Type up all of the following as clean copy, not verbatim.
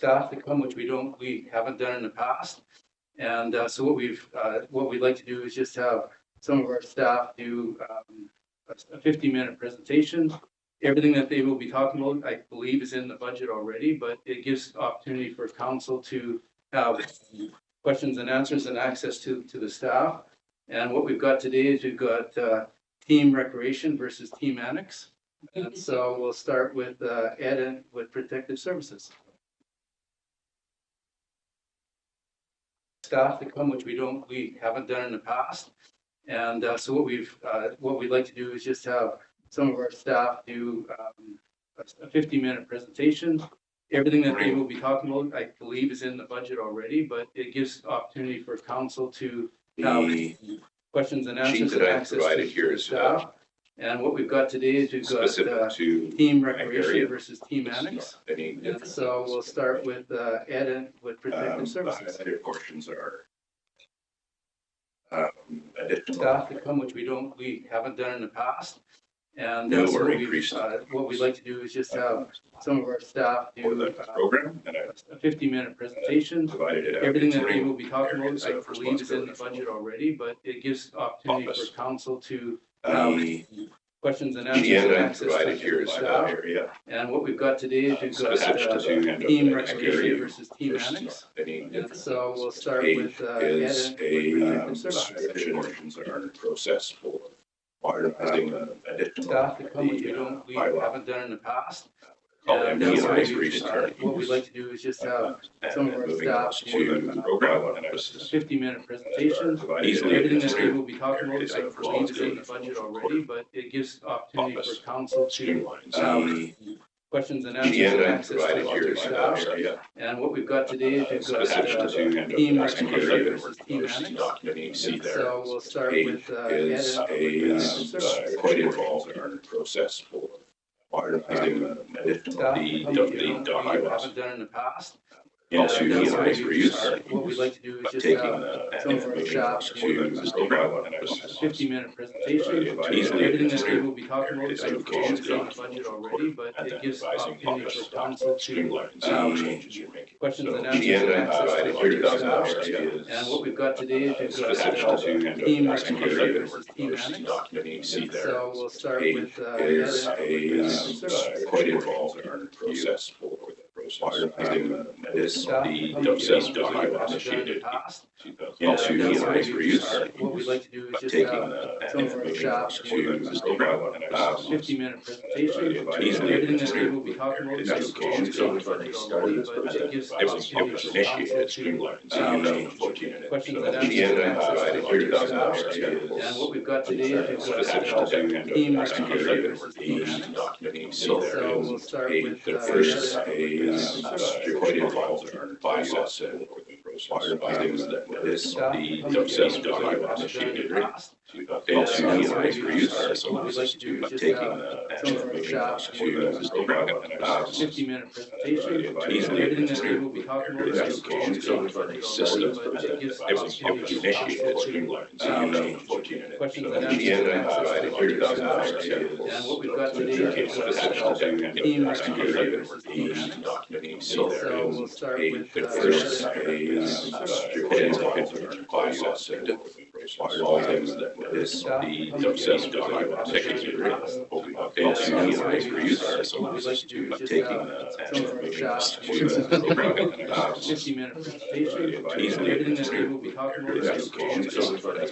staff to come, which we haven't done in the past. And so what we'd like to do is just have some of our staff do a 50-minute presentation. Everything that they will be talking about, I believe, is in the budget already, but it gives opportunity for council to have questions and answers and access to the staff. And what we've got today is we've got team recreation versus team annex. And so we'll start with Ed with protective services. Staff to come, which we haven't done in the past. And so what we'd like to do is just have some of our staff do a 50-minute presentation. Everything that they will be talking about, I believe, is in the budget already, but it gives opportunity for council to have questions and answers. Sheet that I provided here is staff. And what we've got today is we've got team recreation versus team annex. And so we'll start with Ed with protective services. Other portions are staff to come, which we haven't done in the past. And no, so what we'd like to do is just have some of our staff do the program and a 50-minute presentation. Everything that they will be talking about, I believe, is in the budget already, but it gives opportunity for council to have questions and answers. And I provided here is area. And what we've got today is we've got team recreation versus team annex. And so we'll start with Ed with protective services. Are process for staff to come, which we haven't done in the past. And what we'd like to do is just have some of our staff do a 50-minute presentation. Everything that they will be talking about, I believe, is in the budget already, but it gives opportunity for council to questions and answers and access to staff. And what we've got today is we've got team recreation versus team annex. So we'll start with Ed quite involved in our process for staff we haven't done in the past. What we'd like to do is just have some of our staff do a 50-minute presentation. Everything that they will be talking about, I believe, is in the budget already, but it gives opportunity for council to questions and answers to staff. And what we've got today is we've got team recreation versus team annex. So we'll start with Ed quite involved in our process for this initiated what we'd like to do is just have some of our staff do a 50-minute presentation. Everything that they will be talking about is but it gives opportunity for council to questions and answers. And what we've got today is we've got team recreation versus team annex. So we'll start with first quite involved in our process and this initiated what we'd like to do is just have some of our staff do a 50-minute presentation. Everything that they will be talking about is but it gives opportunity for council to questions and answers. And what we've got today is team recreation versus team annex. So we'll start with first quite involved in our process and this what we'd like to do is just some of our staff do a 50-minute presentation. Everything that they will be talking about is but it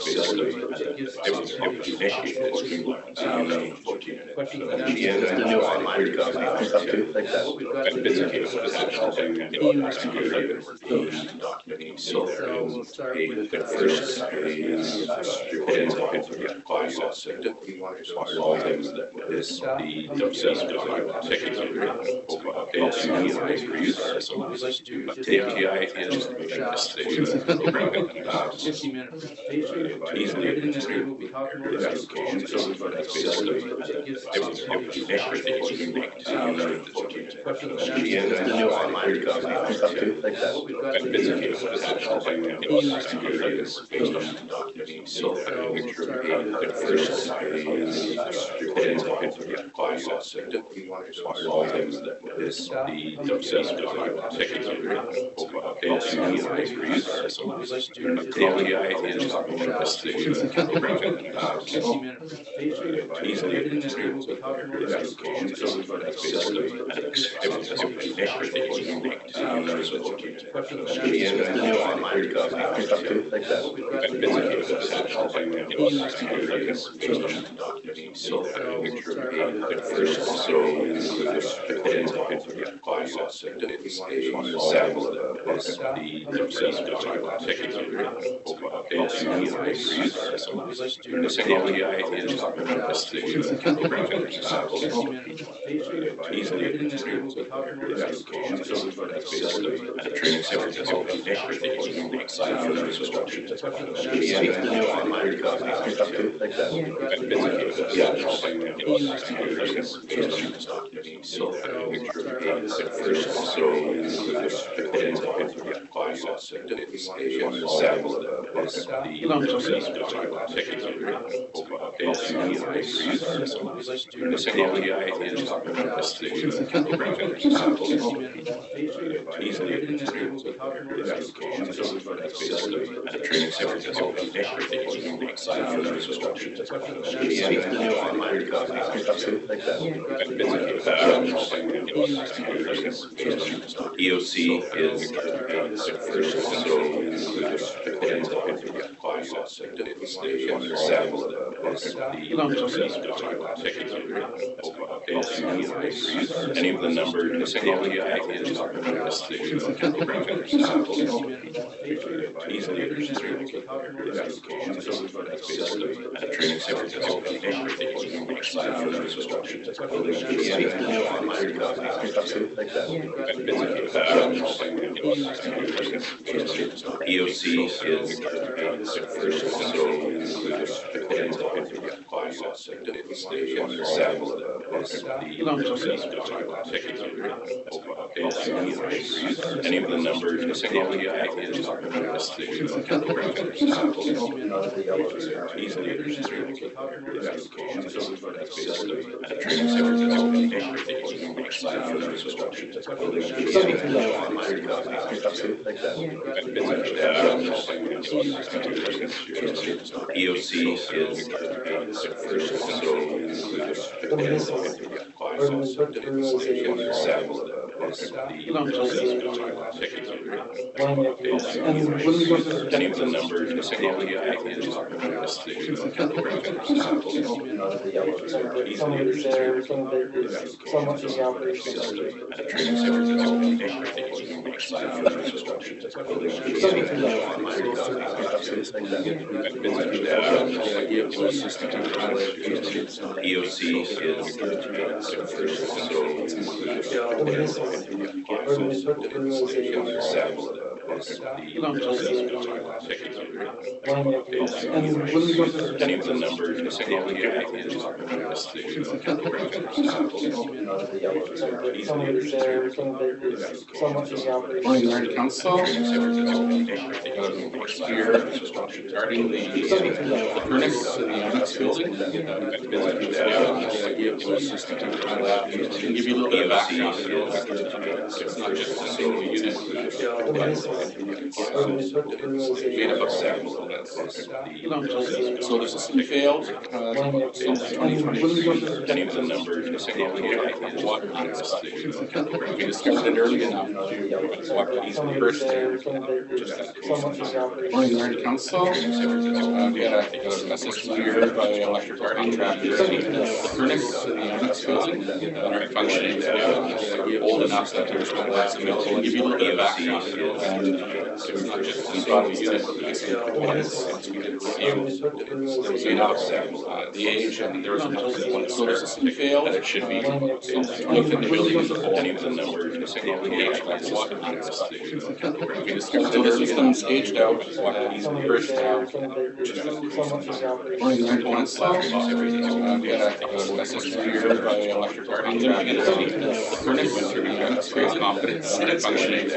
gives opportunity for questions and answers. The new online what we've got today is team recreation versus team annex. So we'll start with process and all things that this what we'd like to do is just take 50-minute presentation. Everything that they will be talking about is but it gives opportunity for questions and answers. The new online what we've got today is team recreation versus team annex. documenting silver picture the first phase process and all things that this the obsessed with technically EOC is any of the numbers EOC any of the numbers EOC Morning, Council. Here regarding the furnace in the annex building. Can give you a little bit of background. It's not just a single unit. Made up of several units. So the system failed since 2020. Any of the numbers water lines. We discovered it early enough to water easily burst there. Morning, Council. We had a system here by electric contractor. The furnace in the annex building aren't functioning old enough that there's no lights available. And give you a little bit of background. It's not just a single unit. Once we did a review, there was enough the age, and there was enough one solar system failed that it should be looked at the building as a whole. Any of the numbers the age by the water lines. We discovered that the system staged out, water easily burst out. We had a system here by electric contractor. The furnace is very confident that it's functioning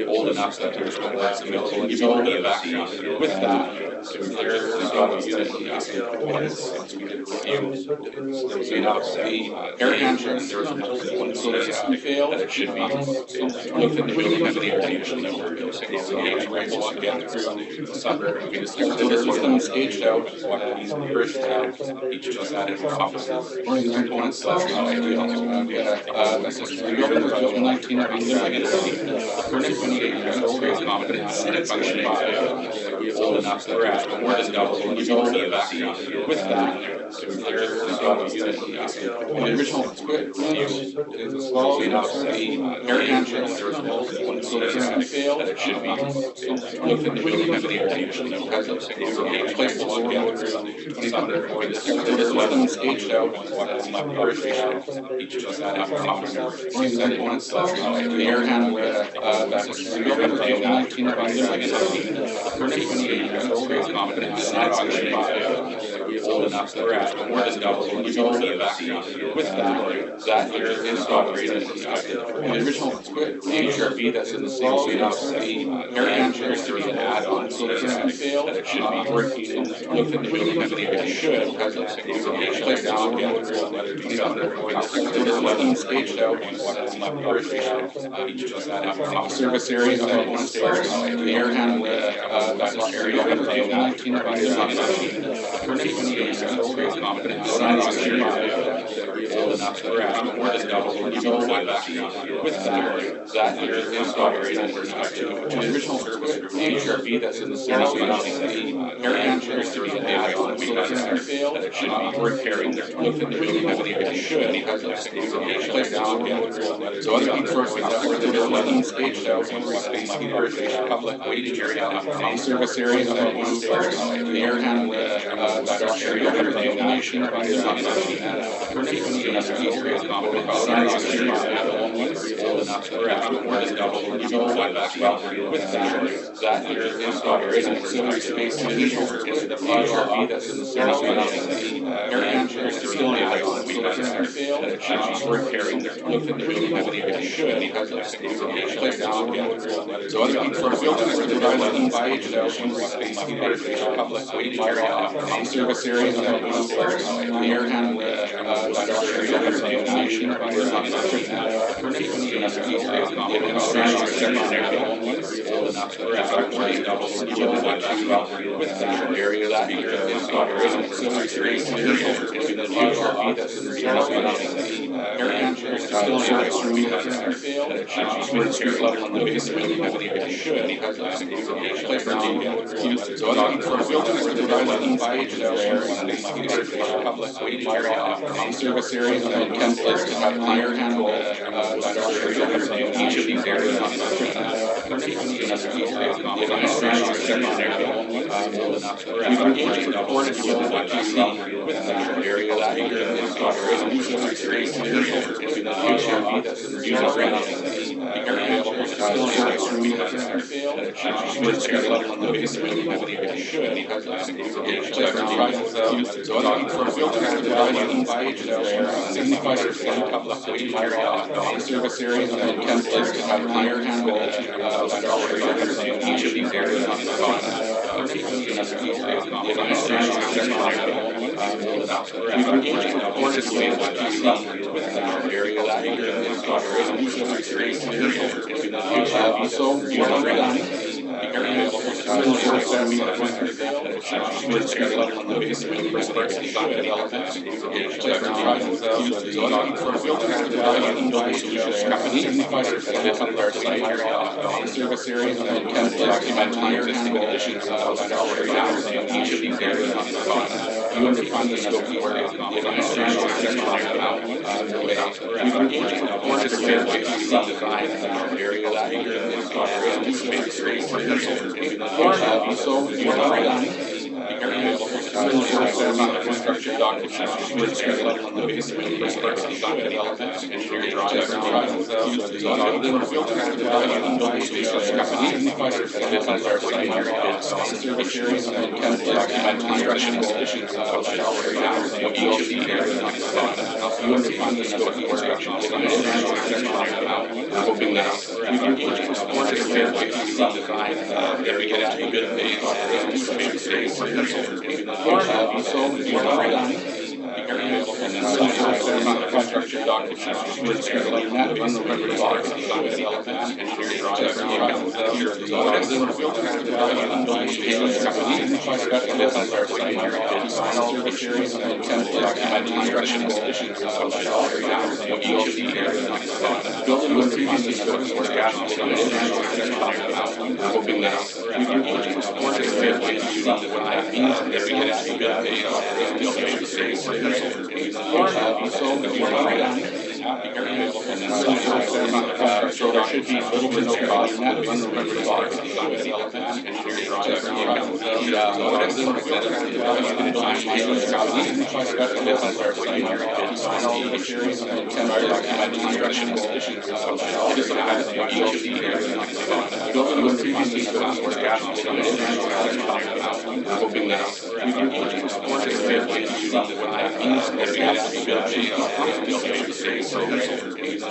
old enough that there's no lights available. And give you a little bit of background. With that, to clear the dog unit in the once we did a review, there was enough the air handler, there was enough one so the system failed, that it should be looked into really heavily or usually number of gauge races again through the summer. We discussed this was them staged out, first each of us added offices, components slash ideal. We had a system building was built in 1990. Furnace 28 years old, very confident, functioning old enough that we're at more than double the utility of background. With that, to clear the dog unit in the original quit review is a small enough the air handler, there was multiple one so the system failed, that it should be looked into really heavily or usually has a gauge places again through the summer. We discussed this was them staged out, first each of us added officers, components slash the air handler, that system building was built in 1990. Furnace 28 years old, very confident, functioning old enough that we're at more than double the utility of background. With that here is operated the original HRV that's in the same enough the air handlers, there was an add-on so the system failed, that it should be working looked into really heavily or it should has a place down again through the other staged out each of us added service area the air handler that area in 1990 confident old enough that we're at more than double the utility of background. With that here is operated to the original HRV that's in the same enough the air handlers, there was an add-on so the system failed, that it should be worth carrying there looked into really heavily or it should has a place down again so other resources that were there 11 staged out space public waiting area service area the air handler that area illumination old enough that we're at more than double the utility of background. With that here is operating auxiliary space HRV that's in the same air handlers still the add-on we had failed, that it should be worth carrying there looked into really heavily or it should has a place down again so other resources that were provided by space public waiting area service area the air handler that illumination old enough that we're at more than double the utility with that area that here is operating auxiliary space HRV that's in the air handlers still in the failed, that it should be street level on the base really heavily or it should has a place down so other resources that were provided by public waiting area service area and can place to have air handle each of these areas on the we've engaged with coordinated with what you see with that area that here is operating user space HRV that's in the user range the area still in the failed, that it should be street level on the base really heavily or it should has a so other resources that were provided by signifies public waiting area service area and can place to have air handle each of these areas on the we've engaged with coordinated with what you see with that area that here is operating user space so user range the area service area and can document higher conditions each of these areas on the you understand the scope of the we've engaged with coordinated with what you see area that here is operating space so structured documents, which is on the base of the design development, engineering drawings, hoping that if we get into a good structured documents, which is on hoping that so there should be little to no cost in that. Hoping that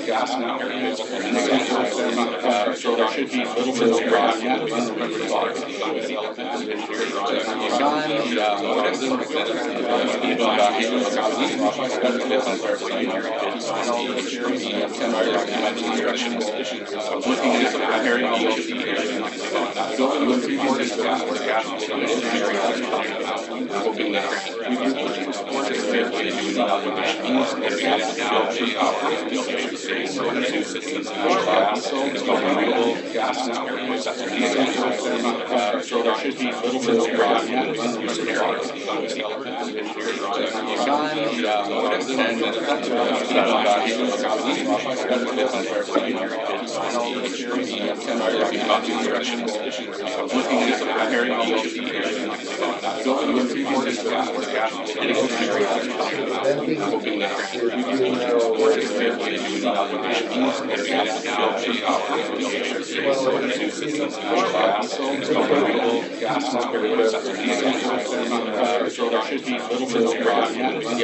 gas now. So there should be little to no cost in that. Hoping that gas now. So there should be little to no cost in that.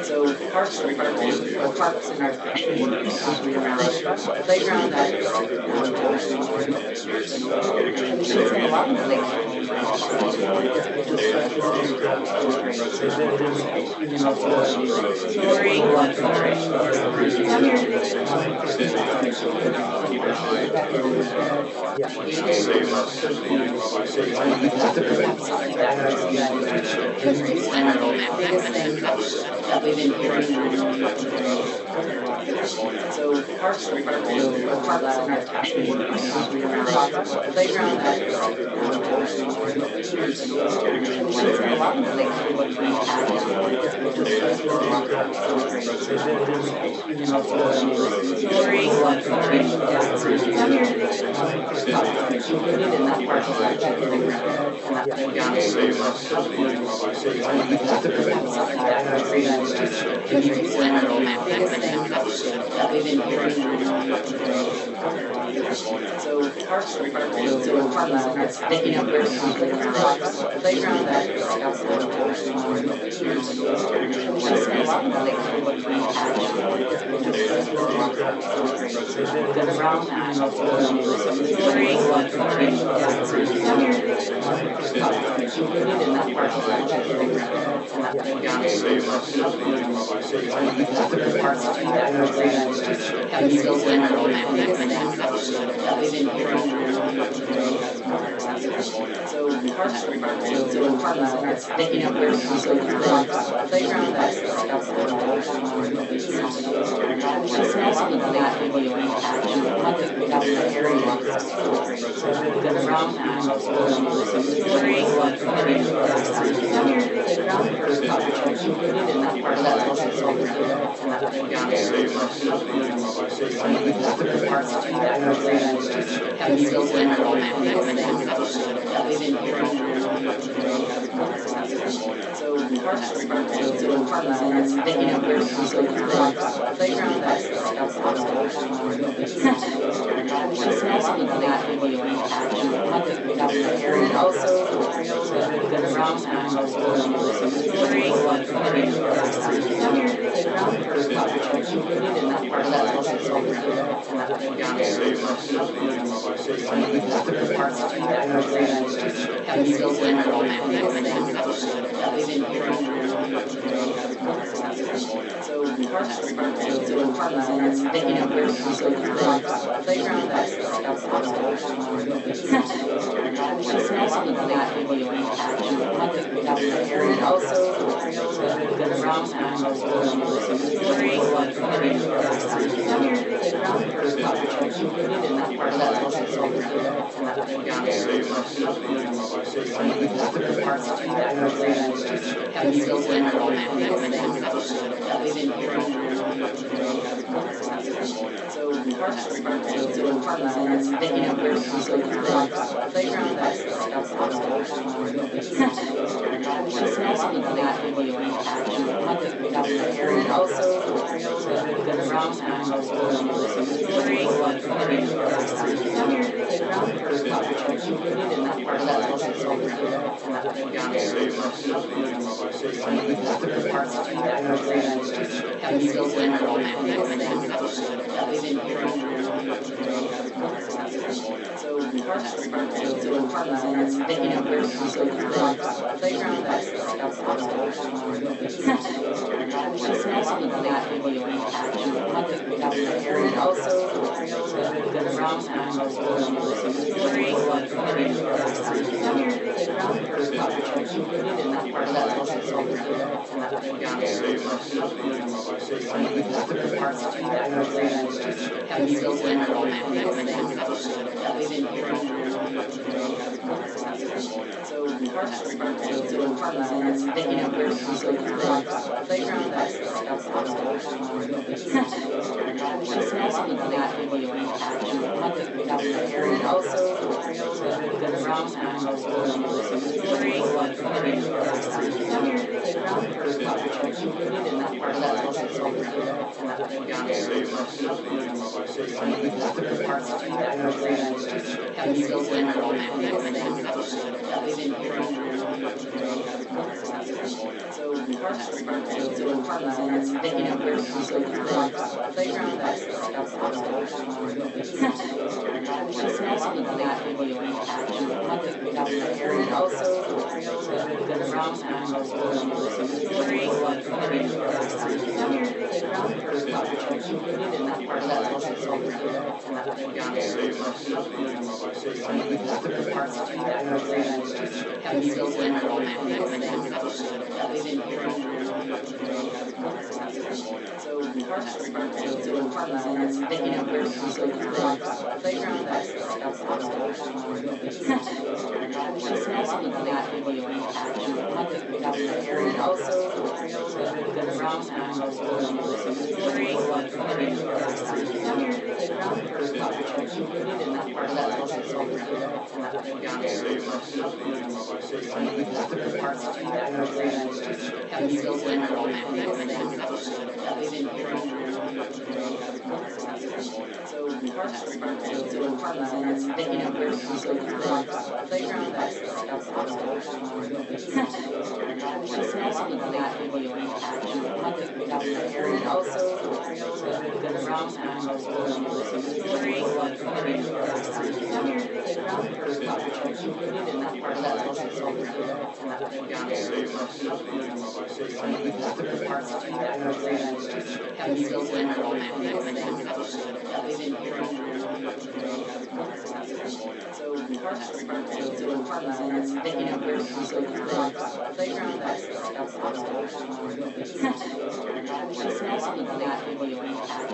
So parks are or parks in our communities, around playground that is a lot of biggest thing that we've been hearing. So parks are or parks in our communities, around playground that is a lot biggest thing that we've been hearing. So parks are picking up their playground that is picking up their playground that and also the parks and it's picking up their so playground access. Just mentioning that in the and also the round picking up their playground access. Just mentioning that in the and also the round picking up their playground access. Just mentioning that in the and also the round picking up their playground access. Just mentioning that in the and also the round picking up their playground access. Just mentioning that in the and also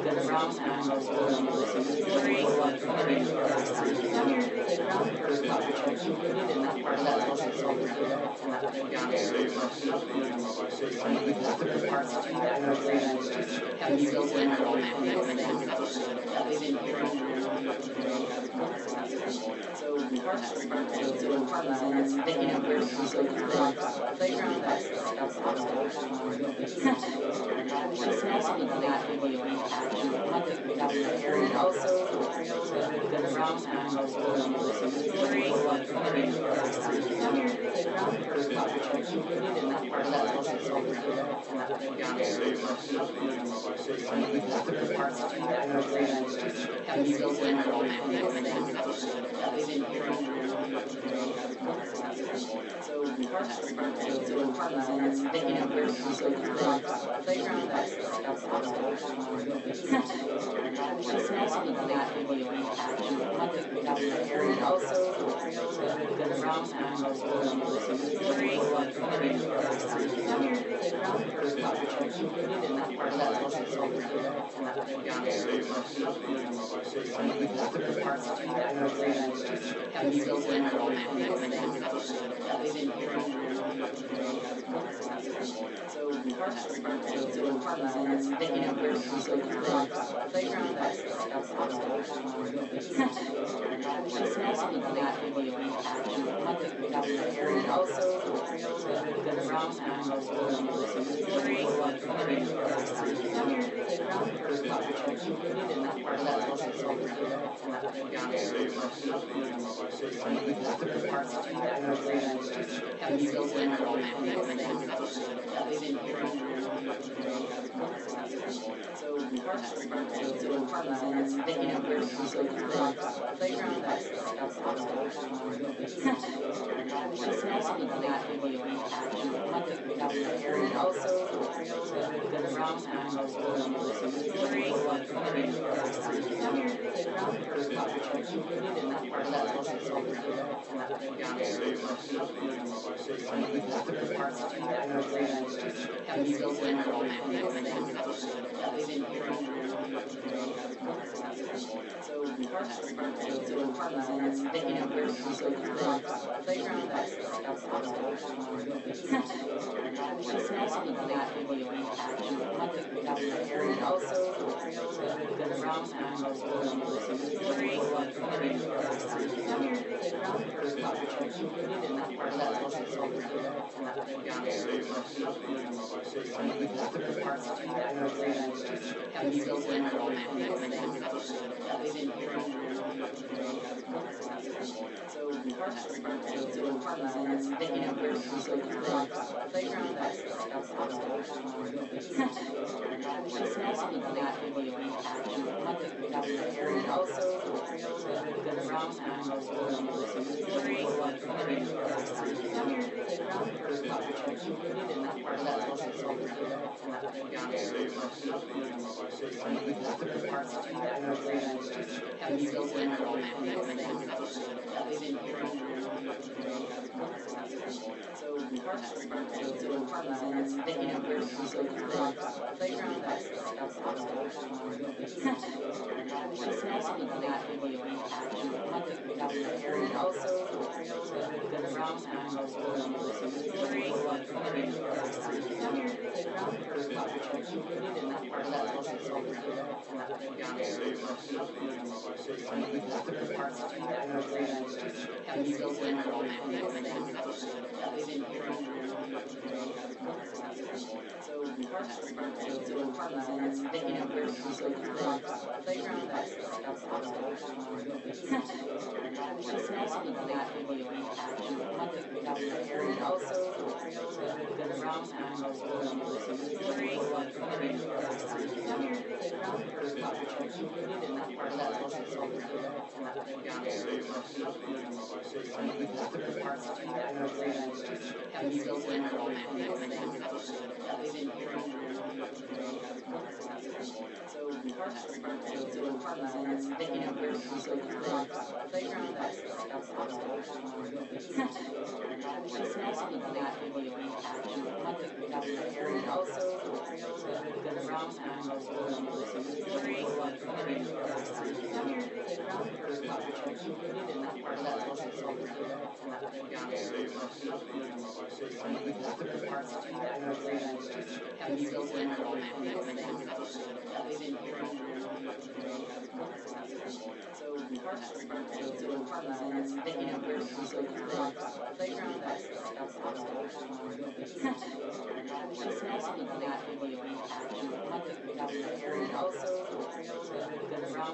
the round picking up their playground access. Just mentioning that in the and also the round picking up their playground access. Just mentioning that in the and also the round picking up their playground access. Just mentioning that in the and also the round picking up their playground access. Just mentioning that in the and also the round parks and are picking up their playground access. And also trails that are around picking up their playground and also trails that are around picking up their playground and also trails that are around picking up their playground and also trails that are around picking up their playground and also trails that are around picking up their playground and also trails that are around picking up their playground and also trails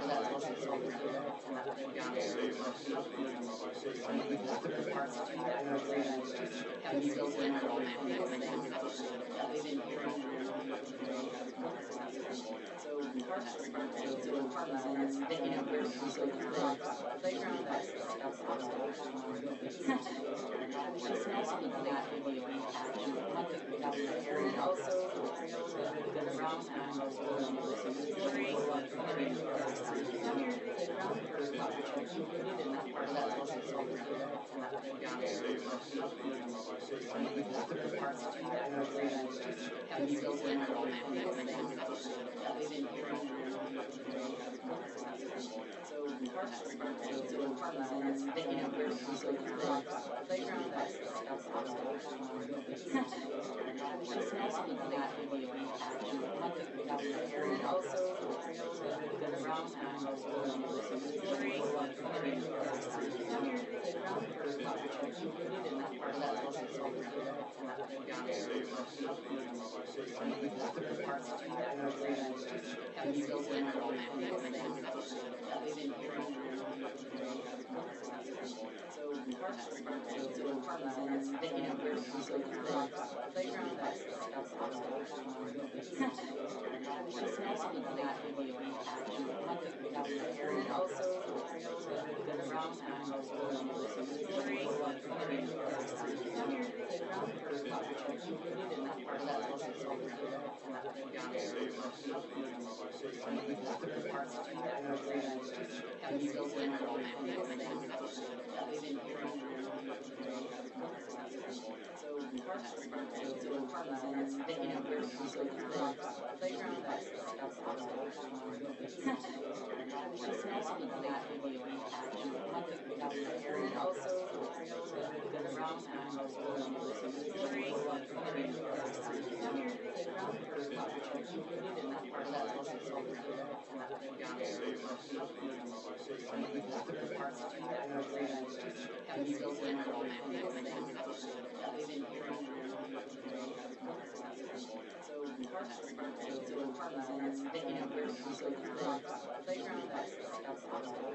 that are around picking up their playground and also trails that are around picking up their playground and also trails that are around picking up playground that's possible. Just mentioning that in the and also the around playground included in that part of that budget, so have you built in our own they've been hearing so parks picking up their playground that's possible.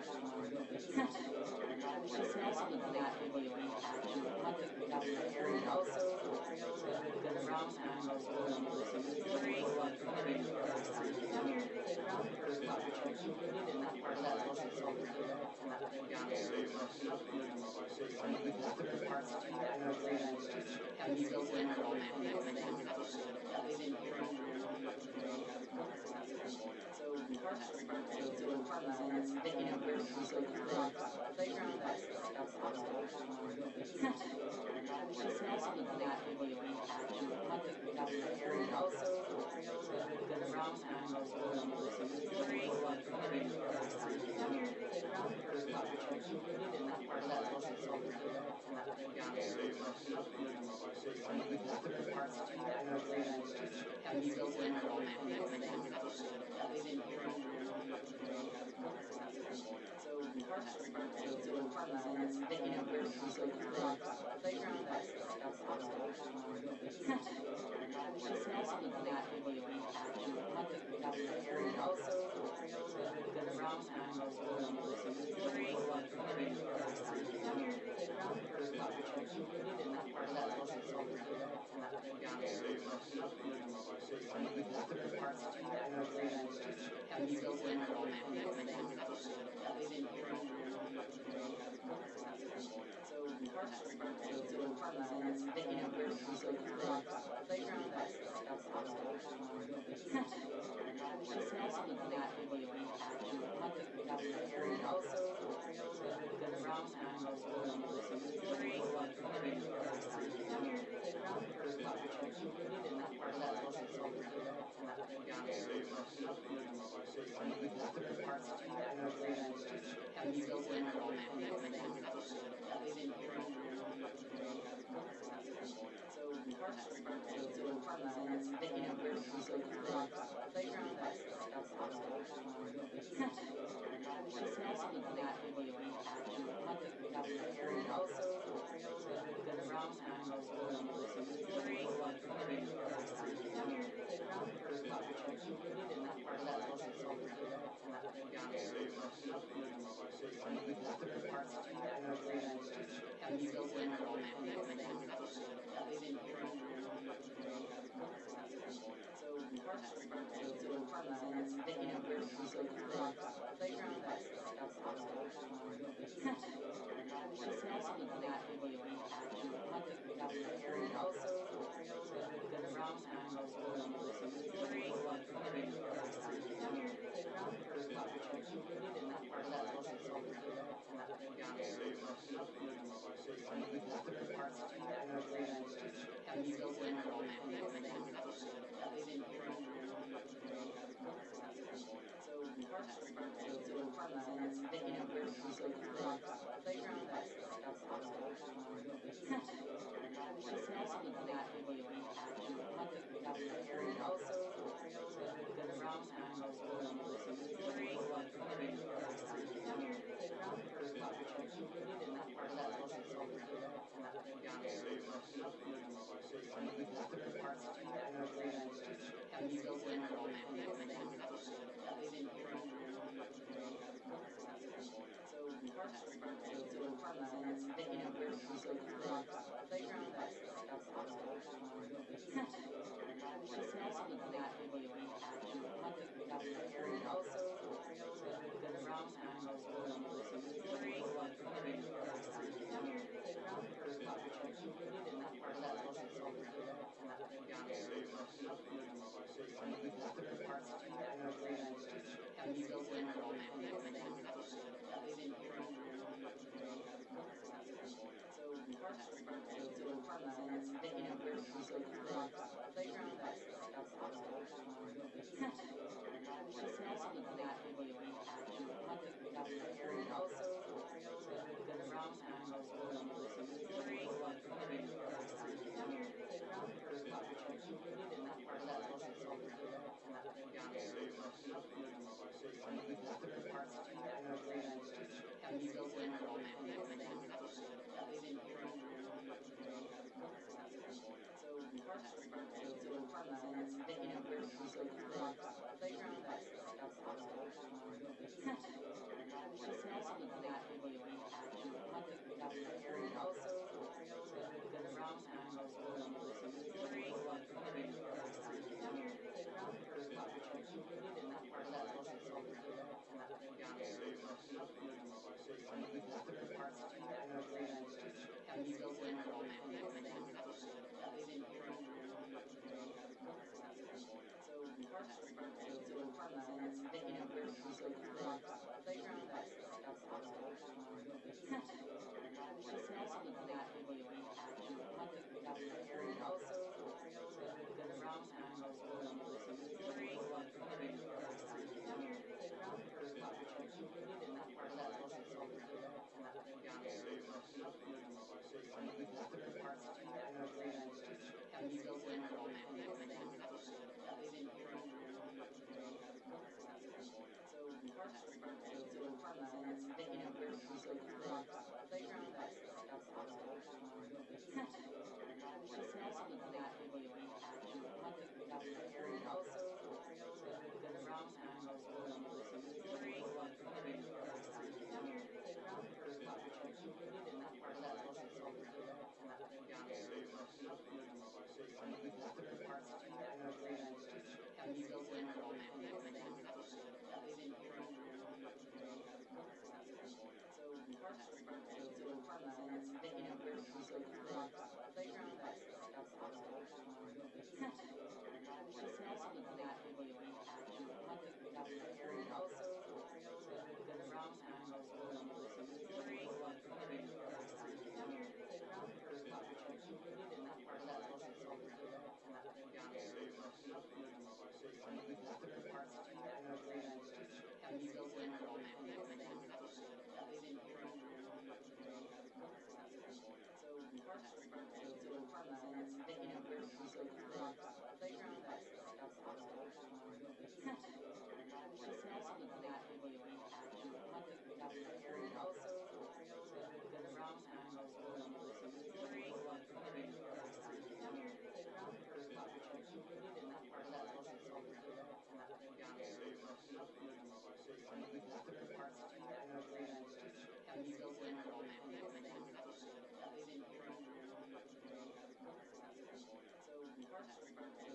Just mentioning that in the and also the around included in that part of that budget, so have you built in our own they've been hearing so parks picking up their playground that's possible. Just mentioning that in the and also the around included in that part of that budget, so have you built in our own they've been hearing so parks picking up their playground that's possible. Just mentioning that in the and also the around included in that part of that budget, so have you built in our own they've been hearing so parks picking up their playground that's possible. Just mentioning that in the and also the around included in that part of that budget, so have you built in our own they've been hearing so parks picking up their playground that's possible. Just mentioning that in the and also the around included in that part of that budget, so have you built in our own they've been hearing so parks picking up their playground that's possible. Just mentioning that in the and also the around included in that part of that budget, so have you built in our own they've been hearing so parks picking up their playground that's possible. Just mentioning that in the and also the around included in that part of that budget, so have you built in our own they've been hearing so parks picking up their playground that's possible. Just mentioning that in the and also the around included in that part of that budget, so have you built in our own they've been hearing so parks picking up their playground that's And also trails that have been around and included in that part of that also have you built in our own they've been here. So parks and then you know there's also the playground that's also that video and also trails that have been around and included in that part of that also have you built in our own they've been here. So parks and then you know there's also the playground that's also that video and also trails that have been around included in that part of that also have you built in our own they've been here. So parks and then you know there's also the playground that's also that video and also trails that have been around included in that part of that also have you built in our own they've been here. So parks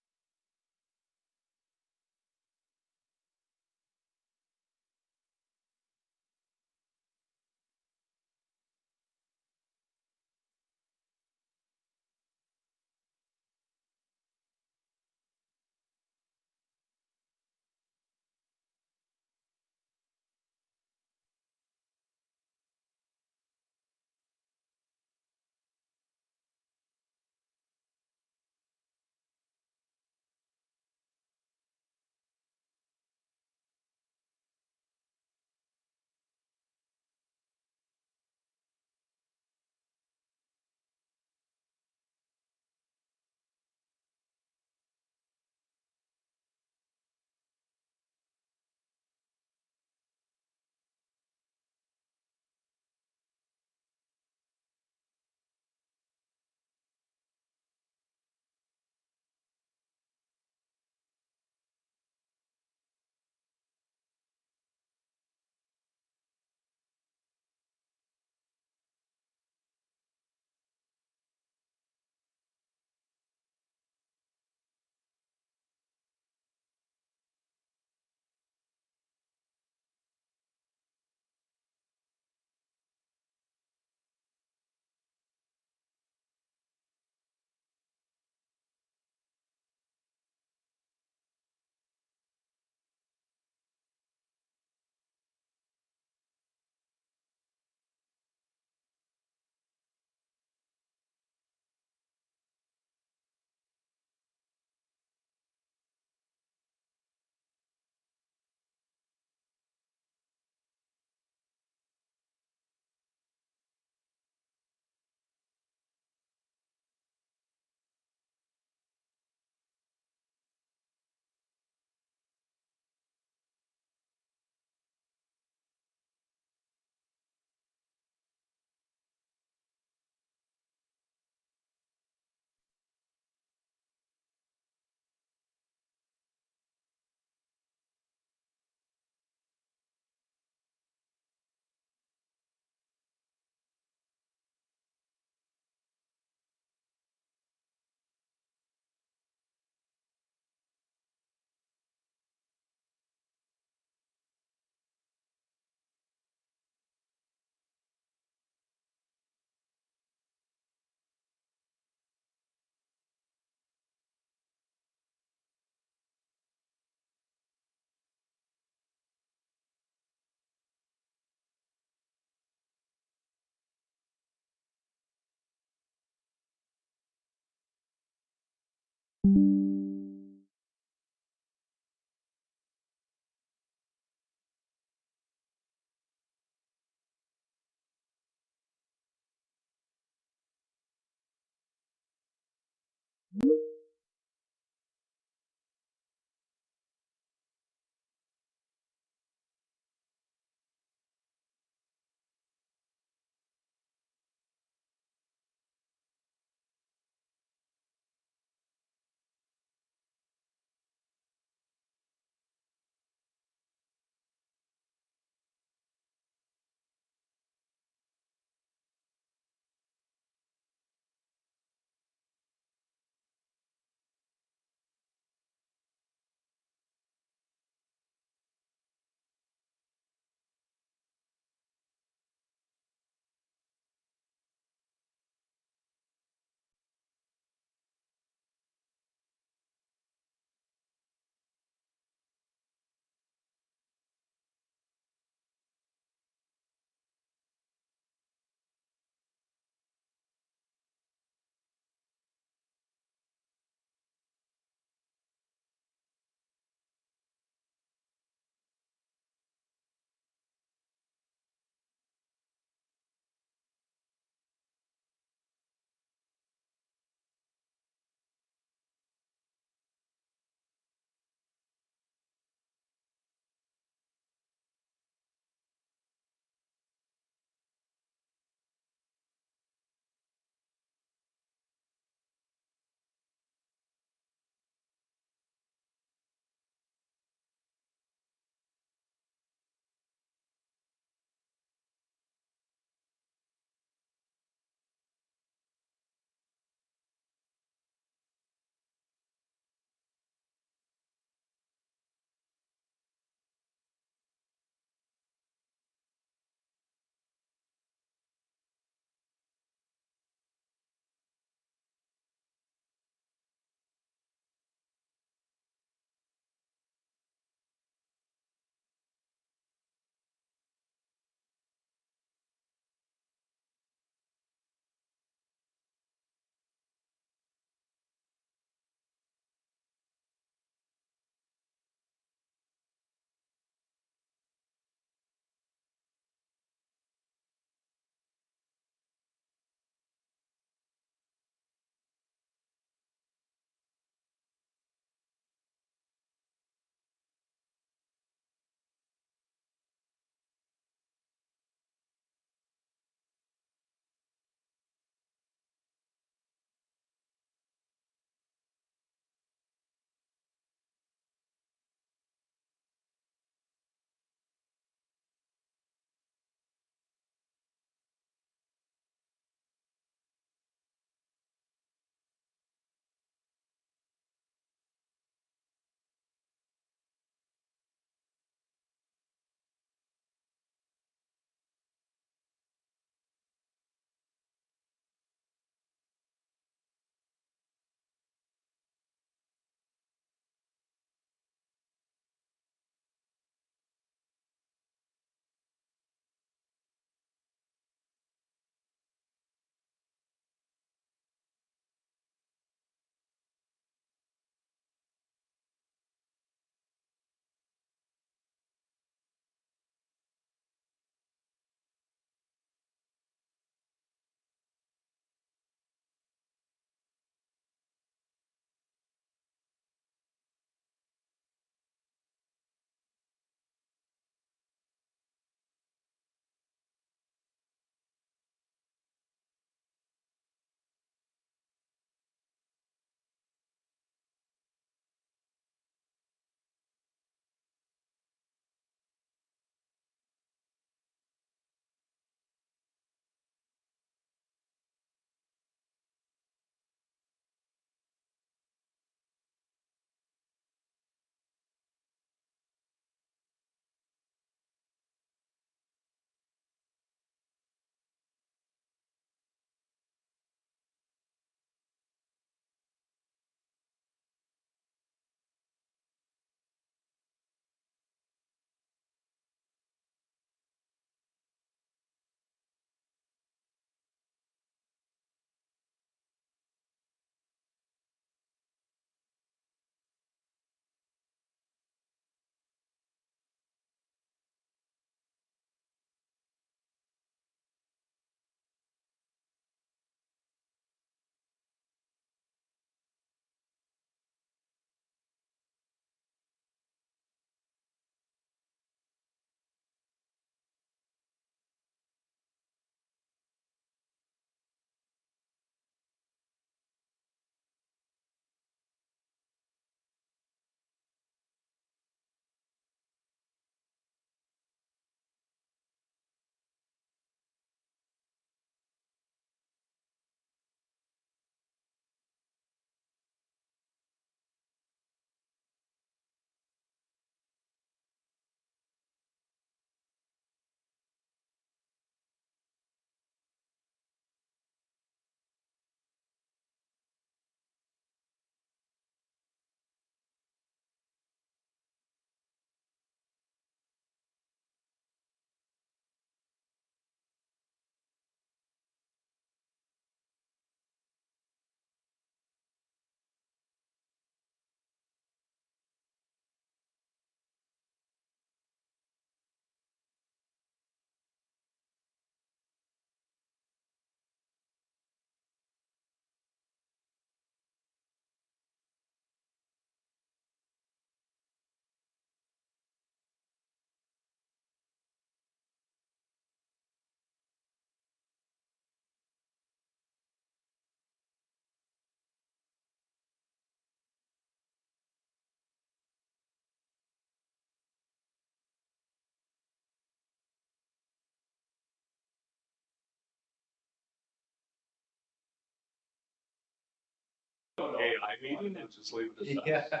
an AI meeting and just leave it at that. Yeah.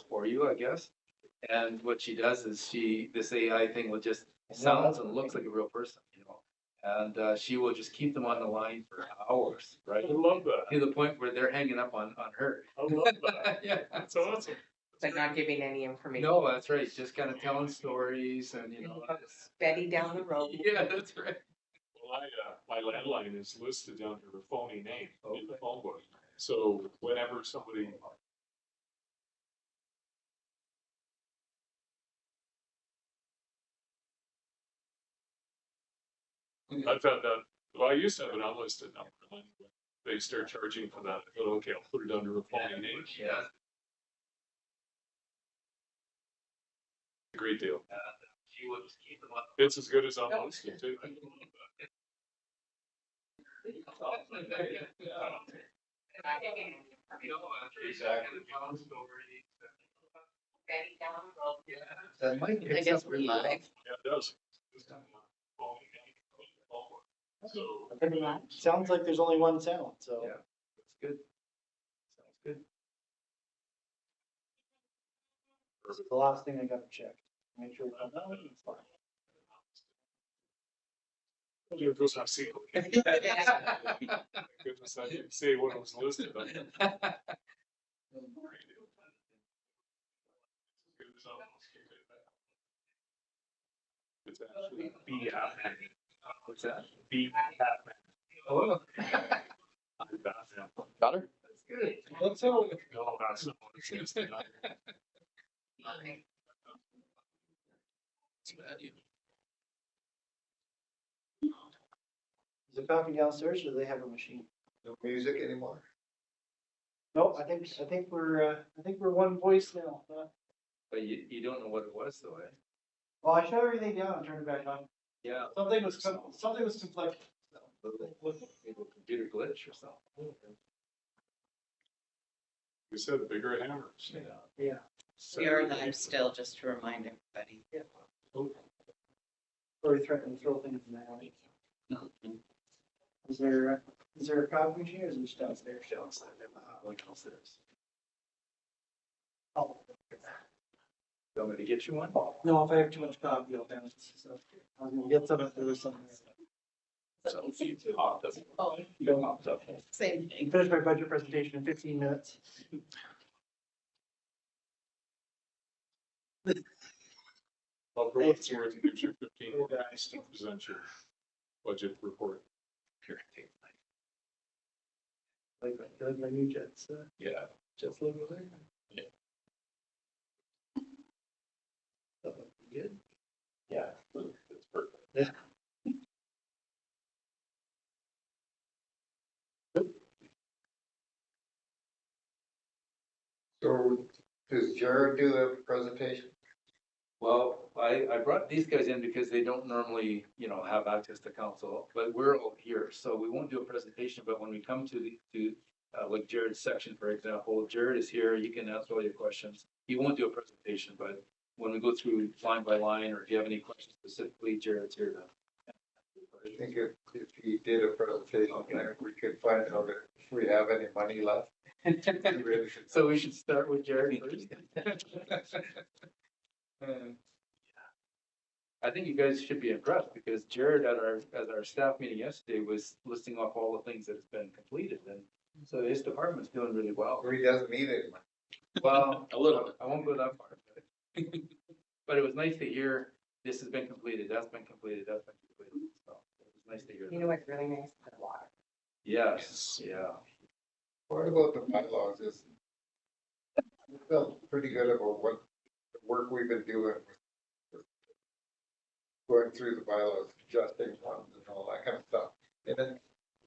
For you, I guess. And what she does is this AI thing will just sounds and looks like a real person, you know. And she will just keep them on the line for hours, I right? love that. To the point where they're hanging up on her. I love that. Yeah. That's awesome. But not giving any information. No, that's right. Just kind of telling stories and, you know. Betty down the road. Yeah, that's right. Well, my landline is listed under a phony name in the phone book. So whenever somebody. I found out, well, I used to have an unlisted number. And when they start charging for that, I thought, okay, I'll put it under a phony name. Yeah. Great deal. She will just keep them on. It's as good as unlisted too. Exactly. Betty down the road. Yeah. That might I guess we're live. Yeah, it does. So, Sounds like there's only one sound, so. Yeah, that's good. Sounds good. This is the last thing I gotta check. Make sure. It's fine. Here goes our secret. Goodness, I didn't say what was listed. It's actually B Batman. What's that? B Batman. Oh, I'm Batman. Got her? that's good. Let's hope. No, that's not what it says tonight. Is it coffee downstairs or do they have a machine? No music anymore? Nope, I think we're one voice now. But you don't know what it was though, eh? Well, I shut everything down and turned it back on. Yeah. Something was conflicting. Maybe a computer glitch or something. You said bigger hammers. Yeah. Yeah. We are live still, just to remind everybody. Or threatening to throw things in the alley. Is there a coffee machine or is it just downstairs? Downstairs, like downstairs. Oh. You want me to get you one? No, if I have too much coffee, I'll balance. So I was gonna get some if there was something. So if you hot, doesn't. Oh, You don't hot up. same thing. Finish my budget presentation in 15 minutes. Well, for what it's worth, it gives you 15 more minutes to present your budget report. Like my new Jets. Yeah, just logo there. Yeah. Good. Yeah, it's perfect. Yeah. So does Jared do a presentation? Well, I brought these guys in because they don't normally, you know, have access to council, but we're all here, so we won't do a presentation, but when we come to like Jared's section, for example, Jared is here, you can answer all your questions. He won't do a presentation, but when we go through line by line, or if you have any questions specifically, Jared's here to. I think if he did a presentation, then we could find out if we have any money left. We really should. So we should start with Jared first. I think you guys should be impressed because Jared at our staff meeting yesterday was listing off all the things that has been completed, and so his department's doing really well. He doesn't need it. Well, A little bit. I won't go that far. But it was nice to hear this has been completed, that's been completed, that's been completed. So it was nice to hear. You know what's really nice? The water. Yes, yeah. Part about the bylaws is we felt pretty good about what the work we've been doing with going through the bylaws, adjusting ones and all that kind of stuff. And then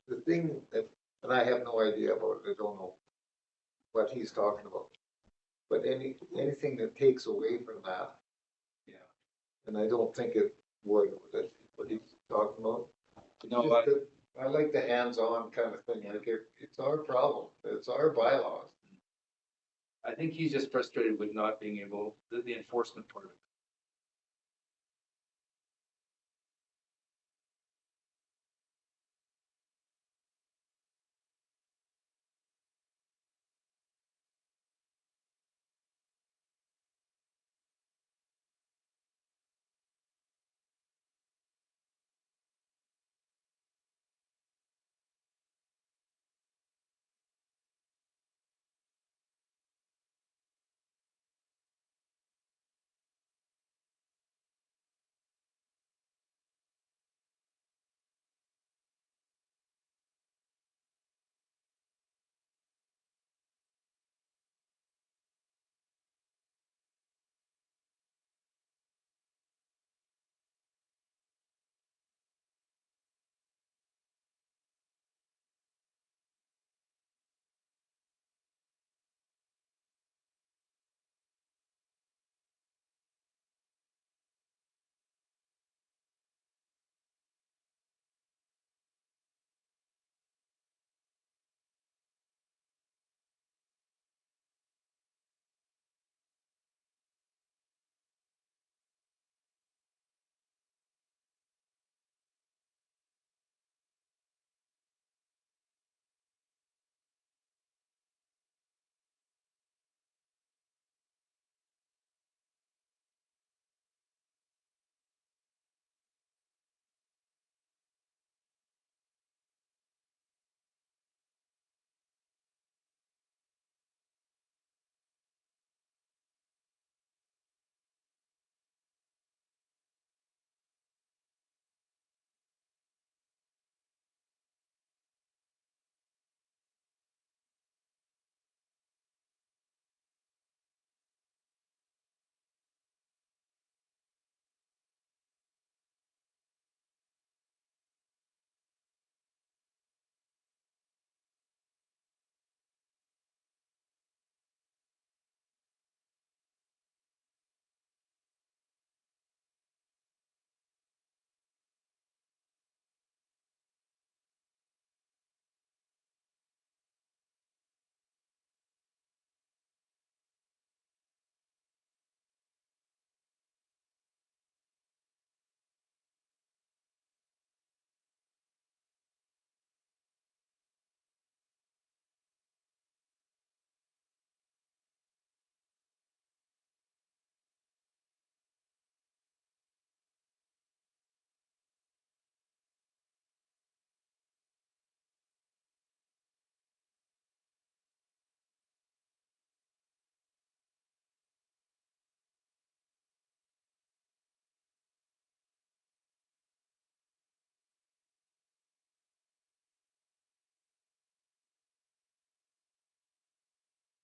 the thing that, and I have no idea about it, I don't know what he's talking about. But anything that takes away from that, Yeah. and I don't think it would, that what he's talking about? No, I like the hands-on kind of thing, like it's our problem, it's our bylaws. I think he's just frustrated with not being able, the enforcement part of it.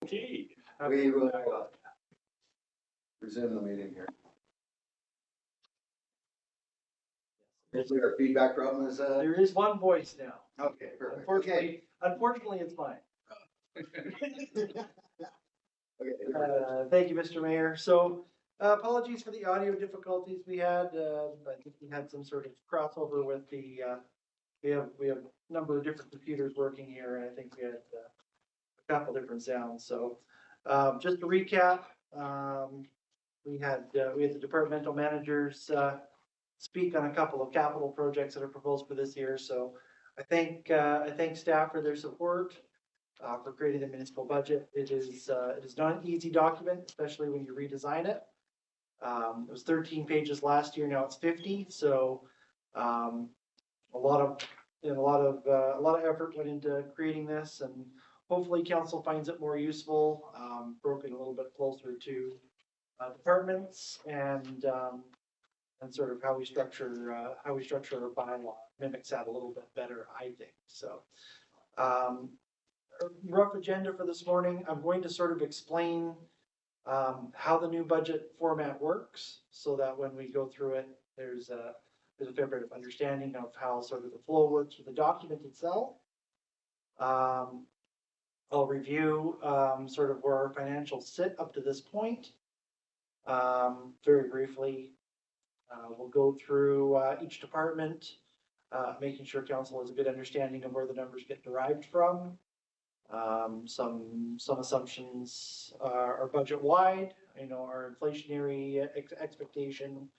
Okay. We will resume the meeting here. Hopefully our feedback problem is, There is one voice now. okay, perfect. Okay. Unfortunately, it's mine. Okay. Thank you, Mr. Mayor. So apologies for the audio difficulties we had. I think we had some sort of crossover with the, we have a number of different computers working here, and I think we had a couple different sounds. So just to recap, we had the departmental managers speak on a couple of capital projects that are proposed for this year. So I thank staff for their support. For creating the municipal budget. It is not an easy document, especially when you redesign it. It was 13 pages last year, now it's 50. So a lot of effort went into creating this, and hopefully council finds it more useful, broken a little bit closer to departments and sort of how we structure our bylaw mimics that a little bit better, I think. So. Rough agenda for this morning. I'm going to sort of explain how the new budget format works, so that when we go through it, there's a fair bit of understanding of how sort of the flow works with the document itself. I'll review sort of where our financials sit up to this point, very briefly, We'll go through each department, making sure council has a good understanding of where the numbers get derived from. Some assumptions are budget wide, our inflationary expectation,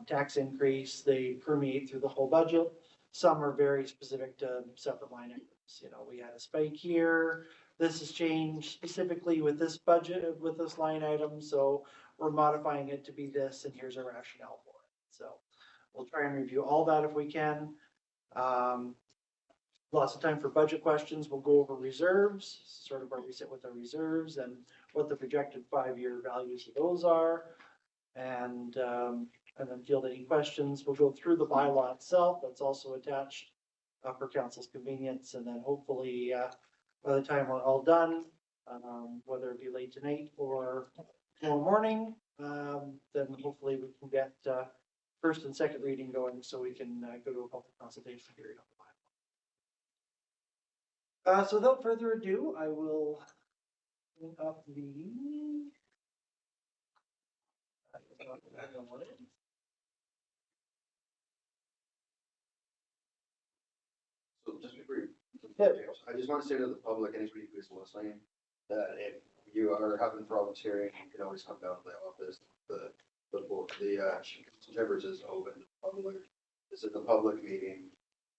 tax increase, they permeate through the whole budget. Some are very specific to separate line items. We had a spike here. This has changed specifically with this budget, with this line item. So we're modifying it to be this, and here's our rationale for it. So we'll try and review all that if we can. Lots of time for budget questions. We'll go over reserves, sort of where we sit with our reserves and what the projected 5-year values of those are. And then field any questions. We'll go through the bylaw itself. That's also attached for council's convenience. And then hopefully by the time we're all done, whether it be late tonight or tomorrow morning, then hopefully we can get first and second reading going so we can go to a public consultation period on the bylaw. So without further ado, I will bring up the So just before you, Yeah. I just want to say to the public, anybody who's listening, that if you are having problems hearing, you can always come down to the office. The chambers is open to the public. This is a public meeting.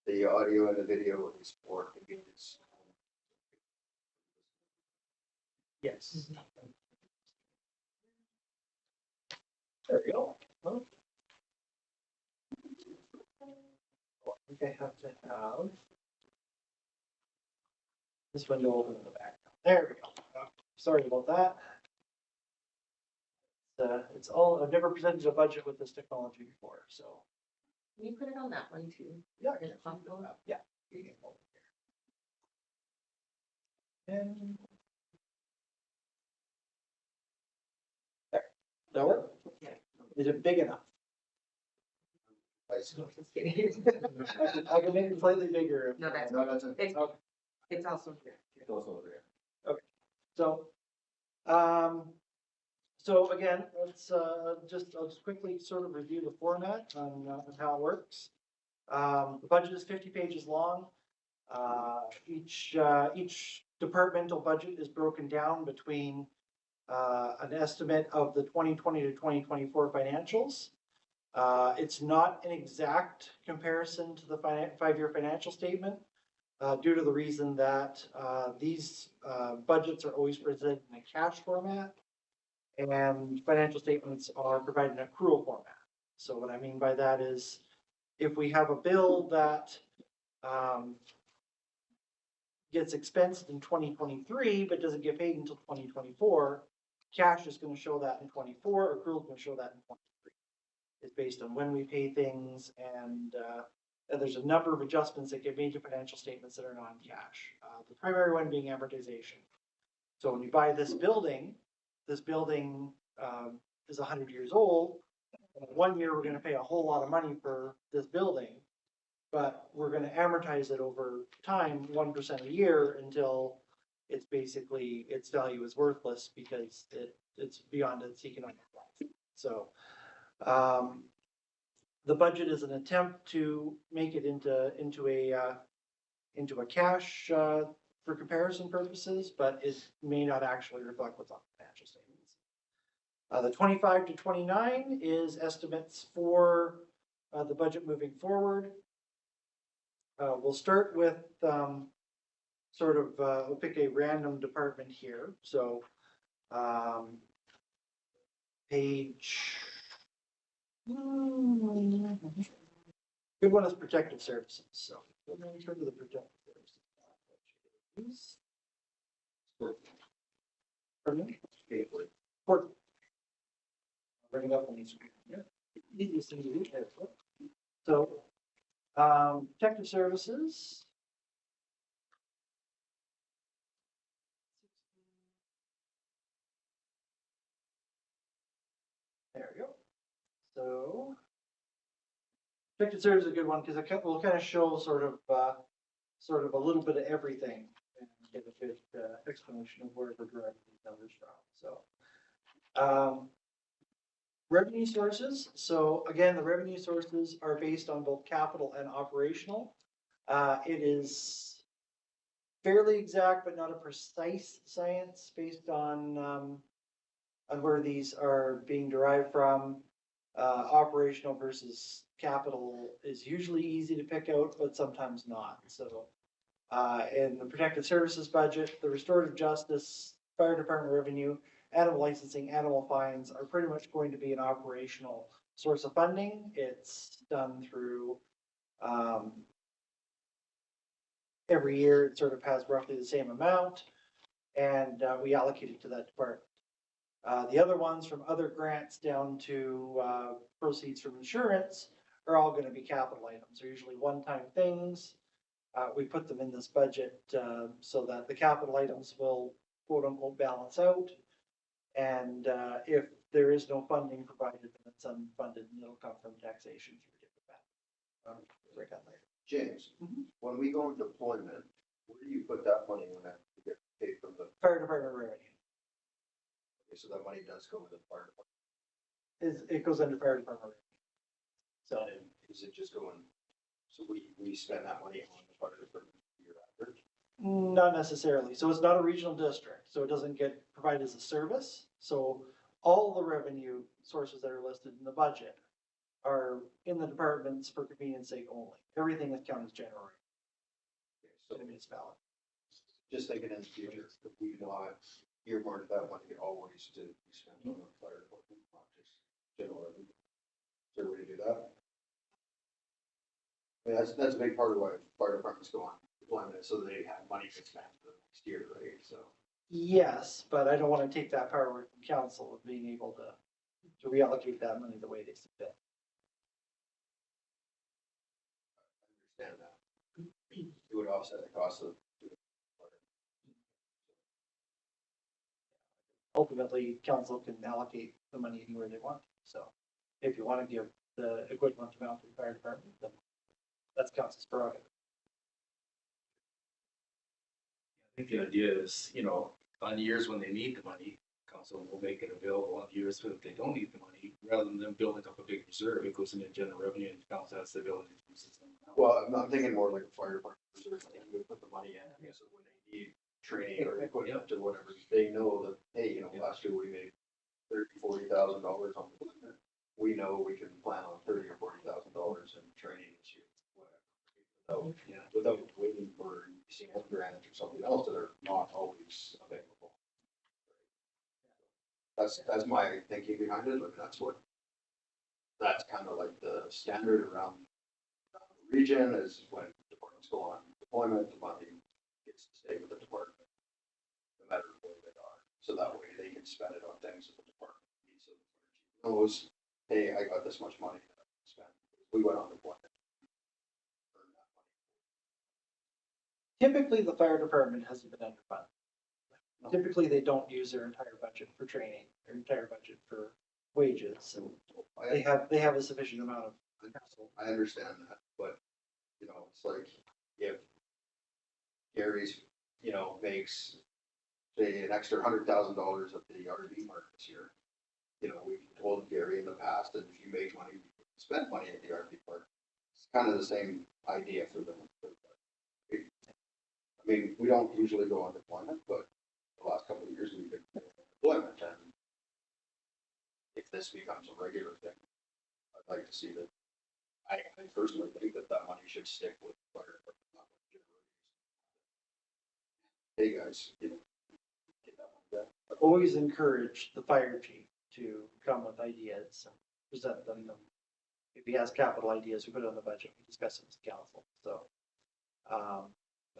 The audio and the video is for convenience. Yes. There we go. Well, I think I have to have this window open in the back. There we go. Sorry about that. It's all, I've never presented a budget with this technology before, so. Can you put it on that one too? Yeah. Is it possible? Yeah. And there. That work? Yeah. Is it big enough? Just kidding. I can make it slightly bigger. No, that's, No, that's it. it's also here. It's also over here. So, again, let's I'll just quickly sort of review the format on how it works. The budget is 50 pages long. Each departmental budget is broken down between an estimate of the 2020 to 2024 financials. It's not an exact comparison to the 5-year financial statement. Due to the reason that these budgets are always presented in a cash format and financial statements are provided in accrual format. So what I mean by that is if we have a bill that gets expensed in 2023 but doesn't get paid until 2024, cash is going to show that in 24, accrual is going to show that in 23. It's based on when we pay things and there's a number of adjustments that get made to financial statements that are non-cash. The primary one being amortization. So when you buy this building is 100 years old. 1 year, we're going to pay a whole lot of money for this building, but we're going to amortize it over time, 1% a year until it's basically, its value is worthless because it's beyond its economic life. So, the budget is an attempt to make it into a cash for comparison purposes, but it may not actually reflect what's on the financial statements. The 25 to 29 is estimates for the budget moving forward. We'll start with we'll pick a random department here. So page. Good one is protective services. So let me turn to the protective services. Pardon me? Port. Bring it up on the screen. Yeah. Easiest thing to do. So, protective services. There we go. So, protective service is a good one because it will kind of show sort of a little bit of everything and get a good explanation of where we're deriving these numbers from. So, Revenue sources, so again, the revenue sources are based on both capital and operational. It is fairly exact, but not a precise science based on where these are being derived from. Operational versus capital is usually easy to pick out, but sometimes not, so. In the protective services budget, the restorative justice, fire department revenue, animal licensing, animal fines are pretty much going to be an operational source of funding. It's done through, every year, it sort of has roughly the same amount, and we allocate it to that department. The other ones from other grants down to, proceeds from insurance are all gonna be capital items. They're usually one-time things. We put them in this budget, so that the capital items will quote unquote balance out. And, if there is no funding provided, then it's unfunded and it'll come from taxation through different. Break that later. James, Mhm. when we go in deployment, where do you put that money when that you get paid from the, Fire department revenue so that money does go to the fire department? it goes under fire department revenue. So, And is it just going, so we spend that money on the fire department year after? not necessarily. So it's not a regional district, so it doesn't get provided as a service. So all the revenue sources that are listed in the budget are in the departments for convenience sake only. Everything is counted as general revenue So in the municipality. just thinking in the future, if we not earmark that money always to be spent on the fire department, not just general revenue. Is there a way to do that? I mean, that's a big part of why fire departments go on deployment, so they have money to spend for the next year, right? So. Yes, but I don't want to take that power away from council of being able to reallocate that money the way they see fit. Understand that. It would offset the cost of. Ultimately, council can allocate the money anywhere they want. So if you want to give the equivalent amount to the fire department, then that's council's prerogative. I think the idea is, on years when they need the money, council will make it available. On years if they don't need the money, rather than them building up a big reserve, it goes into general revenue and council has the ability to use it. Well, I'm thinking more like a fire department reserve, like you would put the money in, so when they need training or equipment or whatever, they know that, hey, last year we made $30,000-$40,000 on equipment. We know we can plan on $30,000 or $40,000 in training this year, whatever. Without waiting for seeing grants or something else that are not always available. That's my thinking behind it. Like that's kind of like the standard around the region is when departments go on deployment, the money gets to stay with the department, no matter where they are. So that way they can spend it on things that the department needs. So the knows, hey, I got this much money that I can spend. We went on deployment. Typically, the fire department hasn't been underfunded. Typically, they don't use their entire budget for training, their entire budget for wages, and they have a sufficient amount of. I understand that, but, it's like, if Gary's, makes, say, an extra $100,000 at the RV park this year, we've told Gary in the past that if you make money, you can spend money at the RV park. It's kind of the same idea for them. I mean, we don't usually go on deployment, but the last couple of years we've been on deployment, and if this becomes a regular thing, I'd like to see that. I personally think that money should stick with fire department, not with generators. Hey, guys, get that one back. Always encourage the fire chief to come with ideas and present them. If he has capital ideas, we put it on the budget, we discuss it as council, so.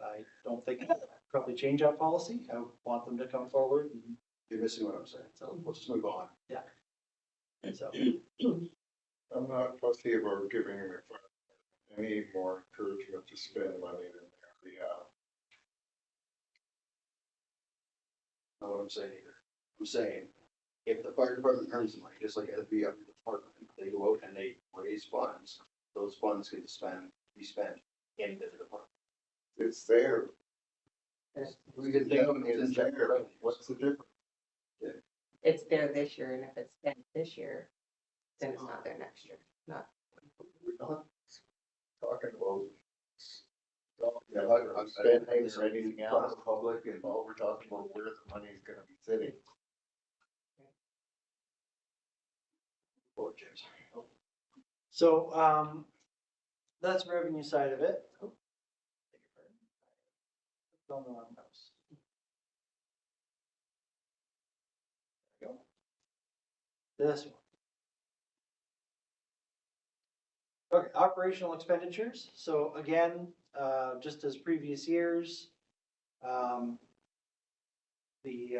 I don't think I'll probably change that policy. I want them to come forward and You're missing what I'm saying, so let's just move on. so. I'm not fussy about giving him any more encouragement to spend money than they already have. Not what I'm saying either. I'm saying, if the fire department earns the money, just like every other department, they go out and they raise funds, those funds can be spent in the department. It's there. We can Yeah, think of it it's in general there. revenue. What's the difference? It's there this year, and if it's spent this year, then it's not there next year. We're not talking about. Yeah, like spending or anything else, public, and all we're talking about where the money is gonna be sitting. Oh, James. So, that's the revenue side of it. Oh, beg your pardon. Don't know on those. There we go. This one. Okay, operational expenditures. So again, just as previous years, these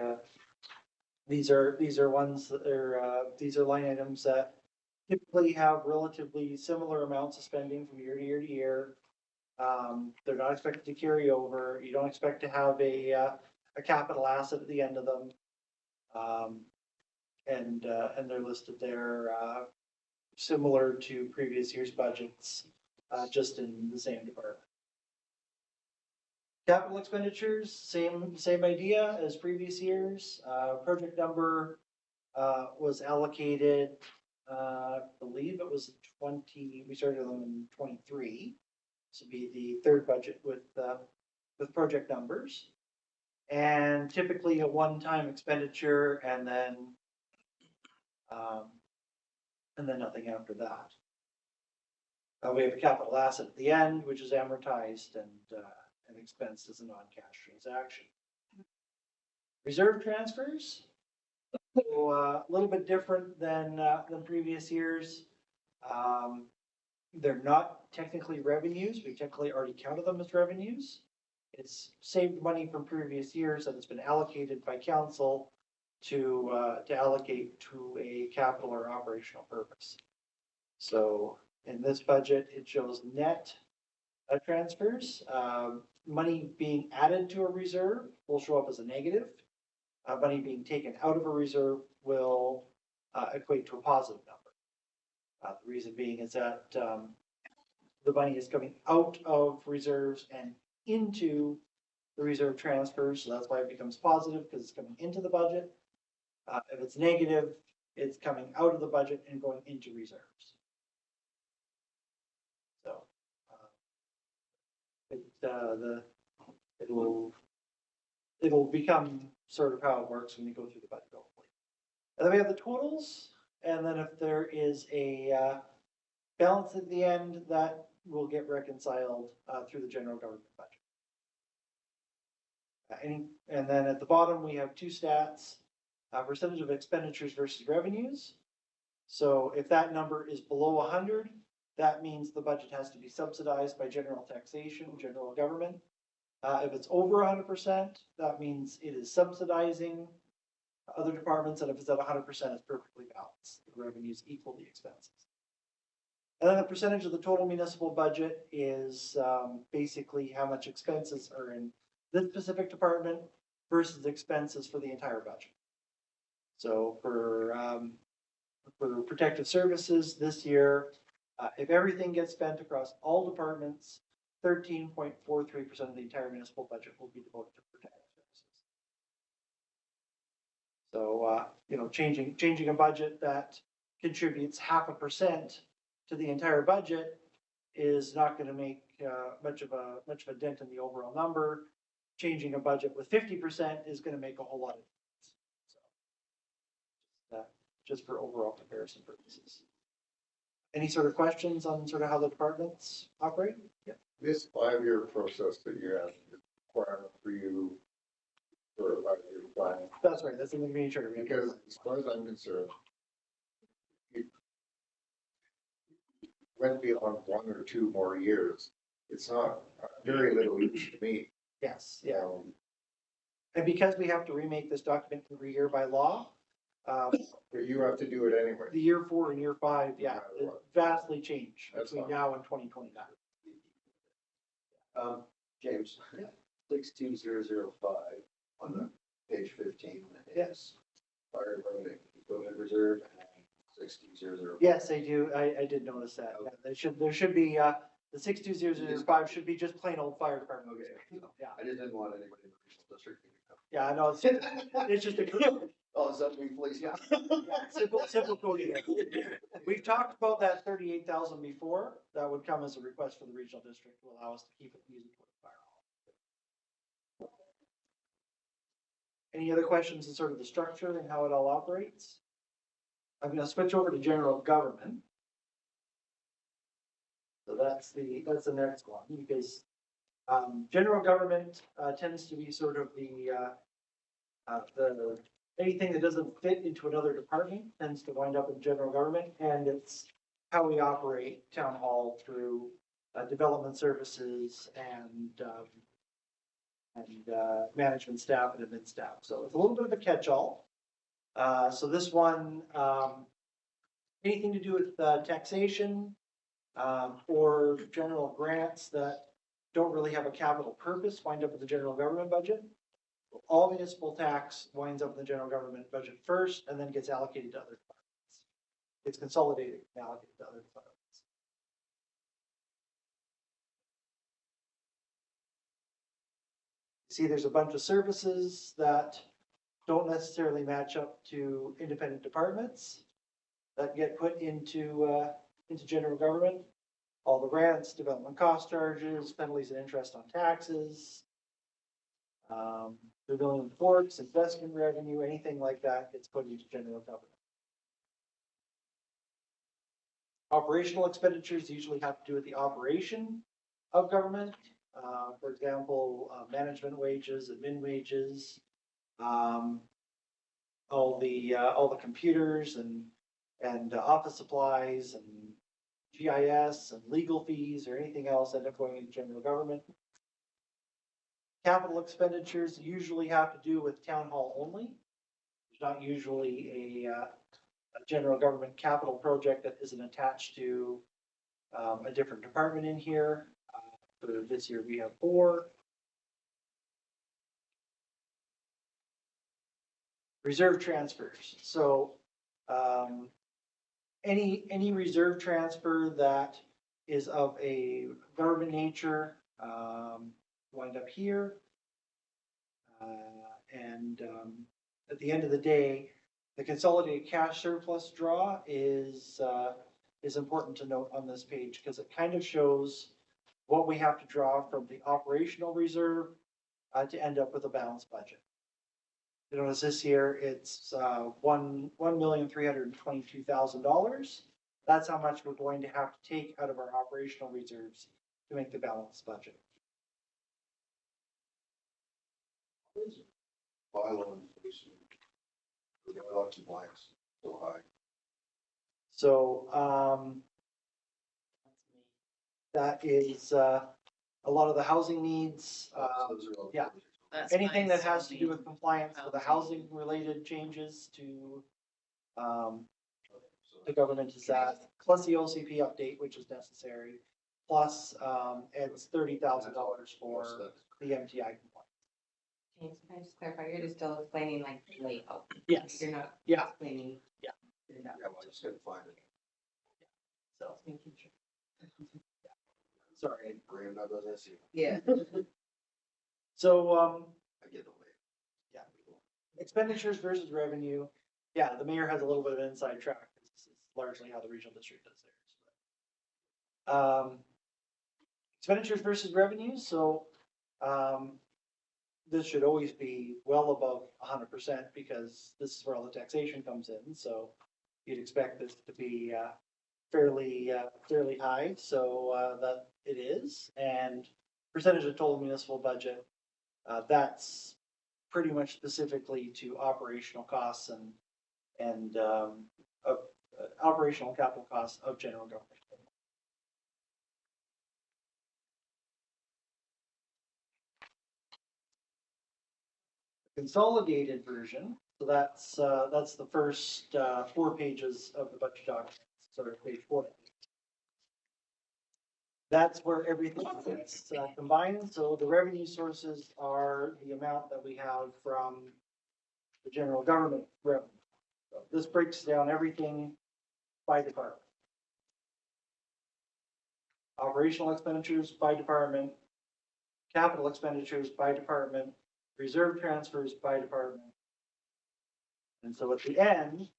are ones that are, these are line items that typically have relatively similar amounts of spending from year to year to year. They're not expected to carry over. You don't expect to have a capital asset at the end of them. And they're listed there, similar to previous year's budgets, just in the same department. Capital expenditures, same idea as previous years. Project number was allocated, I believe it was 20, we started them in 23. This would be the third budget with project numbers. And typically a one-time expenditure and then nothing after that. We have a capital asset at the end, which is amortized and expensed as a non-cash transaction. Reserve transfers, so a little bit different than previous years. They're not technically revenues. We technically already counted them as revenues. It's saved money from previous years that it's been allocated by council to allocate to a capital or operational purpose. So in this budget, it shows net transfers. Money being added to a reserve will show up as a negative. Money being taken out of a reserve will equate to a positive number. The reason being is that the money is coming out of reserves and into the reserve transfers, so that's why it becomes positive, because it's coming into the budget. If it's negative, it's coming out of the budget and going into reserves. So it'll become sort of how it works when you go through the budget hopefully. And then we have the totals, and then if there is a balance at the end, that will get reconciled through the general government budget. And then at the bottom, we have two stats, percentage of expenditures versus revenues. So if that number is below 100, that means the budget has to be subsidized by general taxation, general government. If it's over 100%, that means it is subsidizing other departments, and if it's at 100%, it's perfectly balanced. The revenues equal the expenses. And then the percentage of the total municipal budget is basically how much expenses are in this specific department versus expenses for the entire budget. So for protective services this year, if everything gets spent across all departments, 13.43% of the entire municipal budget will be devoted to protective services. So, changing a budget that contributes 0.5% to the entire budget is not going to make much of a dent in the overall number. Changing a budget with 50% is going to make a whole lot of difference. So, just for overall comparison purposes. Any sort of questions on sort of how the departments operate? Yeah. This 5-year process that you have is requirement for you for a 5-year plan. That's right. That's in the community charter. Because as far as I'm concerned, it went beyond 1 or 2 more years. It's not very little use to me. Yes, yeah. And because we have to remake this document every year by law, But you have to do it anyway. the year 4 and year 5, yeah, it vastly change That's between fine. now and 2029. James. Yeah. 62005 on the page 15. Yes. Fire department equipment reserve and 62005. Yes, I do. I did notice that. Yeah, there should be, the 62005 should be just plain old fire department. Okay. Yeah, I just didn't want anybody in the regional district to yeah, I know. It's just a, Oh, is that being placed? Yeah. Simple coding. We've talked about that 38,000 before. That would come as a request for the regional district to allow us to keep it music with fire hall. Any other questions on sort of the structure and how it all operates? I'm gonna switch over to general government. So that's the next one, because general government tends to be sort of the anything that doesn't fit into another department tends to wind up in general government, and it's how we operate town hall through development services and management staff and admin staff. So it's a little bit of a catch-all. So this one, anything to do with taxation or general grants that don't really have a capital purpose wind up in the general government budget. All municipal tax winds up in the general government budget first and then gets allocated to other departments. It's consolidated and allocated to other departments. See, there's a bunch of services that don't necessarily match up to independent departments that get put into general government. All the grants, development cost charges, penalties and interest on taxes, the building ports, investment revenue, anything like that gets put into general government. Operational expenditures usually have to do with the operation of government. For example, management wages, admin wages, all the computers and office supplies and GIS and legal fees or anything else end up going into general government. Capital expenditures usually have to do with town hall only. There's not usually a general government capital project that isn't attached to a different department in here. For this year, we have 4. Reserve transfers. So any reserve transfer that is of a government nature wind up here. At the end of the day, the consolidated cash surplus draw is important to note on this page because it kind of shows what we have to draw from the operational reserve to end up with a balanced budget. You notice this year, it's $1,322,000. That's how much we're going to have to take out of our operational reserves to make the balanced budget. Bylaw inflation. The lots of blanks so high. So that is a lot of the housing needs. Yeah. That's Anything my that has to do with zoning. compliance with the housing related changes to the government is that, plus the OCP update, which is necessary, plus it's $30,000 for the MTI compliance. Can I just clarify, you're just still explaining like layout? Yes. You're not Yeah. explaining. Yeah. Yeah, well, I just couldn't find it. So, sorry. Graham, that doesn't see. Yeah. So, I get the way. yeah, expenditures versus revenue. Yeah, the mayor has a little bit of an inside track. This is largely how the regional district does theirs. Expenditures versus revenues. So, this should always be well above 100% because this is where all the taxation comes in. So, you'd expect this to be fairly high. So that it is, and percentage of total municipal budget. That's pretty much specifically to operational costs and operational capital costs of general government. Consolidated version. So that's the first 4 pages of the budget document. Sorry, page 4. That's where everything gets combined. So the revenue sources are the amount that we have from the general government revenue. So this breaks down everything by department. Operational expenditures by department, capital expenditures by department, reserve transfers by department, And so at the end,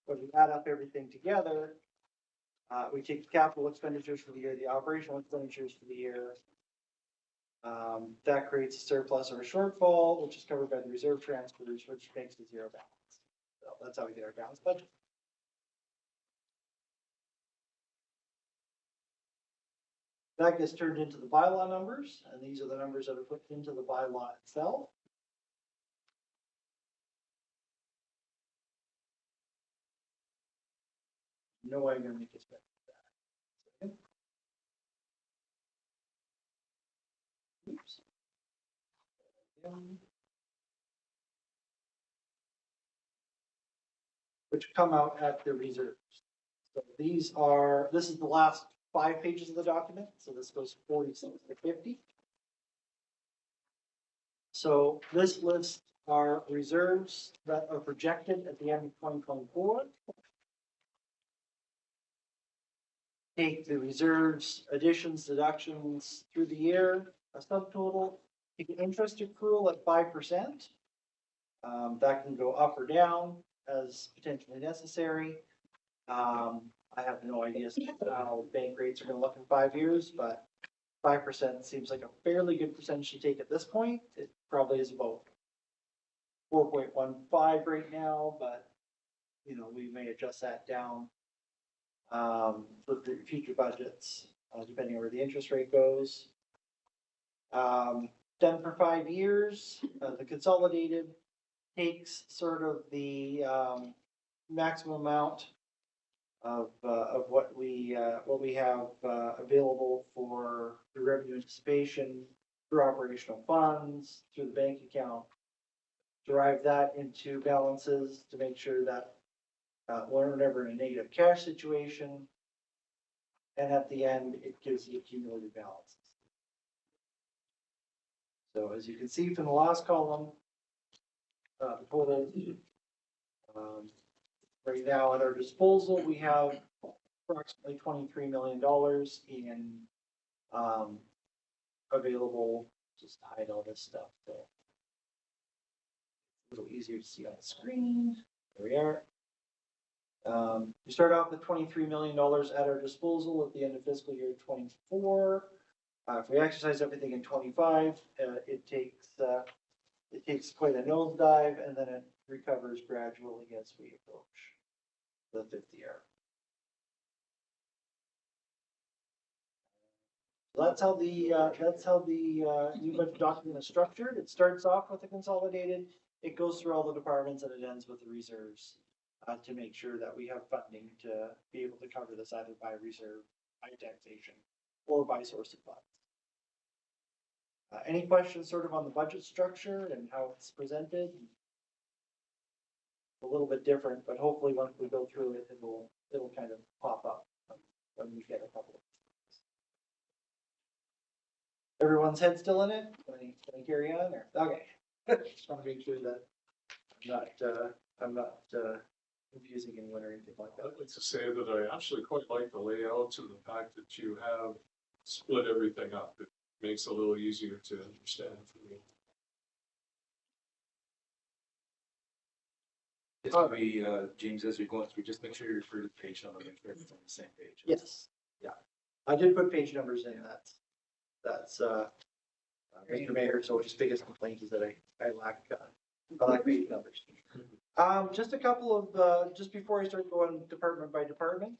when we add up everything together, we take the capital expenditures for the year, the operational expenditures for the year. That creates a surplus or a shortfall, which is covered by the reserve transfers, which makes the zero balance. So that's how we get our balanced budget. That gets turned into the bylaw numbers, and these are the numbers that are put into the bylaw itself. No way I'm gonna make this better. Oops. Which come out at the reserves. So this is the last 5 pages of the document, so this goes 46 to 50. So this lists our reserves that are projected at the end of 2024. Take the reserves, additions, deductions through the year, a subtotal, take an interest accrual at 5%. That can go up or down as potentially necessary. I have no idea how bank rates are gonna look in 5 years, but 5% seems like a fairly good percentage to take at this point. It probably is about 4.15 right now, but we may adjust that down for future budgets, depending on where the interest rate goes. Done for 5 years, the consolidated takes sort of the maximum amount of what we have available for the revenue anticipation through operational funds, through the bank account, derive that into balances to make sure that we're never in a negative cash situation. And at the end, it gives you cumulative balances. So as you can see from the last column, the total right now at our disposal, we have approximately $23 million in available. Just hide all this stuff. So a little easier to see on the screen. There we are. We start off with $23 million at our disposal at the end of fiscal year 24. If we exercise everything in 25, it takes quite a nosedive, and then it recovers gradually as we approach the 5th year. So that's how the new budget document is structured. It starts off with the consolidated. It goes through all the departments, and it ends with the reserves to make sure that we have funding to be able to cover this either by reserve, by taxation, or by source of funds. Any questions sort of on the budget structure and how it's presented? A little bit different, but hopefully once we go through it, it'll kind of pop up when we get a couple of things. Everyone's head still in it? Can I carry on? Or okay. Just want to make sure that I'm not confusing anyone or anything like that. I'd like to say that I actually quite like the layouts and the fact that you have split everything up. It makes it a little easier to understand for me. It's gonna be, James, as you're going through, just make sure you refer to the page number, make sure it's on the same page. Yes, yeah. I did put page numbers in. That's Mr. Mayor, so his biggest complaint is that I lack page numbers. Just a couple of, just before I start going department by department,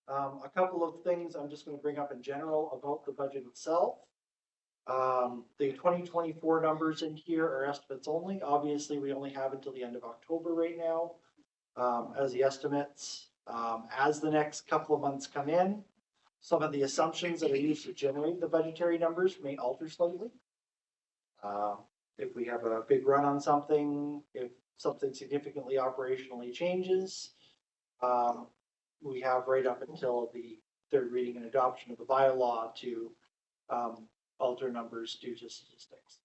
a couple of things I'm just gonna bring up in general about the budget itself. The 2024 numbers in here are estimates only. Obviously, we only have until the end of October right now as the estimates. As the next couple of months come in, some of the assumptions that are used to generate the budgetary numbers may alter slightly. If we have a big run on something, if something significantly operationally changes, we have right up until the 3rd reading and adoption of the bylaw to alter numbers due to statistics.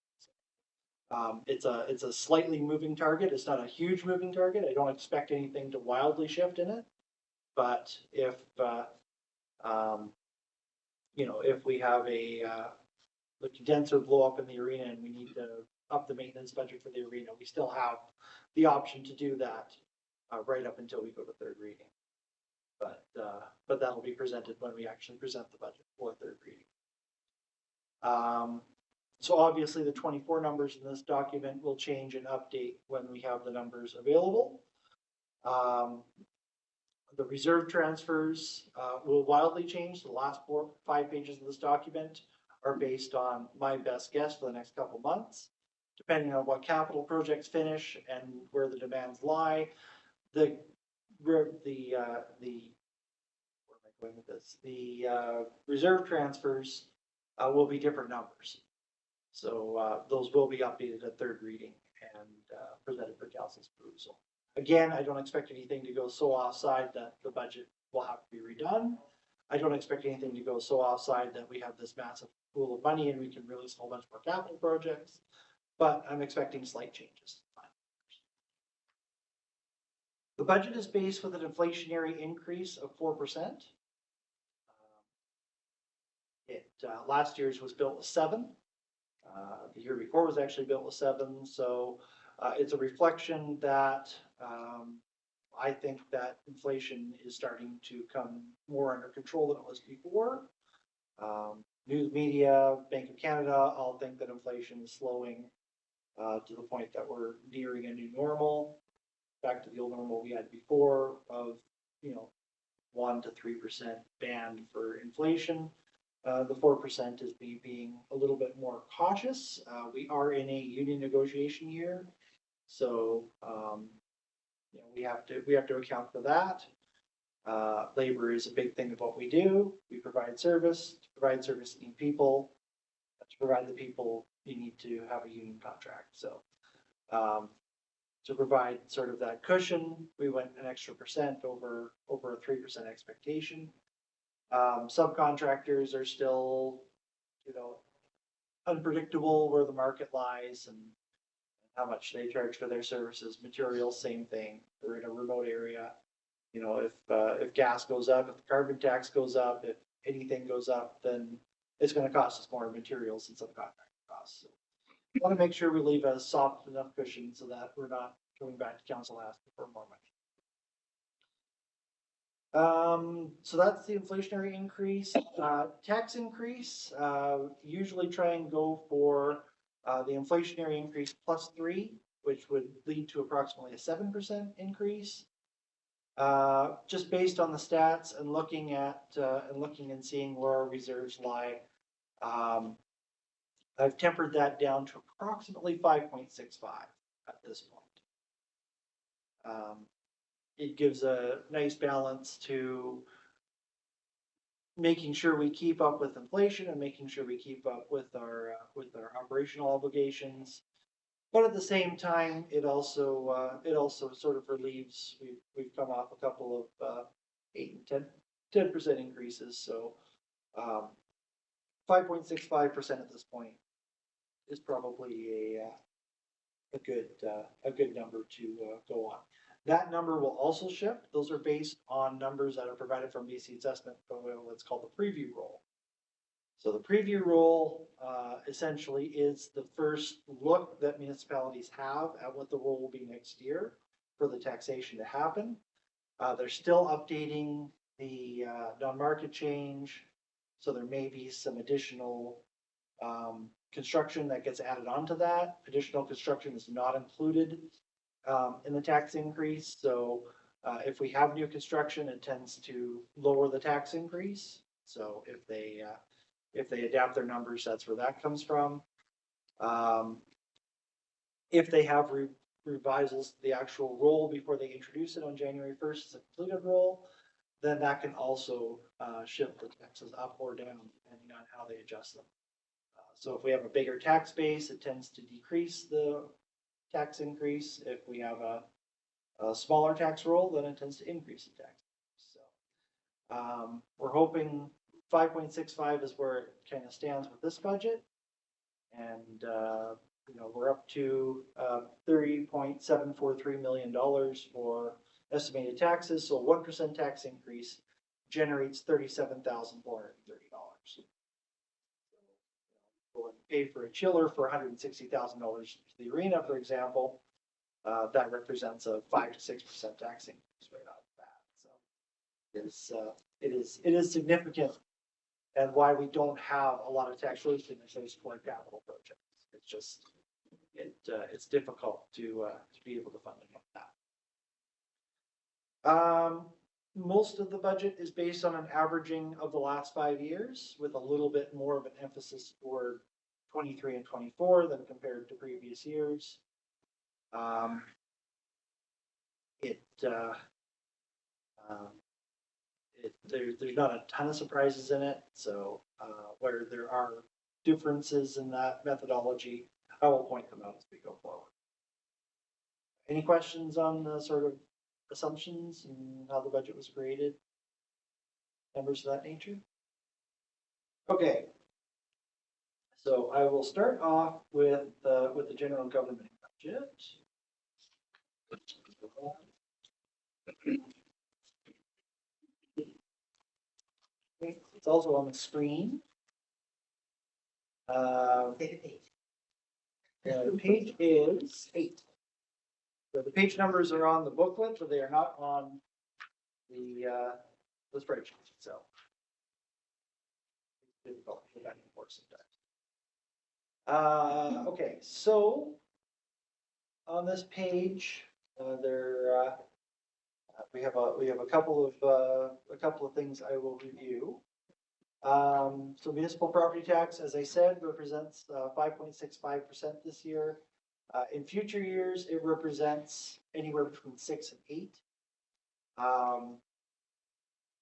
It's a slightly moving target. It's not a huge moving target. I don't expect anything to wildly shift in it. But if if we have the condenser blow up in the arena and we need to up the maintenance budget for the arena, we still have the option to do that right up until we go to third reading. But that'll be presented when we actually present the budget for third reading. So obviously the 24 numbers in this document will change and update when we have the numbers available. The reserve transfers will wildly change. The last 5 pages of this document are based on my best guess for the next couple months, depending on what capital projects finish and where the demands lie. The where am I going with this? The reserve transfers will be different numbers. So those will be updated at third reading and presented for council's perusal. Again, I don't expect anything to go so offside that the budget will have to be redone. I don't expect anything to go so offside that we have this massive pool of money and we can release a whole bunch more capital projects, but I'm expecting slight changes. The budget is based with an inflationary increase of 4%. Last year's was built with 7. The year before was actually built with 7. So it's a reflection that I think that inflation is starting to come more under control than it was before. News media, Bank of Canada, all think that inflation is slowing to the point that we're nearing a new normal, back to the old normal we had before of, 1 to 3% band for inflation. The 4% is me being a little bit more cautious. We are in a union negotiation year, so we have to account for that. Labor is a big thing of what we do. We provide service. To provide service, you need people. To provide the people, you need to have a union contract. So to provide sort of that cushion, we went an extra percent over a 3% expectation. Subcontractors are still, unpredictable where the market lies and how much they charge for their services. Materials, same thing. We're in a remote area. If gas goes up, if the carbon tax goes up, if anything goes up, then it's going to cost us more materials and subcontractor costs. So we want to make sure we leave a soft enough cushion so that we're not coming back to council asking for more money. So that's the inflationary increase. Tax increase, usually try and go for the inflationary increase +3, which would lead to approximately a 7% increase. Just based on the stats and looking and seeing where our reserves lie, I've tempered that down to approximately 5.65 at this point. It gives a nice balance to making sure we keep up with inflation and making sure we keep up with our operational obligations. But at the same time, it also sort of relieves. We've come off a couple of 8 and 10% increases. So 5.65% at this point is probably a good number to go on. That number will also shift. Those are based on numbers that are provided from BC Assessment, what's called the preview roll. So the preview roll essentially is the first look that municipalities have at what the roll will be next year for the taxation to happen. They're still updating the non-market change, so there may be some additional construction that gets added onto that. Additional construction is not included in the tax increase. So if we have new construction, it tends to lower the tax increase. So if they adapt their numbers, that's where that comes from. If they have revisals to the actual roll before they introduce it on January 1st as a completed roll, then that can also shift the taxes up or down depending on how they adjust them. So if we have a bigger tax base, it tends to decrease the tax increase. If we have a smaller tax roll, then it tends to increase the tax. So we're hoping 5.65 is where it kind of stands with this budget. And, we're up to $30.743 million for estimated taxes. So a 1% tax increase generates $37,430. We'll pay for a chiller for $160,000 to the arena, for example. that represents a 5 to 6% tax increase right off the bat. So it is significant, and why we don't have a lot of taxation in those core capital projects. It's just, it's difficult to be able to fund it like that. Most of the budget is based on an averaging of the last 5 years, with a little bit more of an emphasis for 23 and 24 than compared to previous years. There's not a ton of surprises in it, so where there are differences in that methodology, I will point them out as we go forward. Any questions on the sort of assumptions and how the budget was created? Numbers of that nature? Okay. So I will start off with the general government budget. It's also on the screen. The page is 8. So the page numbers are on the booklet, but they are not on the spreadsheet itself. It's difficult to get back and forth sometimes. Okay, so on this page, we have a couple of things I will review. So municipal property tax, as I said, represents 5.65% this year. In future years, it represents anywhere between 6 and 8.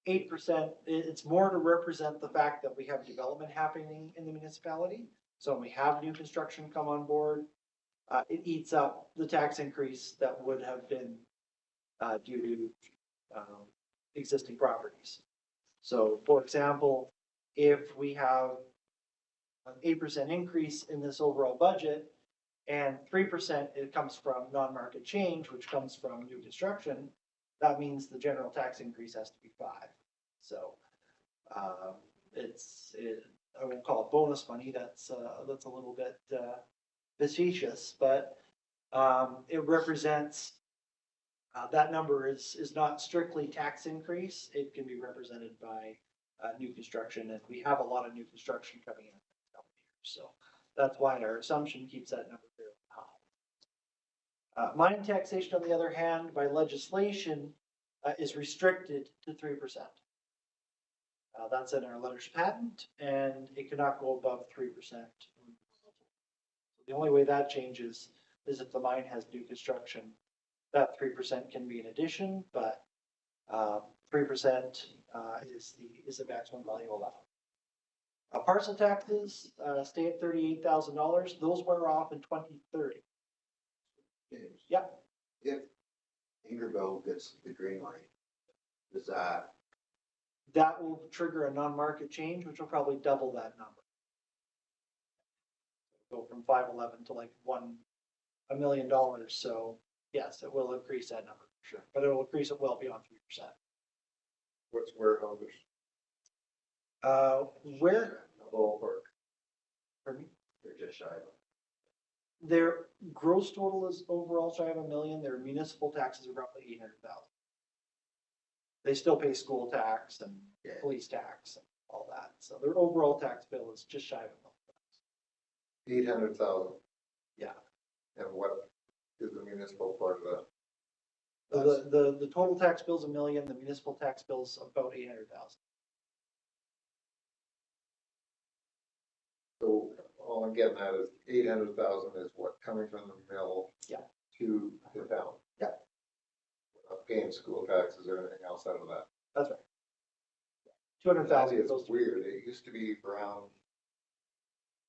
8%, it's more to represent the fact that we have development happening in the municipality. So when we have new construction come on board, it eats up the tax increase that would have been due to existing properties. So for example, if we have an 8% increase in this overall budget, and 3% it comes from non-market change, which comes from new construction, that means the general tax increase has to be 5. So I won't call it bonus money. That's a little bit facetious, but it represents that number is not strictly tax increase. It can be represented by new construction, and we have a lot of new construction coming in the next couple of years. So that's why our assumption keeps that number fairly high. Mine taxation, on the other hand, by legislation, is restricted to 3%. That's in our letters patent, and it cannot go above 3%. The only way that changes is if the mine has new construction. That 3% can be an addition, but 3% is the maximum value allowed. Parcel taxes stay at $38,000. Those wear off in 2030. James? Yeah. If Ingerville gets the green light, does that will trigger a non-market change, which will probably double that number. Go from 511 to like $1 million. So yes, it will increase that number for sure, but it will increase it well beyond 3%. What's warehouses? Where? ballpark? Pardon me? They're just shy of it. Their gross total is overall shy of $1 million. Their municipal taxes are roughly $800,000. They still pay school tax and police tax and all that. So their overall tax bill is just shy of $1 million. 800,000. Yeah. And what is the municipal part of that? The total tax bill is $1 million. The municipal tax bill is about $800,000. So all I'm getting at is 800,000 is what coming from the mill. Yeah. To the town. Yeah. Without paying school taxes or anything else out of that. That's right. 200,000 It's goes to. weird. It used to be around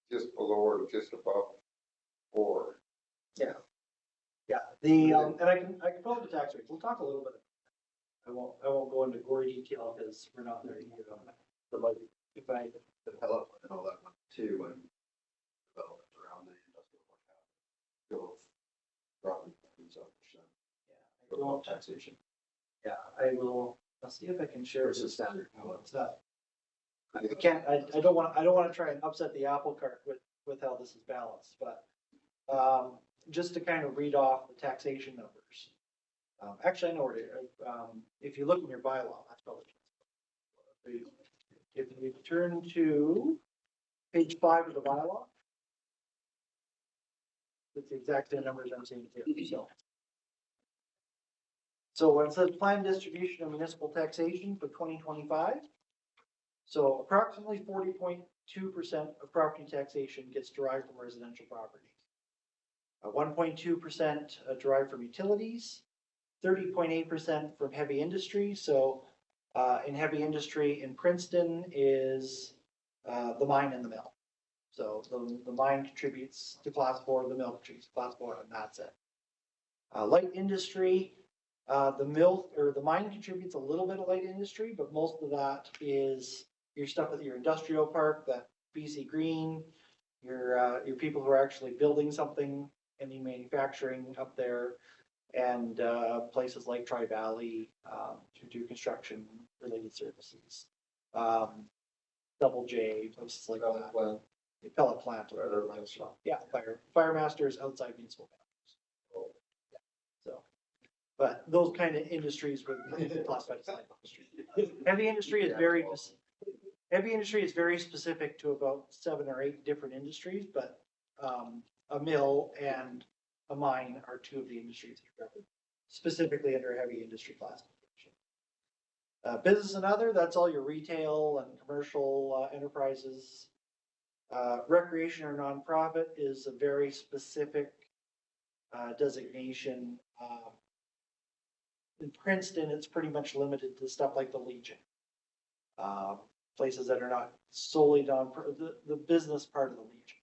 just below or just above 4. Yeah. Yeah. The and I can pull up the tax rates. We'll talk a little bit. I won't go into gory detail because we're not there yet on the budget. If I Development and all that one too, when development around the industrial park. Go property taxes up percent. yeah, I won't Taxation. Yeah, I will. I'll see if I can share Versus this. standard. What's that? I can't. I don't want to try and upset the apple cart with how this is balanced. But just to kind of read off the taxation numbers. Actually, I know where to, if you look in your bylaw, that's probably. If you turn to page 5 of the bylaw, it's the exact same numbers I'm seeing here, so. So when it says planned distribution of municipal taxation for 2025, so approximately 40.2% of property taxation gets derived from residential properties. 1.2% derived from utilities, 30.8% from heavy industry. So in heavy industry in Princeton is the mine and the mill. So the mine contributes to class 4, the mill contributes to class 4, and that's it. Light industry, the mill or the mine contributes a little bit of light industry, but most of that is your stuff with your industrial park, that BC Green, your people who are actually building something, any manufacturing up there, and places like Tri Valley to do construction related services. Double J, places like that. Pellet plant, whatever. Yeah, fire masters outside municipal boundaries. Yeah, so, but those kind of industries would be classified as light industry. Heavy industry is very specific to about 7 or 8 different industries, but a mill and a mine are 2 of the industries that are covered specifically under heavy industry classification. Business and other, that's all your retail and commercial enterprises. Recreation or nonprofit is a very specific designation. In Princeton, it's pretty much limited to stuff like the Legion. Places that are not solely the business part of the Legion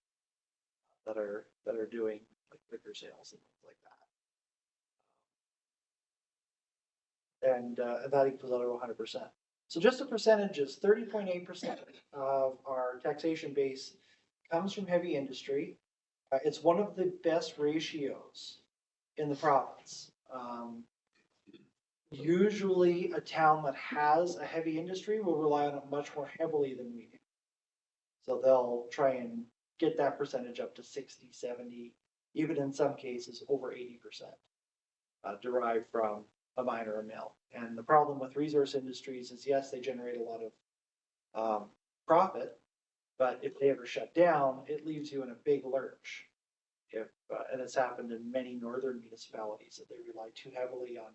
that are doing like liquor sales and things like that. And that equals out to 100%. So just a percentage is 30.8% of our taxation base comes from heavy industry. It's one of the best ratios in the province. Usually a town that has a heavy industry will rely on it much more heavily than we do. So they'll try and get that percentage up to 60, 70, even in some cases over 80%, derived from a mine or a mill. And the problem with resource industries is, yes, they generate a lot of profit, but if they ever shut down, it leaves you in a big lurch. And it's happened in many northern municipalities that they rely too heavily on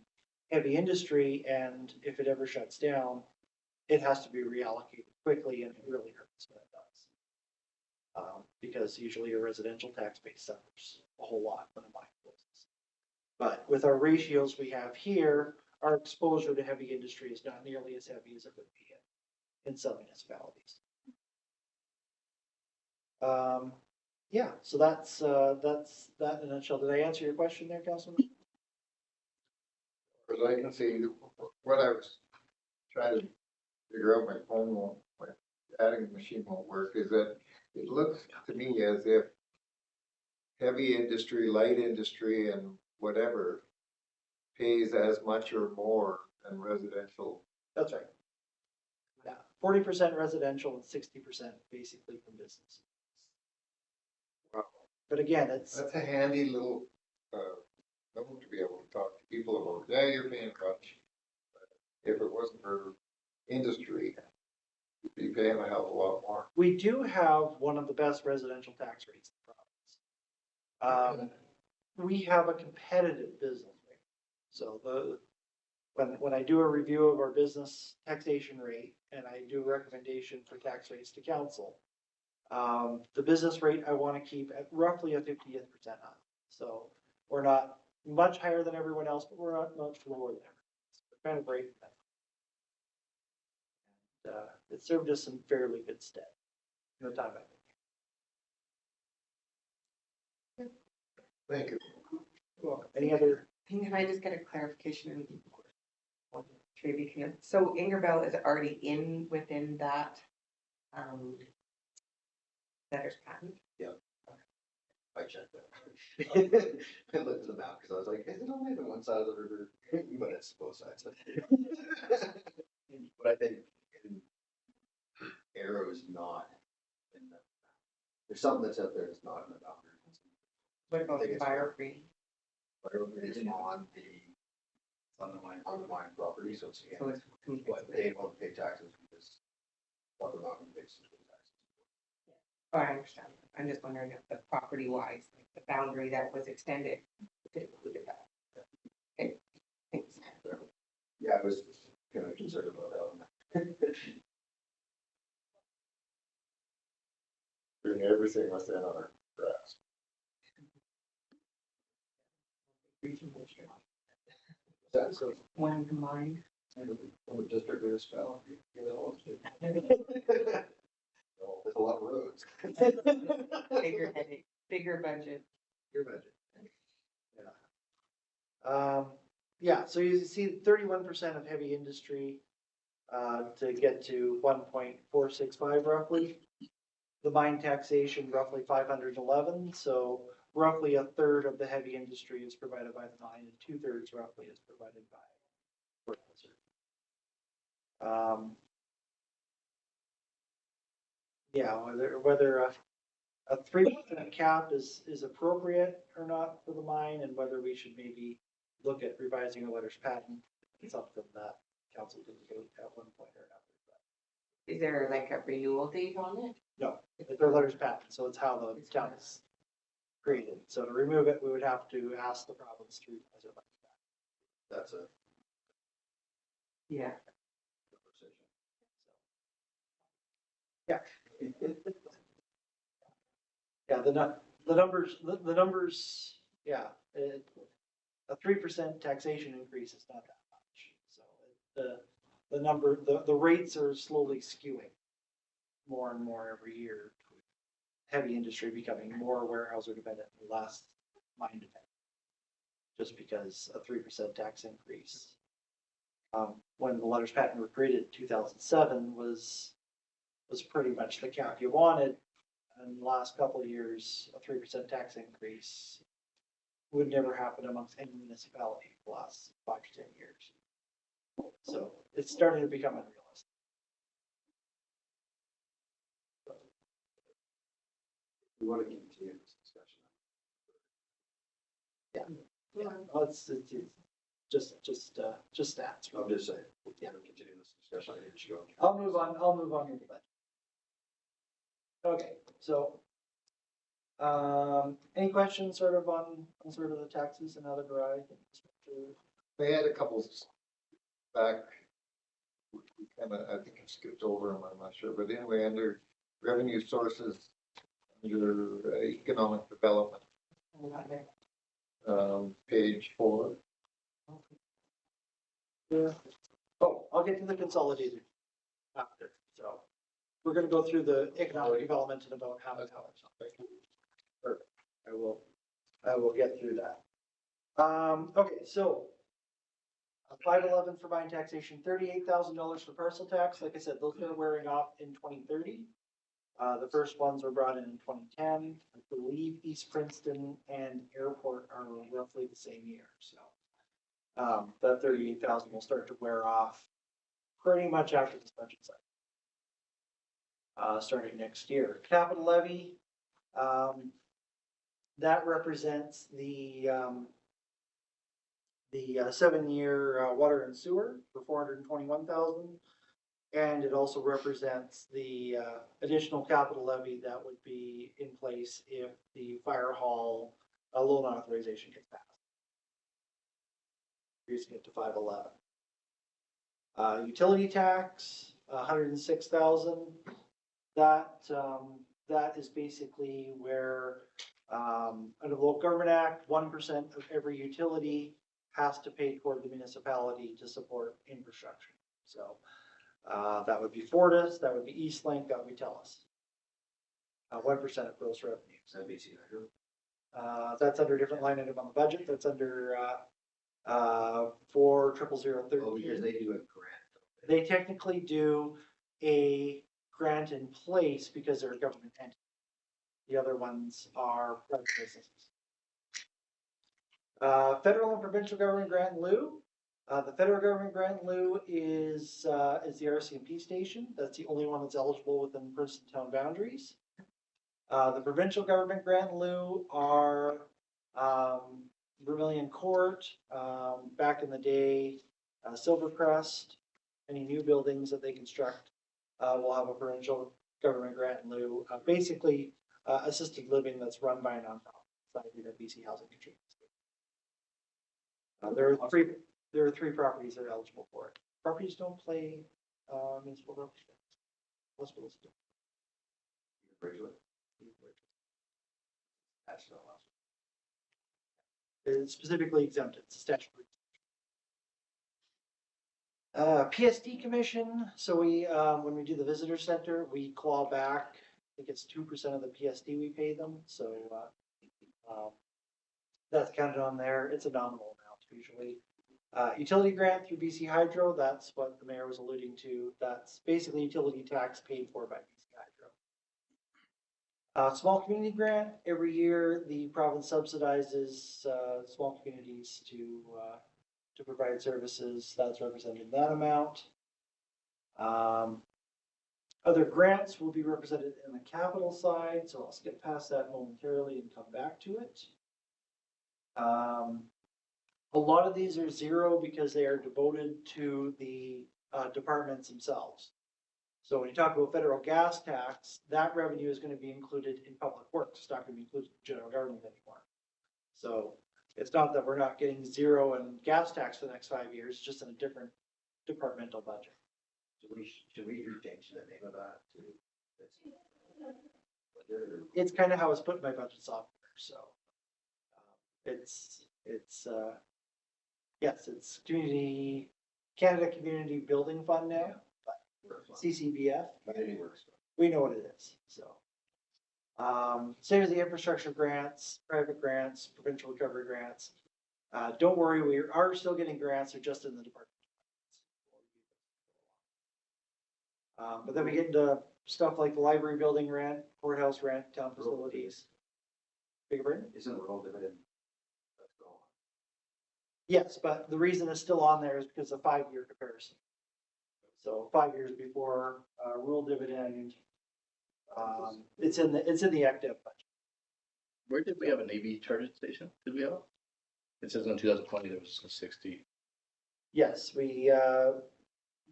heavy industry, and if it ever shuts down, it has to be reallocated quickly, and it really hurts when it does. Because usually your residential tax base suffers a whole lot when a mine closes. But with our ratios we have here, our exposure to heavy industry is not nearly as heavy as it would be in some municipalities. Yeah, so that's that in a nutshell. Did I answer your question there, Councilman? As I can see, what I was trying to figure out, my phone won't, my adding machine won't work, is that it looks to me as if heavy industry, light industry, and whatever pays as much or more than residential. That's right. Yeah, 40% residential and 60% basically from business. Wow. But again, that's a handy little number to be able to talk to people about. Yeah, you're paying much. If it wasn't for industry, you'd be paying a hell of a lot more. we do have one of the best residential tax rates in the province. We have a competitive business rate. So when I do a review of our business taxation rate and I do a recommendation for tax rates to council, the business rate I want to keep at roughly a 50th percentile. So we're not much higher than everyone else, but we're not much lower than everyone else. We're kind of right. And it served us in fairly good stead in the time I've been here. Thank you. Well, any other? Can I just get a clarification? So Ingerbell is already within that debtor's patent? I checked that. I looked at the map because I was like, is it only on one side of the river? But it's both sides. But I think Arrow is not in the, there's something that's out there that's not in the boundary. What about think it's fire free? It's on the mine property, so it's, So it's but they won't pay taxes because water mountain pays taxes. Oh, I understand. I'm just wondering if the property wise, like the boundary that was extended, if it included that. Okay, thanks. Yeah, I was kind of concerned about that one. Doing everything within our grasp. Regional district. That's a, When combined. a district municipality, you know. There's a lot of roads. Bigger headache, bigger budget. Your budget. Yeah, so you see 31% of heavy industry, to get to 1.465 roughly. The mine taxation roughly 511, so roughly a third of the heavy industry is provided by the mine, and 2/3 roughly is provided by fertilizer. Yeah, whether a 3% cap is appropriate or not for the mine, and whether we should maybe look at revising a letters patent, it's something that council can debate at one point or another. Is there like a renewal date on it? No, it's their letters patent, so it's how the town is created. So to remove it, we would have to ask the province to revise their letters patent. That's a Yeah. conversation. Yeah. Yeah, the numbers, yeah, a 3% taxation increase is not that much. So the rates are slowly skewing more and more every year. Heavy industry becoming more warehouser dependent and less mine dependent. Just because a 3% tax increase. When the letters patent were created in 2007 was pretty much the count you wanted. In the last couple of years, a 3% tax increase would never happen amongst any municipality for the last 5 to 10 years. So it's starting to become unrealistic. We want to continue this discussion. Yeah, well, it's just stats. I'm just saying, we can't continue this discussion. I think we should go. I'll move on to the budget. Okay, so, any questions sort of on sort of the taxes and how they vary? They had a couple back, we kind of, I think I skipped over them, I'm not sure, but anyway, under revenue sources, under economic development, page 4. Yeah. Oh, I'll get to the consolidated after, so. We're gonna go through the economic development in about half an hour. Perfect. I will get through that. Okay, so 511 for mine taxation, $38,000 for parcel tax. Like I said, those are wearing off in 2030. The first ones were brought in 2010. I believe East Princeton and Airport are roughly the same year, so. That 38,000 will start to wear off pretty much after this budget cycle. Starting next year. Capital levy, that represents the 7-year water and sewer for 421,000. And it also represents the additional capital levy that would be in place if the fire hall loan authorization gets passed. Reducing it to 511. Utility tax, 106,000. That is basically where, under the Local Government Act, 1% of every utility has to pay toward the municipality to support infrastructure. So, that would be Fortis, that would be Eastlink, that would be TELUS. 1% of gross revenues. NBC Hydro. That's under a different line item on the budget. That's under, 40013. Oh, because they do a grant. They technically do a grant in place because they're a government entity. The other ones are private businesses. Federal and provincial government grant in lieu. The federal government grant in lieu is the RCMP station. That's the only one that's eligible within Princeton town boundaries. The provincial government grant in lieu are Vermilion Court, back in the day, Silvercrest, any new buildings that they construct, will have a provincial government grant in lieu. Basically, assisted living that's run by a nonprofit, Society of BC Housing and Treatment. There are three properties that are eligible for it. Properties don't play, municipal real estate. Hospitals do. That's not awesome. It's specifically exempted, it's a statutory. PSD commission, so we, when we do the visitor center, we claw back, I think it's 2% of the PSD we pay them, so, that's counted on there, it's a nominal amount usually. Utility grant through BC Hydro, that's what the mayor was alluding to, that's basically utility tax paid for by BC Hydro. Small community grant, every year the province subsidizes, small communities to provide services, that's represented in that amount. Other grants will be represented in the capital side, so I'll skip past that momentarily and come back to it. A lot of these are zero because they are devoted to the departments themselves. So when you talk about federal gas tax, that revenue is going to be included in public works. It's not going to be included in general government anymore. So it's not that we're not getting zero in gas tax for the next 5 years, just in a different departmental budget. Should we change the name of that to? It's kind of how it's put in my budget software. So yes, it's Canada Community Building Fund now, CCBF. We know what it is. So same as the infrastructure grants, private grants, provincial recovery grants. Don't worry, we are still getting grants. They're just in the department. But then we get into stuff like the library building rent, courthouse rent, town facilities. Big burden? Isn't the rural dividend? That's gone. Yes, but the reason it's still on there is because of 5-year comparison. So 5 years before rural dividend, it's in the active budget. Where did we have an AV charging station? Did we have? It says in 2020 there was 60. Yes, we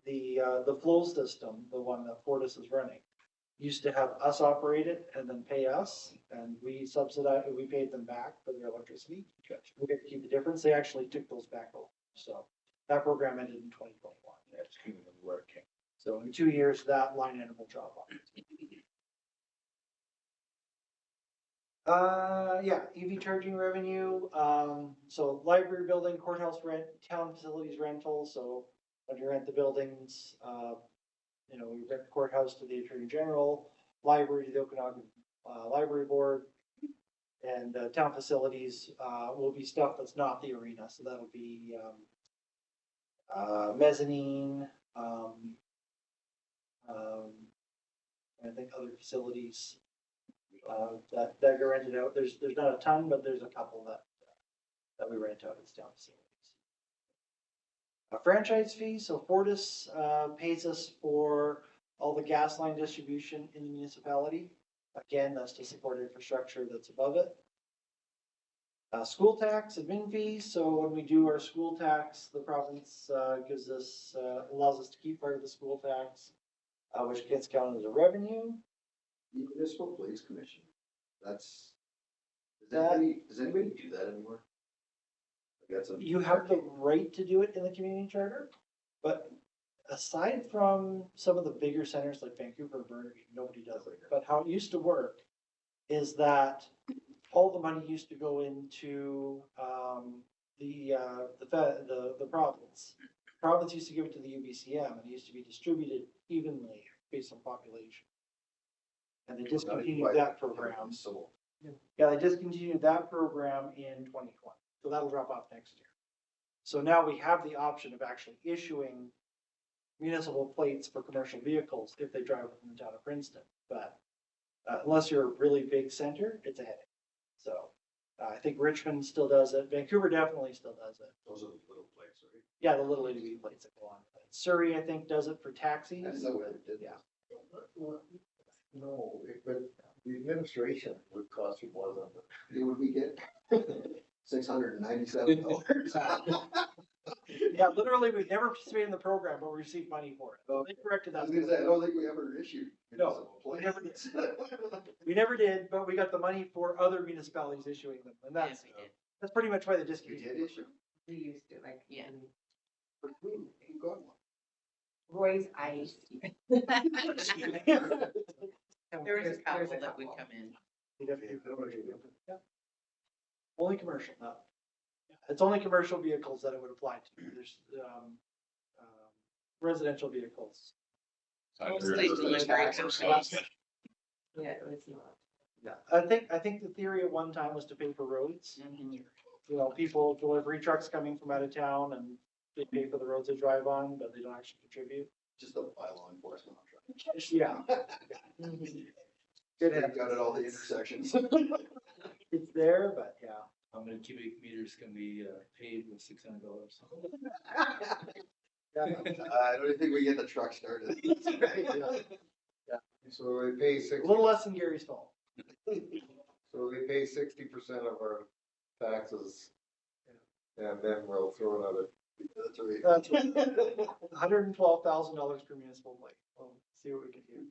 the flow system, the one that Fortis is running, used to have us operate it and then pay us, and we paid them back for their electricity. We get to keep the difference. They actually took those back over. So that program ended in 2021. Yeah, it's keeping them working. So in 2 years, that line item will drop off. Yeah, EV charging revenue. So library building, courthouse rent, town facilities rental. So when you rent the buildings, we rent the courthouse to the Attorney General, library to the Okanagan Library Board, and town facilities will be stuff that's not the arena. So that'll be mezzanine, I think other facilities that get rented out. There's not a ton, but there's a couple that we rent out as town facilities. A franchise fee, so Fortis pays us for all the gas line distribution in the municipality. Again, that's to support infrastructure that's above it. School tax, admin fees, so when we do our school tax, the province allows us to keep part of the school tax, which gets counted as a revenue. The Municipal Police Commission, does anybody do that anymore? You have the right to do it in the community charter, but aside from some of the bigger centers like Vancouver, Burnaby, nobody does it. But how it used to work is that all the money used to go into the province. The province used to give it to the UBCM, and it used to be distributed evenly based on population. And they discontinued that program. Yeah, they discontinued that program in 2020. So that'll drop off next year. So now we have the option of actually issuing municipal plates for commercial vehicles if they drive within the town of Princeton. But unless you're a really big center, it's a headache. So I think Richmond still does it. Vancouver definitely still does it. Those are the little plates, right? Yeah, the little ADV plates that go on. Surrey, I think, does it for taxis. I know it did. Yeah. No, but the administration would cost you more than the, would we get? $697. Yeah, literally, we've never participated in the program, but we received money for it. So they corrected I that. was gonna say, I don't think we ever issued. No, municipal we never plates. We never did, but we got the money for other municipalities issuing them, and Yes, we did. that's pretty much why they We discontinued. did issue. We used to, like, Yeah. Who got one? Roy's Ice. There was a couple that would come in. Yeah. Only commercial, no. It's only commercial vehicles that it would apply to. There's, residential vehicles. Mostly delivery companies. Yeah, it was not. Yeah, I think the theory at one time was to pay for roads. Mhm. You know, people, delivery trucks coming from out of town and they pay for the roads they drive on, but they don't actually contribute. Just a bylaw enforcement. Yeah. Good, got it all the intersections. It's there, but yeah. How many cubic meters can be paid with $600? Yeah. I don't even think we get the truck started. So we pay A little less than Gary's fault. so we pay 60% of our taxes. And then we'll throw another. That's right. That's $112,000 per municipal plate. We'll see what we can do.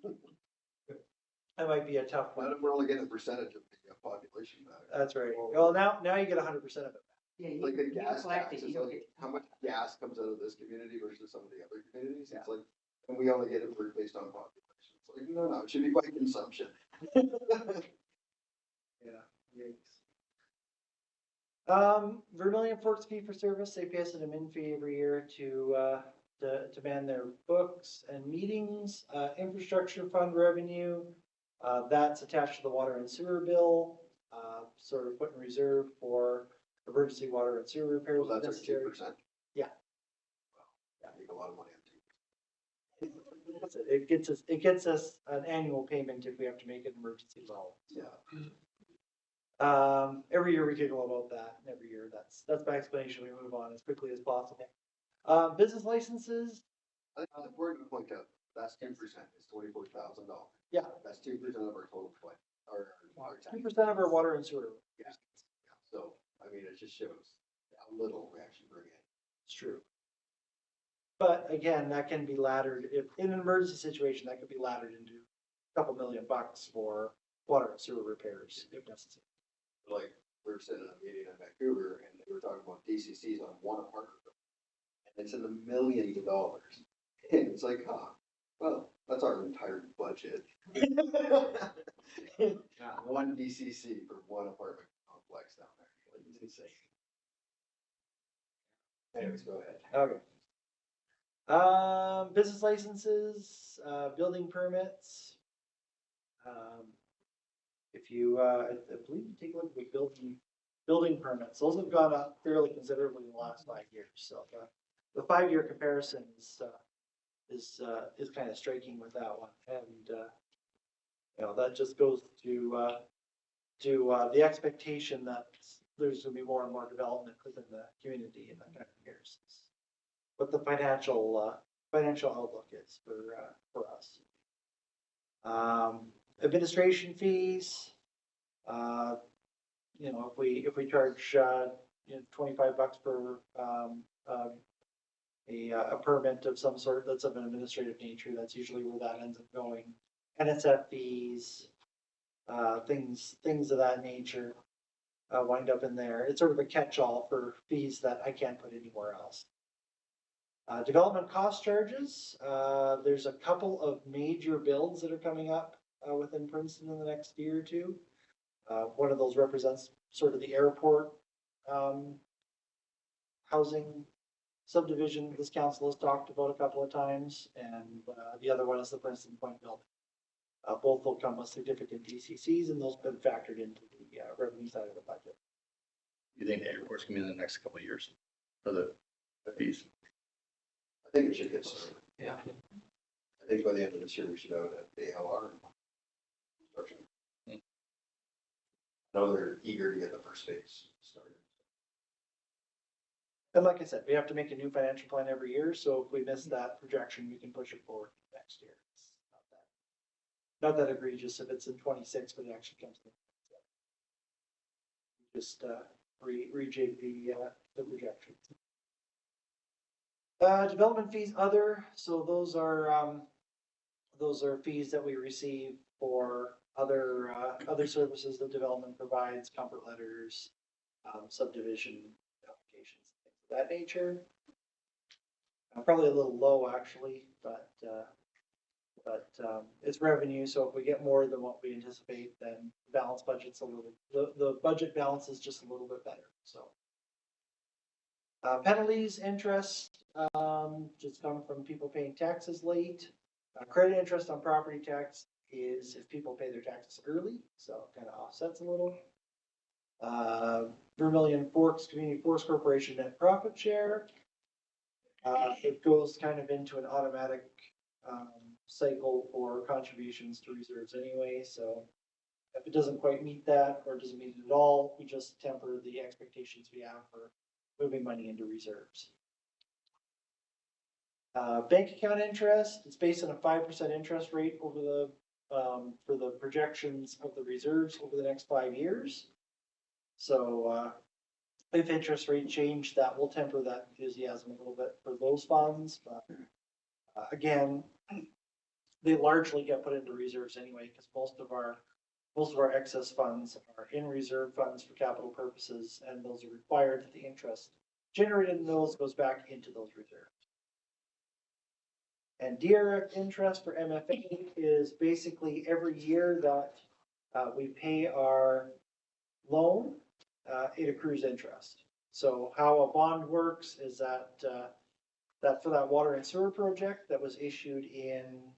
That might be a tough one. We're only getting a percentage of the population back. That's right. Well, now you get 100% of it. Yeah, you Like the you gas collect it, taxes, you don't like get. how much gas comes out of this community versus some of the other communities, it's like, and we only get it for based on population. It's like, no, it should be by consumption. Yeah. Yikes. Vermilion Forks fee for service, they pay us an admin fee every year to man their books and meetings, infrastructure fund revenue. That's attached to the water and sewer bill, sort of put in reserve for emergency water and sewer repairs. Well, if that's our necessary. 2%. Yeah. Make a lot of money on 2%. It gets us an annual payment if we have to make an emergency loan. Yeah. Every year we giggle about that, and every year that's my explanation. We move on as quickly as possible. Business licenses, I think it's important to point out, that's 2%, it's $24,000. yeah, That's 2% of our total play, our tax. 2% of our water and sewer. Yeah. So, I mean, it just shows how little we actually bring in. It's true. But again, that can be laddered, if in an emergency situation, that could be laddered into a couple $1 million for water and sewer repairs if necessary. Like, we were sitting in a meeting in Vancouver and they were talking about DCCs on one apartment. And it's in the millions of dollars. And it's like, well, that's our entire budget. One DCC for one apartment complex down there. Like, it's insane. Anyways, go ahead. Okay. Business licenses, building permits. If you, I believe you take a look at building permits, those have gone up fairly considerably in the last 5 years. So the 5-year comparison is kind of striking with that one. And, you know, that just goes to the expectation that there's gonna be more and more development within the community in that kind of years. What the financial outlook is for us. Administration fees, you know, if we charge, you know, $25 for, a permit of some sort that's of an administrative nature, that's usually where that ends up going. NSF fees, things of that nature, wind up in there. It's sort of a catch-all for fees that I can't put anywhere else. Development cost charges, there's a couple of major builds that are coming up within Princeton in the next year or two. One of those represents sort of the airport housing subdivision this council has talked about a couple of times, and the other one is the Princeton Point building. Both will come with significant DCCs, and those have been factored into the revenue side of the budget. You think the airport's gonna be in the next couple of years for the fees? I think it should get started. Yeah. I think by the end of this year, we should have an ALR construction. I know they're eager to get the first phase started. And like I said, we have to make a new financial plan every year, so if we miss that projection, we can push it forward next year. It's not that egregious if it's in 26, but it actually comes in. Just rejig the projections. Development fees other, so those are fees that we receive for other services the development provides, comfort letters, subdivision applications, things of that nature. Probably a little low actually, but it's revenue, so if we get more than what we anticipate, then balance budget's a little, the budget balance is just a little bit better, so. Penalties, interest, just come from people paying taxes late. Credit interest on property tax is if people pay their taxes early, so it kind of offsets a little. Vermilion Forks Community Forest Corporation net profit share. It goes kind of into an automatic cycle for contributions to reserves anyway, so if it doesn't quite meet that or doesn't meet it at all, we just temper the expectations we have for moving money into reserves. Bank account interest, it's based on a 5% interest rate over the for the projections of the reserves over the next 5 years. So if interest rate change, that will temper that enthusiasm a little bit for those funds. But again, they largely get put into reserves anyway, because most of our excess funds are in reserve funds for capital purposes, and those are required that the interest generated in those goes back into those reserves. And DRF interest for MFA is basically every year that we pay our loan, it accrues interest. So how a bond works is that for that water and sewer project that was issued in,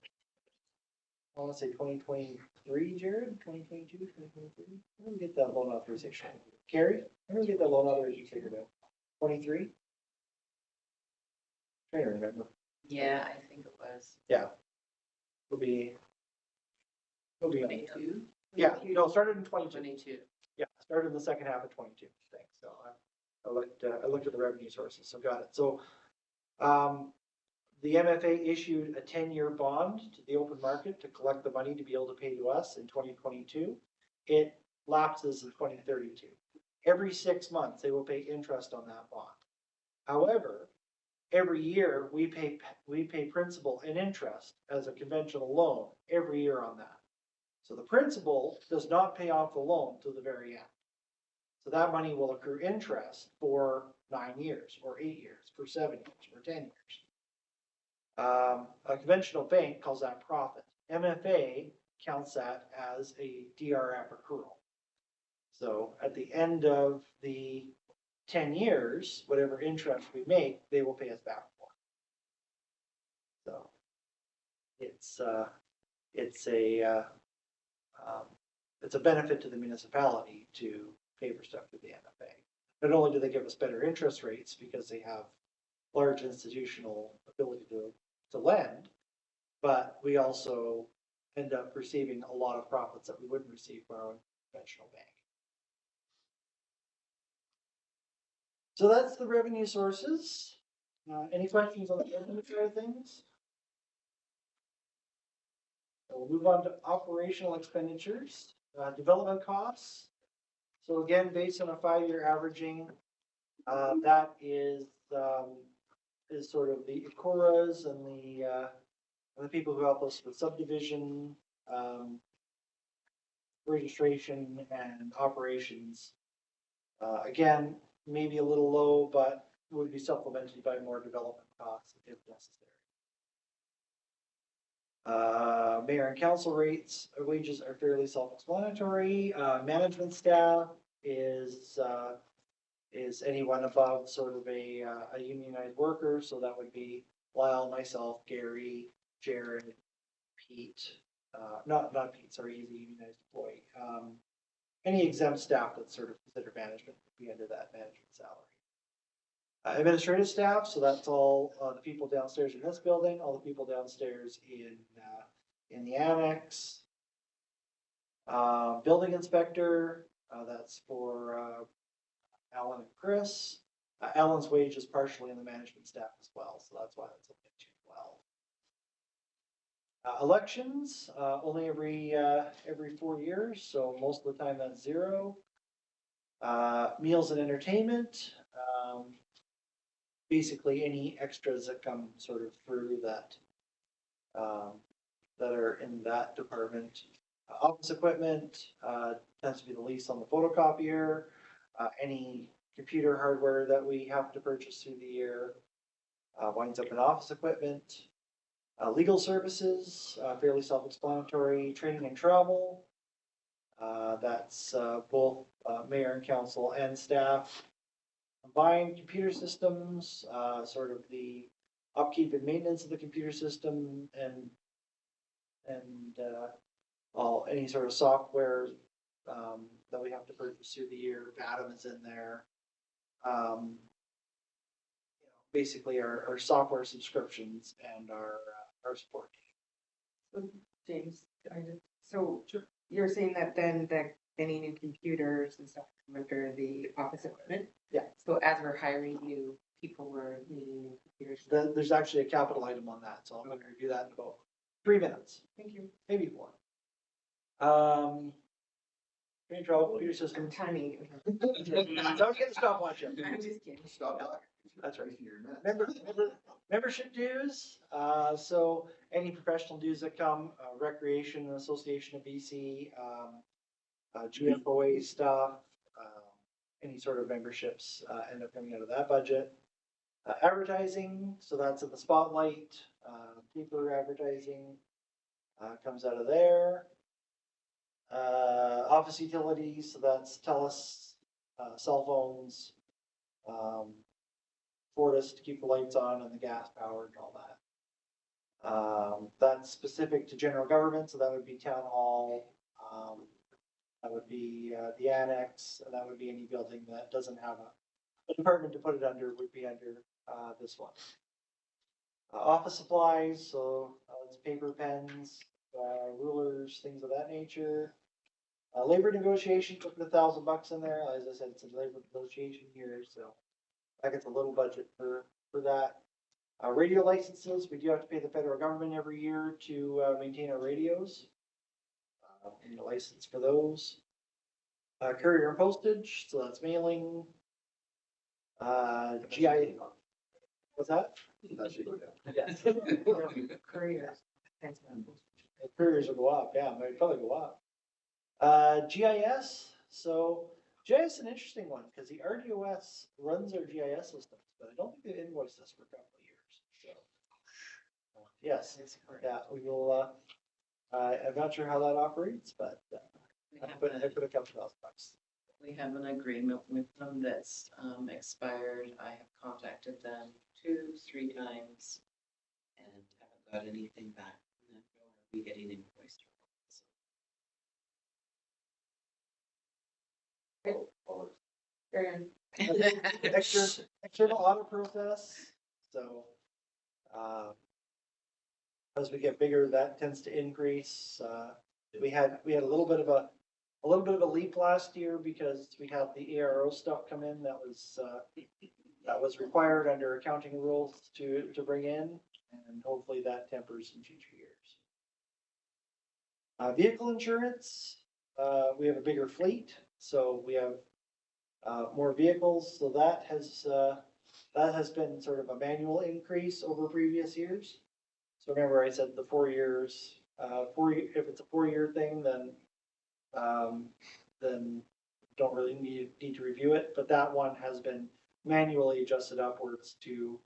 I want to say 2023, Jared, 2022, 2023. When did we get that loan authorization? Carrie, when did we get that loan authorization figured out? 23? Trying to remember. Yeah, I think it was. Yeah. It'll be. 22? Yeah, no, started in 22. 22. Yeah, started in the second half of 22. Thanks. So I looked at the revenue sources, so got it. So, the MFA issued a 10-year bond to the open market to collect the money to be able to pay to us in 2022. It lapses in 2032. Every 6 months, they will pay interest on that bond. However, every year we pay principal and interest as a conventional loan every year on that. So the principal does not pay off the loan to the very end. So that money will accrue interest for 9 years or 8 years, for 7 years or 10 years. A conventional bank calls that profit. MFA counts that as a DRF accrual. So at the end of the 10 years, whatever interest we make, they will pay us back for. So it's a benefit to the municipality to pay for stuff through the MFA. Not only do they give us better interest rates because they have large institutional ability to lend, but we also end up receiving a lot of profits that we wouldn't receive from our own conventional bank. So that's the revenue sources. Any questions on the revenue side of things? So we'll move on to operational expenditures, development costs. So again, based on a 5-year averaging, that is sort of the ICORAs and the people who help us with subdivision, registration and operations. Again, maybe a little low, but would be supplemented by more development costs if necessary. Mayor and council rates, wages are fairly self-explanatory. Management staff is anyone above sort of a unionized worker. So that would be Lyle, myself, Gary, Jared, Pete, not Pete, sorry, he's a unionized employee. Any exempt staff that's sort of considered management would be under that management salary. Administrative staff, so that's all the people downstairs in this building, all the people downstairs in the annex. Building inspector, that's for Alan and Chris. Alan's wage is partially in the management staff as well, so that's why that's up to 212. Elections, only every 4 years, so most of the time that's 0. Meals and entertainment, basically any extras that come sort of through that, that are in that department. Office equipment, tends to be the lease on the photocopier, any computer hardware that we have to purchase through the year, winds up in office equipment. Legal services, fairly self-explanatory, training and travel. That's both mayor and council and staff. Combined computer systems, sort of the upkeep and maintenance of the computer system and all, any sort of software that we have to purchase through the year. Adam is in there. Basically our software subscriptions and our support. So, James, so you're saying that then that any new computers and stuff come under the office equipment? Yeah. So as we're hiring new people, we're needing new computers. There's actually a capital item on that, so I'm gonna review that in about 3 minutes, Thank you. maybe 1. Training travel, computer system. I'm timing. Don't get a stopwatch yet. I'm just kidding. Stop talking. That's right. Your minutes. Membership dues, so any professional dues that come, Recreation Association of BC, GFOA stuff, any sort of memberships, end up coming out of that budget. Advertising, so that's at the Spotlight, paper advertising, comes out of there. Office utilities, so that's TELUS, cell phones, Fortis to keep the lights on and the gas powered and all that. That's specific to general government, so that would be town hall, that would be the annex, and that would be any building that doesn't have a department to put it under, would be under this one. Office supplies, so it's paper, pens, rulers, things of that nature. Labor negotiation, put $1,000 in there. As I said, it's a labor negotiation here, so that gets a little budget for that. Radio licenses, we do have to pay the federal government every year to maintain our radios. We need a license for those. Courier and postage, so that's mailing. GI, what's that? Yes. Couriers. Couriers will go up, yeah, might probably go up. GIS, so GIS is an interesting one because the RDOS runs our GIS systems, but I don't think they've invoiced us for a couple of years. So, yes, yeah, we will. I'm not sure how that operates, but I put a couple $1,000. We have an agreement with them that's expired. I have contacted them 2-3 times and haven't got anything back from them, nor are we getting invoiced. External audit process, so, as we get bigger, that tends to increase. We had a little bit of a leap last year because we had the ARO stuff come in that was required under accounting rules to bring in, and hopefully that tempers in future years. Vehicle insurance, we have a bigger fleet, so we have more vehicles, so that has been sort of a manual increase over previous years. So remember I said the 4 years, if it's a 4-year thing, then don't really need to review it, but that one has been manually adjusted upwards to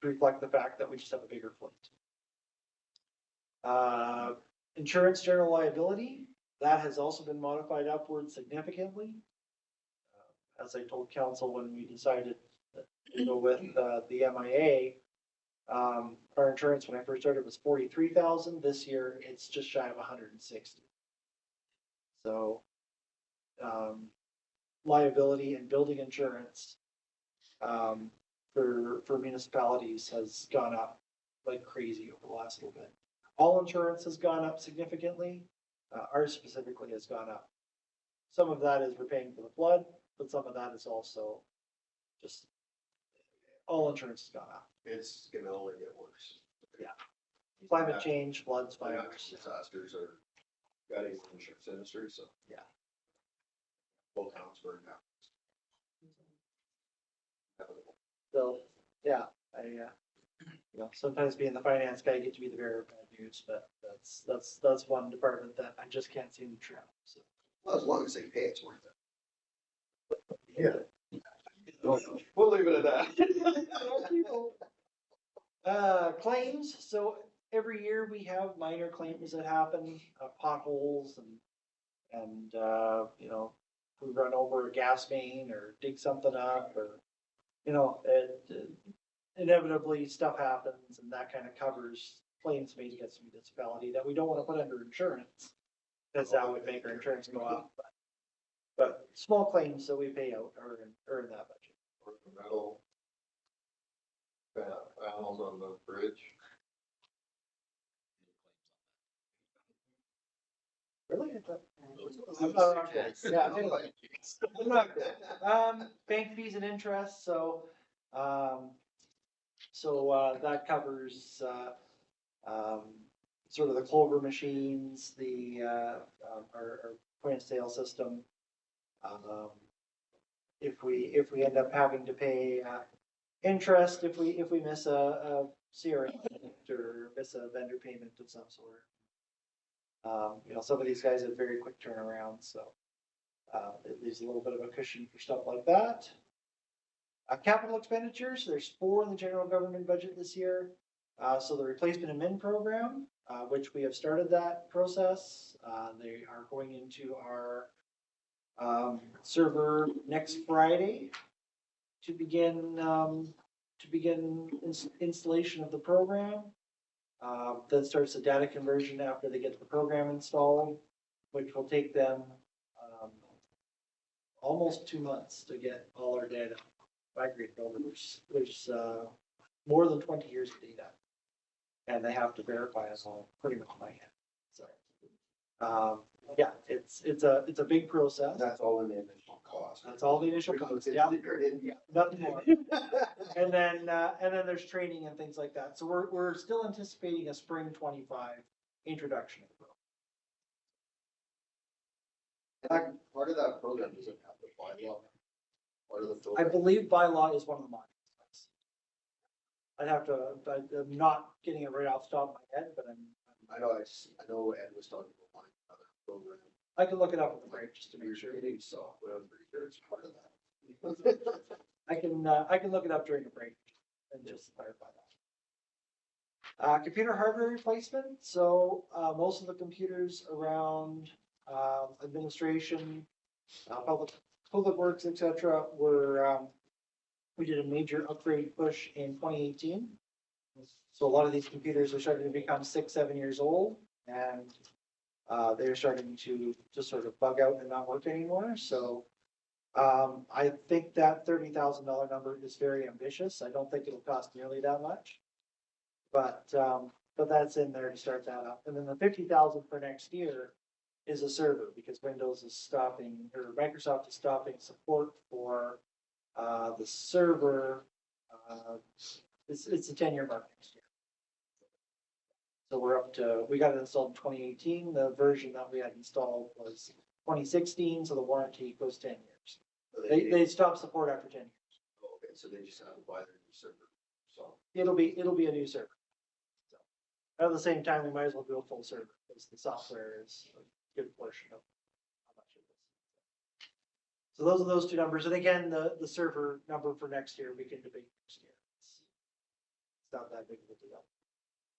reflect the fact that we just have a bigger fleet. Insurance general liability, that has also been modified upwards significantly. As I told council when we decided to go with the MIA, our insurance when I first started was $43,000. This year it's just shy of 160. So liability and building insurance for municipalities has gone up like crazy over the last little bit. All insurance has gone up significantly. Ours specifically has gone up. Some of that is we're paying for the flood, but some of that is also just all insurance has gone up. It's gonna only get worse. Yeah. Climate change, floods, Natural fires. disasters are gutting the insurance industry, so. Yeah. Whole town's burned down. So, yeah, sometimes being the finance guy, I get to be the bearer of bad news, but that's one department that I just can't seem to trap, so. Well, as long as they pay, it's worth it. Yeah. We'll leave it at that. Claims, so every year we have minor claims that happen, potholes and, we run over a gas main or dig something up or, inevitably stuff happens and that kind of covers claims made against the municipality that we don't want to put under insurance. Because that would make our insurance go up, but small claims that we pay out are in that budget. Or the metal panels on the bridge. Really? I'm not good. Yeah, anyway. I'm not good. Bank fees and interest, so that covers, sort of the Clover machines, our point of sale system. If we end up having to pay, interest, if we miss a CRA or miss a vendor payment of some sort. Some of these guys have very quick turnaround, so it leaves a little bit of a cushion for stuff like that. Capital expenditures, there's 4 in the general government budget this year. So the replacement admin program, which we have started that process. They are going into our server next Friday to begin installation of the program. Then starts the data conversion after they get the program installed, which will take them almost 2 months to get all our data migrated over. There's more than 20 years of data, and they have to verify us all pretty much by hand. So, yeah, it's a big process. That's all in the initial cost. That's all the initial cost. Yeah, nothing more. And then there's training and things like that. So we're still anticipating a spring 25 introduction of the program. Part of that program doesn't have the bylaw. Part of the I program. believe bylaw is one of the modules. I'd have to, I'm not getting it right off the top of my head, but I know Ed was talking about one other program. I can look it up at the break just to make sure. Creating software, I'm pretty sure it's part of that. I can look it up during the break and just clarify that. Computer hardware replacement. So most of the computers around administration, public works, etc. were we did a major upgrade push in 2018. So a lot of these computers are starting to become 6-7 years old, and they're starting to just sort of bug out and not work anymore. So I think that $30,000 number is very ambitious. I don't think it'll cost nearly that much, but that's in there to start that up. And then the $50,000 for next year is a server, because Windows is stopping, or Microsoft is stopping support for the server. It's a 10-year mark next year. So we're up to, we got it installed in 2018. The version that we had installed was 2016, so the warranty goes 10 years. They stop support after 10 years. Okay, so they just have to buy their new server. So It'll be a new server. So at the same time, we might as well do a full server, because the software is a good portion of how much it is. So those are those two numbers. And again, the server number for next year, we can debate next year. It's not that big of a deal.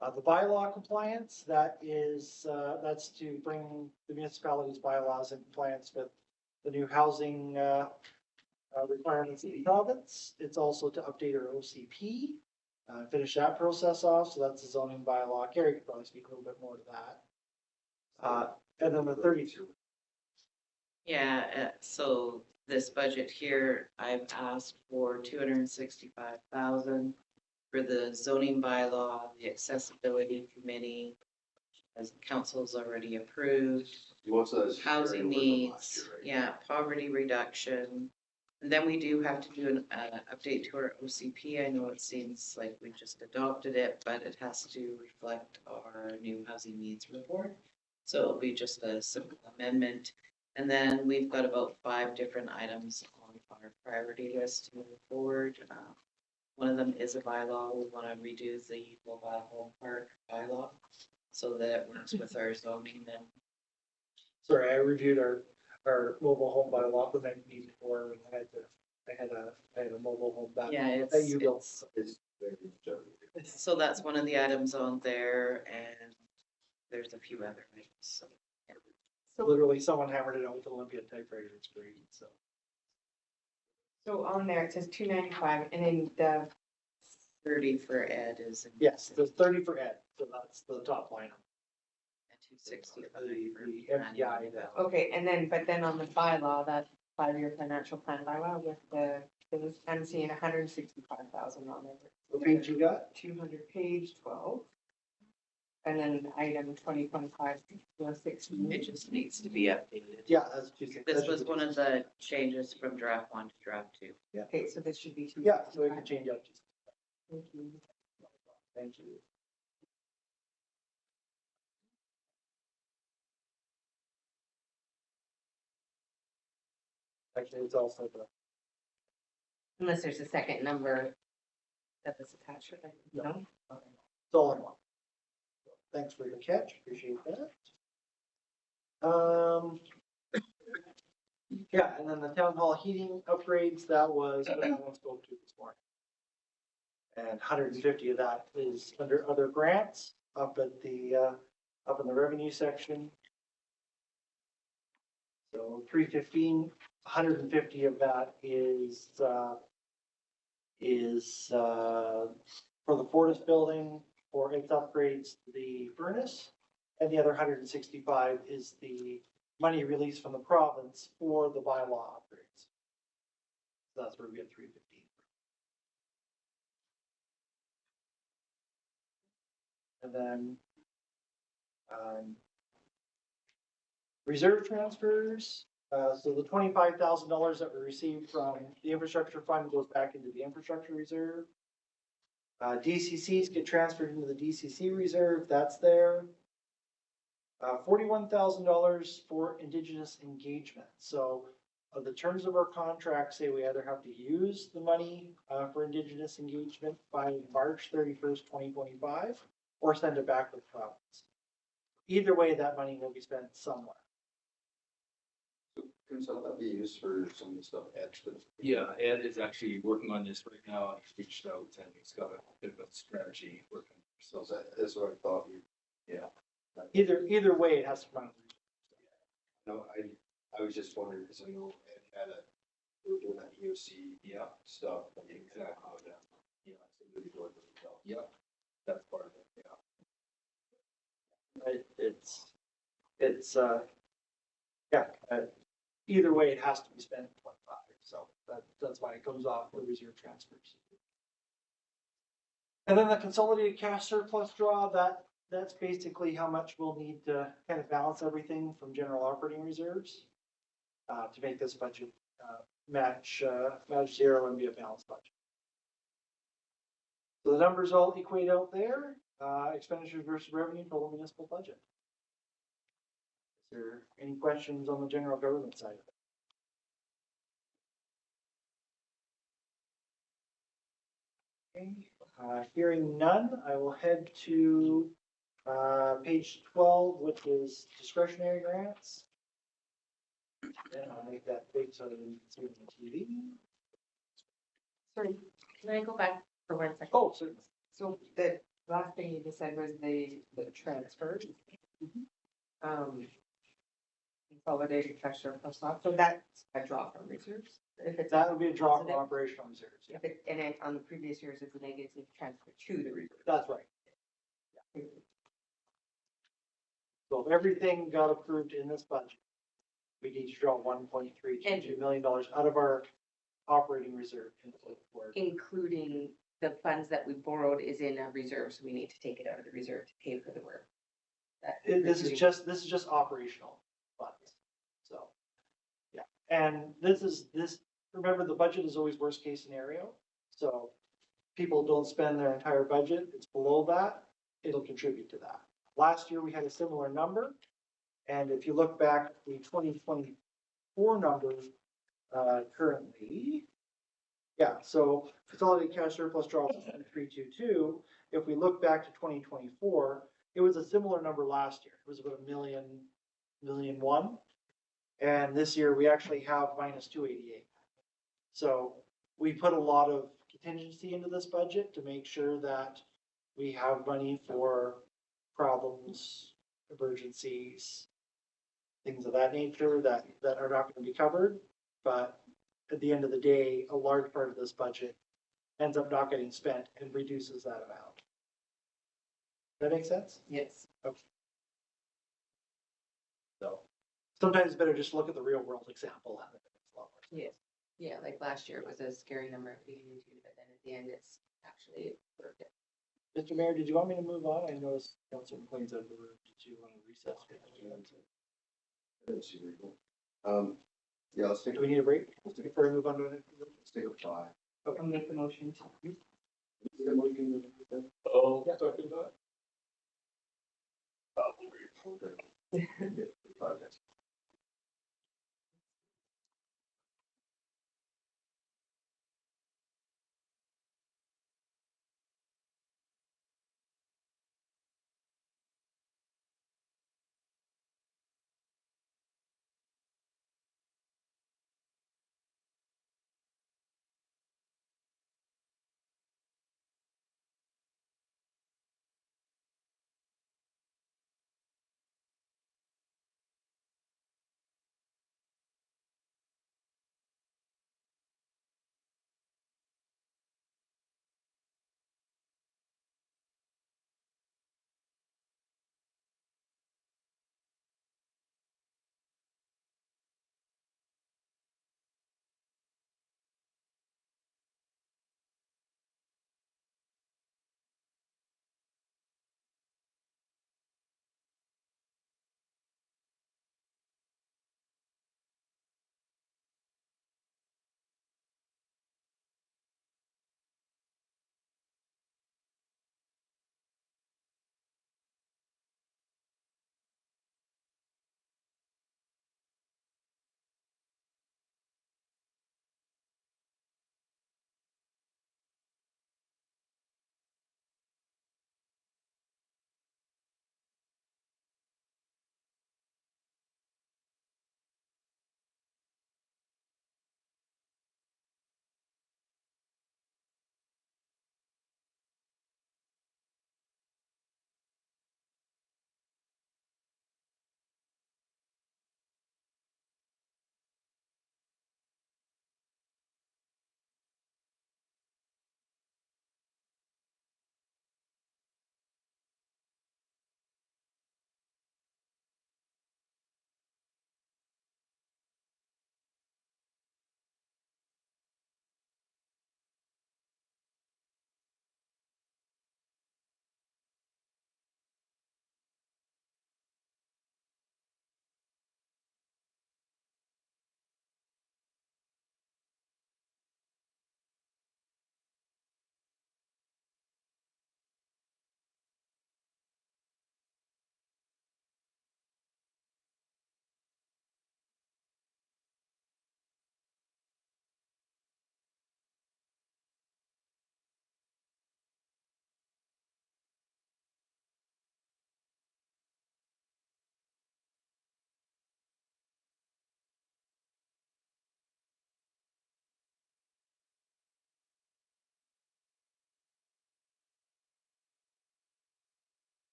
The bylaw compliance, that's to bring the municipality's bylaws in compliance with the new housing requirements in the province. It's also to update our OCP, finish that process off. So that's the zoning bylaw. Gary could probably speak a little bit more to that. And then the 32. Yeah, so this budget here, I've asked for 265,000 for the zoning bylaw, the accessibility committee, as council's already approved. most of those Housing needs, yeah, poverty reduction. And then we do have to do an update to our OCP. I know it seems like we just adopted it, but it has to reflect our new housing needs report. So it'll be just a simple amendment. And then we've got about 5 different items on our priority list to move forward. One of them is a bylaw. We want to redo the mobile home park bylaw so that it works with our zoning and Sorry, I reviewed our mobile home bylaw the night before, and I had a mobile home back. yeah, That you built. so that's one of the items on there, and there's a few other items. So Literally, someone hammered it out with Olympia typewriter, it's great, so. So on there, it says 295, and then the 30 for Ed is. Yes, there's 30 for Ed, so that's the top line. And 265 The for MPI, that. okay, and then, but then on the bylaw, that 5-year financial plan bylaw with the things, I'm seeing 165,000 on there. What page you got? 200, page 12. And then item 2025, 16. It just needs to be updated. Yeah, that's Tuesday. This was one of the changes from draft 1 to draft 2. Okay, so this should be 2. Yeah, so we can change up. Thank you. Thank you. Actually, it's also the, Unless there's a second number that was attached, right? No? it's all in one. Thanks for your catch, appreciate that. Yeah, and then the town hall heating upgrades, that was what I spoke to this morning. And 150 of that is under other grants up at the, up in the revenue section. So 315, 150 of that is for the Fortis building for its upgrades to the furnace. And the other 165 is the money released from the province for the bylaw upgrades. So that's where we get 315. And then reserve transfers. So the $25,000 that we received from the infrastructure fund goes back into the infrastructure reserve. DCCs get transferred into the DCC reserve. That's there. $41,000 for Indigenous engagement. So the terms of our contract say we either have to use the money for Indigenous engagement by March 31st, 2025, or send it back to the province. Either way, that money will be spent somewhere. Can some of that be used for some of the stuff Ed's been? Yeah, Ed is actually working on this right now. He's reached out and he's got a bit of a strategy working. So that's what I thought. Yeah. Either way, it has to come out. No, I was just wondering, because I know Ed had we were doing that EOC stuff. Exactly. Yep, that's part of it, yeah. Either way, it has to be spent in 25, so that's why it comes off the reserve transfers. And then the consolidated cash surplus draw, that's basically how much we'll need to kind of balance everything from general operating reserves to make this budget match zero and be a balanced budget. So the numbers all equate out there, expenditures versus revenue, total municipal budget. Is there any questions on the general government side of it? Okay, hearing none, I will head to page 12, which is discretionary grants. And I'll make that big so that you can see it on TV. Sorry, can I go back for 1 second? Oh, certainly. So the last thing you just said was the transfers. Consolidated cash surplus, so that's a draw from reserves. If it's That would be a draw from positive, operational reserves. Yeah, if it, and then on the previous years, it's a negative transfer to the reserve. that's right. So if everything got approved in this budget, we need to draw $1.322 million out of our operating reserve. Including the funds that we borrowed is in a reserve, so we need to take it out of the reserve to pay for the work. This is just operational funds. So, yeah, and remember, the budget is always worst case scenario. So people don't spend their entire budget. It's below that. It'll contribute to that. Last year we had a similar number. And if you look back, the 2020 2024 numbers, currently. Yeah, so consolidated cash surplus drops to 322. If we look back to 2024, it was a similar number last year. It was about million one. And this year we actually have minus 288. So we put a lot of contingency into this budget to make sure that we have money for problems, emergencies, things of that nature that are not going to be covered. But at the end of the day, a large part of this budget ends up not getting spent and reduces that amount. That make sense? Yes. Okay. So sometimes it's better just look at the real world example. And it's a lot more. Yes, yeah, like last year it was a scary number at the beginning too, but then at the end it's actually worked it. Mr. Mayor, did you want me to move on? I noticed Councilor McLean's out of the room. Did you want to recess? Yeah, let's take, Do we need a break before we move on to it? let's take a five. I'll make the motion to. Oh, second that. Five.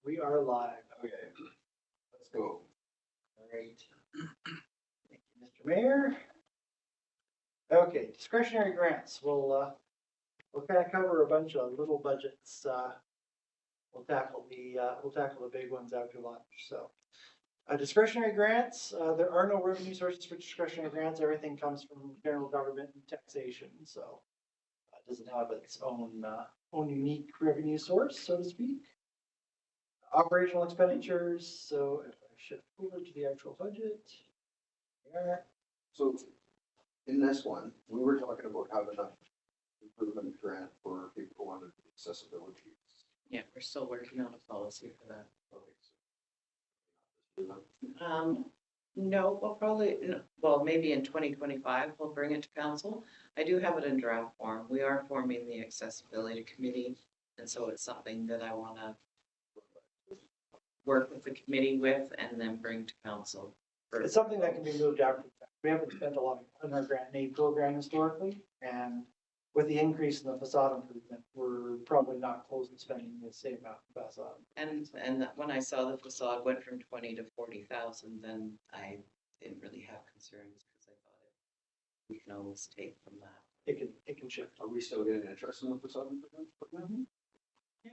We are live. Okay, let's go. All right. Thank you, Mr. Mayor. Okay, discretionary grants. We'll kind of cover a bunch of little budgets. We'll tackle the big ones after lunch, so. Discretionary grants, there are no revenue sources for discretionary grants. Everything comes from general government and taxation, so. It doesn't have its own unique revenue source, so to speak. Operational expenditures, so if I shift over to the actual budget. There. So in this one, we were talking about having an improvement grant for people who wanted accessibility. Yeah, we're still working on a policy for that. Okay, No, we'll probably, well, maybe in 2025, we'll bring it to council. I do have it in draft form. We are forming the accessibility committee. And so it's something that I want to work with the committee with and then bring to council. It's something that can be moved after the fact. We haven't spent a lot on our grant and aid program historically, and with the increase in the facade improvement, we're probably not close to spending the same amount of facade. And when I saw the facade went from 20 to 40,000, then I didn't really have concerns because I thought we can always take from that. It can shift. are we still getting interest in the facade improvement? Yeah.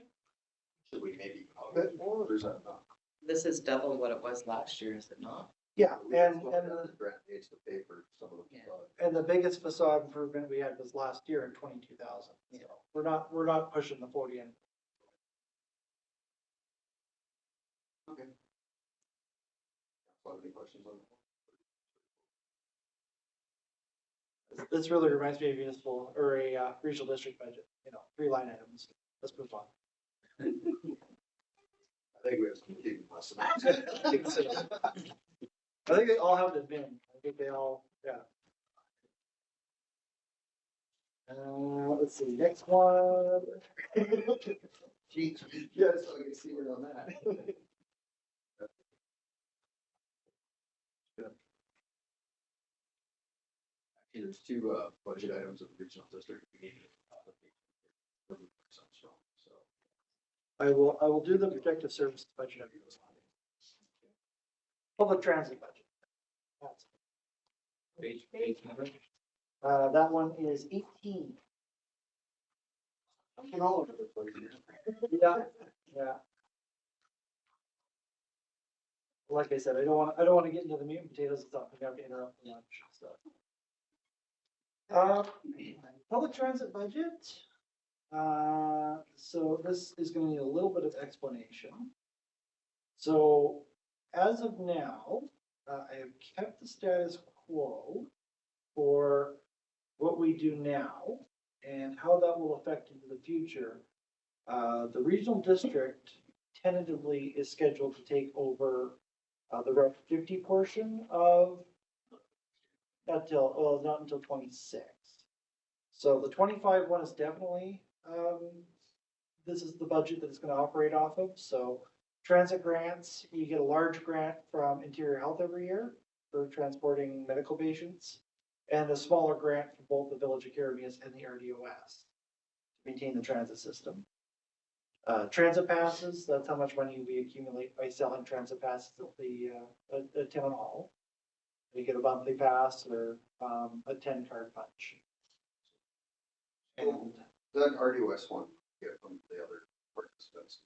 Should we maybe up it more, or is that not? This is double what it was last year, is it not? Yeah, and The grant needs to pay for some of the Yeah. facade. the biggest facade improvement we had was last year at 22,000. So we're not pushing the 40 in. Okay. Any questions on that? This really reminds me of municipal or a regional district budget, 3 line items. Let's move on. I think we have some keeping less. I think they all have an admin. I think they all, yeah. Let's see, next one. Jeez, yes, I can see where on that. Actually, there's 2 budget items of the regional district. We need to so. I will do the protective services budget after this one. Public transit budget. That one is 18. I'm all over the place here. Yeah. Like I said, I don't want to get into the meat and potatoes and stuff. We have to interrupt the lunch, so. Public transit budget. So this is going to need a little bit of explanation. So as of now, I have kept the status quo for what we do now and how that will affect into the future. The regional district tentatively is scheduled to take over the Route 50 portion of not until 26. So the 25 one is definitely, this is the budget that it's going to operate off of. So transit grants, you get a large grant from Interior Health every year for transporting medical patients, and a smaller grant for both the Village of Caribbean and the RDOS to maintain the transit system. Transit passes, that's how much money we accumulate by selling transit passes at the town hall. You get a monthly pass or a 10-card punch. And That RDOS one, get from the other participants.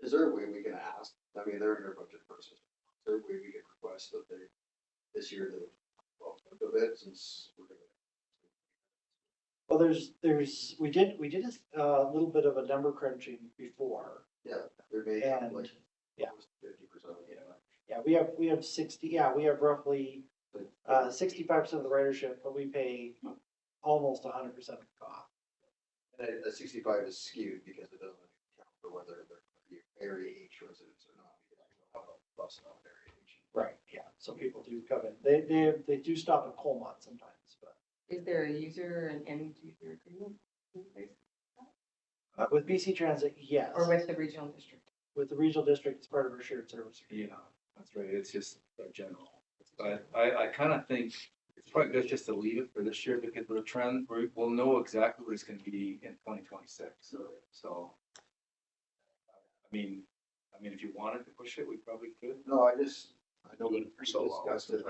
Is there a way we can ask? I mean, they're in their budget process. Is there a way we can request that they, this year, they, well, a bit since we're gonna. well, we did a little bit of a number crunching before. Yeah, they're making And, like. yeah. 50%. Yeah, we have 60, we have roughly 65% of the ridership, but we pay almost 100% of the cost. And the 65 is skewed because it doesn't account for whether they're area H residents or not. How about bus not area H? Right, yeah, so people do come in. They do stop at Colmont sometimes, but. Is there a user and end user agreement in place? With BC Transit, yes. Or with the regional district? With the regional district, it's part of our shared service. Yeah, that's right. It's just general. I kind of think it's probably good just to leave it for this year because the trend, we'll know exactly what it's going to be in 2026. So, I mean, I mean, if you wanted to push it, we probably could. No, I know Doing it for so long. discussed it.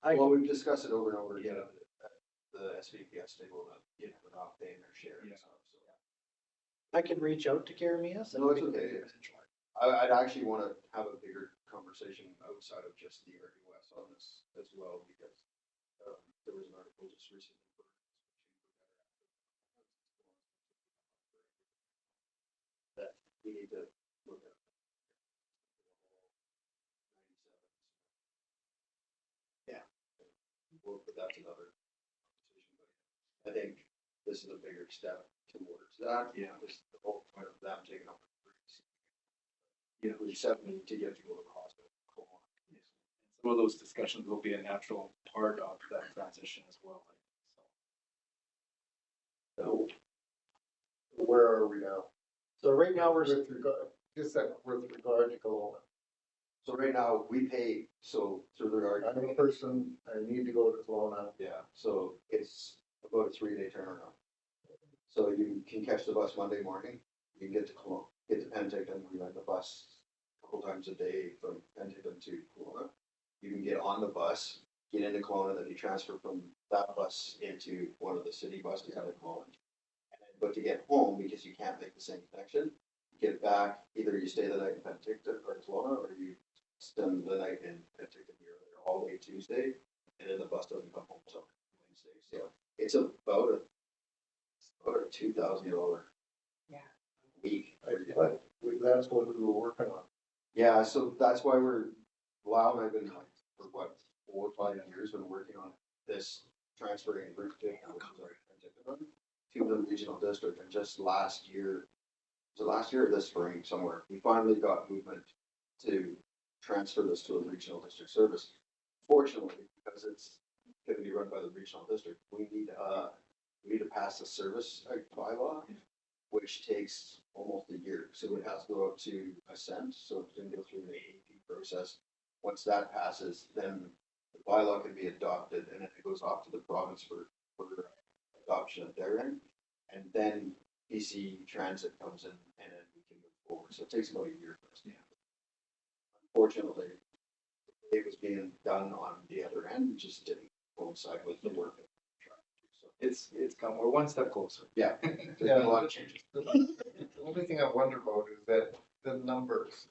I, Well, we've discussed it over and over again, at the SVPS table, that, we're not paying their share and Yeah. stuff, so. I can reach out to Karamias. No, it's okay. I'd actually wanna have a bigger conversation outside of just the RUS on this as well, because, there was an article just recently. That we need to look at. Yeah. But that's another conversation, but I think this is a bigger step towards that. Yeah. This is the whole point of them taking up. Yeah. We set me to get people to the hospital. Some of those discussions will be a natural part of that transition as well. So where are we now? So right now we're, With regard, just that with regard to Kelowna. So right now, we pay, so through the, I'm a person, I need to go to Kelowna. yeah, so it's about a 3-day turnaround. So you can catch the bus Monday morning, you can get to Kelowna, get to Penticton, we ride the bus a couple times a day from Penticton to Kelowna. You can get on the bus, get into Kelowna, then you transfer from that bus into one of the city buses out of Kelowna. But to get home, because you can't make the same connection, get back, either you stay the night in Penticton or Kelowna, or you spend the night in Penticton, you're there all day Tuesday, and then the bus doesn't come home till Wednesday. So it's about a $2,000 Yeah. week. But that's what we were working on. Yeah, so that's why Lau and I've been like, for what, 4 or 5 years, been working on this transferring route to the regional district, and just last year, was it last year or this spring somewhere, we finally got movement to transfer this to a regional district service. Fortunately, because it's gonna be run by the regional district, we need to pass a service bylaw, which takes almost a year, so it has to go up to Ascent, so it's gonna go through the AAP process. Once that passes, then the bylaw can be adopted, and then it goes off to the province for adoption at their end. And then BC Transit comes in, and then we can move forward, so it takes about a year for us. Unfortunately, it was being done on the other end, it just didn't coincide with the work. So, It's come, we're one step closer. yeah, there's been a lot of changes. The only thing I wonder about is that the numbers,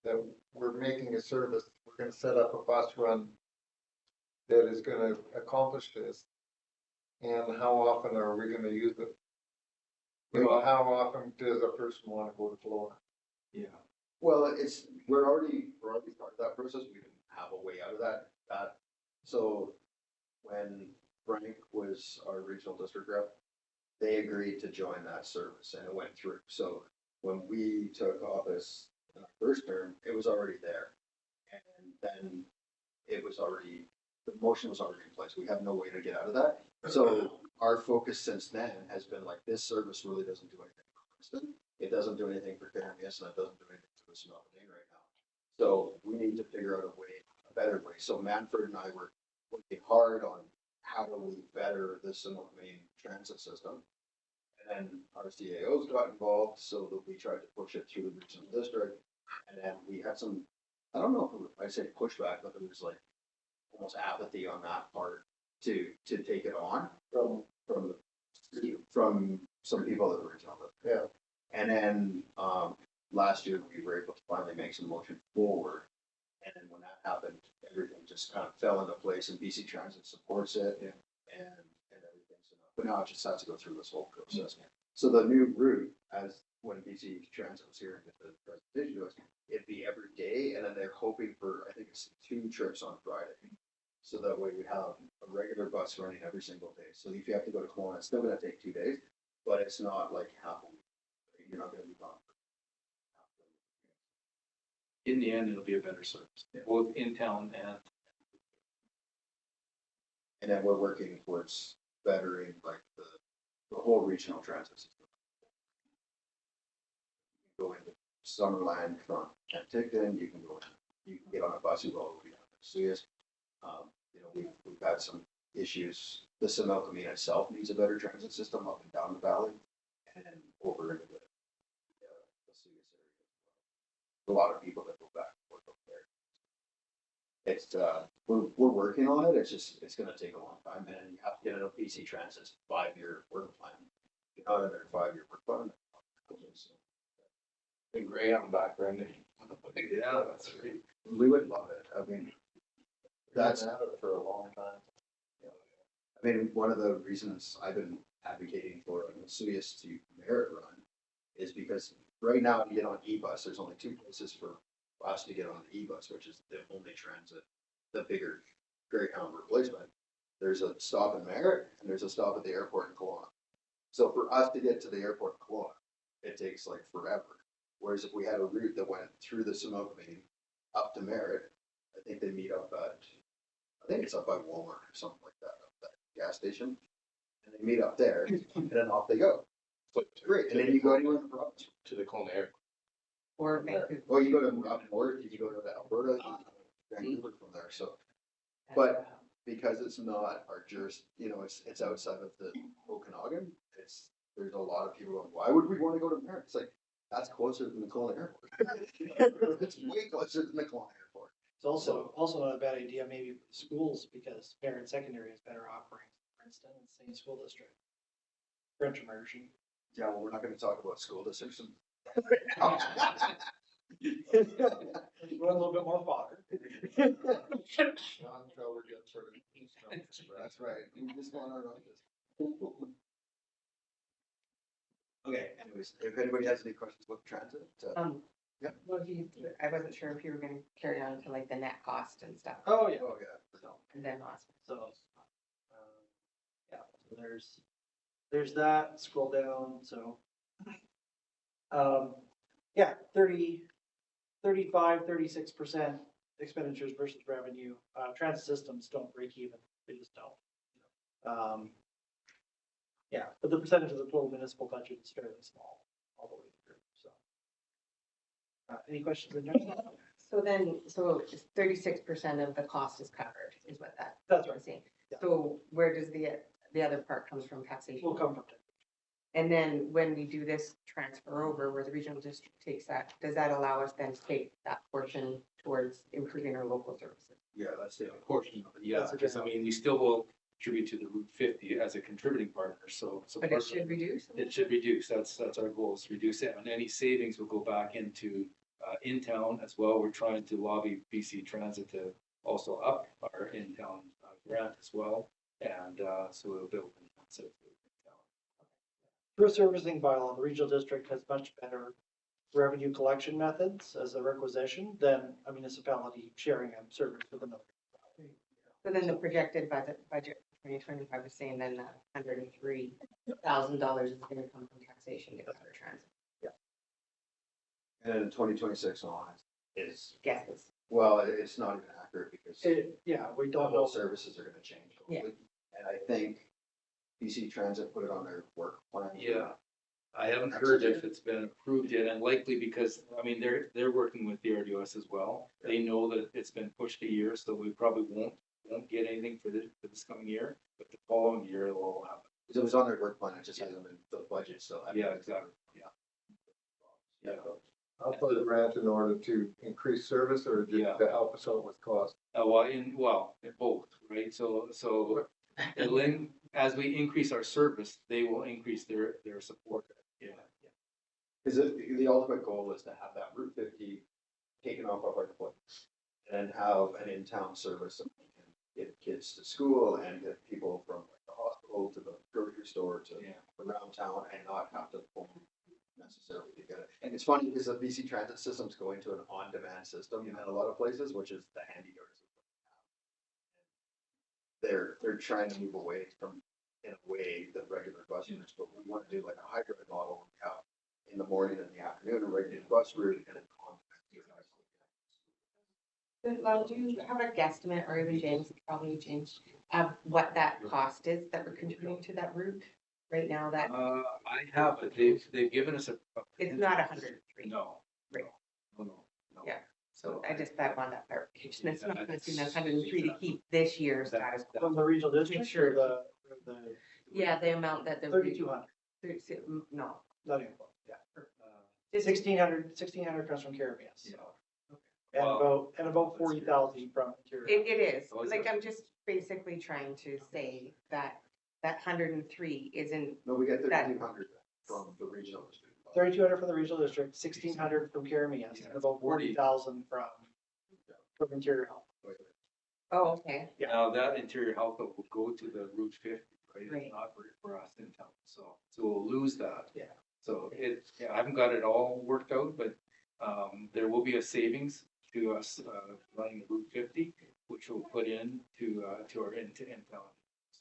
that we're making a service, we're gonna set up a bus run that is gonna accomplish this. And how often are we gonna use it? You know, how often does a person wanna go to Kelowna? Yeah. Well, we're already started that process, we didn't have a way out of that, so when Frank was our regional district rep, they agreed to join that service and it went through, so when we took office in our first term, it was already there. And then the motion was already in place, we have no way to get out of that, so our focus since then has been like, this service really doesn't do anything for Princeton. It doesn't do anything for Karamias, and it doesn't do anything for the Smiley right now. So we need to figure out a better way. So Manfred and I were working hard on how do we better the Similkameen transit system. And then our CAOs got involved, so that we tried to push it through the regional district. And then we had some, I don't know if I'd say pushback, but it was like almost apathy on that part to take it on from some people that were regional. Yeah. And then, last year we were able to finally make some motion forward. And then when that happened, everything just kind of fell into place, and BC Transit supports it and everything's enough. But now it just has to go through this whole process. So the new route, as when BC Transit was here and did the presentation to us, it'd be every day, and then they're hoping for, I think it's 2 trips on Friday. So that way we have a regular bus running every single day. So if you have to go to Kelowna, it's still gonna take 2 days, but it's not like half a week. You're not gonna be gone. In the end, it'll be a better service, both in town and. And then we're working towards bettering like the whole regional transit system. You can go into Summerland from Penticton, you can get on a bus and go all the way down to Suez. We've had some issues. The Similkameen itself needs a better transit system up and down the valley and over into the Suez area as well. a lot of people that go back and forth over there. It's, we're working on it, it's gonna take a long time, and you have to get it a BC Transit's 5-year work plan. You're not in their 5-year work plan. Big Greyhound back, Randy. Yeah, that's great. We would love it, I mean, That's that's, had it for a long time. I mean, one of the reasons I've been advocating for a Suius to Merit run is because right now, to get on E-bus, there's only 2 places for us to get on the E-bus, which is the only transit, the bigger Greyhound replacement. There's a stop in Merritt and there's a stop at the airport in Kelowna. So for us to get to the airport in Kelowna, it takes like forever. Whereas if we had a route that went through the Similkameen up to Merritt, I think they meet up at, I think it's up by Walmart or something like that, up that gas station. And they meet up there and then off they go. Great, and then you go anywhere in the province. To the Kelowna Air. Or Vancouver. Well, you go to up north, you go to Alberta, you go to Vancouver from there, so. But because it's not our it's outside of the Okanagan, there's a lot of people going, why would we want to go to Merritt? It's like, that's closer than the Kelowna Airport. It's way closer than the Kelowna Airport. It's also not a bad idea, maybe for schools, because parent secondary has better offerings, for instance, same school district. French immersion. Yeah, well, we're not gonna talk about school districts. Run a little bit more fodder. Sean Trevor gets sort of. That's right, we just want our own. Okay, anyways, if anybody has any questions about transit, yeah. Well, I wasn't sure if you were gonna carry on to like the net cost and stuff, Oh, yeah. Oh, yeah. No. and then last. So, yeah, so there's that, scroll down, so. Yeah, 35-36% expenditures versus revenue. Transit systems don't break even, they just don't. Yeah, but the percentage of the total municipal budget is fairly small all the way through, so. Any questions in there? So 36% of the cost is covered, is what that. That's right. I'm saying. Yeah. So where does the other part comes from taxation? Will come from it. And then when we do this transfer over, where the regional district takes that, does that allow us then to take that portion towards improving our local services? Yeah, that's the A portion of it, yeah, That's a because I mean, you still will contribute to the Route 50 as a contributing partner, so. But it should reduce? It should reduce, that's our goal, is to reduce it, and any savings will go back into, in-town as well. We're trying to lobby BC Transit to also up our in-town grant as well, and, so we'll build. Through a servicing bylaw, the regional district has much better revenue collection methods as a requisition than a municipality sharing a service with another. So then the projected budget for 2025 is saying then that $103,000 is gonna come from taxation to cover transit. And in 2026 on is, Guesses. well, it's not even accurate because Yeah, we the don't whole know. services are gonna change. Yeah. totally. And I think BC Transit put it on their work plan. Yeah, I haven't heard if it's been approved yet, and likely because, I mean, they're working with the RDOS as well. They know that it's been pushed a year, so we probably won't get anything for this coming year, but the following year it'll all happen. It was on their work plan, it just hasn't been, the budget still. hasn't Yeah, been- exactly, yeah. Yeah. I'll put a grant in order to increase service or just Yeah. to help us out with cost. In both, right? So as we increase our service, they will increase their support. Yeah. Because the ultimate goal is to have that Route 50 taken off of our plate. And have an in-town service that we can get kids to school and get people from like the hospital to the grocery store to Yeah. around town and not have to pull necessarily to get it. And it's funny because the BC Transit system's going to an on-demand system in a lot of places, which is the handy yard system. They're trying to move away from, in a way, the regular bus routes, but we want to do like a hybrid model. We have in the morning and the afternoon, a regular bus route and an on-demand. Well, do you have a guesstimate, or even James, probably James, of what that cost is that we're contributing to that route right now? That I have it. They've given us a. it's not 103. No. Right. No. Yeah. So I just want that clarification. It's not going to seem that's 103 to keep this year's status quo. From the regional district, Sure. the Yeah, the amount that the 3,200, no, not even close, yeah. 1600 comes from Caribbeans. And Wow. about 40,000 from interior. It is, Oh, is like, it? I'm just basically trying to say that 103 isn't, No, we get That- 1,300 from the regional district. 3,200 from the regional district, 1,600 from Caribbeans, and about 40,000 from interior health. oh, okay, Yeah. Now, that interior health will go to the Route 50, right? Right. It's not for us in town, so we'll lose that. Yeah. So I haven't got it all worked out, but, there will be a savings to us, running Route 50, which we'll put in to our in-town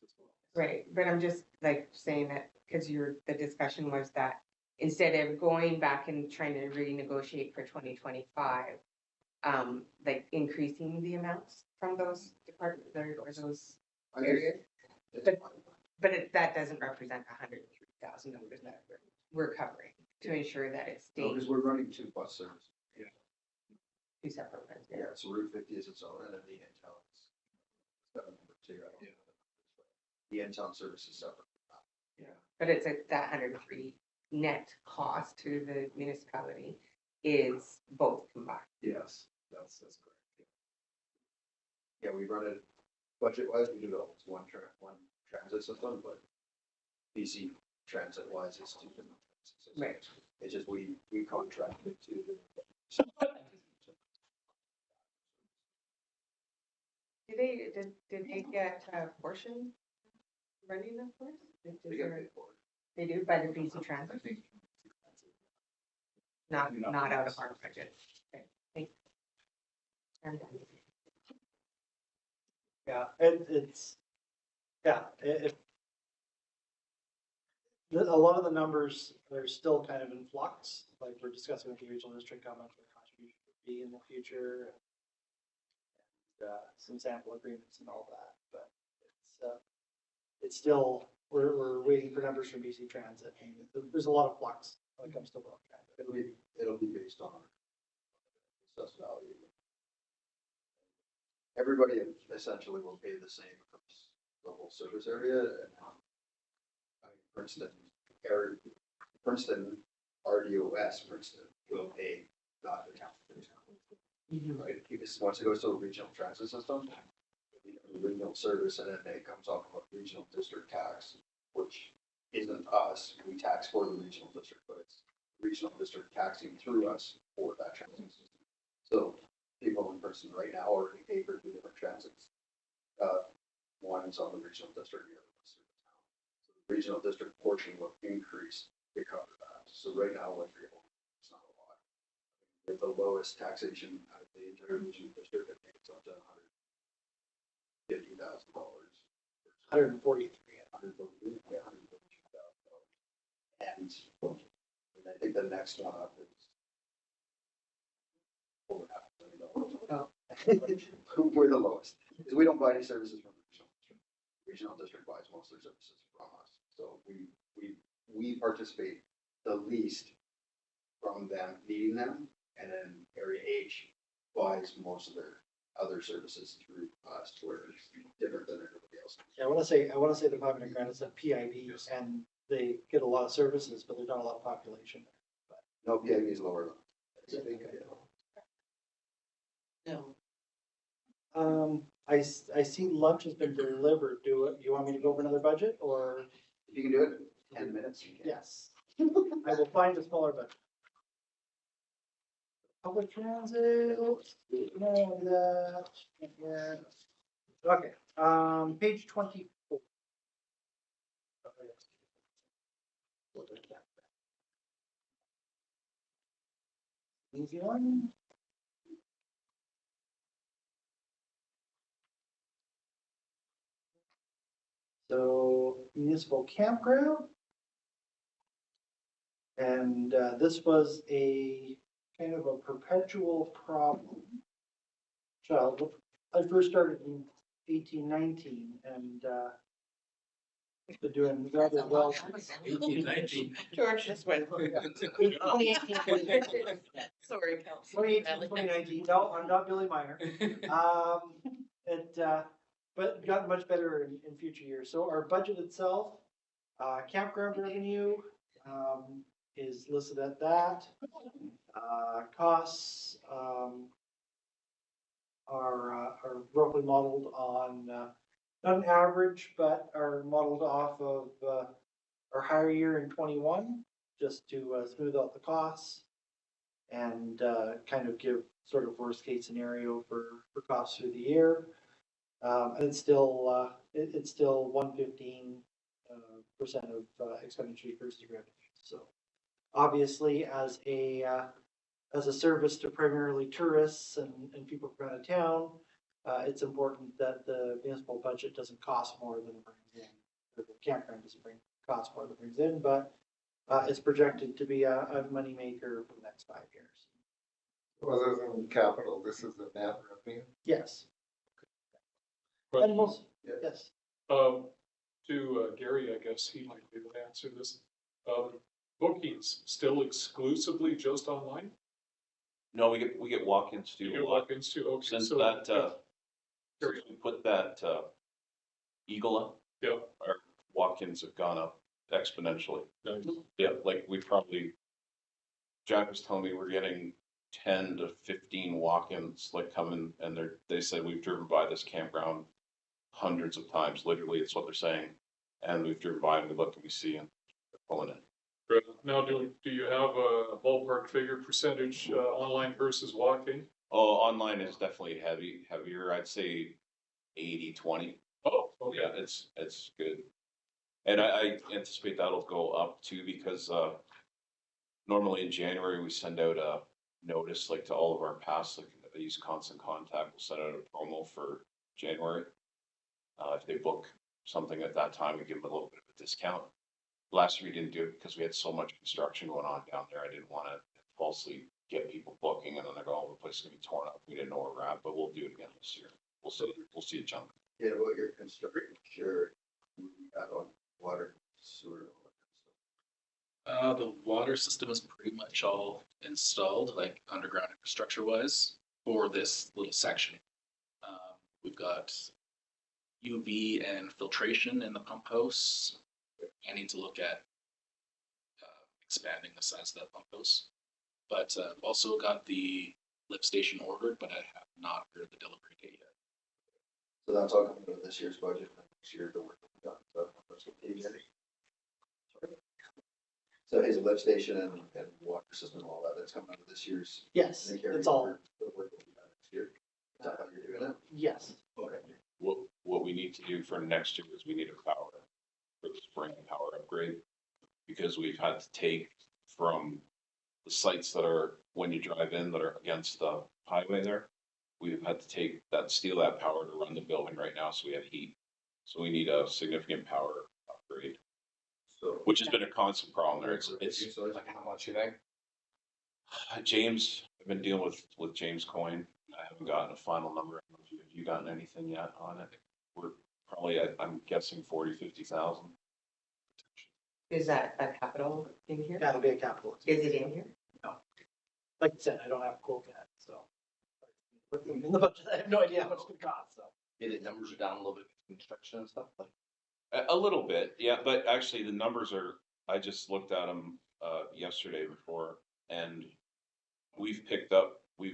as well. right, but I'm just like saying that, because the discussion was that instead of going back and trying to renegotiate for 2025, like increasing the amounts from those departments or those areas, that doesn't represent $103,000 that we're covering to ensure that it No, stays because we're running 2 bus services. two separate ones. Yeah, so Route 50 is its own, and then the in-town is. Number 2, I don't know. The in-town service is separate. But it's that 103 net cost to the municipality is both combined. Yes, that's correct. Yeah, we run it budget-wise, we do it all as one transit system, but BC transit-wise, it's 2 different transit systems. Right. It's just we contract it to the. Did they get a portion running of course? They get paid for it. They do by the BC I Transit, think. not out of our budget. Okay, thanks. I'm done. Yeah, a lot of the numbers are still kind of in flux, like we're discussing with the regional district, how much the contribution would be in the future. And some sample agreements and all that, but it's still, we're waiting for numbers from BC Transit. And there's a lot of flux when it comes to World Transit. It'll be based on assessed value. Everybody essentially will pay the same across the whole service area. And, I mean, Princeton, RDOS, Princeton will pay not the town. Right, because once it goes to a regional transit system, the regional service, and then it comes off of a regional district tax, which isn't us, we tax for the regional district, but it's regional district taxing through us for that transit system. So people in Princeton right now already pay for 2 different transits. One is on the regional district, the other one's through the town. So the regional district portion will increase to cover that. So right now, what you're able, it's not a lot. With the lowest taxation out of the entire regional district, I think it's up to $150,000. 143. And I think the next one up is over $500,000. We're the lowest, because we don't buy any services from the regional district. Regional district buys most of their services from us. So we participate the least from them needing them, and then Area H buys most of their other services through us, where it's different than everybody else. Yeah, I want to say the 500 grand is a PIB, and they get a lot of services, but there's not a lot of population there. No, PIB is lower than. No, I see lunch has been delivered. Do you want me to go over another budget, or? If you can do it in 10 minutes, you can. Yes. I will find a smaller budget. Public transit, no, that, yeah. Okay, page 24. Easy one. So municipal campground. And this was a kind of a perpetual problem. Child, I first started in 1819 and been doing rather well. 1819. George just went. Sorry, Council. 2019, no, I'm not Billy Meyer. But gotten much better in future years. So our budget itself, campground revenue, is listed at that. Costs, are roughly modeled on, not an average, but are modeled off of, our higher year in 21, just to, smooth out the costs. And, kind of give sort of worst case scenario for costs through the year. And it's still, it's still 115% of expenditures versus revenue. So obviously, as a service to primarily tourists and people from out of town, it's important that the municipal budget doesn't cost more than it brings in. Or the campground doesn't cost more than it brings in, but it's projected to be a moneymaker for the next 5 years. Other than capital, this is the net revenue. Yes. Question. And most, Yeah. yes. To Gary, I guess he might be able to answer this. Bookings still exclusively just online? No, we get walk-ins too. You a get lot. walk-ins too, okay. Since So that, Carry since we put that, Eagle up, yeah, our walk-ins have gone up exponentially. nice. Yeah, like we probably, Jack was telling me we're getting 10 to 15 walk-ins like coming, and they said we've driven by this campground hundreds of times, literally, it's what they're saying. And we've driven by and we look and we see and they're pulling in. Great. Now, do you have a ballpark figure percentage, online versus walk-in? Oh, online is definitely heavier. I'd say 80-20. Oh, okay. Yeah, it's good. And I anticipate that'll go up too, because normally in January, we send out a notice like to all of our past, like they use Constant Contact, we'll send out a promo for January. If they book something at that time, we give them a little bit of a discount. Last year we didn't do it because we had so much construction going on down there. I didn't want to falsely get people booking and then they're going, oh, the place is gonna be torn up. We didn't know where we're at, but we'll do it again this year. We'll see a jump. Yeah, about your construction, sure, you got on water, sewer, all that kind of stuff. The water system is pretty much all installed, like underground infrastructure wise, for this little section. We've got UV and filtration in the pump house. I need to look at expanding the size of that pump house. But also got the lift station ordered, but I have not heard the delivery date yet. So that's all coming out of this year's budget, and next year the work will be done, so that's what they get. So his lift station and water system and all that, that's coming out of this year's. Yes, they carry it's all, over the work will be done next year. Is that how you're doing it? yes. Okay. What we need to do for next year is we need a power for the spring power upgrade, because we've had to take from the sites that are, when you drive in, that are against the highway there, we've had to steal that power to run the building right now, so we have heat. So we need a significant power upgrade, So. which has been a constant problem there. It's Like how much you think? James, I've been dealing with James Coyne. I haven't gotten a final number. Have you gotten anything yet on it? We're probably, I'm guessing 40,000-50,000. Is that a capital in here? That'll be a capital. Is it in here? Like I said, I don't have a quote yet, so. Put them in the budget, I have no idea how much it costs, so. Did it numbers down a little bit with construction and stuff? Like, A little bit, yeah, but actually the numbers are, I just looked at them yesterday before, and we've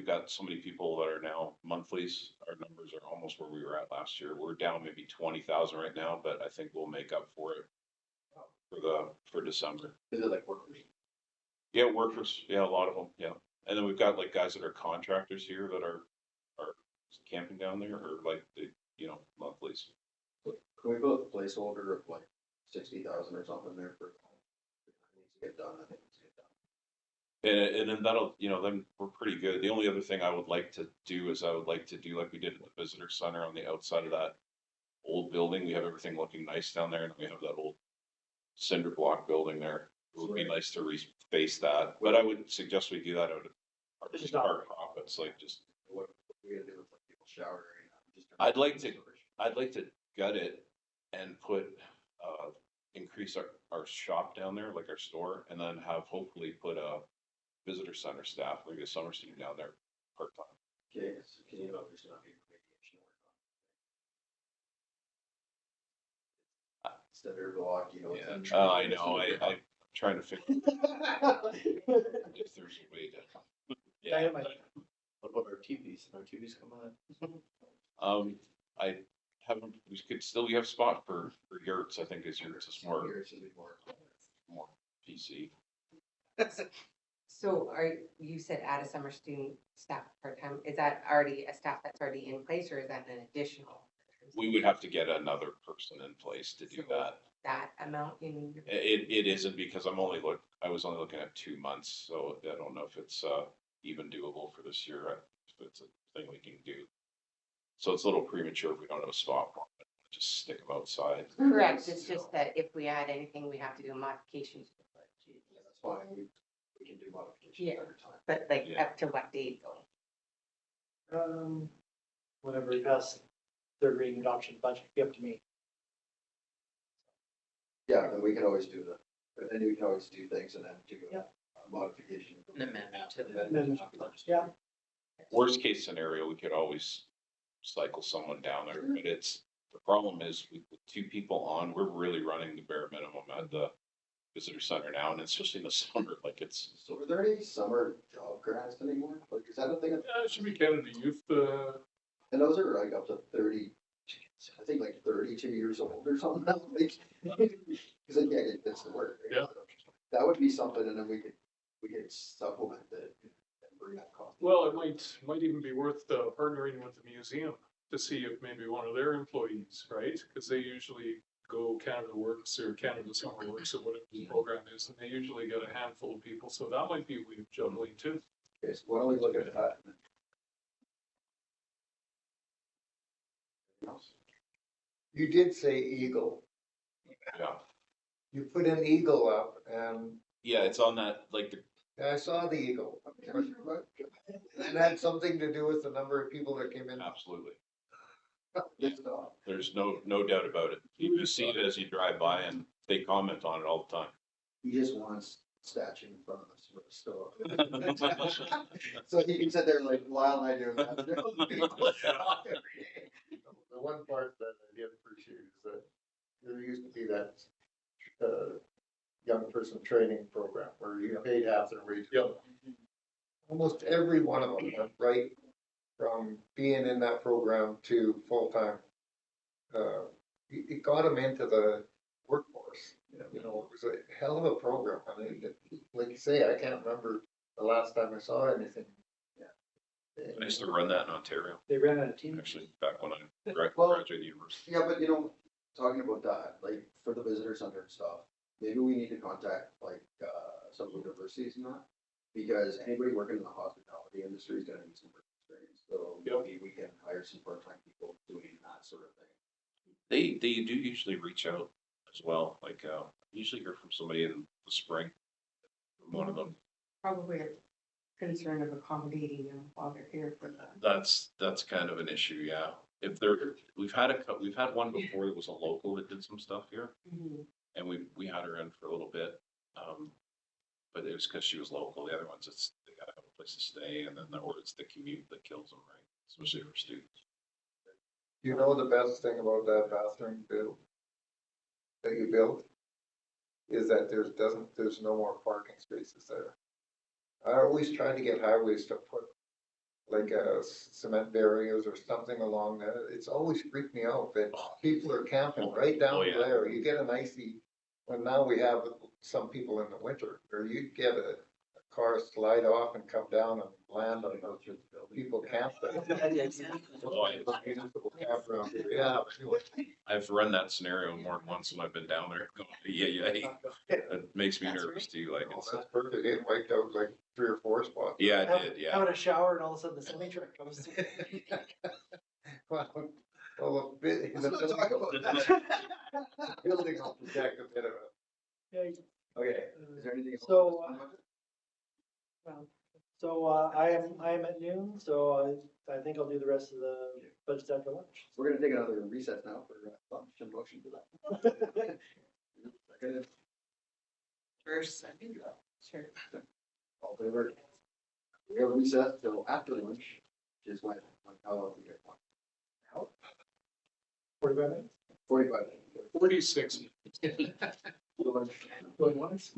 got so many people that are now monthlies. Our numbers are almost where we were at last year. We're down maybe 20,000 right now, but I think we'll make up for it for December. is it like workers? Yeah, workers, yeah, a lot of them, yeah. And then we've got like guys that are contractors here that are camping down there, or like the, monthlies. Can we put a placeholder of like 60,000 or something there for? It needs to get done, I think it needs to get done. And then that'll, then we're pretty good. The only other thing I would like to do is I would like to do like we did at the visitor center on the outside of that old building. We have everything looking nice down there, and we have that old cinder block building there. It would be nice to reface that, but I would suggest we do that out of our profits, like just. What are we gonna do with like people showering? I'd like to gut it and put, increase our shop down there, like our store, and then hopefully put a visitor center staff, maybe a summer student down there part-time. Okay, cause there's not any radiation work on. Cinder block, Yeah, I know, trying to figure if there's a way to. Yeah, Dynamite. What about our TVs? Our TVs come on? I haven't, we have spot for yurts, I think is yurts is more PC. So you said add a summer student staff part-time, is that already a staff that's already in place or is that an additional? We would have to get another person in place to do that. That amount in? It isn't because I was only looking at 2 months, so I don't know if it's even doable for this year, if it's a thing we can do. So it's a little premature if we don't have a spot for it, just stick them outside. Correct, it's just that if we add anything, we have to do modifications. Yeah, that's fine, we can do modifications Yeah. every time. But like Yeah. up to what date though? Whenever we pass third reading adoption budget, be up to me. Yeah, then we can always do and then we can always do things and then do Yeah. a modification. An amendment to the. Amendment. Yeah. Worst case scenario, we could always cycle someone down there, but the problem is with 2 people on, we're really running the bare minimum at the visitor center now, and especially in the summer, like it's. So are there any summer job grants anymore? Like, is that a thing? Yeah, it should be Canada Youth, And those are like up to 30, I think like 32 years old or something now, like, because they can't get this to work. Right? Yeah. That would be something, and then we could supplement it and bring that cost. well, it might even be worth partnering with the museum to see if maybe one of their employees, right? Because they usually go Canada Works or Canada Summer Works or whatever the program is, and they usually get a handful of people, so that might be a way of juggling too. Okay, so why don't we look at that? You did say Eagle. Yeah. You put an Eagle up and Yeah, it's on that, like, I saw the Eagle. And that had something to do with the number of people that came in. absolutely. Good stuff. There's no doubt about it. You just see it as you drive by and they comment on it all the time. He just wants statue in front of us for a store. So he can sit there like, Lyle and I do that. The one part that I did appreciate is that there used to be that young person training program where you paid half their wages. Yep. Almost every one of them went right from being in that program to full-time. It got them into the workforce. You know, it was a hell of a program. I mean, like you say, I can't remember the last time I saw anything. I used to run that in Ontario, They ran out of team. actually, back when I Well- graduated university. Yeah, but talking about that, like for the visitor center and stuff, maybe we need to contact like some universities and that. Because anybody working in the hospitality industry is gonna need some work experience, so maybe we can hire some part-time people doing that sort of thing. They do usually reach out as well, like, usually hear from somebody in the spring. From one of them, Probably a concern of accommodating them while they're here for the. that's kind of an issue, yeah. If we've had one before that was a local that did some stuff here, and we had her in for a little bit. But it was because she was local. The other ones, they gotta have a place to stay, and then it's the commute that kills them, right? Especially for students. You know, the best thing about that bathroom build that you built is that there's no more parking spaces there. I always try to get highways to put like cement barriers or something along there. It's always freaked me out that people are camping right down Oh, yeah. there. You get an icy, well, now we have some people in the winter, or you get a car slide off and come down and land on those people camp there. Oh, yeah. Municipal campground. Yeah. I've run that scenario more than once when I've been down there. Going, yeah. It makes me nervous too. Like, Oh, that's perfect. It wiped out like 3 or 4 spots. yeah, it did. Yeah. Having a shower and all of a sudden the semi truck comes through. Well, Let's not talk about that. building will protect a bit of it. Yeah, Okay, is there anything else? So, Well, So I am at noon, so I think I'll do the rest of the budget after lunch. We're gonna take another recess now for lunch and motion for that. Second. First, second. sure. All in favor? We have a recess till after lunch, which is when, how long we get one? 45 minutes. 45. 46. Lunch. Going once?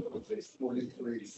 43.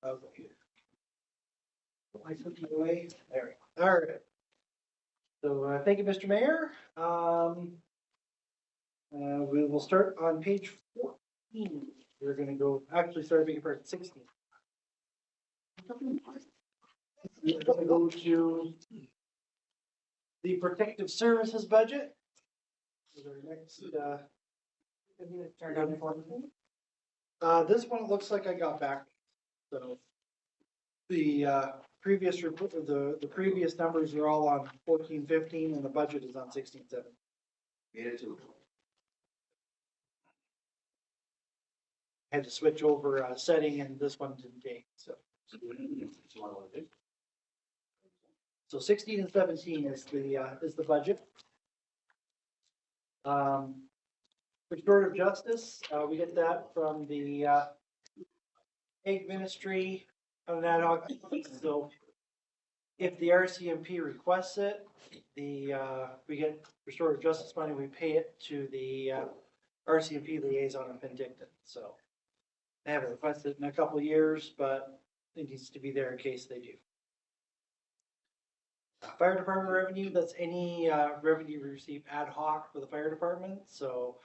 Okay. License away, there we go, all right. So, thank you, Mr. Mayor. We will start on page 14. We're gonna go, actually, sorry, beg your pardon, 16. We're gonna go to the protective services budget. Is our next, this one looks like I got back, so. The, previous report, the previous numbers are all on 14-15 and the budget is on 16-7. Made it to. Had to switch over a setting and this one didn't take, so. So 16 and 17 is the budget. Restorative justice, we get that from the, Hague Ministry on an ad hoc basis. So if the RCMP requests it, we get restorative justice money, we pay it to the, RCMP liaison in Penticton, so. They haven't requested it in a couple of years, but it needs to be there in case they do. Fire department revenue, that's any revenue we receive ad hoc for the fire department. So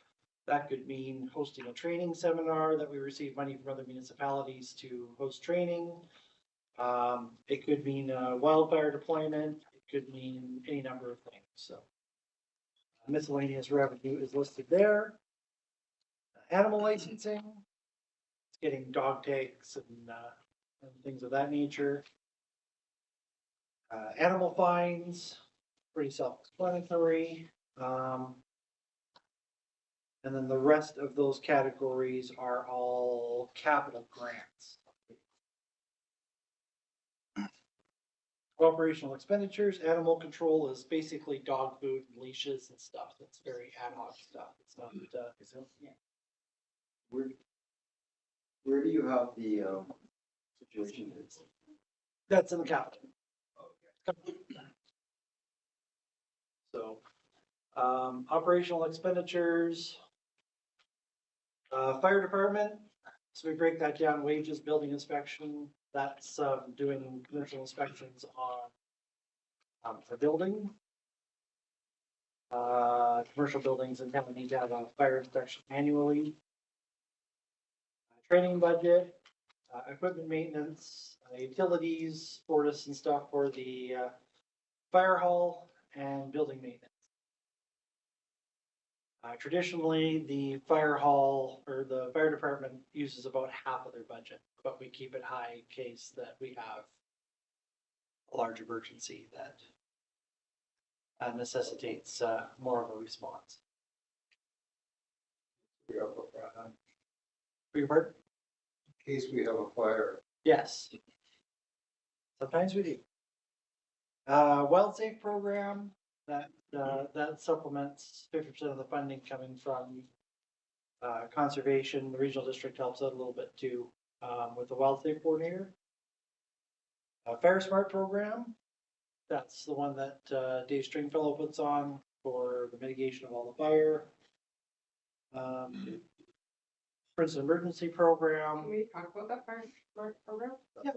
that could mean hosting a training seminar that we receive money from other municipalities to host training. It could mean wildfire deployment. It could mean any number of things. So miscellaneous revenue is listed there. Animal licensing. Getting dog tags and things of that nature. Animal fines, pretty self-explanatory. And then the rest of those categories are all capital grants. Operational expenditures, animal control is basically dog food and leashes and stuff. It's very ad hoc stuff. It's not, Where do you have the, situation? that's in the capital. So, operational expenditures, fire department. So we break that down, wages, building inspection, that's, doing commercial inspections on, the building. Commercial buildings in town need to have a fire inspection annually. Training budget, equipment maintenance, utilities, Fortis and stuff for the, fire hall and building maintenance. Traditionally, the fire hall or the fire department uses about half of their budget, but we keep it high in case that we have a large emergency that necessitates more of a response. We have For your part? in case we have a fire. Yes. Sometimes we do. Wild Safe program, that supplements 50% of the funding coming from conservation. The regional district helps out a little bit too, with the Wild Safe coordinator. Fire Smart program, that's the one that Dave Stringfellow puts on for the mitigation of all the fire. Princeton Emergency Program. Can we talk about that fire smart program? Yep.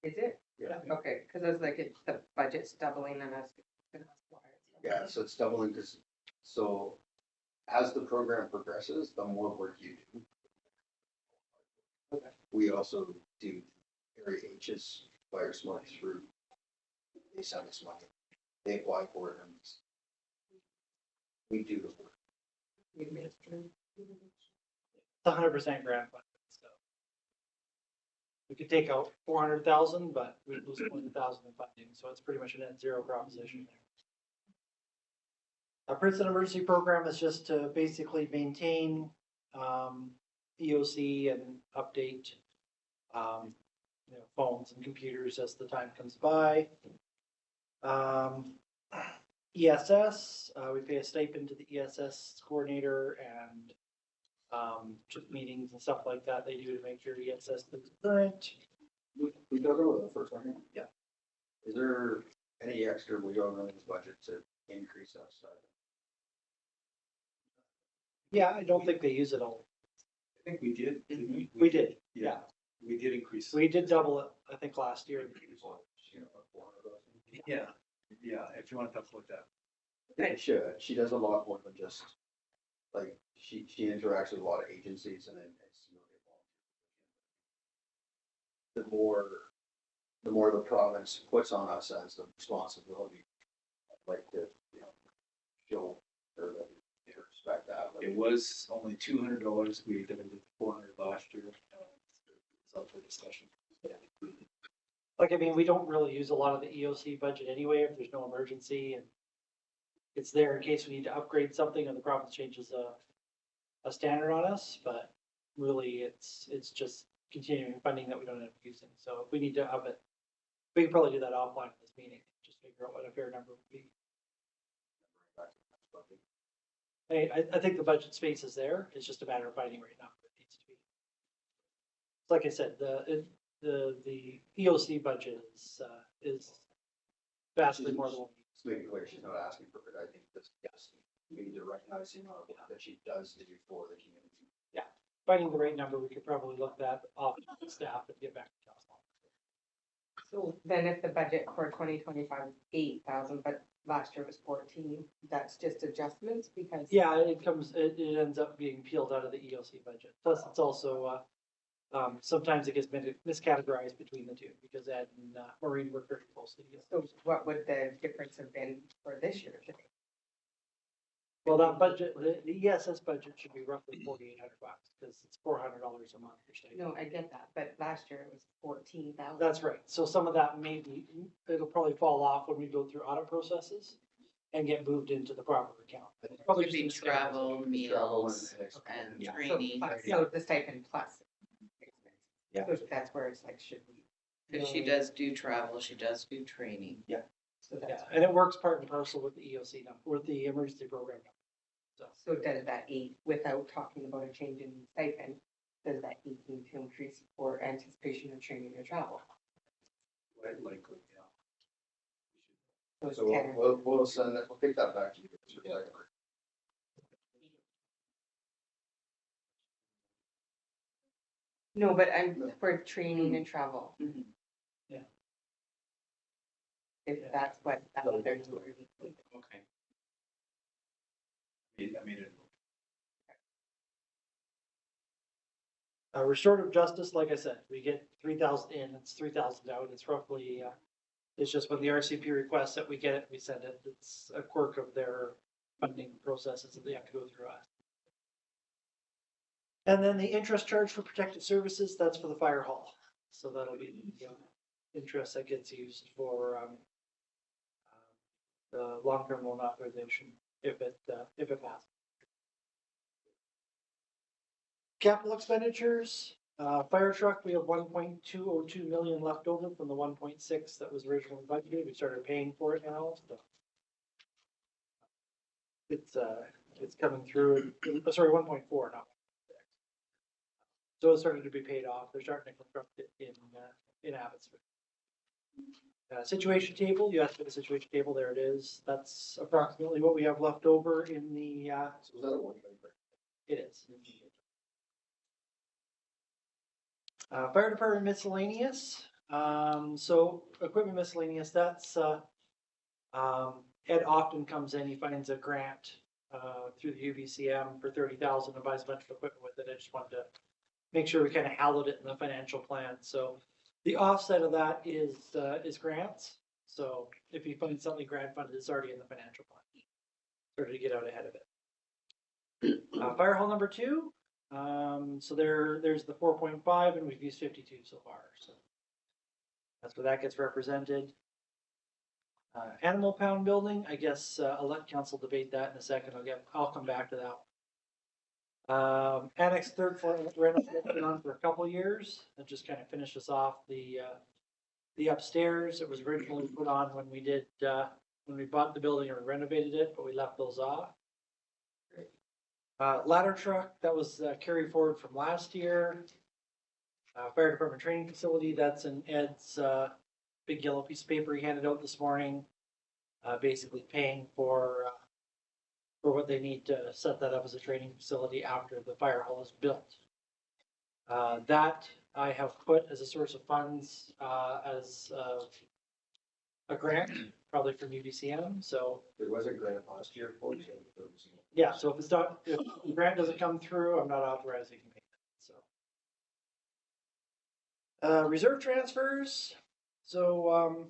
Is it? Yeah. Okay, cause I was like, it's the budget's doubling and us. Yeah, so it's doubling this, so as the program progresses, the more work you do. We also do Area H's Fire Smart through, they send us money, they apply for it, and we do the work. It's 100% grant funded, so. We could take out 400,000, but we'd lose 20,000 in funding, so it's pretty much a net zero proposition there. Our Princeton Emergency Program is just to basically maintain, EOC and update, phones and computers as the time comes by. ESS, we pay a stipend to the ESS coordinator and just meetings and stuff like that they do to make sure ESS is current. We talk about the first one here? Yeah. Is there any extra we don't know in this budget to increase that side? Yeah, I don't think they use it all. I think we did. We did, yeah. We did increase. We did double it, I think, last year. Yeah, yeah, if you want to talk about that. Yeah, sure, she does a lot more than just, like, she interacts with a lot of agencies and then it's, you know, the more the province puts on us as the responsibility, I'd like to, you know, show her that we respect that. Like, It was only $200. We did it with 400 last year. It's up for discussion. Like, I mean, we don't really use a lot of the EOC budget anyway, if there's no emergency, and it's there in case we need to upgrade something and the province changes a standard on us, but really, it's just continuing funding that we don't end up using. So if we need to up it, we can probably do that offline in this meeting, just figure out what a fair number would be. I think the budget space is there, it's just a matter of finding right now what it needs to be. Like I said, the EOC budget is vastly more than what we need. Just making clear, she's not asking for it, I think this, yes, we need to recognize the amount that she does do for the community. Finding the right number, we could probably look that off the staff and get back to council. So then if the budget for 2025 is 8,000, but last year was 14, that's just adjustments because. Yeah, it ends up being peeled out of the EOC budget. Plus, it's also, sometimes it gets miscategorized between the two because Ed and Maureen work very closely together. So what would the difference have been for this year? Well, that budget, the ESS budget should be roughly $4,800 because it's $400 a month for state. No, I get that, but last year it was 14,000. That's right. So some of that maybe, it'll probably fall off when we go through audit processes and get moved into the proper account. But it's probably Could be just travel, Travel meals, and and Yeah. So training. so the stipend plus. Yeah. So that's where it's like, should we? Because she does do travel, she does do training. So Yeah, that's, and it works part and parcel with the EOC number, with the emergency program number. so does that 8, without talking about a change in stipend, does that 8 need to increase for anticipation of training or travel? Quite likely, yeah. So it's So 10. we'll send that, we'll take that back to you. No, but I'm for training and travel. Mhm. Yeah. If that's what they're doing. Okay. I made it. Restorative justice, like I said, we get 3,000 in, it's 3,000 out. It's roughly, it's just when the RCP requests it, we get it, we send it. It's a quirk of their funding processes that they have to go through us. And then the interest charge for protective services, that's for the fire hall. So that'll be the interest that gets used for the long-term loan authorization if it passes. Capital expenditures, fire truck, we have 1.202 million left over from the 1.6 that was originally budgeted. We started paying for it now, so. It's coming through, sorry, 1.4 now. So it started to be paid off. They're starting to construct it in Abbotsford. Situation table, you asked for the situation table, there it is. That's approximately what we have left over in the, So is that a one time? it is. Fire department miscellaneous, so equipment miscellaneous, that's, Ed often comes in, he finds a grant, through the UBCM for 30,000 and buys a bunch of equipment with it. I just wanted to make sure we kind of hallowed it in the financial plan, so the offset of that is grants. So if you find something grant funded, it's already in the financial plan. Sort of to get out ahead of it. Fire hall number 2. So there's the 4.5 and we've used 52 so far. So that's where that gets represented. Animal pound building, I guess, I'll let council debate that in a second. I'll come back to that. Annex third floor renovation been on for a couple years. That just kind of finishes off the upstairs. It was originally put on when we bought the building and renovated it, but we left those off. Ladder truck, that was carried forward from last year. Fire department training facility, that's in Ed's big yellow piece of paper he handed out this morning. Basically paying for what they need to set that up as a training facility after the fire hall is built. That I have put as a source of funds, as, a grant, probably from UDCM, so. There was a grant last year for it. Yeah, so if it's not, if the grant doesn't come through, I'm not authorizing payment, so. Reserve transfers, so,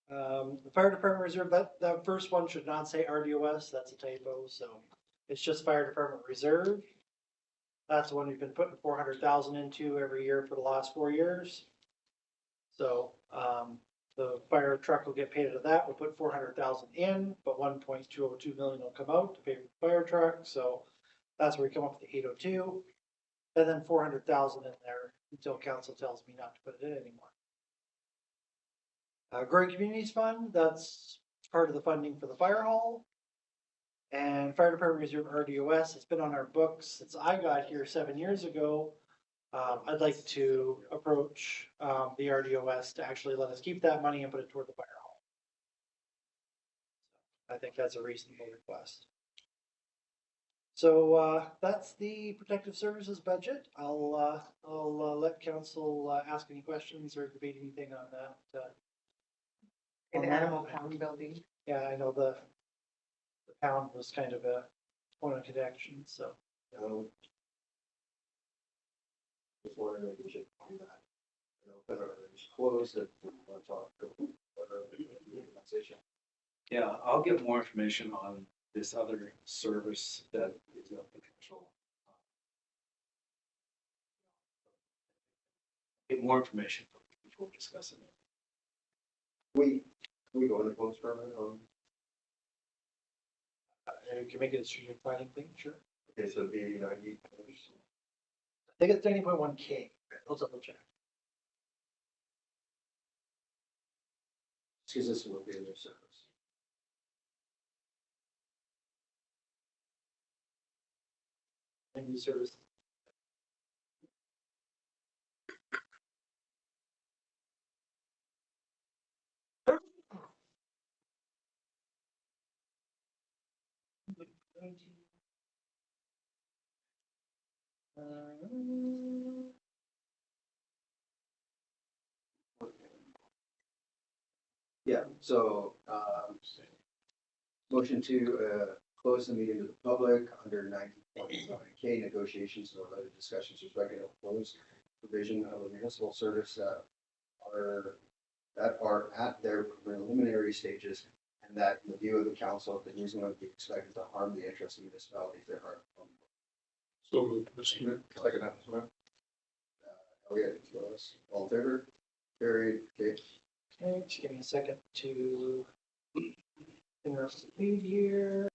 the fire department reserve, that first one should not say RDOS, that's a typo, so. It's just fire department reserve. That's the one we've been putting 400,000 into every year for the last 4 years. So, the fire truck will get paid out of that. We'll put 400,000 in, but 1.202 million will come out to pay for the fire truck. So that's where we come up with the 802. And then 400,000 in there until council tells me not to put it in anymore. Growing Communities Fund, that's part of the funding for the fire hall. And Fire Department Reserve RDOS, it's been on our books since I got here 7 years ago. I'd like to approach the RDOS to actually let us keep that money and put it toward the fire hall. I think that's a reasonable request. So that's the protective services budget. I'll let council ask any questions or debate anything on that. An animal pound building. Yeah, I know the pound was kind of a point of connection, so. Just wondering if we should do that. You know, but it's closed if we want to talk. Organization. Yeah, I'll get more information on this other service that is of potential. Get more information before discussing it. We go into closed permit on. You can make it a strategic planning thing, sure. Okay, so it'd be 90. I think it's 90.1K. I'll double check. Because this will be in their service. And you service. Yeah, so, motion to, close the meeting to the public under 90.9K negotiations or other discussions respecting a proposed provision of a municipal service that are at their preliminary stages, and that in the view of the council, the use would be expected to harm the interests of municipalities that are. So moved, Mr. Mayor. Second, Mr. Mayor. Okay, all in favor? Carried, okay. Okay, just give me a second to interrupt the feed here.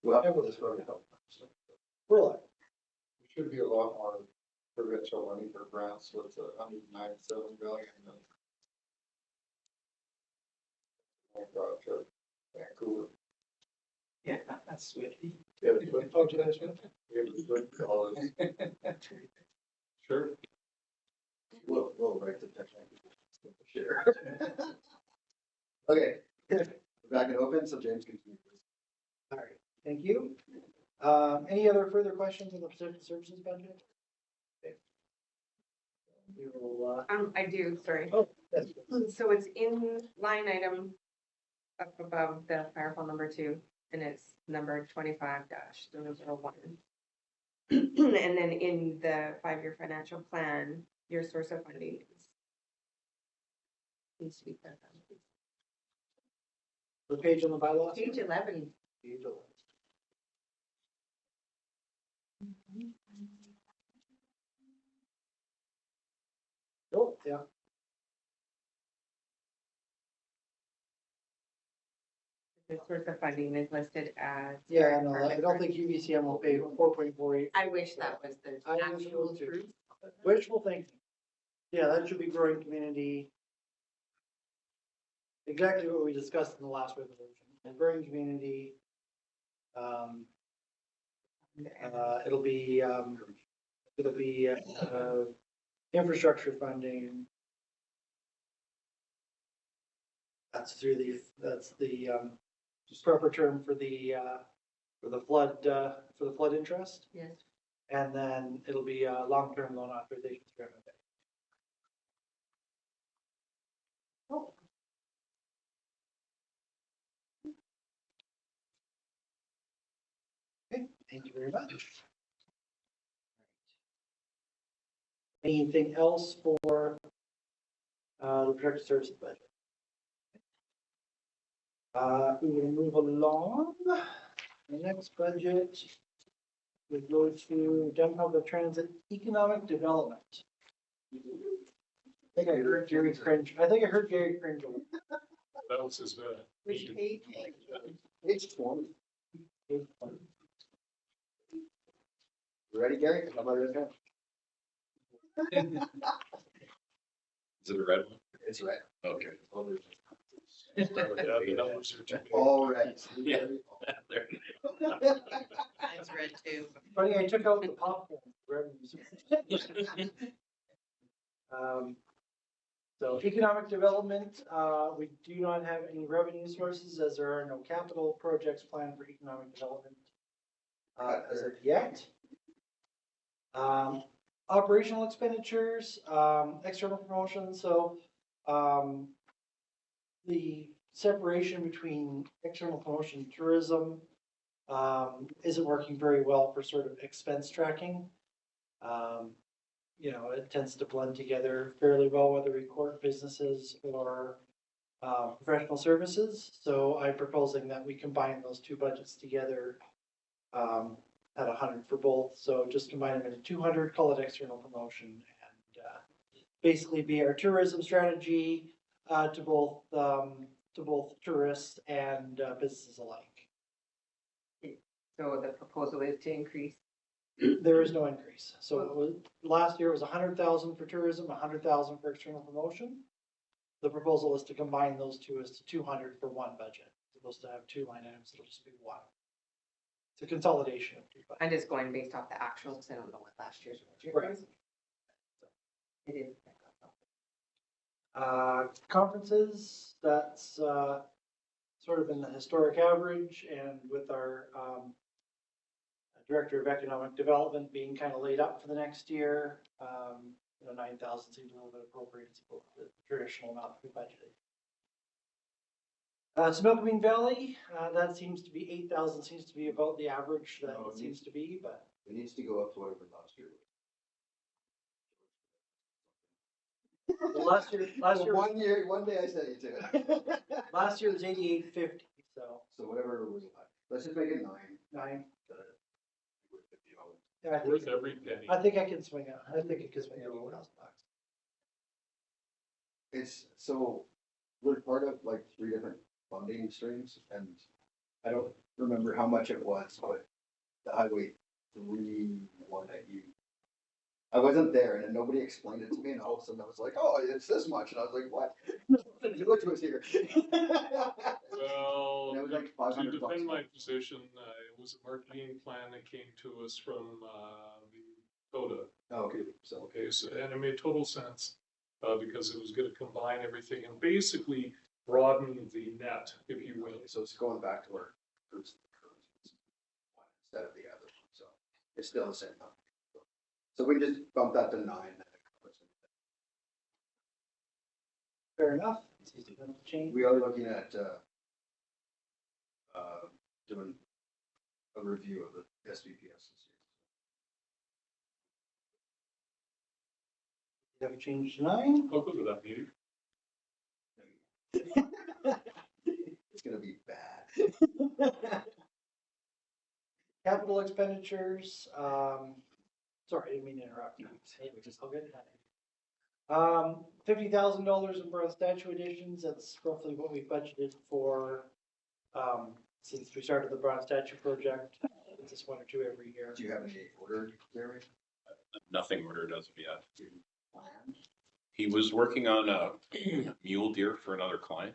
Well, that was really helpful. We're live. There should be a lot more provincial money for grants with the 197 billion. Oh, God, to Vancouver. Yeah, that's sweet. We have a good college. Sure. We'll write the technical. Sure. Okay, back and open, so James can continue. All right, thank you. Any other further questions on the protected services budget? Okay. We will, I do, sorry. oh, that's, So it's in line item up above the fire hall number 2, and it's number 25-001. And then in the 5-year financial plan, your source of funding is needs to be clarified. the page on the bylaws. Page 11. Page 11. Oh, yeah. The source of funding is listed as. Yeah, no, I don't think UVCM will pay 4.48. I wish that was the I wish actual so too. truth. Wishful thinking. Yeah, that should be growing community. Exactly what we discussed in the last resolution. And growing community. It'll be infrastructure funding. That's the proper term for the flood interest. Yes. And then it'll be long-term loan authorization through MFA. Oh. Okay, thank you very much. Anything else for the protected services budget? We will move along. The next budget, we go to Denver Public Transit Economic Development. I think I heard Gary cringe. That That was his, Which page? Page 20. You ready, Gary? How about it? Is it a red one? It's red. Okay. yeah, the numbers are too big. All right. Yeah. There. Mine's red too. Funny, I took out the popcorn revenues. So economic development, we do not have any revenue sources as there are no capital projects planned for economic development as of yet. Operational expenditures, external promotion. So the separation between external promotion and tourism isn't working very well for sort of expense tracking. It tends to blend together fairly well, whether we court businesses or professional services. So I'm proposing that we combine those two budgets together at 100 for both. So just combine them into 200, call it external promotion, and basically be our tourism strategy to both tourists and businesses alike. So the proposal is to increase. There is no increase. So it was, last year it was 100,000 for tourism, 100,000 for external promotion. The proposal is to combine those two as to 200 for one budget. It's supposed to have two line items, it'll just be one. It's a consolidation of two budgets. I'm just going based off the actuals because I don't know what last year's budget Right. was. It is. Conferences, that's sort of in the historic average, and with our Director of Economic Development being kind of laid up for the next year, 9,000 seems a little bit appropriate as opposed to the traditional amount we budgeted. Smokebean Valley, that seems to be 8,000, seems to be about the average that it seems to be, but It needs to go up to whatever last year last year, one day I said you to it. last year was 8850, so So whatever was, let's just make it 9. 9. Yeah, Worth every penny. I think I can swing it. I think it can swing it over $1,000. It's, so we're part of like 3 different funding streams, and I don't remember how much it was, but the Highway 3 one that you. I wasn't there and then nobody explained it to me and all of a sudden I was like, oh, it's this much. And I was like, what? What was here? Well, And it was like to 500 bucks. defend my position, it was a marketing plan that came to us from, the CODA. Oh, okay, so. Okay, so, and it made total sense, because it was gonna combine everything and basically broaden the net, if you will. So it's going back to our first one instead of the other, so it's still the same number. So we just bump that to 9. Fair enough. Change. We are looking at, doing a review of the SVPS this You have a change to 9. I'll go to that meeting. year. It's gonna be bad. Capital expenditures, sorry, I didn't mean to interrupt you. Which is all good. $50,000 in bronze statue additions, that's roughly what we budgeted for, since we started the bronze statue project. It's just 1 or 2 every year. Do you have any ordered, Gary? Nothing ordered as of yet. He was working on a mule deer for another client.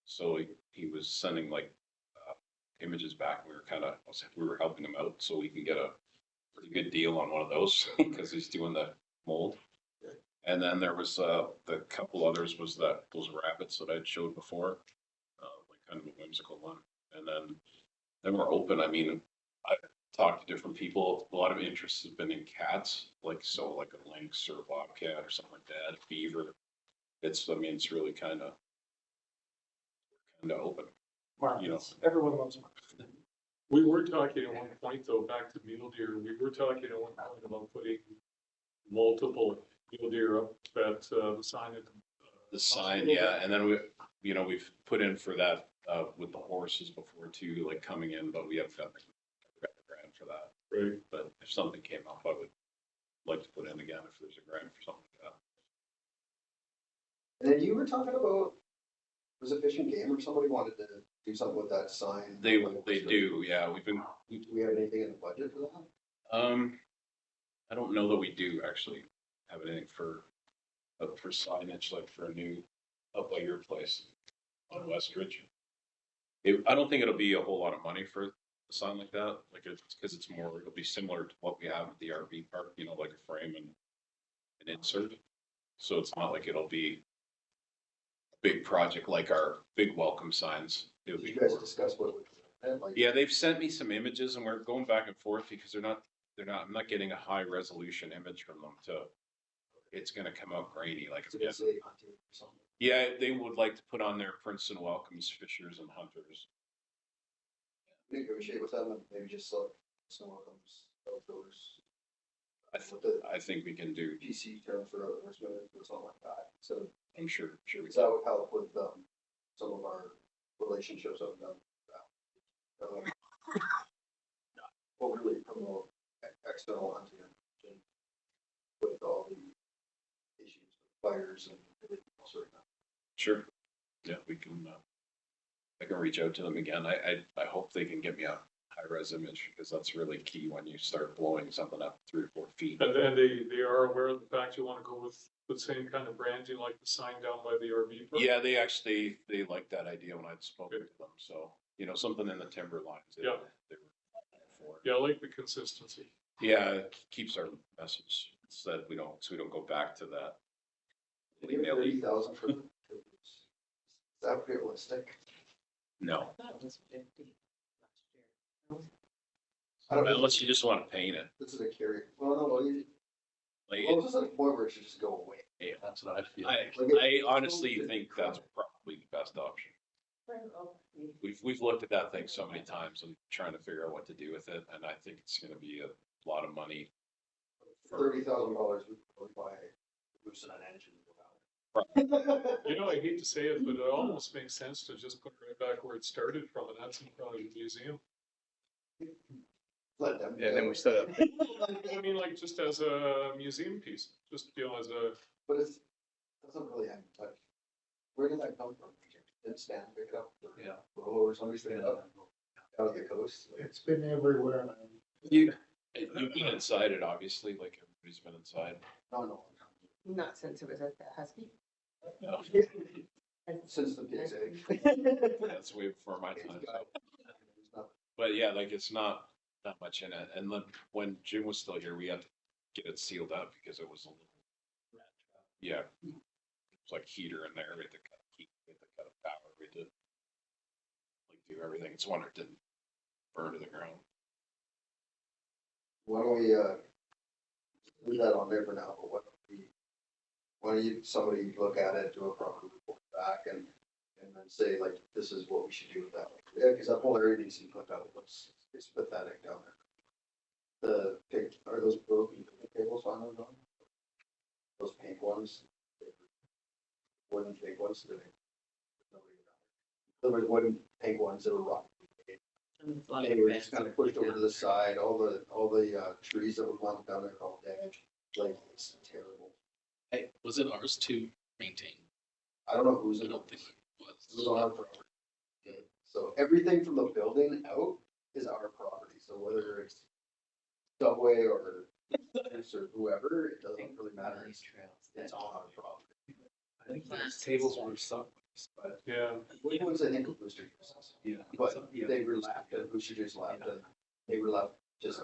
So he was sending like images back. We were helping him out so we can get a pretty good deal on one of those because he's doing the mold. And then there was the couple others was those rabbits that I'd showed before, like kind of a whimsical one. And then we're open. I mean, I talked to different people. A lot of interest has been in cats, like a lynx or a bobcat or something like that, a beaver. It's really kind of open. Markets. Everyone loves markets. We were talking at one point, though, back to mule deer, we were talking at one point about putting multiple mule deer up at the sign at The sign, yeah, and then we've put in for that with the horses before too, like coming in, but we haven't got the grant for that. Right. But if something came up, I would like to put in again if there's a grant for something like that. And then you were talking about, was it Fish and Game or somebody wanted to do something with that sign? They do, yeah. Do we have anything in the budget for that? I don't know that we do actually have anything for signage, like for a new up by your place on Westridge. I don't think it'll be a whole lot of money for a sign like that, like it's because it'll be similar to what we have at the RV park, like a frame and an insert. So it's not like it'll be a big project like our big welcome signs. Did you guys discuss what we had? Yeah, they've sent me some images and we're going back and forth because I'm not getting a high resolution image from them it's gonna come out grainy, like Did they say hunting or something? yeah, they would like to put on their Princeton welcomes fishers and hunters. Negotiate with them and maybe just like some welcomes, outdoors. I think we can do. PC term for outdoorsmen or something like that. So I'm sure we that would help with some of our relationships of them. We'll really promote external hunting and with all the issues with fires and everything else right now. Sure. Yeah, we can. I can reach out to them again. I hope they can get me a high res image because that's really key when you start blowing something up 3 or 4 feet. And then they are aware of the fact you want to go with the same kind of branding like the sign down by the RV park? Yeah, they liked that idea when I'd spoken to them. So something in the timber lines. They were for. Yeah, I like the consistency. Yeah, it keeps our message so that we don't go back to that. Maybe 30,000 for is that realistic? No, That was 50 last year. I don't know. unless you just want to paint it. This is a carry. Well, no, Like, well, this is a point where it should just go away. yeah, That's what I feel. I honestly think that's probably the best option. We've looked at that thing so many times and trying to figure out what to do with it, and I think it's going to be a lot of money. $30,000 we could probably buy loosen an engine. I hate to say it, but it almost makes sense to just put it right back where it started from, and that's in front of the museum. Let them. And then we set up. I mean, like, just as a museum piece, just, as a, But it doesn't really have touch. Where did that come from? Didn't Stan pick it up? Yeah. Or somebody pick it up? out of the coast. It's been everywhere, man. You've been inside it, obviously, like everybody's been inside. No, Not since it was at the Husky. No, since the PSA. that's way before my time. So. It's not- But yeah, like it's not that much in it. And then when Jim was still here, we had to get it sealed up because it was a little. Yeah, it's like heater in there. We had to cut heat, we had to cut a power. We had to like do everything. It's one that didn't burn to the ground. Why don't we, leave that on there for now, but why don't you, somebody look at it, do a proper report back and then say like, this is what we should do with that. Yeah, cause that whole area needs to be put out, it's pathetic down there. Are those broken tables on those? Those pink ones? Wooden pink ones, there was wooden pink ones that were rotten. They were just kind of pushed over to the side, all the trees that were planted down there all damaged, like, it's terrible. Hey, was it ours to maintain? I don't know who's I in don't it. think it It was was. on our property. So everything from the building out is our property, so whether it's Subway or whoever, it doesn't really matter, it's on our property. I think those tables were sunk, but Yeah, Which ones I think of Booster uses, yeah. but they were left, and Booster just left, and they were left just.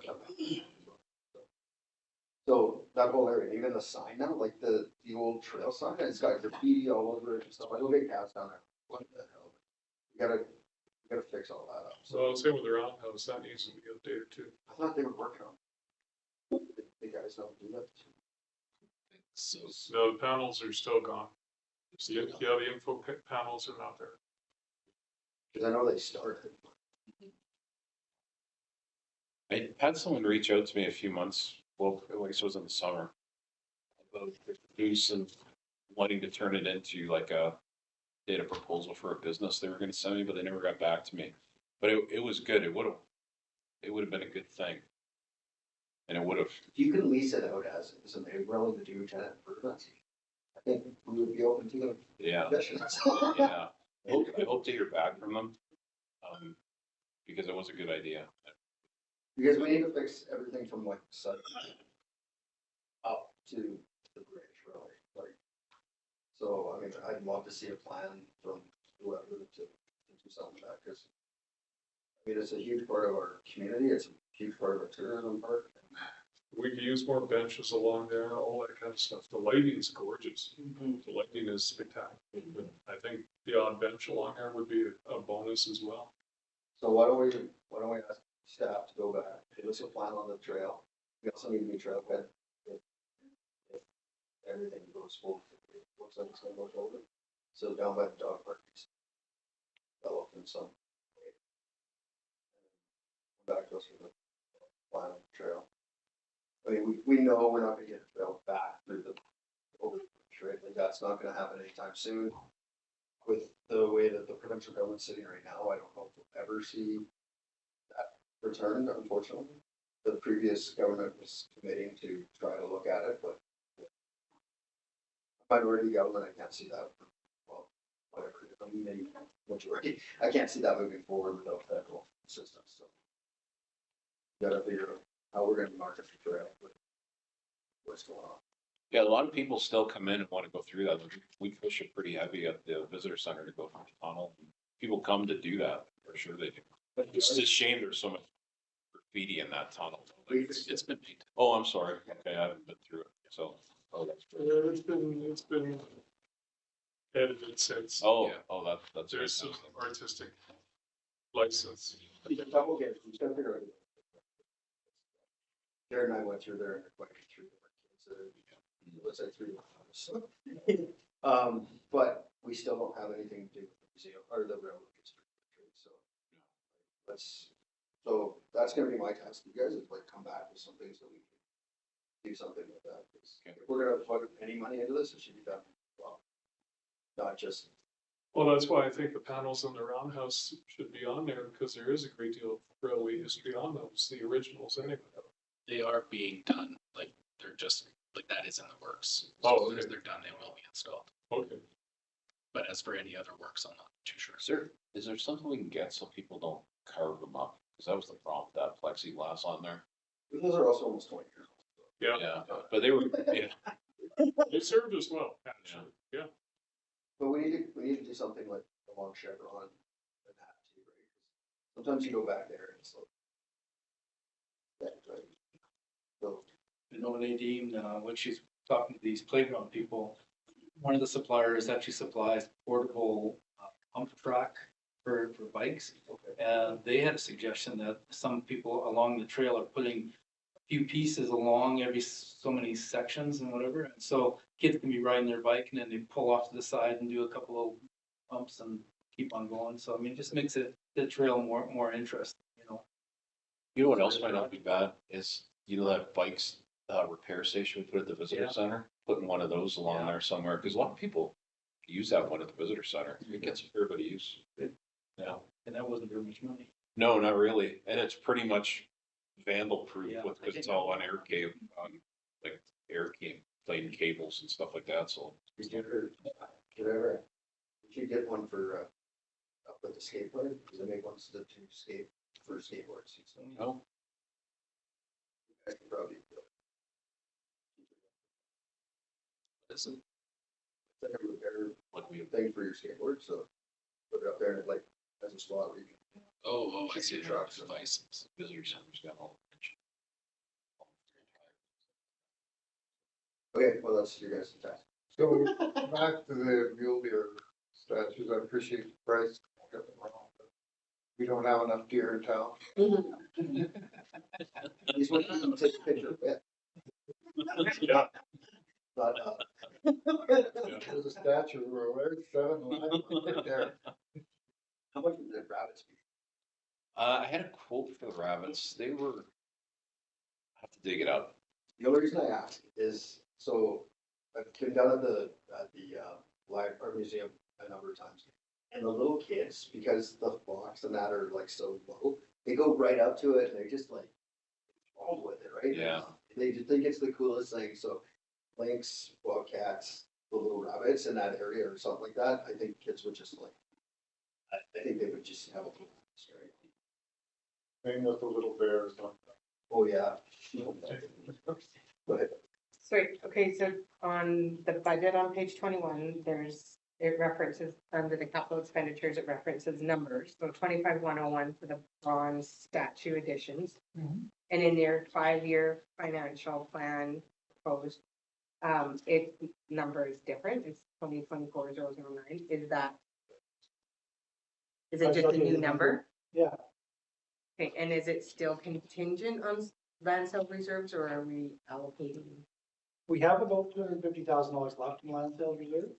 So that whole area, even the sign now, like the old trail sign, it's got graffiti all over it and stuff. I go get cats down there. What the hell? We gotta fix all that up. So so same with the roundhouse, that needs to be updated too. I thought they were working on it. The guys don't do that. So, No, the panels are still gone. Yeah, the info panels are not there. Cause I know they started. I had someone reach out to me a few months, well, I guess it was in the summer, about the use of wanting to turn it into like a data proposal for a business they were gonna send me, but they never got back to me. But it was good. It would have been a good thing. And it would have, If you can lease it out as a neighborhood to do tenant improvements, I think we would be open to the yeah, suggestions. yeah. I hope to hear back from them. Because it was a good idea. Because we need to fix everything from like site up to the bridge, really, like. So, I mean, I'd love to see a plan from whoever to do something like that, because I mean, it's a huge part of our community, it's a huge part of our tourism park. We could use more benches along there, all that kind of stuff. The lighting's gorgeous. The lighting is spectacular. But I think the odd bench along there would be a bonus as well. So why don't we ask staff to go back, give us a plan on the trail, we also need a new trail bed. If everything goes forward, it looks like it's gonna go forward, so down by the dog park. Develop in some way. Back to us with a plan on the trail. I mean, we know we're not gonna get the trail back through the over the trade, like that's not gonna happen anytime soon. With the way that the provincial government's sitting right now, I don't know if we'll ever see that returned, unfortunately. The previous government was committing to try to look at it, but minority government, I can't see that, well, whatever, I mean, maybe majority, I can't see that moving forward without federal assistance, so. Gotta figure out how we're gonna market the trail, what's going on. Yeah, a lot of people still come in and want to go through that. We push it pretty heavy at the visitor center to go through the tunnel. People come to do that, for sure they do. It's just a shame there's so much graffiti in that tunnel. Like, it's been painted. oh, I'm sorry. Okay, I haven't been through it, so. Oh, that's It's been edited since. Oh, Yeah. oh, that's. There's some artistic license. The double gate, we gotta figure out. Jared and I went through there and quite through the kids, let's say 3 months. But we still don't have anything to do with the museum or the railroad district, so. So that's gonna be my task, you guys, is like come back with some things that we can do something with that. 'Cause Okay. If we're gonna put any money into this, it should be done well. Not just, Well, that's why I think the panels on the roundhouse should be on there, because there is a great deal of railway history on those, the originals anyway. They are being done, like, they're just, like, that is in the works. Oh, So as soon as okay. they're done, they will be installed. Okay. But as for any other works, I'm not too sure. Is there something we can get so people don't carve them up, because that was the problem with that plexiglass on there. But those are also almost 20 years old. Yeah, But they were, yeah, they served us well, actually, yeah. But we need to do something like along Chevron and that too, right? 'Cause sometimes you go back there and it's like. That's right. So, You know, Nadine, when she's talking to these playground people, one of the suppliers actually supplies portable pump track for bikes. okay. And they had a suggestion that some people along the trail are putting a few pieces along every so many sections and whatever. And so kids can be riding their bike and then they pull off to the side and do a couple of bumps and keep on going. So I mean, it just makes the trail more interesting, you know. you know what else might not be bad is, you know, that bikes, repair station we put at the visitor Yeah. center, putting one of those along Yeah. there somewhere, because a lot of people use that one at the visitor center. It gets a fair bit of use. Yeah. And that wasn't very much money. No, not really. And it's pretty much vandal proof Yeah. with, because it's all on like plane cables and stuff like that, so. Could you get one for, up at the skateboard? Because they make ones to skate for skateboards. So No, I could probably. This is- It's like a repair like we, thing for your skateboard, so put it up there and like as a spot where you can. I see. Trucks. Devices. visitor center's got all. Okay, well, that's your guys' task. So back to the mule deer statues, I appreciate the price. Don't get me wrong, but we don't have enough deer in town. These ones you can take a picture of it. Yeah. But, There's a statue, there's 7 lines right there. how much would the rabbits be? I had a quote for the rabbits. They were, I have to dig it up. The only reason I ask is, so I've been down at the live art museum a number of times. And the little kids, because the blocks and that are like so low, they go right up to it and they're just like, all with it, right? Yeah. They just think it's the coolest thing, so lynx, bobcats, the little rabbits in that area or something like that, I think kids would just like, I think they would just have a blast, right? Same with the little bears. Oh, yeah. But Sorry, okay, so on the budget on page 21, it references, under the capital expenditures, it references numbers. So 25,101 for the bronze statue additions. And in their 5-year financial plan proposed, its number is different. It's 2024,009. Is it just a new number? Yeah. Okay, and is it still contingent on land sale reserves, or are we allocating? We have about $250,000 left in land sales reserve.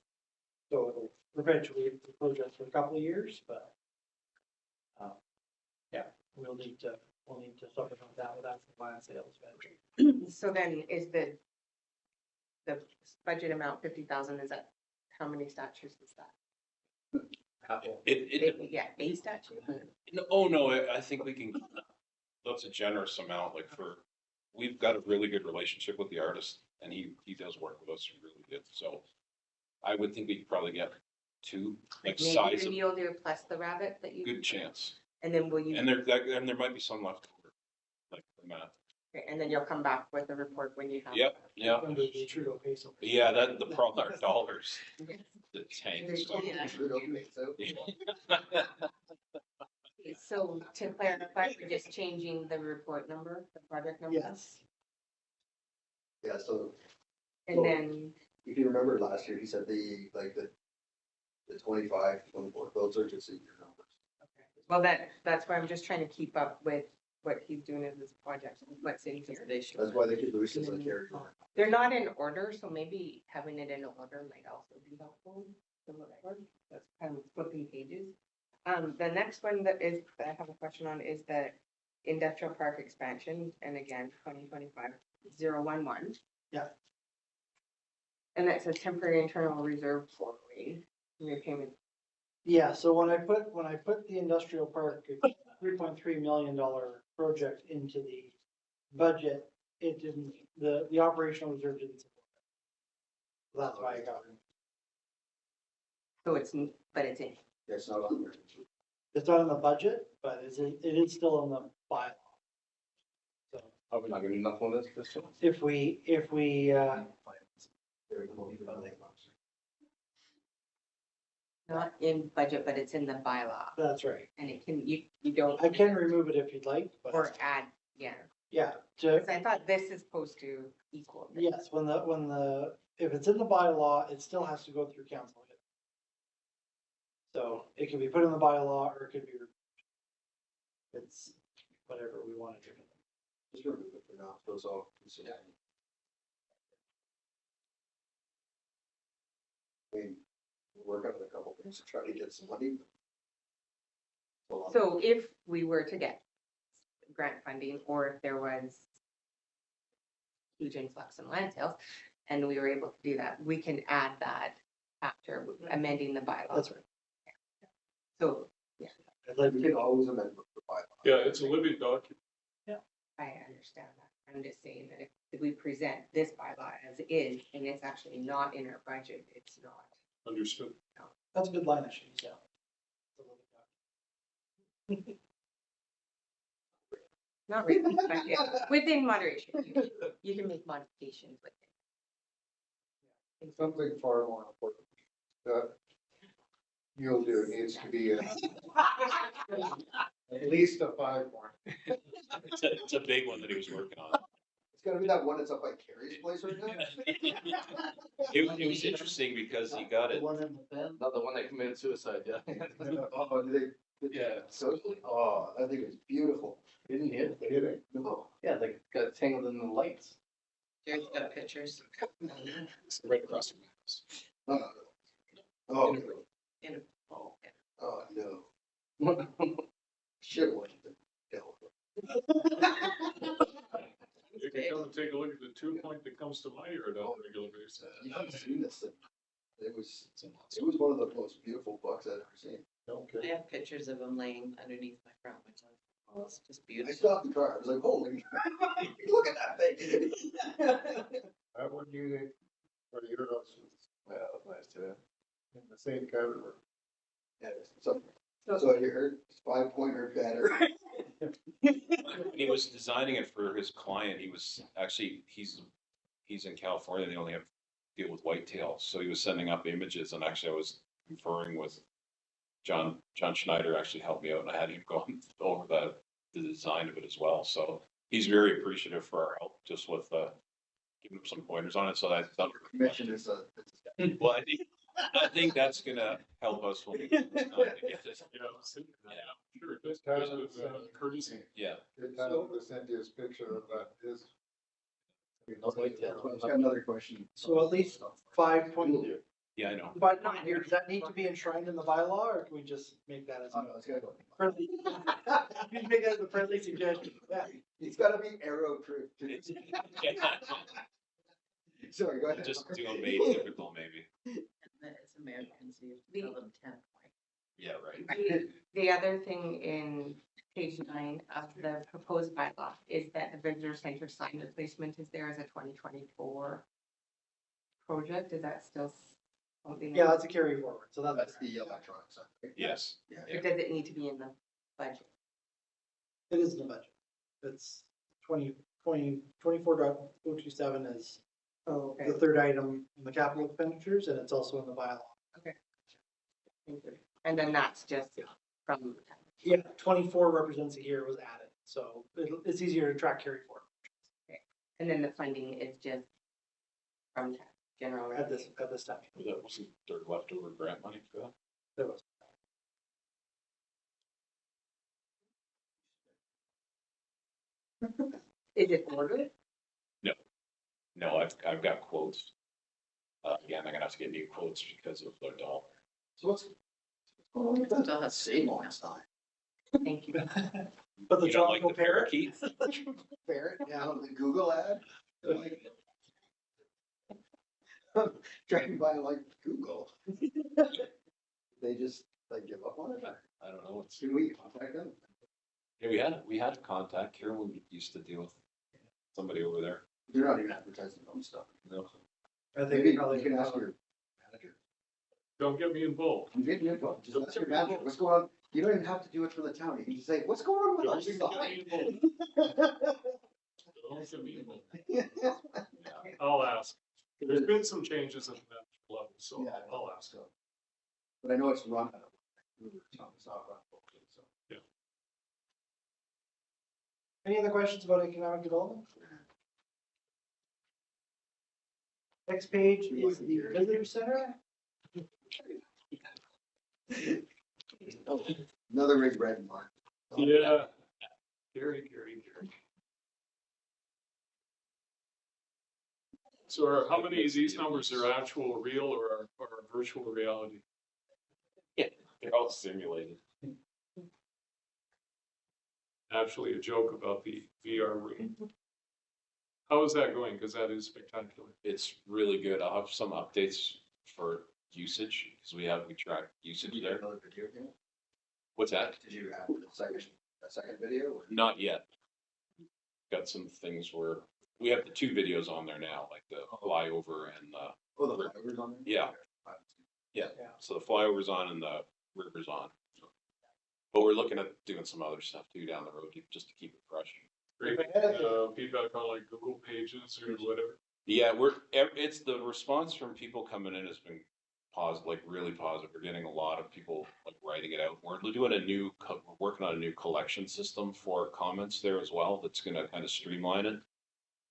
So it'll perpetuate the project for a couple of years, but yeah, we'll need to supplement that with actual land sales eventually. So then is the budget amount 50,000, is that, how many statues is that? Yeah, a statue? No, I think we can, that's a generous amount, like we've got a really good relationship with the artist and he does work with us really good. So I would think we could probably get 2, like Maybe size the of, mule deer plus the rabbit that you. good chance. And then will you, And there might be some left over, like the math. and then you'll come back with a report when you have. Yep. Under the Trudeau peso. Yeah, the problem are dollars, the tanks. So to clarify, we're just changing the report number, the project number? Yes. yeah, so And then, if you remember last year, he said the 25, 24, those are just your numbers. well, that's why I'm just trying to keep up with what he's doing in this project, what's in here. They should. That's why they could lose as a carrier. They're not in order, so maybe having it in order might also be helpful to look for. That's kind of flipping pages. The next one that I have a question on is the industrial park expansion, and again, 2025-011. Yeah. And that's a temporary internal reserve borrowing repayment. Yeah, so when I put the industrial park, $3.3 million project into the budget, it didn't, the operational reserve didn't support it. That's why I got it. So it's, but it's in. Yeah, it's not on there. It's not in the budget, but it is still in the bylaw. So Are we not gonna do nothing with this year? if we, Not in budget, but it's in the bylaw, that's right. and it can, you don't. I can remove it if you'd like, Or but add, yeah, yeah, because I thought this is supposed to equal. this. yes, if it's in the bylaw, it still has to go through council. So it can be put in the bylaw or it could be, it's whatever we want to do. Just remove it for now, so it's all consistent. I mean, we're working on a couple things to try to get some money. So if we were to get grant funding, or if there was huge influx in land sales, and we were able to do that, we can add that after amending the bylaw. That's right. So I'd like We to, can always amend the bylaw. Yeah, it's a living document. I understand that. I'm just saying that if we present this bylaw as is, and it's actually not in our budget, it's not. Understood. that's a good line, I should use, yeah. Not really, but yeah, within moderation, you can make modifications with it. Something far more important that you'll do needs to be at least a 5 more. It's a big one that he was working on. It's gotta be that one that's up by Carrie's place right now. It was interesting because he got it. one in the pen? Not the one that committed suicide, yeah. Oh, did they? Yeah. So, oh, I think it's beautiful. Didn't hit. Hit it. No. Yeah, they got tangled in the lights. Jared's got pictures. It's right across from my house. Oh, In a- oh, no. Shit, what the hell? You can come and take a look at the 2-point that comes to my yard on a regular basis. You haven't seen this thing. It was one of the most beautiful bucks I've ever seen. I Okay. have pictures of them laying underneath my front window. Oh, it's just I beautiful. stopped the car, I was like, holy, look at that thing. That one you, or your house was Yeah, that was nice too. in the same category. Yeah, so you heard, it's 5-point or better. When he was designing it for his client, he was actually, he's in California, they only have deal with whitetail, so he was sending up images, and actually I was conferring with John Schneider actually helped me out, and I had him go over the design of it as well, so he's very appreciative for our help, just with giving him some pointers on it, so that's. Commission is Well, I think that's gonna help us when we get this time to get this. Sure, it does pass with courtesy. Yeah. It kind of sent you a picture of that is. I've got another question. So at least 5 point, Yeah, I know. 5 point here, does that need to be enshrined in the bylaw, or can we just make that as Oh, a no, it's gotta go. friendly? You can make that as a friendly suggestion, yeah. It's gotta be arrow proof. Sorry, go ahead. Just do a May typical maybe. It's American, so you have to tell them 10 point. Yeah, right. The other thing in page 9 of the proposed bylaw is that the visitor center sign replacement is there as a 2024 project. Is that still something? Yeah, that's a carry forward, so That's that's, the electronic side. right? Yes. Yeah. Or does it need to be in the budget? it is in the budget. It's 24.027 is Oh, the third item in the capital expenditures, and it's also in the bylaw. And then that's just from, Yeah, 24 represents a year was added, so it's easier to track carry forward and then the funding is just from general at revenue. this time. That wasn't their leftover grant money for that. There was. Is it ordered? No, I've got quotes. Again, I'm gonna have to get new quotes because of the dollar. So what's going on with that? Still has Same on side. Thank you. But the You don't like tropical the parrot, parakeet? Ferret, yeah, the Google ad. Driving by like Google. They just like give up on it. I don't know. It's, Can we contact them? yeah, we had a contact. Carol used to deal with somebody over there. They're not even advertising their own stuff. No. I think Maybe we probably you can ask your manager. Don't get me involved. Just ask your manager, what's going on? You don't even have to do it for the town. You can just say, what's going on with our sign? I'll ask. There's been some changes at the national level, so Yeah. I'll ask. But I know it's run. It's not run locally, so. Any other questions about economic development? Next page is the visitor center. Another big red mark. Yeah. Gary. So how many of these numbers are actual real or are virtual reality? They're all simulated. Actually, a joke about the VR room. How is that going? Because that is spectacular. It's really good. I'll have some updates for usage because we track usage Did you there. get another video game? What's that? Did you add a second video? Or- Not yet. Got some things where we have the 2 videos on there now, like the flyover and the, Oh, the flyovers on there? Yeah. Yeah. so the flyover's on and the river's on. But we're looking at doing some other stuff too down the road just to keep it fresh. Great. Feedback on like Google Pages or whatever. Yeah, it's the response from people coming in has been positive, like really positive. We're getting a lot of people like writing it out. We're doing we're working on a new collection system for comments there as well. That's going to kind of streamline it.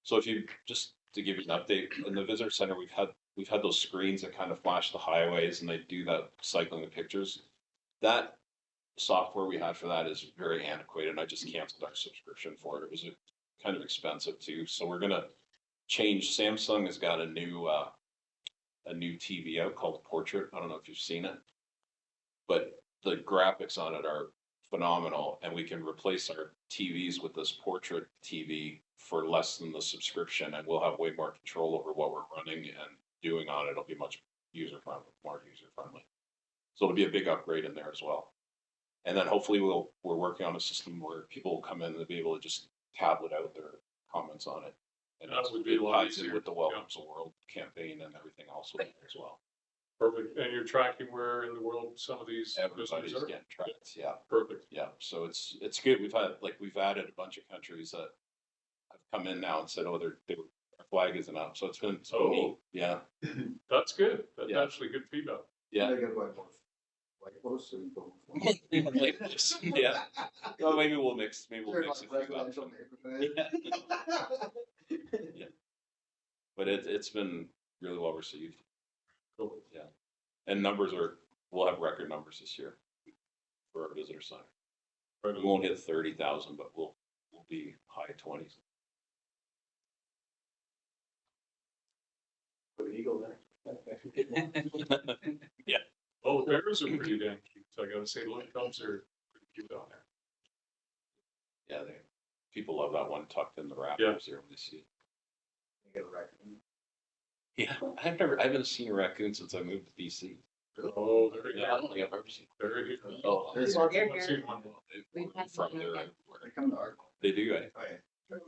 So if you just to give you an update in the visitor center, we've had those screens that kind of flash the highways and they do that cycling the pictures. That software we had for that is very antiquated. And I just canceled our subscription for it. It was kind of expensive too. So we're gonna change. Samsung has got a new TV out called Portrait. I don't know if you've seen it, but the graphics on it are phenomenal, and we can replace our TVs with this Portrait TV for less than the subscription, and we'll have way more control over what we're running and doing on it. It'll be much more user friendly. So it'll be a big upgrade in there as well. And then hopefully we're working on a system where people will come in and be able to just tablet out their comments on it. And That would be a lot ties in easier. with the Welcomes the World campaign and everything else with it as well. Perfect. And you're tracking where in the world some of these Everybody's visitors are? getting tracked, yeah. Perfect. Yeah, so it's good. We've added a bunch of countries that have come in now and said, oh, our flag isn't up. So it's been neat. Yeah. That's good. That's Yeah. actually good feedback. Yeah. They gotta buy more. Like, most of them go. Yeah. Well, maybe we'll mix. Maybe we'll They're mix not a few up. residential neighborhood. Yeah. But it's been really well received. Cool. Yeah. And we'll have record numbers this year for our visitor center. We won't hit 30,000, but we'll be high 20s. Put an eagle there. Yeah. Oh, the bears are pretty dang cute. So I gotta say, little cubs are pretty cute down there. Yeah, people love that one tucked in the rafters here when they see it. You get a raccoon. Yeah, I haven't seen a raccoon since I moved to BC. Oh, there you Yeah, I go. don't think I've ever seen. There you go. Oh, There's I've They're seen here. one. We've had from some there. of them. everywhere. They come to our. They do, eh? Oh, yeah.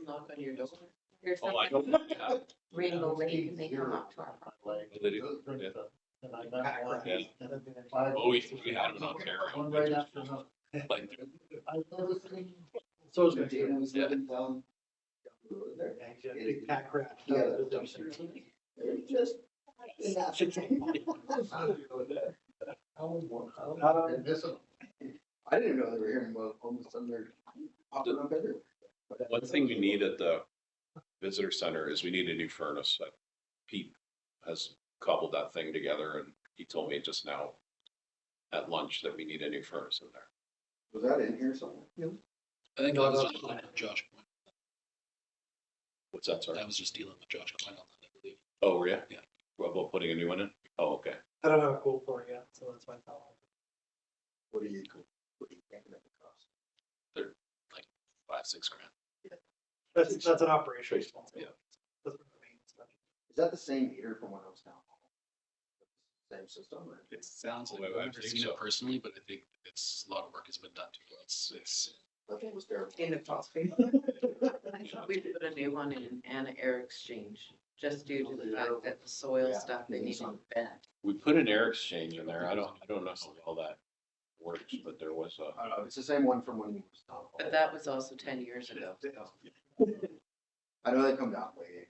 Knock on your door. There's some Oh, I don't. Yeah. Rainbow Lake and they come up to our property. They do. Yeah. Yeah. Oh, we had them in Ontario. right after another. Like, So it's gonna be. Dana was living down. There. Big pack rat. Yeah, that dumpster. They're just. Invisible. I didn't even know they were here, and well, all of a sudden they're popping up everywhere. one thing we need at the visitor center is we need a new furnace. Pete has cobbled that thing together, and he told me just now at lunch that we need a new furnace in there. Was that in here somewhere? I think that was just dealing with Josh. What's that, sorry? That was just dealing with Josh Coyne on that, I believe. Oh, yeah? Yeah. What about putting a new one in? Oh, okay. I don't have a quote for it yet, so that's my thought. What do you thinking of the cost? They're like $5-6 grand. That's an operation. Yeah. Doesn't remain special. Is that the same meter from when I was down? Same system? Or? It sounds like, Oh, I I've never think seen so. it personally, but I think a lot of work has been done to it. It's I think it was there. In the phosphate. I thought we put a new one in an air exchange, just due to the fact that the soil Yeah, stuff, they maybe need to some. vent. We put an air exchange in there. I don't know how well that works, but there was a. I don't know, it's the same one from when he was town hall. But that was also 10 years ago. I know they come down way.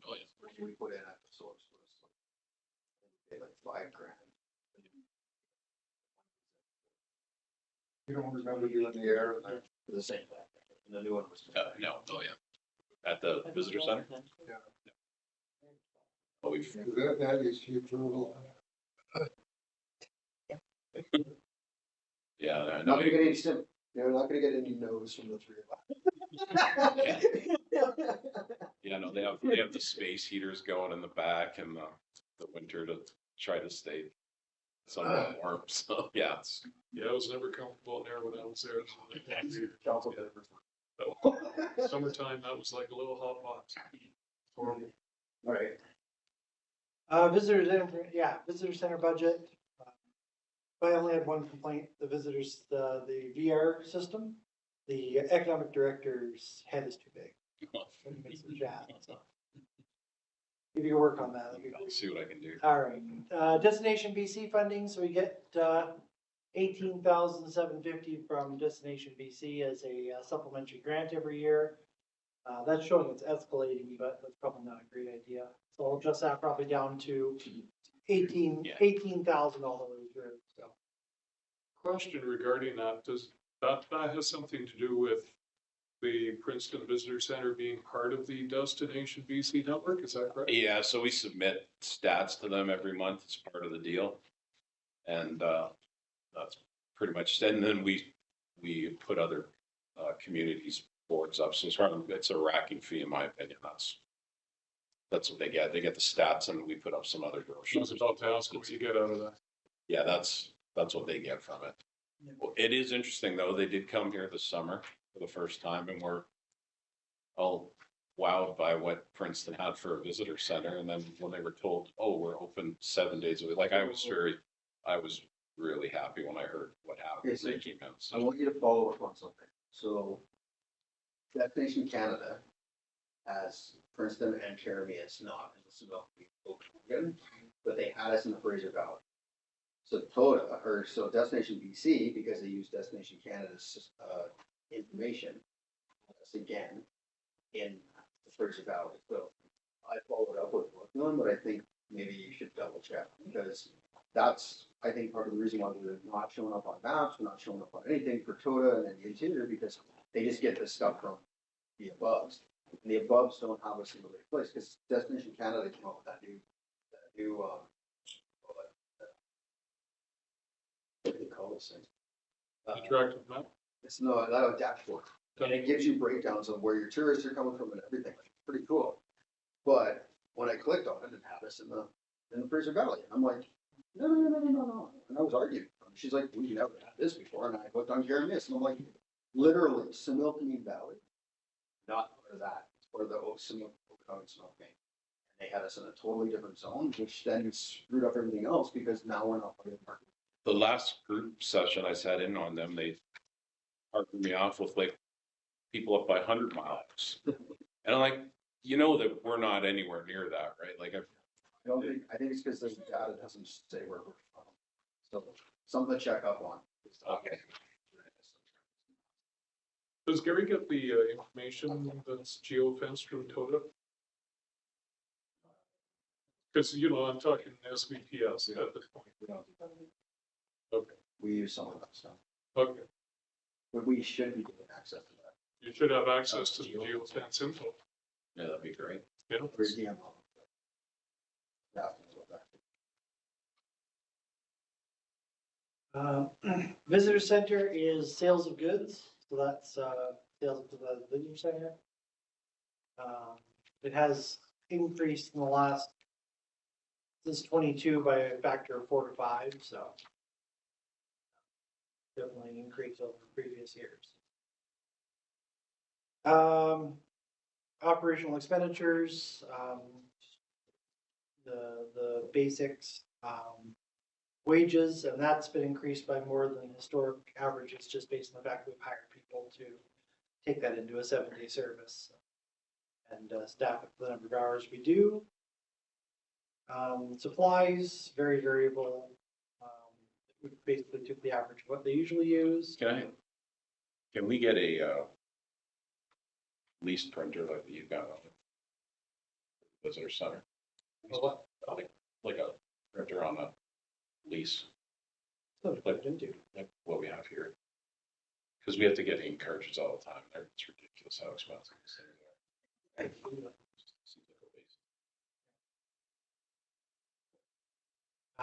Oh, yeah. We put in at the source was like $5,000. You don't remember doing the air and The same thing. And the new one was. No, oh yeah. At the visitor center? Oh, we've, that is the approval. yeah, I Not know. gonna get any stim, they're not gonna get any no's from the three of us. Yeah, no, they have the space heaters going in the back and the winter to try to stay somewhat warm, so, yeah, it's. Yeah, I was never comfortable in there when I was there. Council Yeah. members. Summertime, that was like a little hot box. Horrible. All right. Visitor center, yeah, visitor center budget. I only had one complaint, the the VR system. The economic director's head is too big. It's a chat, so. If you can work on that, that'd be I'll great. see what I can do. All right, Destination BC funding, so we get, 18,750 from Destination BC as a supplementary grant every year. That's showing it's escalating, but that's probably not a great idea. So I'll adjust that probably down to Yeah. $18,000. So. Question regarding that, does that has something to do with the Princeton Visitor Center being part of the Destination BC network, is that correct? Yeah, so we submit stats to them every month. It's part of the deal. And that's pretty much, and then we put other communities boards up. So it's a racking fee, in my opinion. That's what they get. They get the stats and we put up some other I was brochures. about to ask what you get out of that. Yeah, that's what they get from it. Well, it is interesting though. They did come here this summer for the first time and we're all wowed by what Princeton had for a visitor center. And then when they were told, oh, we're open 7 days a week, like I was really happy when I heard what happened. Okay, so They came out. I want you to follow up on something. So Destination Canada has Princeton and Jeremy, not in the Seville, but they had us in the Fraser Valley. So so Destination BC, because they use Destination Canada's information, us again in the Fraser Valley. So I followed up with one, but I think maybe you should double check because that's, I think, part of the reason why we're not showing up on maps, we're not showing up on anything for TOTA and then the interior, because they just get this stuff from the aboves. And the aboves don't have a single place, because Destination Canada came up with that new, what do they call this thing? Interactive map? It's not a dashboard. And it gives you breakdowns of where your tourists are coming from and everything. It's pretty cool. But when I clicked on it, it had us in the Fraser Valley. And I'm like, no. And I was arguing. She's like, we never had this before. And I clicked on Jeremias and I'm like, literally, Similkameen Valley, not part of that. It's part of the Similkameen. And they had us in a totally different zone, which then screwed up everything else because now we're not part of the market. The last group session I sat in on them, they parked me off with like people up by 100 miles. And I'm like, you know that we're not anywhere near that, right? Like I think it's because the data doesn't say where we're from. So something to check up on. Okay. Does Gary get the information that's geofenced from TOTA? Because, I'm talking SVPS at this point. Okay, We use some of that stuff, okay. but we should be getting access to that. You should have access to the geofence info. Yeah, that'd be great. Yeah. For DMO. Visitor center is sales of goods, so that's, sales to the visitor center. It has increased in the last, since 22 by a factor of 4 to 5, so. Definitely increase over previous years. Operational expenditures, the basics, wages, and that's been increased by more than historic averages, just based on the fact we've hired people to take that into a 7-day service and staff it for the number of hours we do. Supplies, very variable. we basically took the average of what they usually use. Can we get a, leased printer like you've got on the visitor center? What? Like a printer on a lease, So what did do? like what we have here. Cause we have to get ink cartridges all the time. It's ridiculous how expensive these things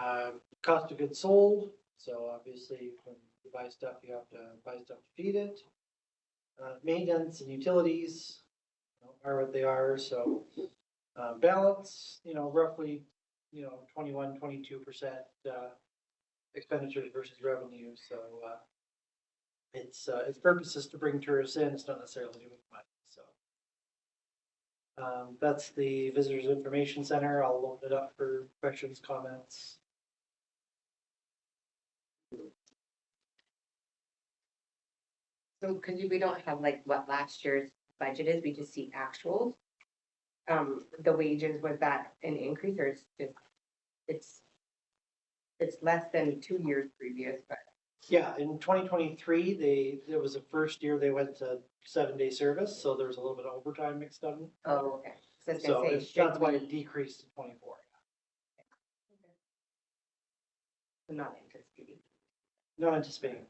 are. Cost of goods sold, so obviously when you buy stuff, you have to buy stuff to feed it. Maintenance and utilities, are what they are, so, balance, roughly, 22%, expenditures versus revenue, so, its purpose is to bring tourists in, it's not necessarily doing money, so. That's the Visitors Information Center, I'll open it up for questions, comments. So, cause we don't have like what last year's budget is, we just see actuals. The wages, was that an increase or it's less than 2 years previous, but. Yeah, in 2023, there was the first year they went to 7-day service, so there was a little bit of overtime mixed up. Oh, okay. So I was So gonna say, that's should why we, it decreased to 24. not anticipating, Not anticipating.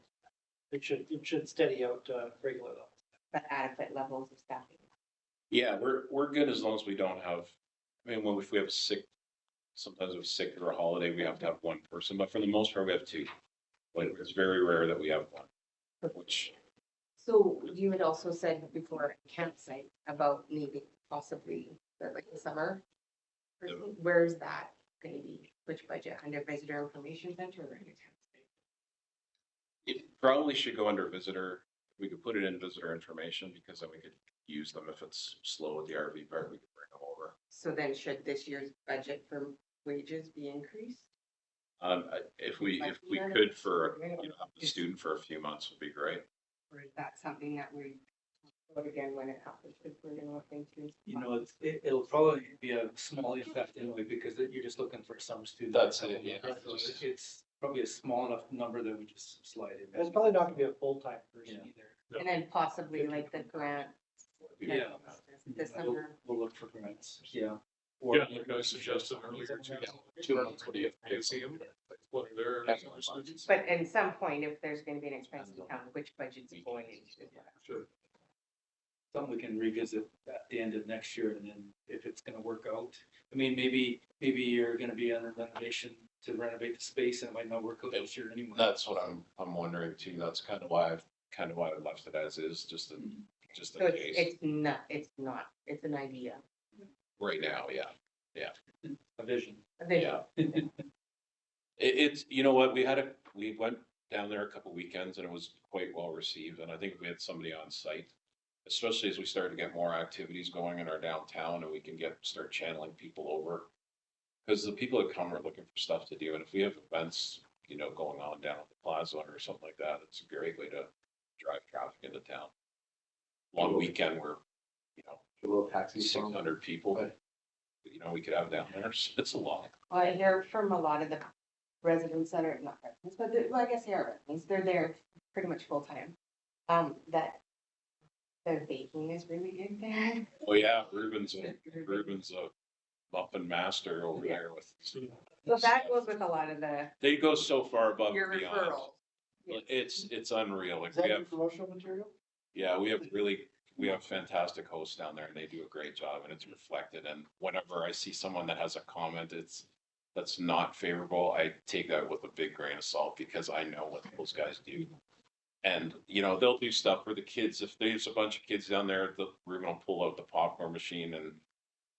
It should steady out regular levels. but adequate levels of staffing. Yeah, we're good as long as we don't have, if we have sometimes we have sick or a holiday, we have to have one person, but for the most part, we have two. But it's very rare that we have one, which, So you had also said before campsite about needing possibly like the summer. Yeah. Where's that gonna be? Which budget? Under visitor information center or under campsite? it probably should go under visitor. We could put it in visitor information because then we could use them if it's slow at the RV park, we could bring them over. So then should this year's budget for wages be increased? If we could for, a student for a few months would be great. Or is that something that we, but again, when it happens, because we're gonna look into. It'll probably be a small effect anyway, because you're just looking for some students. That's it, yeah. So it's probably a small enough number that we just slide in. And it's probably not gonna be a full-time person Yeah. either. And then possibly like the grant. Yeah. This summer. We'll look for grants, yeah. Yeah, like I suggested earlier, 2 months, what do you museum, what are their students? But at some point, if there's gonna be an expense to town, which budget's going into that? Sure. Something we can revisit at the end of next year, and then if it's gonna work out. Maybe you're gonna be on a renovation to renovate the space, and it might not work out this year anyway. That's what I'm wondering too. That's kind of why I left it as is, just So in case. it's not, it's an idea. Right now, yeah. A vision. A vision. Yeah. It's, you know what, we went down there a couple weekends and it was quite well received. And I think we had somebody on site, especially as we started to get more activities going in our downtown and we can start channeling people over. Because the people that come are looking for stuff to do. And if we have events, going on down at the plaza or something like that, it's a great way to drive traffic into town. Long weekend where, A little taxi. 600 people, we could have down there. It's a lot. Well, I hear from a lot of the residents that are, not residents, but I guess they are residents, they're there pretty much full time. That the baking is really good there. Oh yeah, Ruben's a muffin master over Yeah. there with. So that goes with a lot of They go so far above your and beyond. referrals. It's unreal. Like Is that we your have, promotional material? yeah, we have fantastic hosts down there and they do a great job and it's reflected. And whenever I see someone that has a comment, that's not favorable, I take that with a big grain of salt because I know what those guys do. And, they'll do stuff for the kids. If there's a bunch of kids down there, Ruben will pull out the popcorn machine and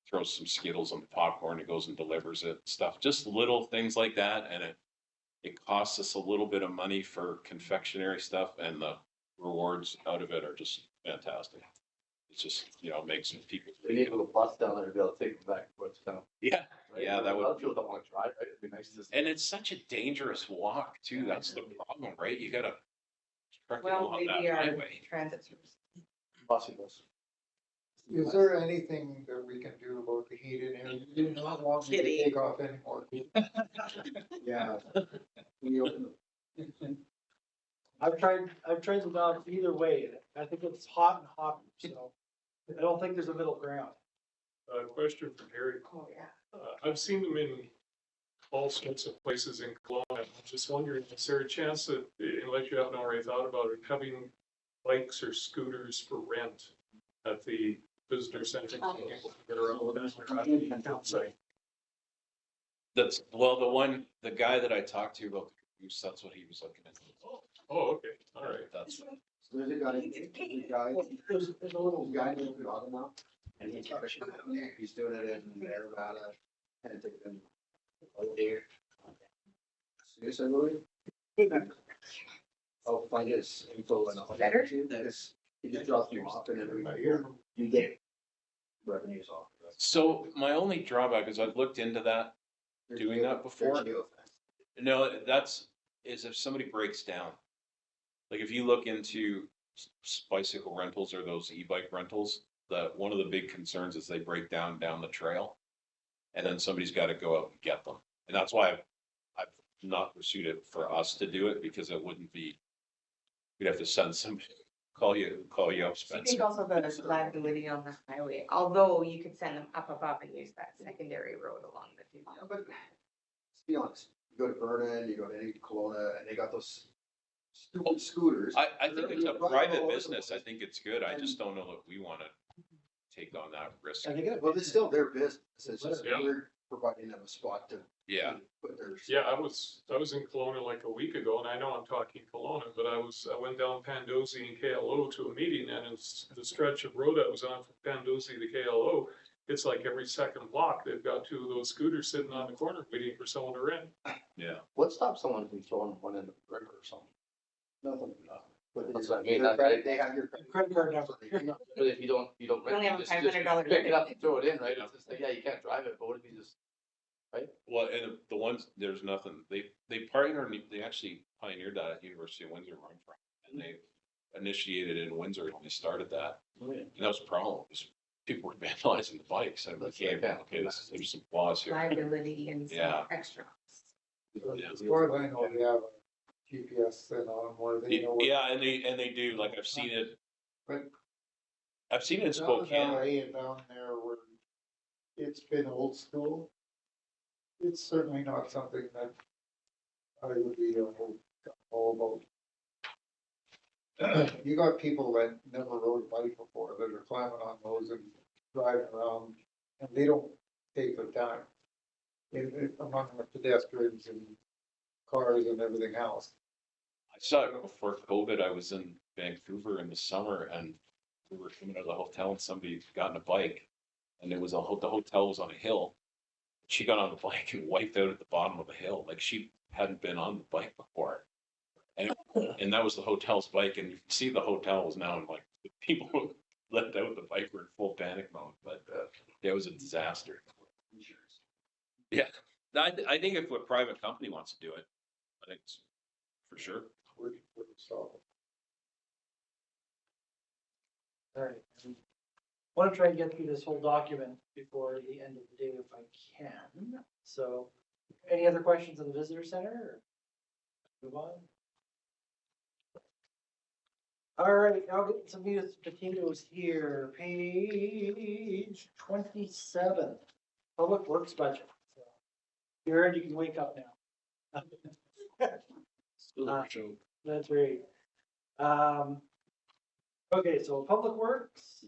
throw some Skittles on the popcorn. He goes and delivers it, stuff, just little things like that. And it costs us a little bit of money for confectionery stuff and the rewards out of it are just fantastic. It's just, makes people. We need a little bus down there to be able to take them back towards town. Yeah, right? yeah, that A lot would. of people don't want to drive, right? It'd be nice to. And it's such a dangerous walk too. That's the problem, right? You gotta truck it Well, along that maybe our highway. transit service. Busing us. Is there anything that we can do about the heat in here? You do not want me to Kidding. take off anymore. Yeah. When you open I've tried the dog either way. I think it's hot and hot, so I don't think there's a middle ground. Question for Harry. Oh, yeah. I've seen them in all sorts of places in Kelowna. I'm just wondering, is there a chance that, unless you haven't already thought about it, having bikes or scooters for rent at the visitor center? Get around with that. The guy that I talked to about the caboose, that's what he was looking at. Oh, okay, all right. That's, So there's a guy, there's a little guy named Gautam now, and he's doing it in Nevada, and taking a day. Yes, I believe. I'll find his info and I'll. Better? This, he just drops you off and every year you get revenues off. of it. so my only drawback is I've looked into that, doing that before. There's no effect. No, is if somebody breaks down. Like if you look into bicycle rentals or those e-bike rentals, one of the big concerns is they break down the trail. And then somebody's got to go out and get them. And that's why I've not pursued it for us to do it, because it wouldn't be, we'd have to send somebody, call you up, I Spencer. think also the liability on the highway, although you could send them up above and use that secondary road along the two. But let's be honest, you go to Vernon, you go to any Kelowna, and they got those stupid scooters. I think it's a private business. I think it's good. I just don't know that we want to take on that risk. Well, it's still their business. It's just Yeah. we're providing them a spot to. Yeah. Put their. Yeah, I was in Kelowna like a week ago, and I know I'm talking Kelowna, but I went down Pandosy and KLO to a meeting, and it's the stretch of road I was on from Pandosy to KLO. It's like every second block, they've got two of those scooters sitting on the corner waiting for someone to rent. Yeah. What stops someone from throwing one in the river or something? Nothing. But That's what I mean. their credit, they have your Credit card number. But if you don't You only have a just $500 pick it up credit. and throw it in, right? It's just like, yeah, you can't drive it, but what if you just, Well, and the ones, there's nothing, they pioneered, they actually pioneered that at University of Windsor, where I'm from. And they initiated it in Windsor when they started that. And that was a problem, because people were vandalizing the bikes. And That's became, like, okay, there's some flaws here. Liability and Yeah. some extra. As far as I know, they have a GPS thing on them where they know. what- Yeah, and they do, like I've seen it. But I've seen it in down in Spokane. LA and down there where it's been old school, it's certainly not something that I would be all about. You got people that never rode a bike before that are climbing on those and driving around, and they don't take their time. Among the pedestrians and cars and everything else. I saw it before COVID. I was in Vancouver in the summer, and we were coming out of the hotel, and somebody got on a bike, and it was the hotel was on a hill. She got on the bike and wiped out at the bottom of the hill, like she hadn't been on the bike before. And that was the hotel's bike, and you can see the hotel was now in like the people who let out the bike were in full panic mode, but it was a disaster. Yeah, I think if a private company wants to do it, I think it's for sure. All right. Want to try and get through this whole document before the end of the day if I can. So, any other questions on the visitor center? Or move on. All right, I'll get some meat and potatoes here. Page 27, Public Works budget. So, Jared, you can wake up now. That's right. Okay, so Public Works,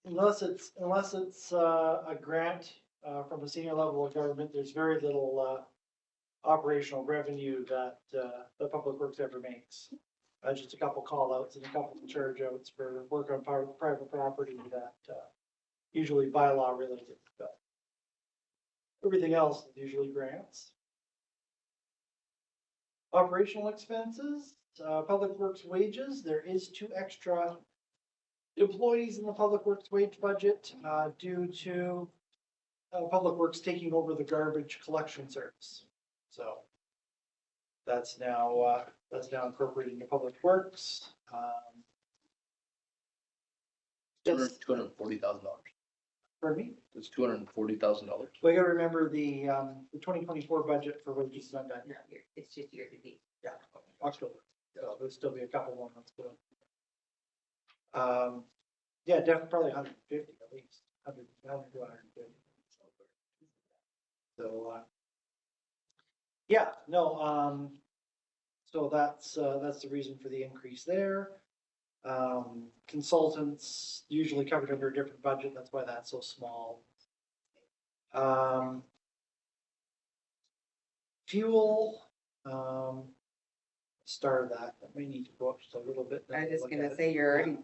unless it's a grant from a senior level of government, there's very little operational revenue that the Public Works ever makes. Just a couple call outs and a couple of charge outs for work on private property that usually bylaw related, but everything else is usually grants. Operational expenses, Public Works wages, there is 2 extra employees in the Public Works wage budget due to Public Works taking over the garbage collection service. So that's now incorporated into Public Works. Yes. $240,000. Pardon me? It's $240,000. Well, you gotta remember the 2024 budget for wages is not done No, yet. it's just year to date. Yeah, October. So there'll still be a couple more months going. Yeah, definitely probably 150 at least, 100 to 150. So, yeah, no, so that's the reason for the increase there. Consultants usually covered under a different budget, that's why that's so small. Fuel, start of that may need to go up just a little bit. I was just Look gonna at it. say you're already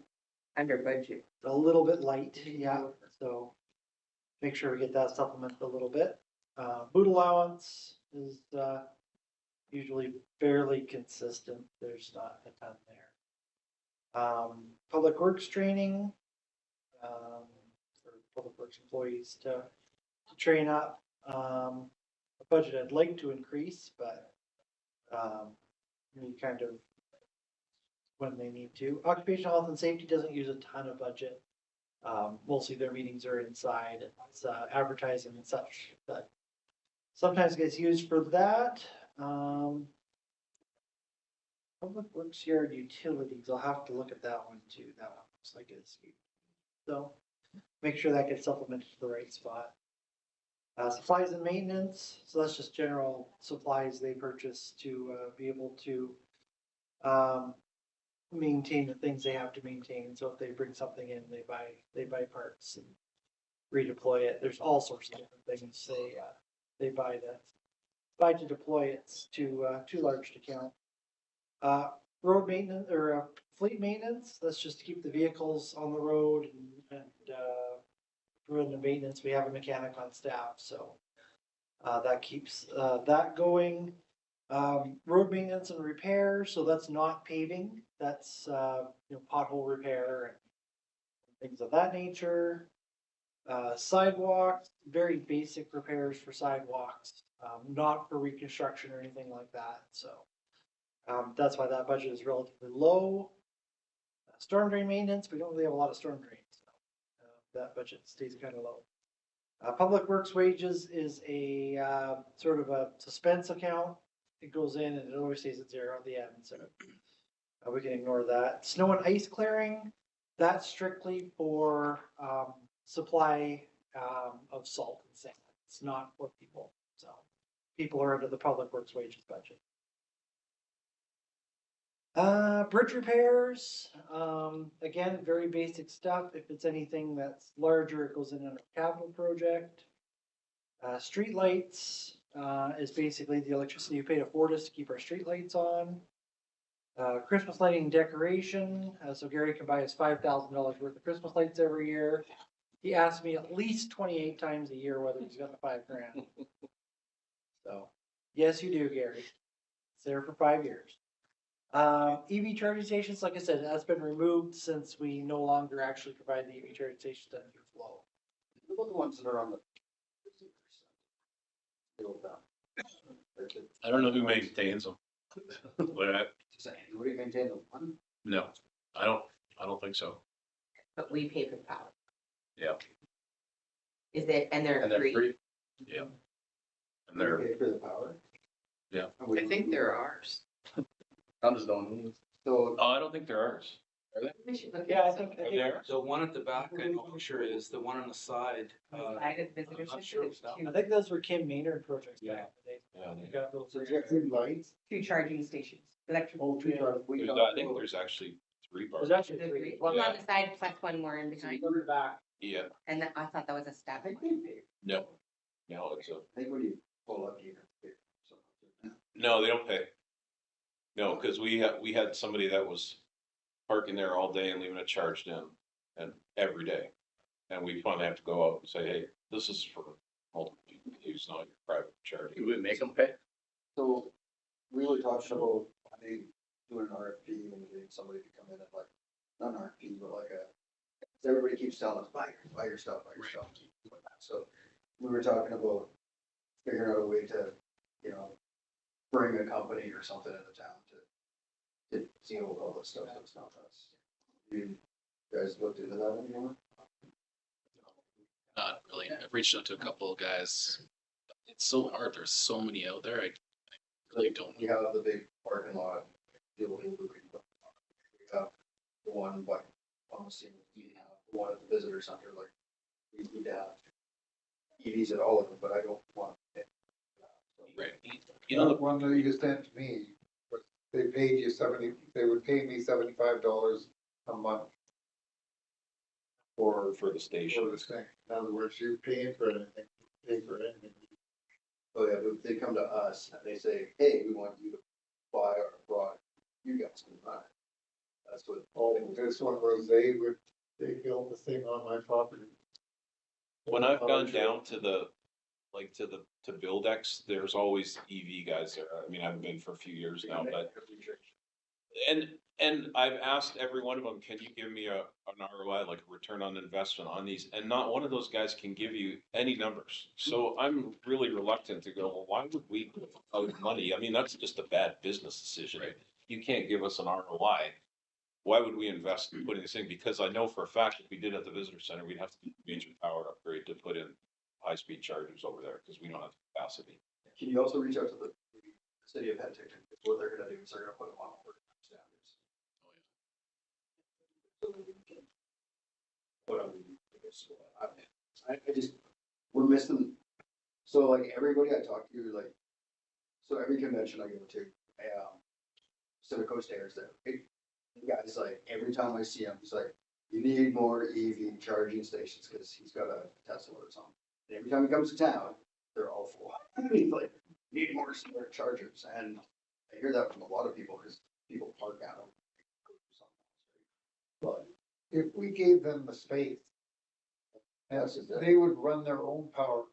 under budget. A little bit light, yeah, so make sure we get that supplement a little bit. Boot allowance is, usually fairly consistent, there's not a ton there. Public works training, for public works employees to train up, a budget I'd like to increase, but, we kind of, when they need to. Occupational health and safety doesn't use a ton of budget. Mostly their meetings are inside, it's advertising and such, but sometimes gets used for that. Public works yard utilities, I'll have to look at that one too, that one looks like it's. So, make sure that gets supplemented to the right spot. Supplies and maintenance, so that's just general supplies they purchase to, be able to, maintain the things they have to maintain. So if they bring something in, they buy parts and redeploy it. There's all sorts of different things they buy to deploy it too large to count. Road maintenance or fleet maintenance, that's just to keep the vehicles on the road and preventive maintenance. We have a mechanic on staff, so that keeps that going. Road maintenance and repair, so that's not paving, that's, pothole repair and things of that nature. Sidewalks, very basic repairs for sidewalks, not for reconstruction or anything like that, so. That's why that budget is relatively low. Storm drain maintenance, we don't really have a lot of storm drains, so that budget stays kind of low. Public works wages is a sort of a suspense account. It goes in and it always stays at zero at the end, so we can ignore that. Snow and ice clearing, that's strictly for supply of salt and sand. It's not for people, so people are under the public works wages budget. Bridge repairs, again, very basic stuff. If it's anything that's larger, it goes in under capital project. Street lights, is basically the electricity you pay to Fortis to keep our street lights on. Christmas lighting and decoration, so Gary can buy us $5,000 worth of Christmas lights every year. He asks me at least 28 times a year whether he's got the $5,000. So, yes, you do, Gary. It's there for 5 years. EV charging stations, like I said, that's been removed since we no longer actually provide the EV charging stations to Flow. What about the ones that are on the? I don't know who maintains them. But Does anybody maintain the one? no, I don't think so. But we pay for power. Yeah. Is it, and they're And they're free? free. Yeah. And they're, Pay for the power? Yeah. I think they're ours. I'm just don't. oh, I don't think they're ours. We should look Yeah, I at think, Are they ours? The one at the back, I know for sure is, the one on the side. side of the visitor I'm not center, sure there's it's that I think those were Kim Maynard projects. Yeah. back in the day. Yeah. We got those. So you got three lights? two charging stations, electric. Oh, two lights. I think there's actually 3 bars. There's actually There's three. three. One One on the side plus one more in behind. on the back. Yeah, And I thought that was a staff. no, no, it's a, I think when you pull up, you have to pay something. no, they don't pay. No, because we had somebody that was parking there all day and leaving it charged in and every day. And we finally have to go out and say, hey, this is for multiple people to use, not your private charging. Do we make them pay? So we were talking about, I mean, doing an RFP and getting somebody to come in and like, not an RFP, but like everybody keeps telling us, buy your stuff, buy your stuff. So we were talking about figuring out a way to, bring a company or something into town to deal with all this stuff that's not us. You guys looked into that anymore? Not really. I've reached out to a couple of guys. It's so hard. There's so many out there. I really don't. We have the big parking lot, building, we have the one by, honestly, we have the one at the visitor center, like, we need to have EVs at all of them, but I don't want. Right. You know, the one that you sent to me, was they paid you they would pay me $75 a month For the for station. this thing. In other words, you're paying for anything, pay for anything. Oh, yeah, but they come to us and they say, hey, we want you to buy our product, you guys can buy it. That's what. Oh, this one was they built the thing on my property. When I've gone down to to Buildex, there's always EV guys there. I mean, I haven't been for a few years now, but. And I've asked every one of them, can you give me an ROI, like a return on investment on these? And not one of those guys can give you any numbers. So I'm really reluctant to go, well, why would we put out money? I mean, that's just a bad business decision. Right. You can't give us an ROI. Why would we invest in putting this in? Because I know for a fact, if we did at the visitor center, we'd have to do a major power upgrade to put in high-speed chargers over there because we don't have the capacity. Can you also reach out to the city of Penticton? What they're gonna do is they're gonna put them on overtime standards. What I'm, I just, we're missing, so like everybody I talk to, like, so every convention I go to, Pacific Coast Air is there. The guy's like, every time I see him, he's like, you need more EV charging stations, cause he's got a Tesla or something. And every time he comes to town, they're all full. He's like, need more smart chargers, and I hear that from a lot of people, cause people park at them. But if we gave them the space, and they would run their own power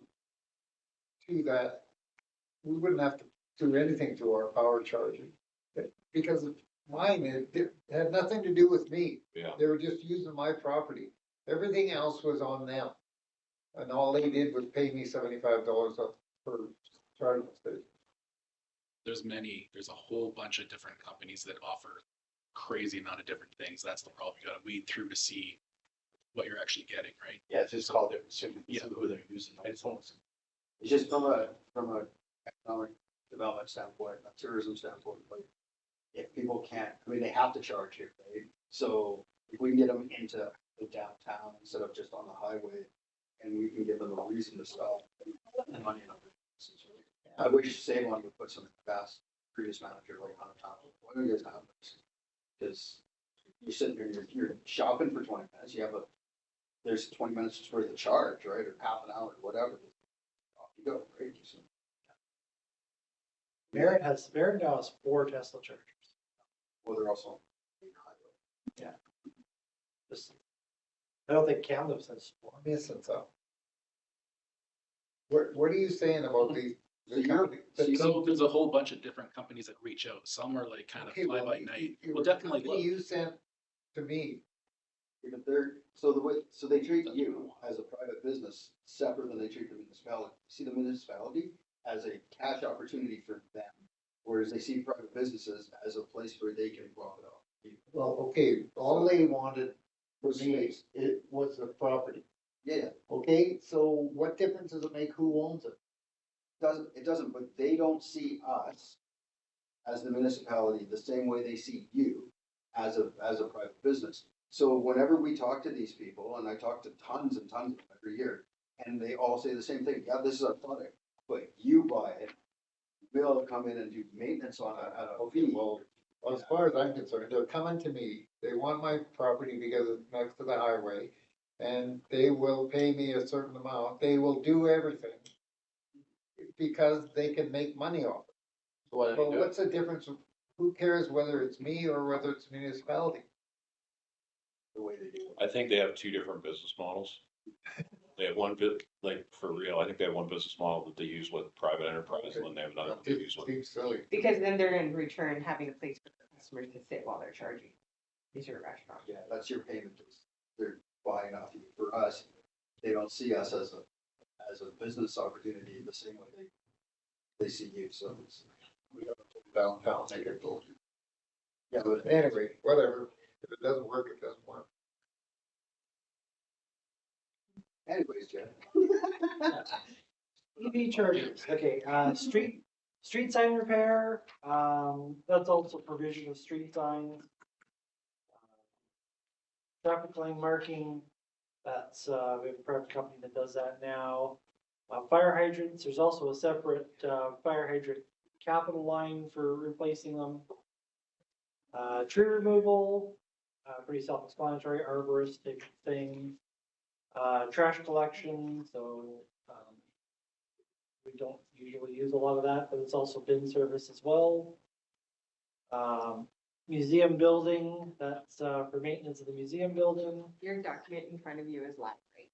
to that, we wouldn't have to do anything to our power charging. Because mine, it had nothing to do with me. Yeah. They were just using my property. Everything else was on them. And all they did was pay me $75 up per charging station. There's a whole bunch of different companies that offer crazy amount of different things. That's the problem. You gotta weed through to see what you're actually getting, right? Yeah, it's just called different, Yeah. who they're using, right? It's just from a economic development standpoint, a tourism standpoint, like, if people can't, I mean, they have to charge here, right? So if we can get them into the downtown instead of just on the highway, and we can give them a reason to stop and money in other places, right? I wish Savon would put some fast previous manager like on top of, why don't you guys have this? Because you're sitting here, you're shopping for 20 minutes, there's 20 minutes worth of charge, right, or half an hour, whatever. Off you go, right? So, Barrett now has 4 Tesla chargers. well, they're also on the highway. Just, I don't think Kamloops has 4. Missing some. What are you saying about these? So you're- So there's a whole bunch of different companies that reach out. Some are like kind of Okay, fly well, by night. you- We'll definitely the company look. you sent to me, If they're, so the way, so they treat you as a private business separate than they treat the municipality. See the municipality as a cash opportunity for them, whereas they see private businesses as a place where they can profit off. well, okay, all they wanted for me, Space. it was the property. Yeah, Okay, so what difference does it make who owns it? it doesn't, but they don't see us as the municipality the same way they see you as a private business. So whenever we talk to these people, and I talk to tons and tons of them every year, and they all say the same thing, yeah, this is our product, but you buy it, we'll come in and do maintenance on it at a Okay, fee. well, as far as I'm concerned, they're coming to me, they want my property because it's next to the highway. And they will pay me a certain amount, they will do everything. Because they can make money off it. Well, what's the difference, who cares whether it's me or whether it's municipality? The way they do it. I think they have two different business models. They have one bit, like, for real, I think they have one business model that they use with private enterprise, and then they have another that they It use with. seems silly. Because then they're in return having a place for the customers to sit while they're charging. Is your restaurant. Yeah, that's your payment, they're buying off you. For us, they don't see us as a business opportunity the same way they see you, so it's. We gotta put it downtown, make it go. Yeah, but Anyway, whatever, if it doesn't work, it doesn't work. Anyways, Jen. EV chargers, okay, street sign repair, that's also provision of street signs. Traffic lane marking, that's, we have a private company that does that now. Fire hydrants, there's also a separate, fire hydrant capital line for replacing them. Tree removal, pretty self-explanatory, arboristic things. Trash collection, so, we don't usually use a lot of that, but it's also bin service as well. Museum building, that's, for maintenance of the museum building. Your document in front of you is library.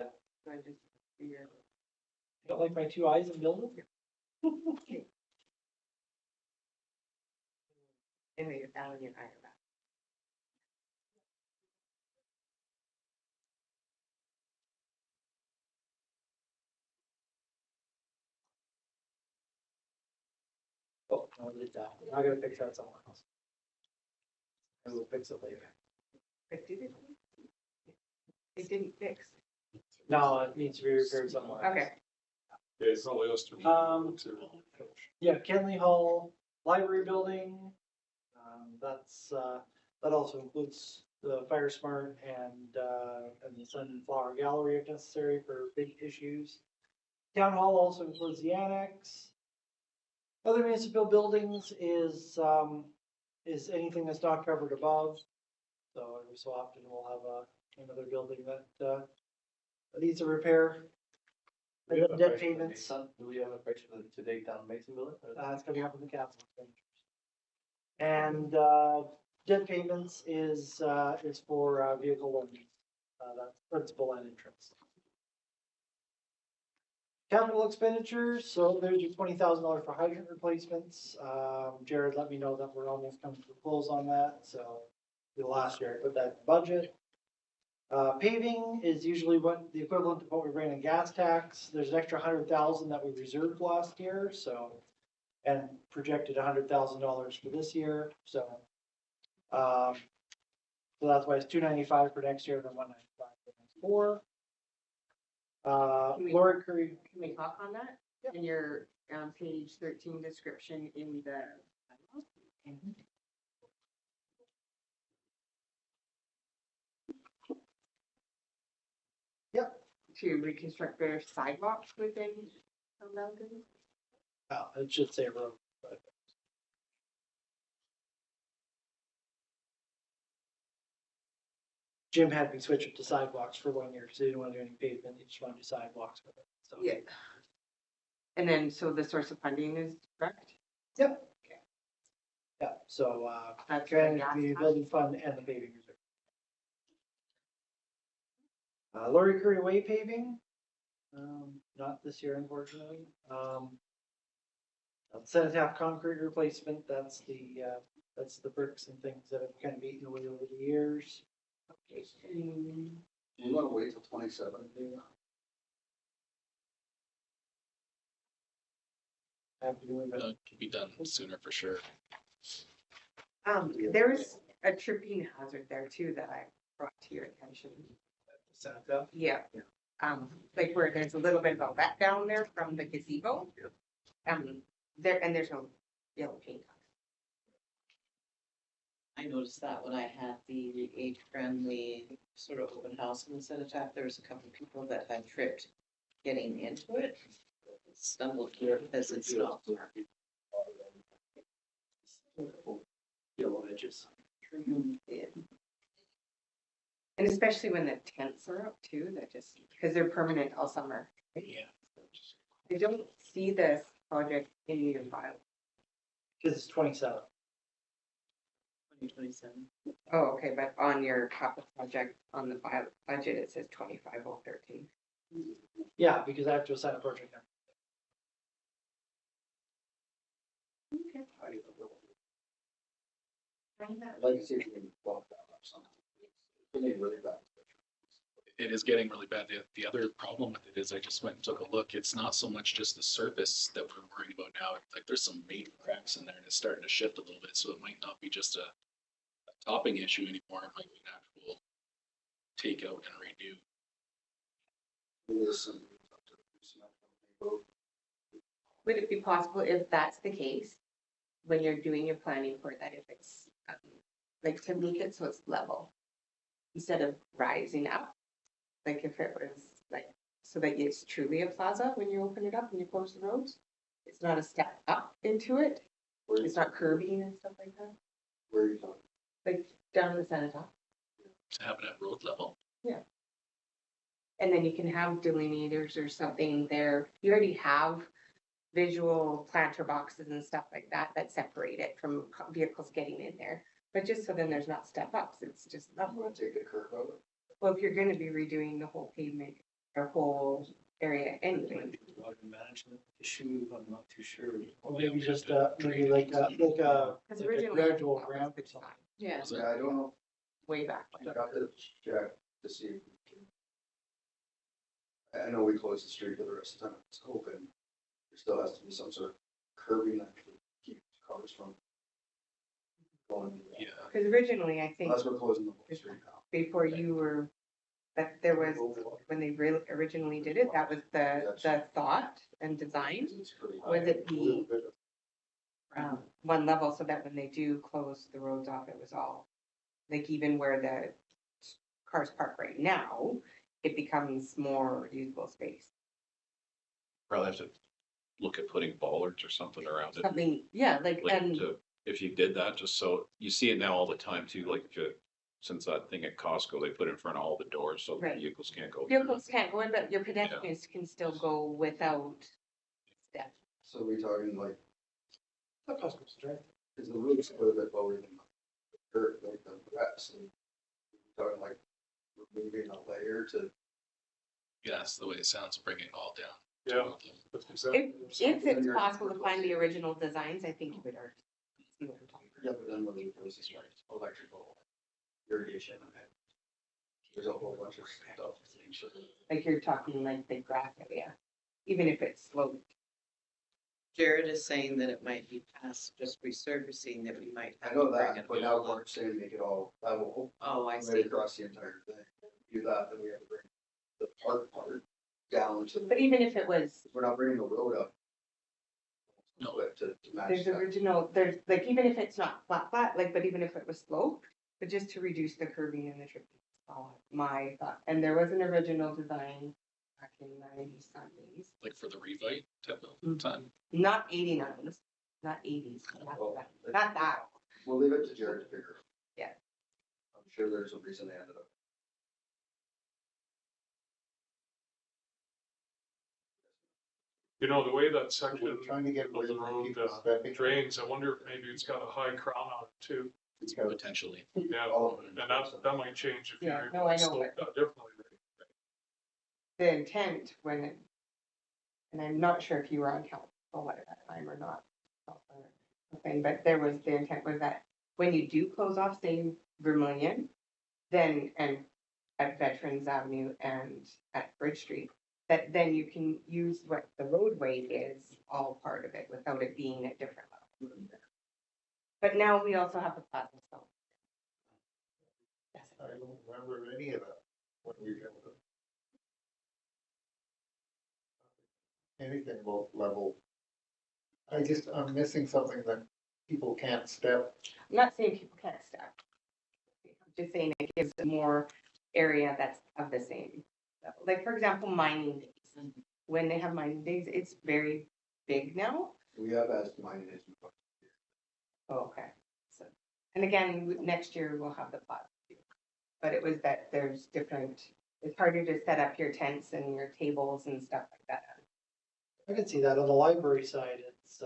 Yeah. So I just, your, You don't like my two eyes in building? anyway, Alan and I are back. Oh, no, it's, I gotta fix that somewhere else. I will fix it later. But did it? It didn't fix. No, it needs to be repaired somewhere else. Okay. Yeah, it's not us to. Yeah, Kenley Hall, library building, that's, that also includes the Fire Smart and the Sunflower Gallery if necessary for big issues. Town Hall also includes the annex. Other municipal buildings is anything that's not covered above. So every so often we'll have another building that needs a repair. And then debt payments. Do we have a price for the today down Mason building? It's coming up in the capital expenditures. And, debt payments is for, vehicle loans, that's principal and interest. Capital expenditures, so there's your $20,000 for hydrant replacements. Jared let me know that we're almost coming to a close on that, so the last year I put that in the budget. Paving is usually what the equivalent of what we ran in gas tax. There's an extra 100,000 that we reserved last year, so, and projected $100,000 for this year, so. So that's why it's 295 for next year, then 195 for next four. Lori Curry, Can we talk on that? Yeah. In your, page 13 description in the. Yep. To reconstruct their sidewalks within the mountains? it should say road, but. Jim had me switch it to sidewalks for 1 year, because he didn't want to do any pavement, he just wanted to do sidewalks with it, so. Yeah. And then, so the source of funding is correct? Yep. Yeah, so, That's Trinity gas Community tax? Building Fund and the paving reserve. Lori Curry Way paving, not this year unfortunately. Cenotaph concrete replacement, that's the bricks and things that have kind of eaten away over the years. Do you wanna wait till 27? Have to do it. Could be done sooner for sure. There's a tripping hazard there too that I brought to your attention. Cenotaph? Yeah. Like where there's a little bit of a wet down there from the gazebo. There, and there's no yellow paint on I noticed that when I had the age-friendly sort of open house in the Cenotaph, there was a couple of people that had tripped getting into it. Stumbled here because it's not. Yellow edges. it. And especially when the tents are up too, that just, because they're permanent all summer. Yeah. I don't see this project in your file. Because it's 27. 2027. Oh, okay, but on your capital project, on the budget, it says 25,013. Yeah, because I have to assign a project number. Okay. Like, see if you can bump that up something. It ain't really bad. It is getting really bad. The other problem with it is I just went and took a look. It's not so much just the surface that we're worried about now. Like there's some major cracks in there and it's starting to shift a little bit. So it might not be just a topping issue anymore. It might be an actual take out and redo. This and up to the cement company. Would it be possible if that's the case, when you're doing your planning for that, if it's, like to make it so it's level? Instead of rising up, like if it was like, so that it's truly a plaza when you open it up and you close the roads? It's not a step up into it, it's not curving and stuff like that, Where are you talking? like down in the center top. To have it at road level. And then you can have delineators or something there. You already have visual planter boxes and stuff like that that separate it from vehicles getting in there. But just so then there's not step ups, it's just I'm level. gonna take the curve out. Well, if you're gonna be redoing the whole pavement or whole area anyway. Management issue, I'm not too sure. Or maybe just, maybe like a Because like a originally. gradual that was ramp the or something. design, Yeah. Yeah, I don't know. Way back I when. got to check to see. if we can- I know we closed the street for the rest of the time it's open. There still has to be some sort of curbing that can keep cars from going. Yeah. Because originally, I think, Unless we're closing the whole street now. before you were, that there was, when they really originally did it, that was the thought and design. It's pretty high. Was it A little the bit of one level so that when they do close the roads off, it was all, like even where the cars park right now, it becomes more usable space. Probably have to look at putting bollards or something around it. Something, yeah, like, Like and to, if you did that, just so, you see it now all the time too, like if you, since that thing at Costco, they put it in front of all the doors so the Right. vehicles can't go. through. vehicles can't go in, but your pedestrians can still go without steps. So we talking like, Not Costco's, right? is the roof's a little bit lower than the dirt, like the grass, and we're talking like removing a layer to. Yeah, that's the way it sounds, bring it all down. Yeah. That's exactly. If it's possible to find the original designs, I think you would already see what I'm talking about. Yeah, but then when we close the street, electrical, irrigation, and there's a whole bunch of stuff. Like you're talking like the grass area, even if it's sloped. Jared is saying that it might be past just resurfacing, that we might. I have know to bring that, it but all now up. we're saying make it all level, Oh, I right see. across the entire thing. Do that, then we have to bring the park part down to, But even if it was, we're not bringing the road up. No. But to match there's that. original, there's like, even if it's not flat, like, but even if it was sloped, but just to reduce the curving and the tripping. My thought, and there was an original design back in the 90s, somethings, Like for the revite type of time. not 89s, not 80s, Well, not that. We'll leave it to Jared to figure. Yeah. I'm sure there's a reason they ended up. You know, the way that section We're trying to get of rid the of road people stepping. drains, I wonder if maybe it's got a high crown on it too. Because Potentially. Yeah, All of it. and that might change if Yeah, you're. no, I know, slope but- that differently. The intent when it, and I'm not sure if you were on council at that time or not. Okay, but there was, the intent was that when you do close off, say Vermillion, then, and at Veterans Avenue and at Bridge Street, that then you can use what the roadway is all part of it without it being at different levels. But now we also have the plaza, so. I don't remember any of that when we did it. Anything level. I'm missing something that people can't step. I'm not saying people can't step. I'm just saying it gives more area that's of the same level. Like, for example, mining days. When they have mining days, it's very big now. We have asked mine is. Oh, okay. So, and again, next year we'll have the plaza too. But it was that there's different, it's harder to set up your tents and your tables and stuff like that. I can see that on the library side, it's,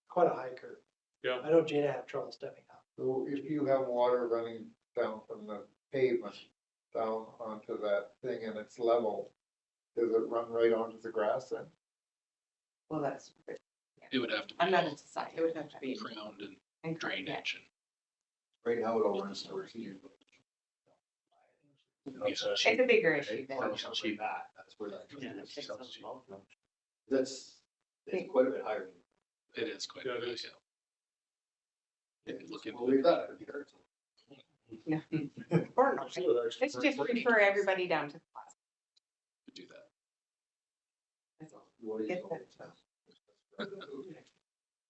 quite a high curve. Yeah. I know Jada had trouble stepping up. So if you have water running down from the pavement down onto that thing and it's level, does it run right onto the grass then? Well, that's, It would have to be I'm not all into science. It would have to be. crowned and And drainage Right now, it all runs towards here. It's a bigger issue than. That's where that. That's, it's quite a bit higher. and it is quite, Yeah, it yeah. is. If you look into We'll leave that. It'd be hard to- No. Or not. It's just for everybody down to the plaza. do that. What is Get all the town?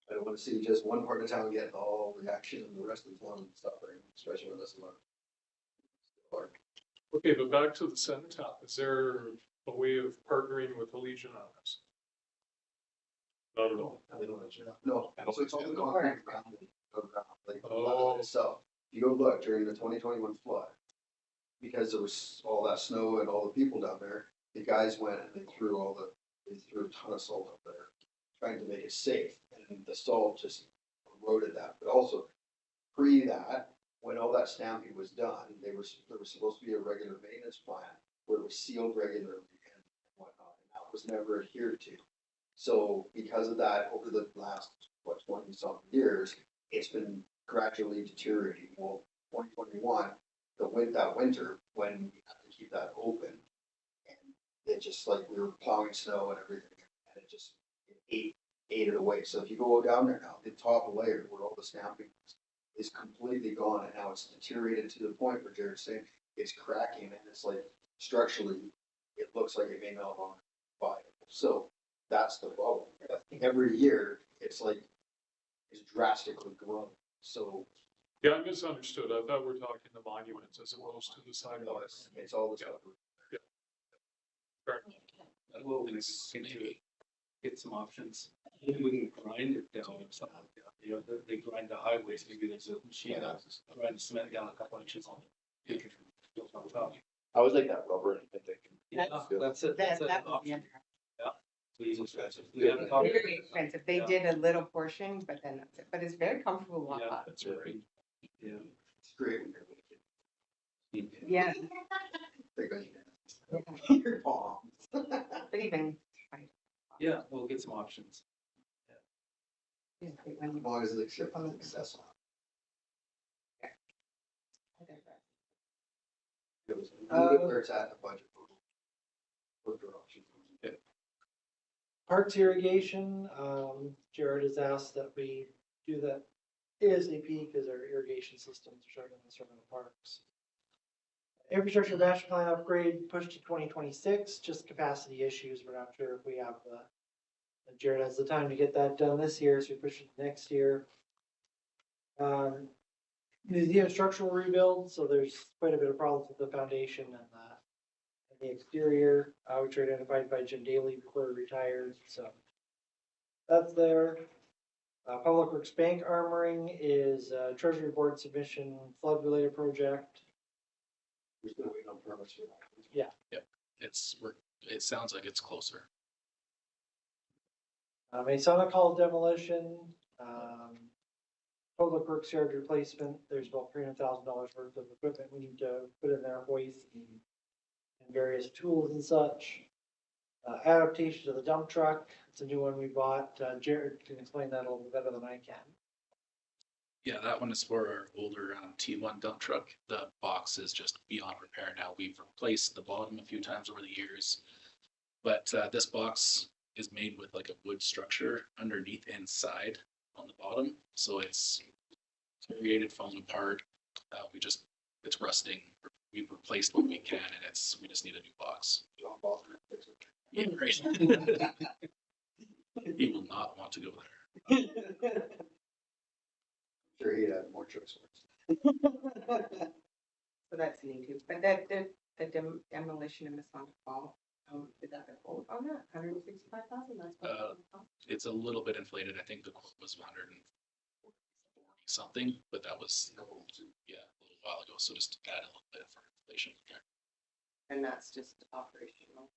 I don't wanna see just one part of town get all reaction and the rest of the town suffering, especially when this is our. Okay, but back to the cenotaph, is there a way of partnering with the Legion on this? Not at all. No, so it's all the concrete ground, like the Oh. level itself. If you go look during the 2021 flood, because there was all that snow and all the people down there, the guys went and they threw a ton of salt up there, trying to make it safe, and the salt just eroded that, but also pre that, when all that stamping was done, there was supposed to be a regular maintenance plan where it was sealed regularly and whatnot, and that was never adhered to. So because of that, over the last, 20 some years, it's been gradually deteriorating. Well, 2021, that winter, when we had to keep that open, and it just like, we were plowing snow and everything, and it just ate it away. So if you go down there now, the top layer where all the stamping is completely gone, and now it's deteriorated to the point where Jared's saying it's cracking, and it's like structurally, it looks like it may no longer be viable. So that's the problem. Every year, it's like, it's drastically growing. So Yeah, I misunderstood. I thought we were talking the monuments as opposed to the no, sidewalks. it's all the stuff. Well, we maybe get some options. Maybe we can grind it down or something like that. You know, they grind the highways, maybe there's a machine that grind the cement down a couple inches on it. It can build on top. I was like that rubber and I think. Yeah, that's it. That, That's an that would be option. interesting. We haven't talked- Very expensive. They did a little portion, but then that's it. But it's very comfortable. Yeah, that's right. Yeah. It's great when you're making. Yeah. They're going, your palms. But even. Yeah, we'll get some options. As long as it's successful. It was where it's at in the budget. Look for options. Parks irrigation, Jared has asked that we do that ASAP because our irrigation systems are starting to serve in the parks. Infrastructure master plan upgrade pushed to 2026, just capacity issues. We're not sure if we have Jared has the time to get that done this year, so we push it to next year. Museum structural rebuild, so there's quite a bit of problems with the foundation and the exterior, which were identified by Jim Daly before he retired, so. That's there. Public Works Bank armoring is Treasury Board submission flood related project. We're still waiting on permits for that. It sounds like it's closer. Masonic Hall demolition, Public Works yard replacement, there's about $300,000 worth of equipment we need to put in there, hoist and various tools and such. Adaptation to the dump truck, it's a new one we bought, Jared can explain that a little bit better than I can. Yeah, that one is for our older T1 dump truck. The box is just beyond repair now. We've replaced the bottom a few times over the years. But this box is made with like a wood structure underneath inside on the bottom. So it's deteriorated, falling apart. It's rusting. We've replaced what we can and we just need a new box. Yeah, right. He will not want to go there. Sure, he'd have more choice words. So that's new too. But the demolition in Masonic Hall, did that get quote on that? 165,000? That's what. It's a little bit inflated. I think the quote was 140 something, but that was, a little while ago. So just add a little bit for inflation. And that's just operational.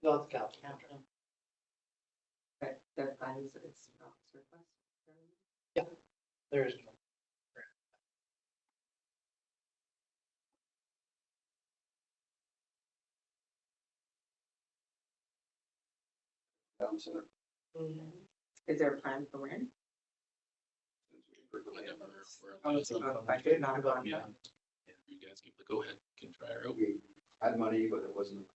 No, it's capital. But the funds, it's not surplus. There is no. Down center. Is there a plan for when? Whenever Oh, it's not a budget, not a contract. yeah. You guys give the go ahead. Can try her out. We had money, but it wasn't.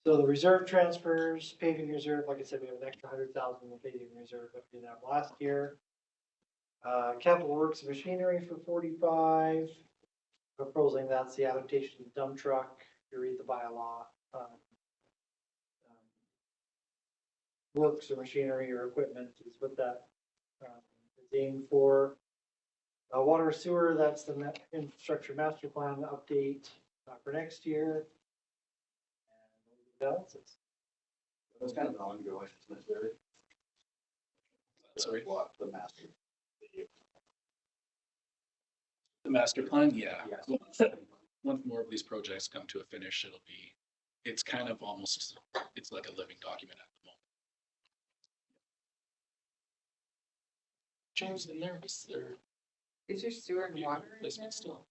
So the reserve transfers, paving reserve, like I said, we have an extra 100,000 in the paving reserve that we didn't have last year. Capital works machinery for 45. proposing, that's the adaptation dump truck, you read the bylaw. Works or machinery or equipment is what that is aimed for. Water sewer, that's the infrastructure master plan update for next year. And what else is? That's kind of an ongoing, isn't it, Barry? Sorry. What, the master? The master plan, yeah. Yes. Once more of these projects come to a finish, it's kind of almost, it's like a living document at the moment. James, in there, is there Is your sewer and water? in replacement there? still?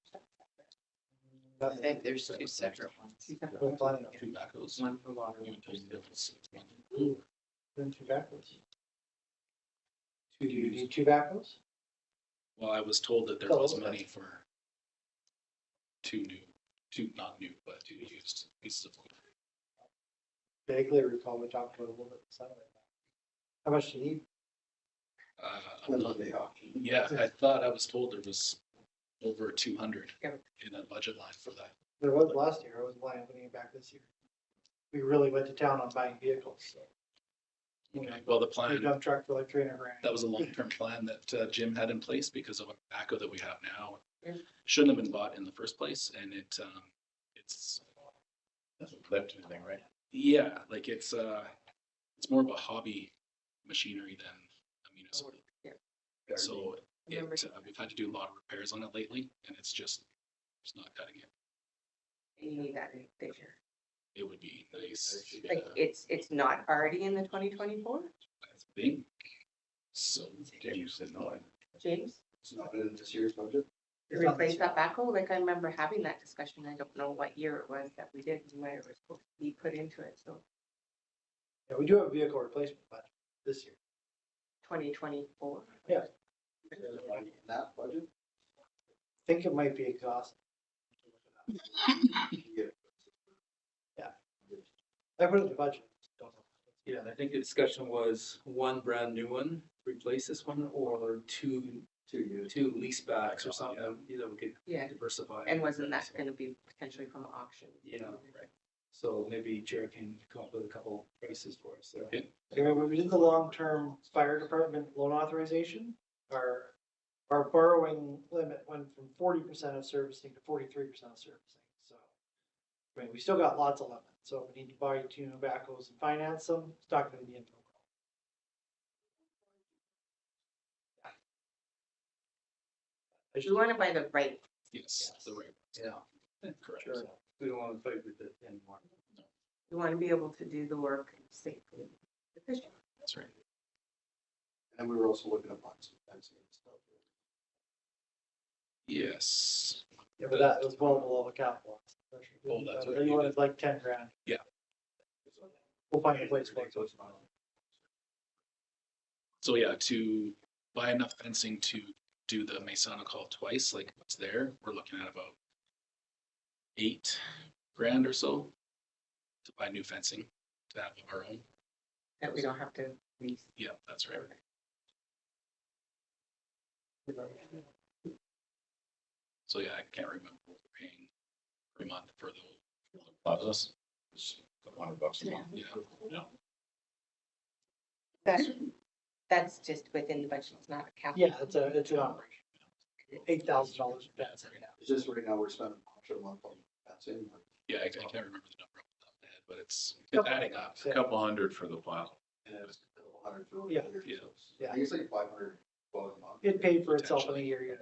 I think there's two separate ones. We're planning Two backhoes. One for water. You would tell me the difference. on two backwards. Do you need two backwards? Well, I was told that there Oh, was okay. money for not new, but two used pieces of equipment. Vaguely recall we talked about a little bit. How much do you need? Depends on the auction. Yeah, I thought I was told there was over 200 Yeah. in that budget line for that. There was last year. I wasn't planning on putting it back this year. We really went to town on buying vehicles, so. Okay, well, the New plan, dump truck for like 300 grand. that was a long-term plan that Jim had in place because of a backhoe that we have now. Yeah. Shouldn't have been bought in the first place, and it's Doesn't lift anything, right? yeah, like it's more of a hobby machinery than a municipal. Yeah. So Remember- we've had to do a lot of repairs on it lately, and it's not cutting it. You need that in this year. It would be nice. Like, Yeah, it's not already in the 2024, I think so. You said no. James? It's not in this year's budget. It's not Replace this that backhoe? Like, I remember having that discussion. I don't know what year it was that we did and where it was supposed to be put into it, so Yeah, we do have a vehicle replacement budget this year. 2024. Yeah. In that budget? I think it might be exhausted. Yeah. I put it in the budget. Don't know. Yeah, and I think the discussion was one brand new one, to replace this one, or two lease backs or something, you know, we could Yeah, diversify. and wasn't that gonna be potentially from auction? Yeah, right. So maybe Chair can come up with a couple prices for us there. Okay. Okay, when we did the long-term fire department loan authorization, our borrowing limit went from 40% of servicing to 43% of servicing, so. I mean, we still got lots of limit, so if we need to buy two new backhoes and finance them, it's not gonna be in. We wanna buy the right, Yes, the right. Yeah, Correct. sure. We don't want to fight with it anymore. we wanna be able to do the work safely, and efficiently. That's right. And we were also looking at buying some fencing and stuff. Yes. Yeah, but that was well below the capital. Oh, that's what You you wanted did. like 10 grand. Yeah. We'll find a place for it. So yeah, to buy enough fencing to do the Masonic Hall twice, like what's there, we're looking at about 8 grand or so to buy new fencing to have of our own. That we don't have to lease. Yeah, that's right. So yeah, I can't remember what we're paying per month for the Plus, it's a couple $100 a month. yeah. That's just within the budget, it's not a capital. Yeah, it's an operation. $8,000 fence. It's just right now we're spending a month on fencing. Yeah, I can't remember the number off the top of the head, but it's adding up. A couple $100 for the plow. And it's a $100 for Yeah. the year, so Yeah. I guess like 500 a month. It paid for itself in a year.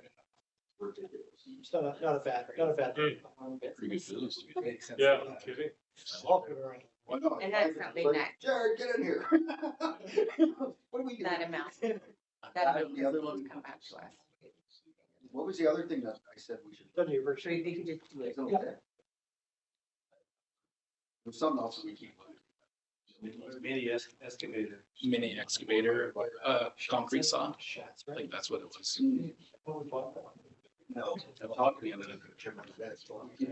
Ridiculous. It's not a bad. Pretty good business. Makes sense. Yeah, no kidding. All good around. Why not? And that's something that- Jared, get in here. What do we do? That amount, that amount The other will one- come back to us. What was the other thing that I said we should? Done your So version. we could just do it. Okay. There's something else that we keep. Mini excavator. Mini excavator, concrete saw, Shots, I right? think that's what it was. What we bought that one. No. Keep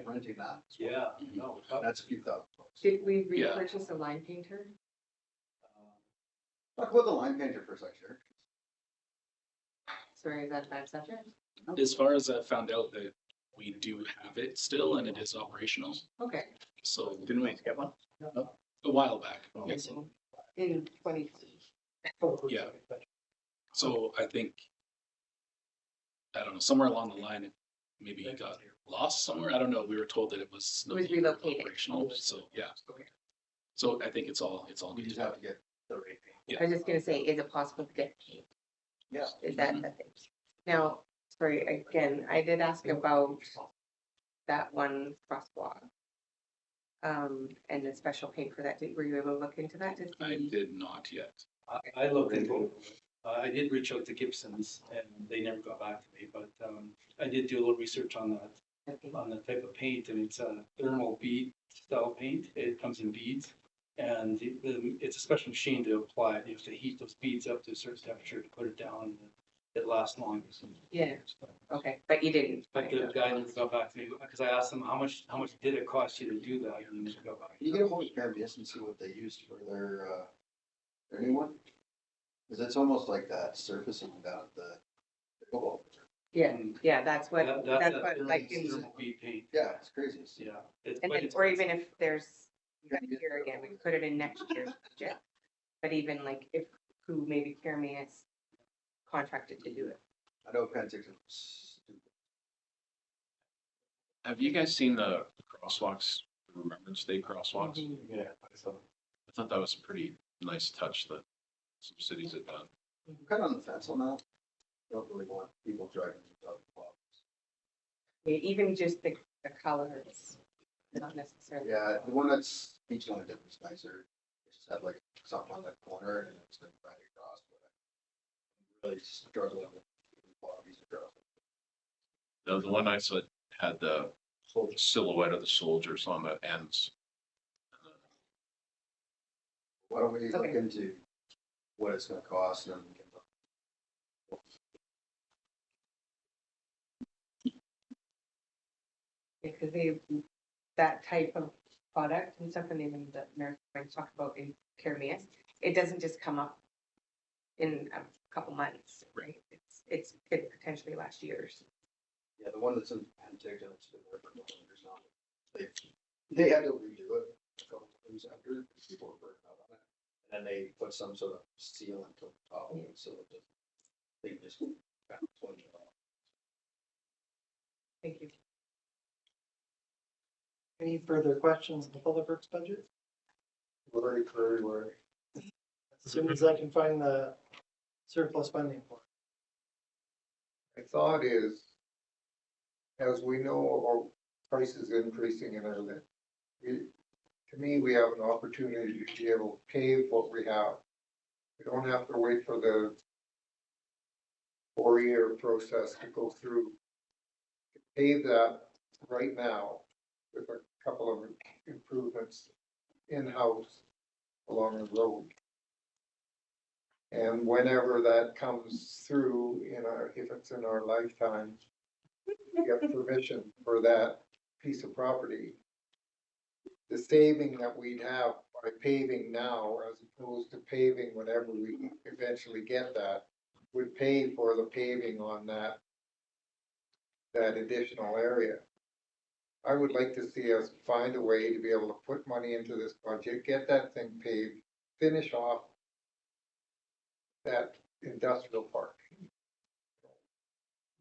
renting that. Yeah, no. That's a few thousand. Did we Yeah. repurchase a line painter? Talk about the line painter for a sec, Jared. Sorry, is that a bad subject? As far as I found out, that we do have it still and it is operational. Okay. So Didn't we get one? a while back, yes. In 2020. Yeah. So I think, I don't know, somewhere along the line, it maybe got lost somewhere. I don't know. We were told that it was no It was longer relocated. operational. So, yeah. So I think it's all We good. just have to get the rate. I was just gonna say, is it possible to get paid? Yeah. Is that the thing? Now, sorry, again, I did ask about that one crosswalk. And the special pay for that. Were you able to look into that? I did not yet. I looked into it. I did reach out to Gibson's and they never got back to me, but, I did do a little research on that, Okay. on the type of paint, and it's a thermal bead style paint. It comes in beads. And it's a special machine to apply it. You have to heat those beads up to a certain temperature to put it down, and it lasts longer. Yeah. Okay, but you didn't. But the guy never got back to me, because I asked him, how much did it cost you to do that? And he never got back. Can you get a hold of Paramus and see what they used for their new one? Cause it's almost like that surfacing down at the football. Yeah, yeah, that's what, That's that's a what, thermal- like, in, thermal bead paint. Yeah, it's crazy. Yeah. It's and quite then, or expensive. even if there's, here again, we can put it in next year's budget. But even like if, who maybe Kermy is contracted to do it. I know Penticton was stupid. Have you guys seen the crosswalks, the Remembrance Day crosswalks? Yeah. I thought that was a pretty nice touch that some cities have done. I'm kind of on the fence on that. Don't really want people driving without blocks. Yeah, even just the colors, not necessarily. Yeah, the one that's each one of them is nicer. It just had like something on that corner and it's been right across. But I'm really struggling with bodies across. The one I saw had the silhouette of the soldiers on the ends. Why don't we look Okay. into what it's gonna cost and then we can. Because they, that type of product and stuff, and even the American talk about in Kermias, it doesn't just come up in a couple months, right? It's could potentially last years. Yeah, the one that's in Penticton, it's been there for years now. They had to redo it a couple times after, because people were burning out on it. And then they put some sort of sealant on top of it, so that they just kind of swing it off. Thank you. Any further questions on the public works budget? Very, very, very. As soon as I can find the surplus funding for it. My thought is, as we know, our prices increasing and everything, to me, we have an opportunity to be able to pave what we have. We don't have to wait for the 4-year process to go through. Pave that right now with a couple of improvements in-house along the road. And whenever that comes through if it's in our lifetime, we get permission for that piece of property. The saving that we'd have by paving now, as opposed to paving whenever we eventually get that, would pay for the paving on that additional area. I would like to see us find a way to be able to put money into this budget, get that thing paved, finish off that industrial park.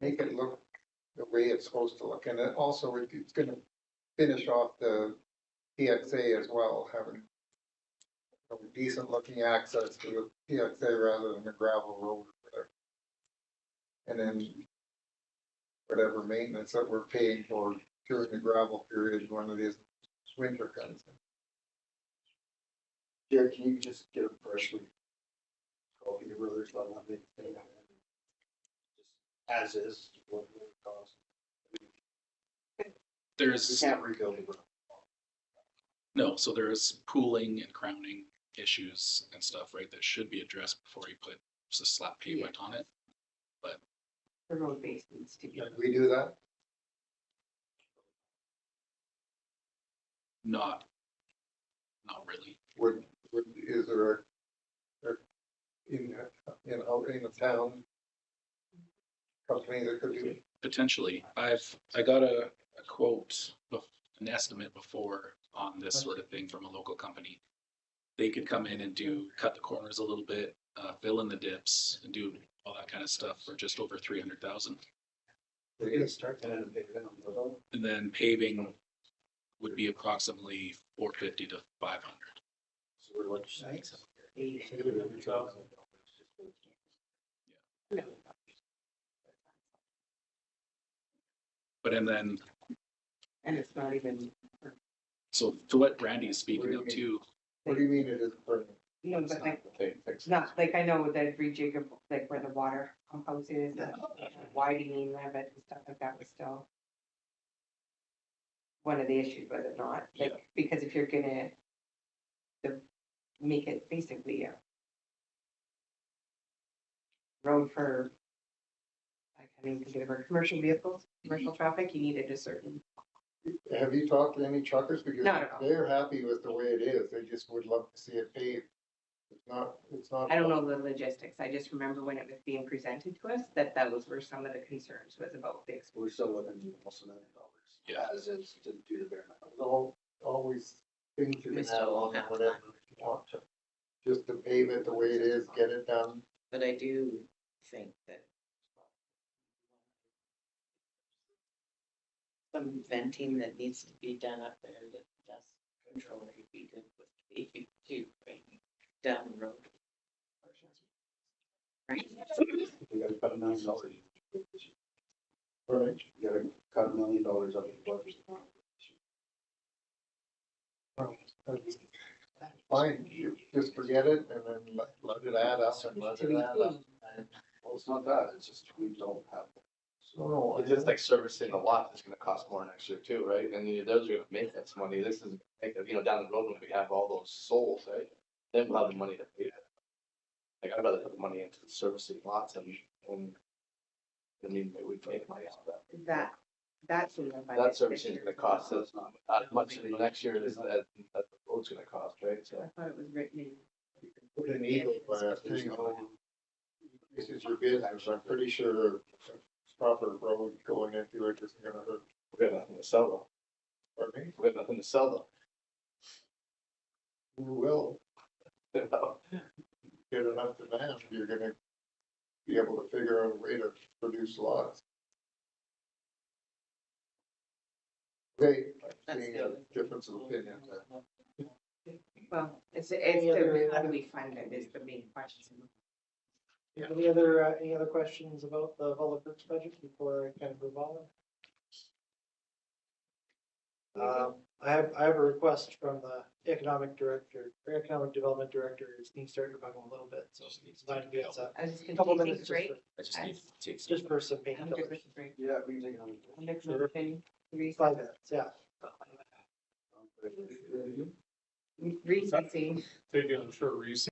Make it look the way it's supposed to look, and it also, it's gonna finish off the PXA as well, having decent looking access to the PXA rather than the gravel road or whatever. And then whatever maintenance that we're paying for during the gravel period when it is winter comes in. Jared, can you just get a freshly copy of Brothers on that big thing? Just as is, what it would cost. We There's, can't rebuild it. no, so there's pooling and crowning issues and stuff, right, that should be addressed before you put just a slap pavement on it. The road base needs to be. Can we do that? Not really. Is there in the town company that could do it? Potentially. I got a quote, an estimate before on this sort of thing from a local company. They could come in and cut the corners a little bit, fill in the dips and do all that kind of stuff for just over 300,000. They're gonna start that and pay them on the road. And then paving would be approximately 450 to 500. So we're like. But and then, And it's not even, so to what Randy is speaking of too, What do you mean it is permanent? no, but like, They fix it's not, like, I know that rejig of, like, where the water pump house is, widening of it and stuff like that was still one of the issues, was it not? Like, because if you're gonna make it basically a road for, I can't even think of it, commercial vehicles, commercial traffic, you needed a certain, Have you talked to any truckers? Because Not at all. they're happy with the way it is. They just would love to see it paved. It's not. I don't know the logistics, I just remember when it was being presented to us, that those were some of the concerns, was about the exposure. We're still looking at almost $1 million. Yeah. As is to do the bare metal. They'll always things you We can still add won't on have whatever you want to. Just to pave it the way it is, get it done. But I do think that some venting that needs to be done up there, that dust control would be good with paving too, right, down the road. Right? We gotta cut $1 million. Right. You gotta cut $1 million out of the budget. Fine, you just forget it and then let it add up and let it add up. Well, it's not that, it's just we don't have. So, It's just like servicing a lot is gonna cost more next year too, right? And those are gonna make us money. This is, make it, down the road when we have all those souls, right? Then we'll have the money to pay it. Like, I'd rather put the money into servicing lots and, I mean, we'd make money off that. That's in the budget. That servicing is gonna cost us not as much in the next year as that the road's gonna cost, right? So. I thought it was written in. put an eagle by thing on. This is your business. I'm pretty sure a proper road going into it isn't gonna hurt. We have nothing to sell though. Pardon me? We have nothing to sell though. You will get enough demand, you're gonna be able to figure out a way to produce lots. Okay, I'm seeing a difference of opinion. Well, it's Any other- the, how do we fund it is the main question. Any other questions about the Public Works budget before I kind of move on? I have a request from the economic development director, who's been starting to buggle a little bit, so he's invited me outside. I was just Couple gonna minutes take a just break. I just need to take some. Just for some I'm good painkillers. with the break. Yeah, we can take it on. I'm good with the recess. 5 minutes, yeah. Recessing. Taking a short recess.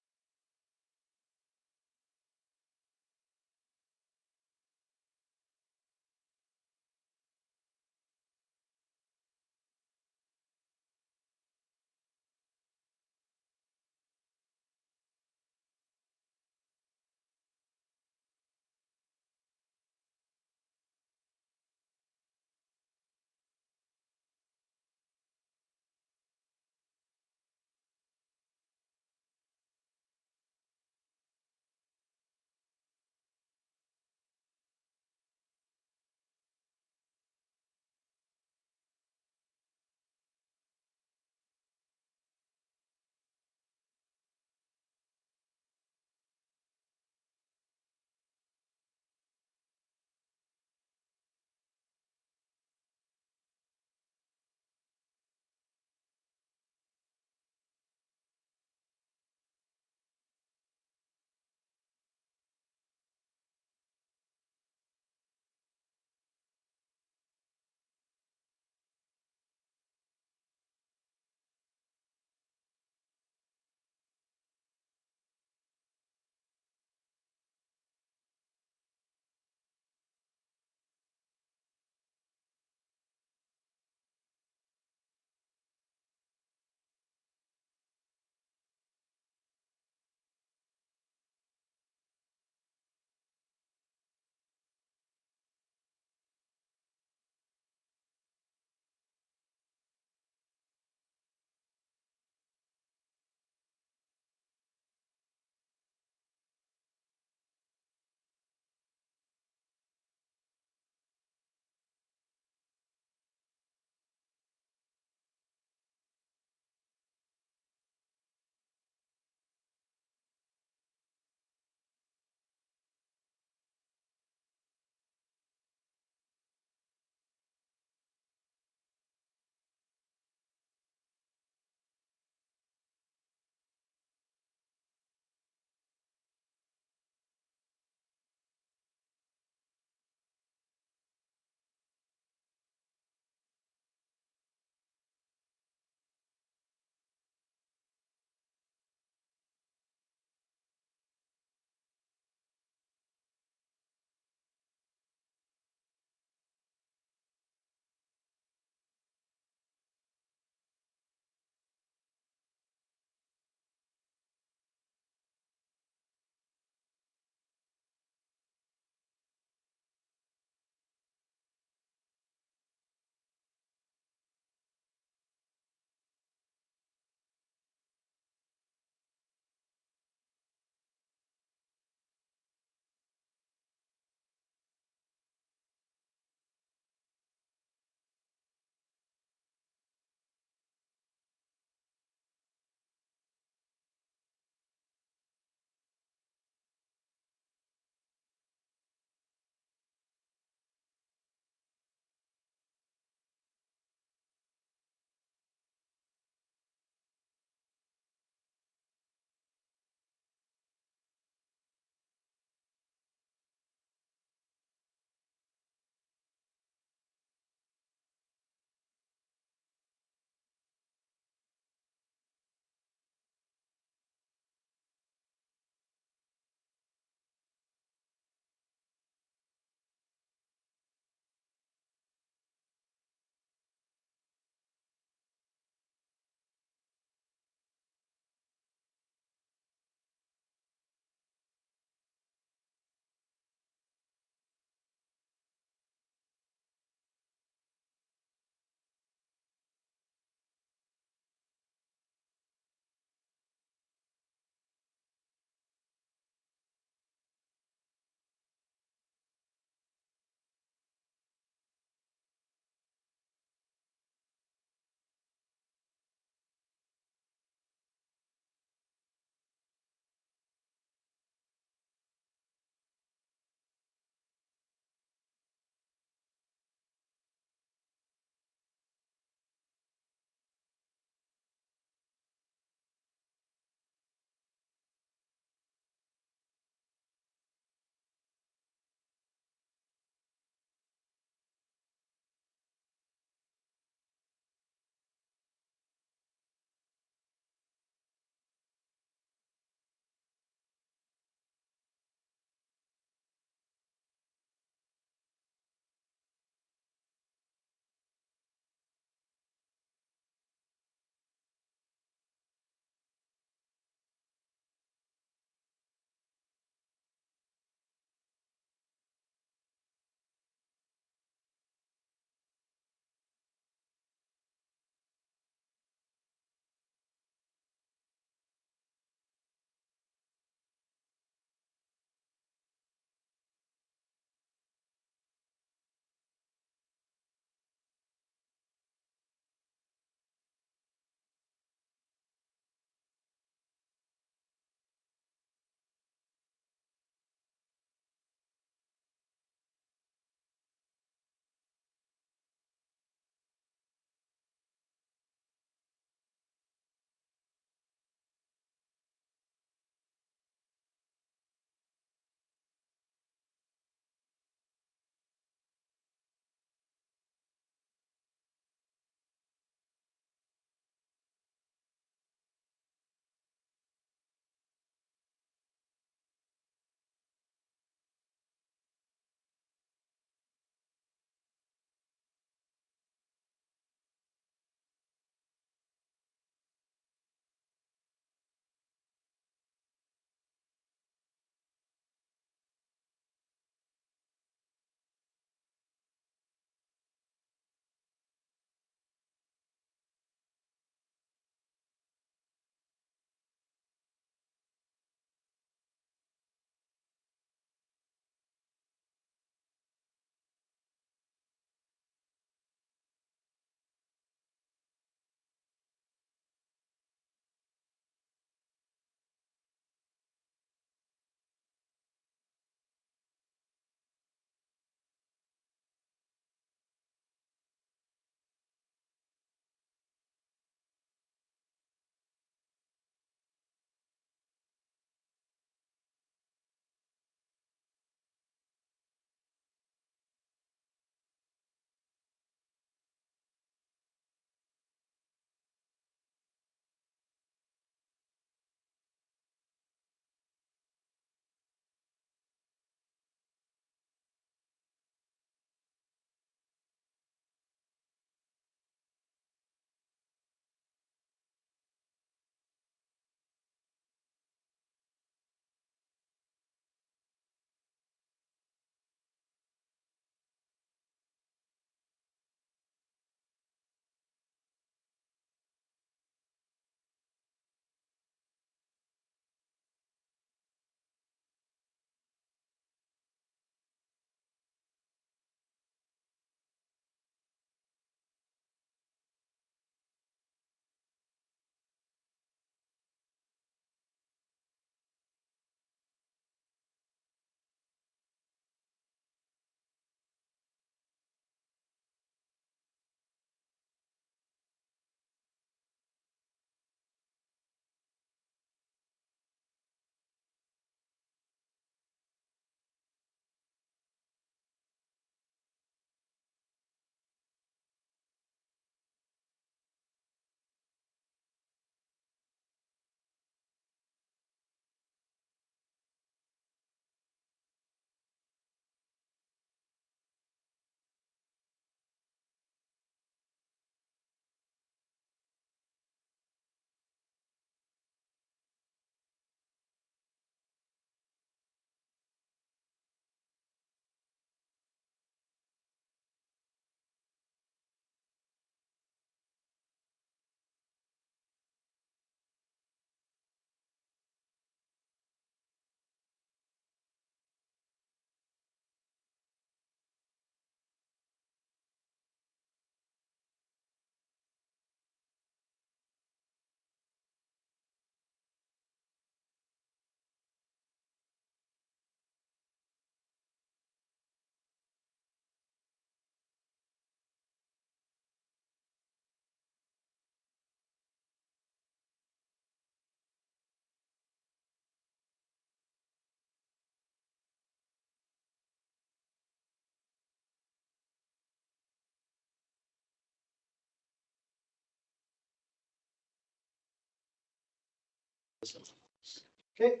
Okay.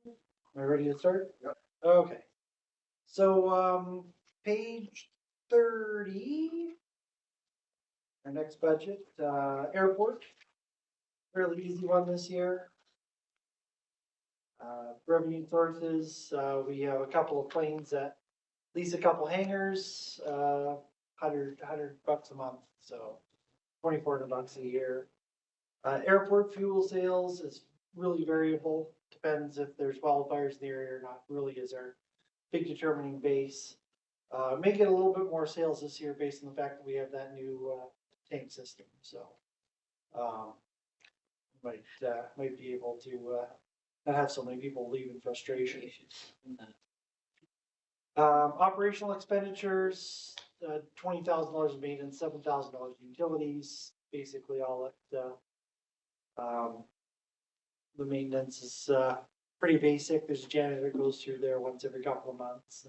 Are we ready to start? Yep. Okay. So, page 30. Our next budget, airport. Fairly easy one this year. Revenue sources, we have a couple of planes that lease a couple hangars, $100 a month, so $2,400 a year. Airport fuel sales is really variable, depends if there's wildfires in the area or not, really is our big determining base. May get a little bit more sales this year based on the fact that we have that new, tank system, so. Might be able to, not have so many people leave in frustration. Operational expenditures, $20,000 in maintenance, $7,000 in utilities, basically all at, the maintenance is, pretty basic. There's a janitor that goes through there once every couple of months.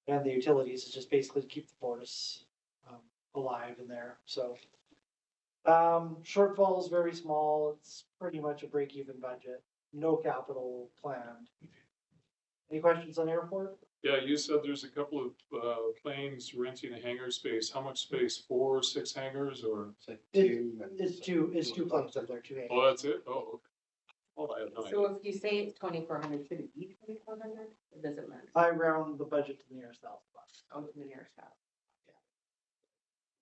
And the utilities is just basically to keep the force, alive in there, so. Shortfall is very small. It's pretty much a break-even budget. No capital planned. Any questions on airport? Yeah, you said there's a couple of planes renting a hangar space. How much space? 4 or 6 hangars or? It's two planes up there, two hangars. Oh, that's it? Oh, okay. Oh, I have no idea. So if you say it's 2,400, should it be 2,400? It doesn't matter. I round the budget to the nearest $1,000. Oh, to the nearest house.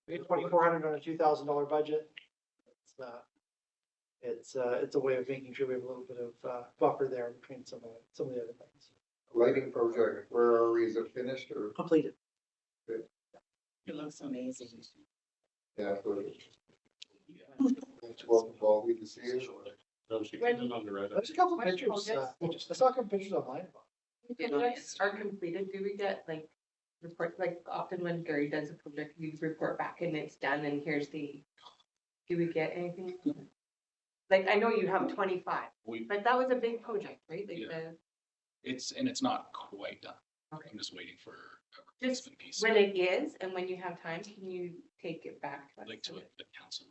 We had 2,400 on a $2,000 budget. It's a way of making sure we have a little bit of buffer there between some of the other things. Lighting project, where are we? Is it finished or? Completed. It looks amazing. Yeah. It's welcome, Bobby, to see it. There's a couple of pictures. I saw a couple pictures online about it. When those are completed, do we get like reports, like often when Gary does a project, we report back and it's done and here's the, do we get anything? Like, I know you have 25, but that was a big project, right? Like Yeah. It's not quite done. Okay. I'm just waiting for a Just replacement piece. when it is, and when you have time, can you take it back to us? Like to the council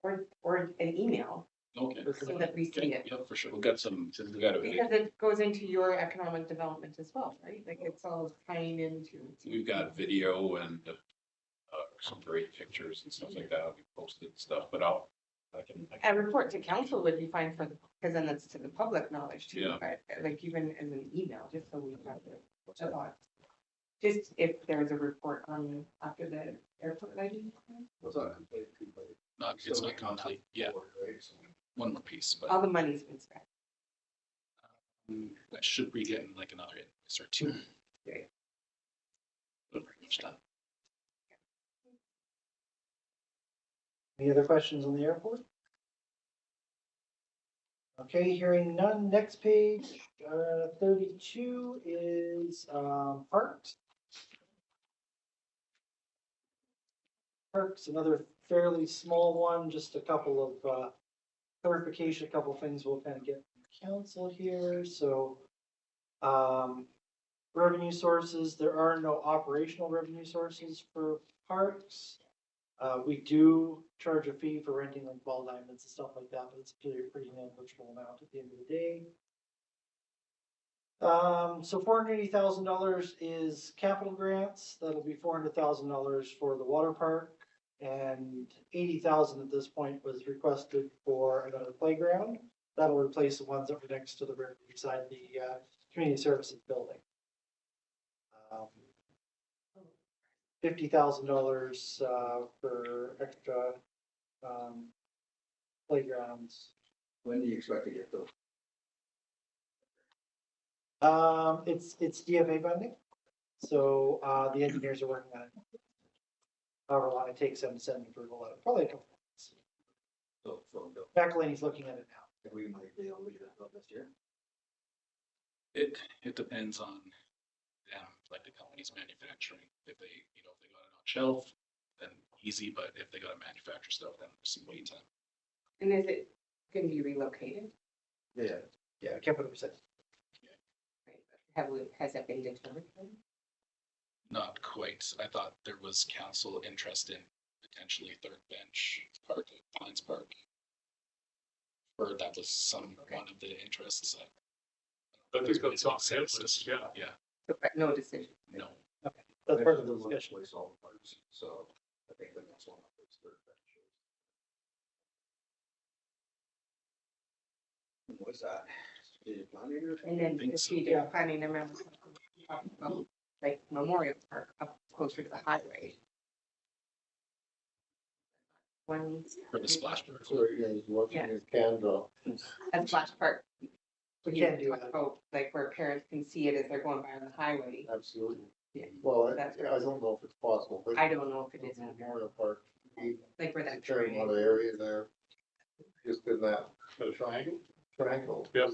report. Or an email, Okay. so that we see Okay, it. yeah, for sure. We've got a Because it goes into your economic development as well, right? Like it's all tying into. We've got video and some great pictures and stuff like that. We posted stuff, but I can. A report to council would be fine for the, because then it's to the public knowledge too, Yeah. but like even in an email, just so we have the thought. Just if there's a report on after the airport lighting. What's that? It's not complete yet. One more piece, but All the money's been spent. I should be getting like another invoice or two. Great. But pretty much done. Any other questions on the airport? Okay, hearing none. Next page, 32 is parks. Parks, another fairly small one, just a couple of clarification, a couple of things we'll kind of get from council here. So revenue sources, there are no operational revenue sources for parks. We do charge a fee for renting like ball diamonds and stuff like that, but it's a pretty negligible amount at the end of the day. So $480,000 is capital grants. That'll be $400,000 for the water park, and $80,000 at this point was requested for another playground. That'll replace the ones that were next to the river beside the community services building. $50,000 for extra playgrounds. When do you expect to get those? It's DFA funding, so the engineers are working on it. However long it takes them to send approval letter, probably a couple months. So, McElhaney's looking at it now. we might be able to get it done this year. It depends on them, like the company's manufacturing. If they, if they got it on shelf, then easy, but if they gotta manufacture stuff, then there's some wait time. And is it going to be relocated? Yeah, I can't put it. Has that been determined? Not quite. I thought there was council interest in potentially third bench park, Pines Park. Or that was some, one of the interests. I think that's on the hit list, yeah. Yeah, But no decision. no. That's part of the discussion. Place all the parts, so I think the next one up is third bench. What's that? Strategic planning or? And then Think so. strategic planning, I remember talking about like Memorial Park up closer to the highway. One, For the splash park. So you guys watching Yeah. your can draw. at Splash Park. We can do talk that. about, like where parents can see it as they're going by on the highway. Absolutely. Yeah. Well, I That's- don't know if it's possible, but. I don't know if it is either. Memorial Park, we Like where that share a lot of train. area there. Just in that Triangle? triangle. Yeah.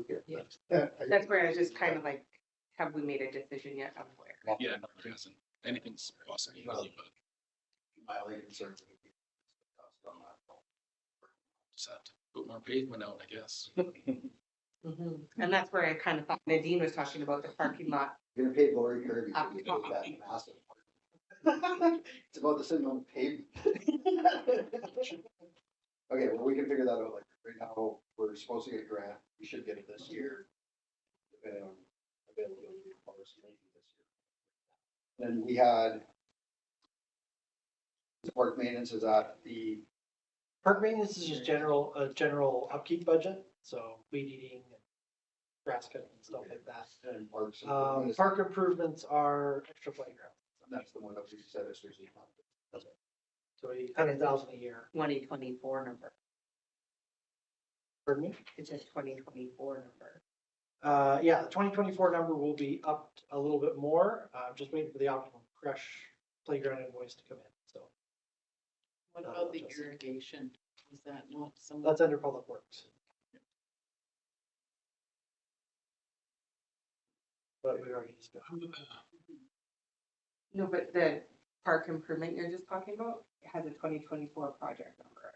Yeah. That's where I was just kind of like, have we made a decision yet of where? Yeah, no, there hasn't. Anything's possible, really, but My only concern would be the cost on that. just have to put more pavement out, I guess. Mhm. And that's where I kind of thought Nadine was talking about the parking lot. You're gonna pay Lori Kirby Up to make top. that massive. It's about the same amount of pavement. Okay, well, we can figure that out, like, right now, we're supposed to get a grant, we should get it this year. Depending on availability of powers maybe this year. Then we had. The park maintenance is at the, Park maintenance is just general upkeep budget, so weed eating and grass cutting and stuff like that. and parks. improvement is- Park improvements are extra playground, That's the one that we said is usually. so 100,000 a year. 2024 number. Pardon me? It's a 2024 number. Yeah, the 2024 number will be up a little bit more. I'm just waiting for the Optimum Crush playground invoice to come in, so What about the irrigation? Is that not some? that's under Public Works. But we already discussed. No, but the park improvement you're just talking about has a 2024 project number.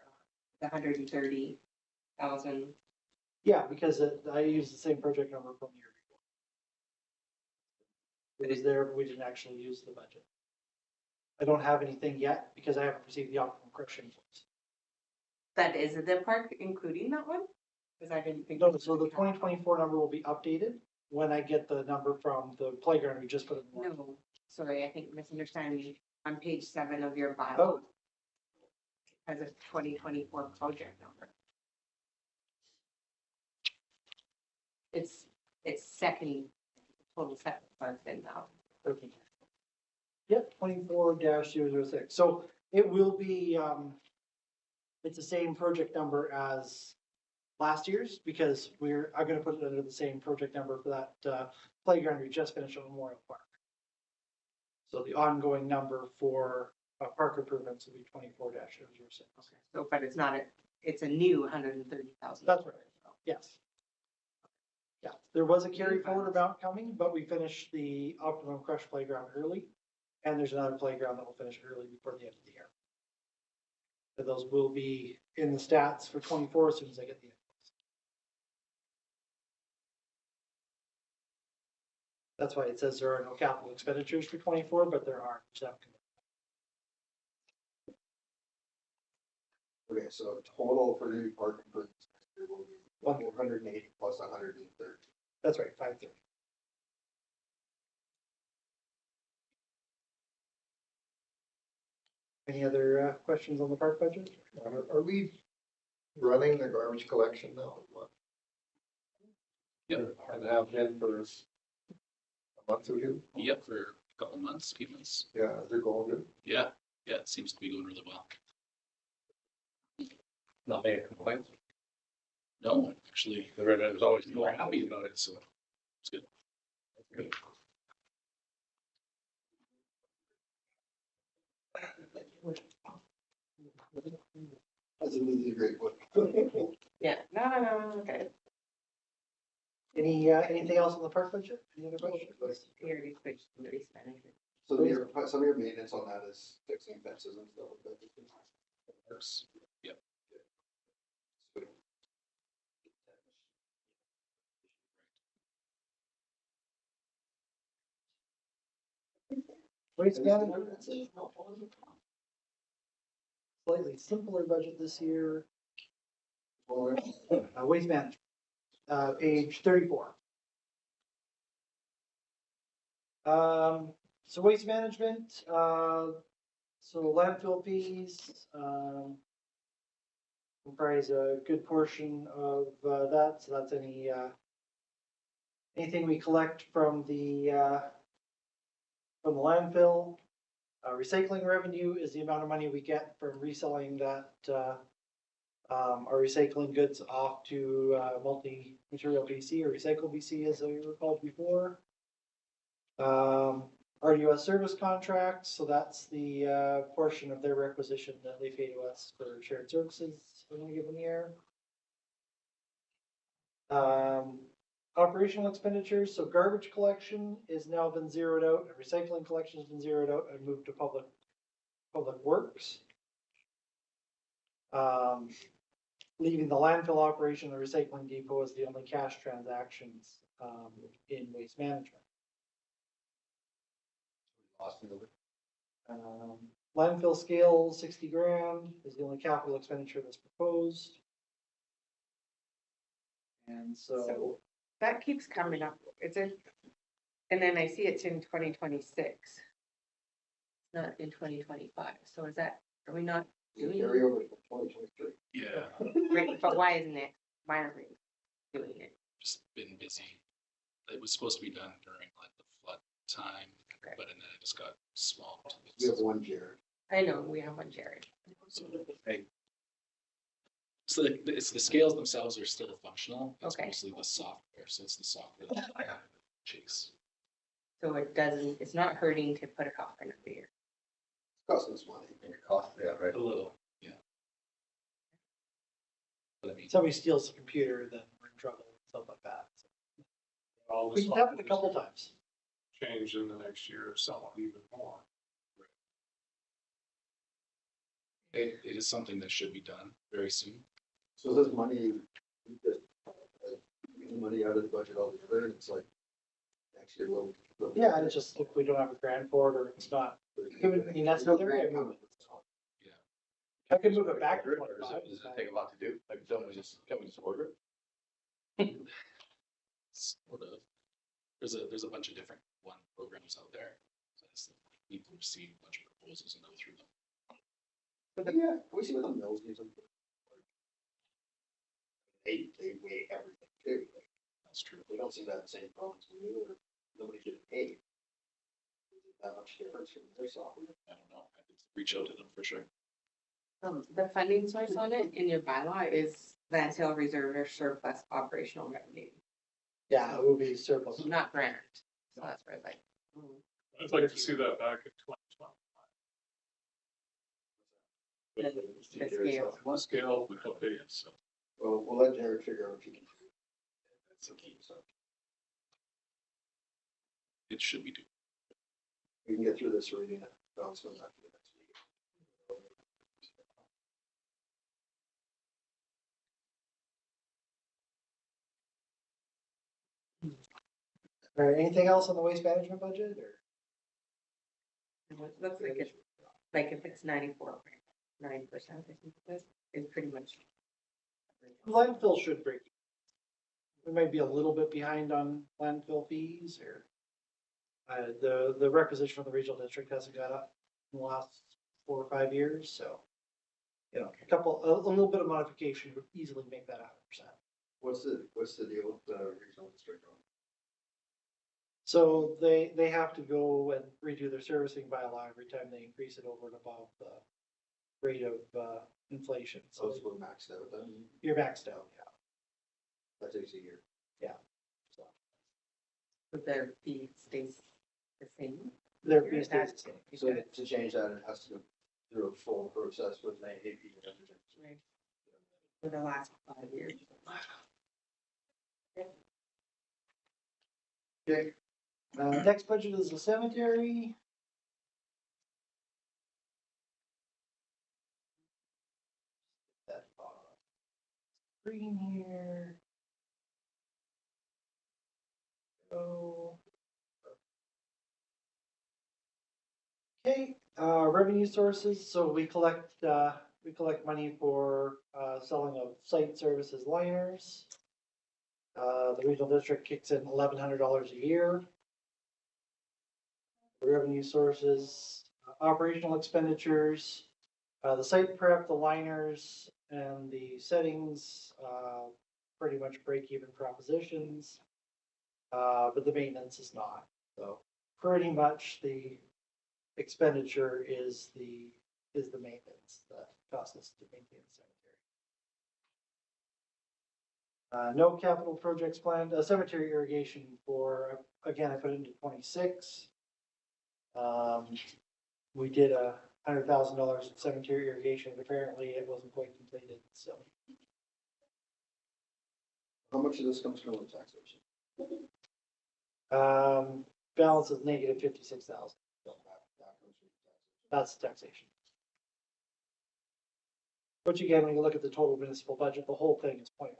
The 130,000. Yeah, because I used the same project number from the year before. It was there, but we didn't actually use the budget. I don't have anything yet because I haven't received the Optimum Crush invoice. That is the park including that one? Because I didn't think. No, so the 2024 number will be updated when I get the number from the playground we just put in. the warrant. No, sorry, I think misunderstanding. On page 7 of your bylaw. Oh, Has a 2024 project number. It's second, total set funds in now. okay. Yep, 24-006. So it will be, it's the same project number as last year's because I'm gonna put it under the same project number for that playground we just finished at Memorial Park. So the ongoing number for park improvements will be 24-006. Okay, so, but it's not it's a new 130,000. That's right, yes. Yeah, there was a carry forward amount coming, but we finished the Optimum Crush playground early. And there's another playground that will finish early before the end of the year. So those will be in the stats for 24 as soon as I get the invoice. That's why it says there are no capital expenditures for 24, but there are. Just haven't come in. Okay, so total for new park improvements will be 180 plus 130. That's right, 530. Any other questions on the park budget? Are we running the garbage collection now? What? Yep. And have been for a month or two? Yep, for a couple months, few months. Yeah, they're going good. Yeah, it seems to be going really well. Not many complaints. No, actually, The red was always people are happy about it, so it's good. That's a really great book. Yeah, no, okay. Anything else on the park budget? Any other questions? We already switched to the Spanish. So some of your maintenance on that is fixing fences and stuff like that. Yep. Waste management. Slightly simpler budget this year. Waste management, page 34. So waste management, so landfill fees, comprise a good portion of, that, so that's anything we collect from the landfill. Recycling revenue is the amount of money we get from reselling that, our recycling goods off to, multi-material BC or Recycle BC as they were called before. RUS service contracts, so that's the, portion of their requisition that they pay to us for shared services in a given year. Operational expenditures, so garbage collection is now been zeroed out, and recycling collection has been zeroed out and moved to public works. Leaving the landfill operation, the recycling depot is the only cash transactions, in waste management. Landfill scale, 60 grand is the only capital expenditure that's proposed. And so That keeps coming up. And then I see it's in 2026. Not in 2025. So are we not doing Carry over to 2023. Yeah, Right, but why aren't we doing it? just been busy. It was supposed to be done during like the flood time, Okay. but then it just got swamped. We have one Jared. I know, we have one, Jared. So it's the scales themselves are still functional. It's Okay. mostly the software. So it's the software that chase. So it's not hurting to put it off for another year. Costing us money. right. A little, yeah. But I mean, somebody steals the computer, then we're in trouble and stuff like that. So All we this can happen a couple times. change in the next year, somewhat even more. it is something that should be done very soon. So this money, we just, money out of the budget altogether, and it's like, next year, we'll. Yeah, and it's just if we don't have a grant for it or it's not, I mean, that's another area. I could move it back to Does it 25. take a lot to do? Like, can't we just order it? Sort of. There's a bunch of different one programs out there. So I just need to receive a bunch of proposals and go through them. But yeah, we see what the mills use them. They weigh everything too. That's true. We don't see that same problems when we were, nobody getting paid. That much difference from their software. I don't know. I could reach out to them for sure. The funding source on it in your bylaw is land sale reserve or surplus operational revenue, Yeah, it will be surplus. not grant. So that's where it's like. I'd like to see that back in 2020. The scale. One scale, we don't pay it, so. Well, we'll let Jared figure out if he can. That's the key. It should be due. We can get through this reading and bounce them back to the next meeting. All right, anything else on the waste management budget or? It looks like it's, if it's 94.9%, I think it's pretty much. Landfill should break. We might be a little bit behind on landfill fees or. The requisition from the regional district hasn't got up in the last 4 or 5 years, so. You know, a little bit of modification would easily make that 100%. What's the deal with the regional district on? So they have to go and redo their servicing bylaw every time they increase it over and above the rate of inflation. So So we're maxed out then? you're maxed out, yeah. That takes a year. So But their fee stays the same. their fee stays the same. So to change that, it has to go through a full process with an AP. Right. For the last 5 years. Okay. Next budget is the cemetery. That screen here. Go. Okay, revenue sources, so we collect we collect money for, selling of site services liners. The regional district kicks in $1,100 a year. Revenue sources, operational expenditures, the site prep, the liners, and the settings, pretty much break even propositions. But the maintenance is not, so pretty much the expenditure is the maintenance that costs us to maintain the cemetery. No capital projects planned, cemetery irrigation for, again, I put it into 26. We did $100,000 in cemetery irrigation, but apparently it wasn't quite completed, so. How much of this comes from the taxation? Balance is negative 56,000. That's taxation. Which again, when you look at the total municipal budget, the whole thing is 0.16%.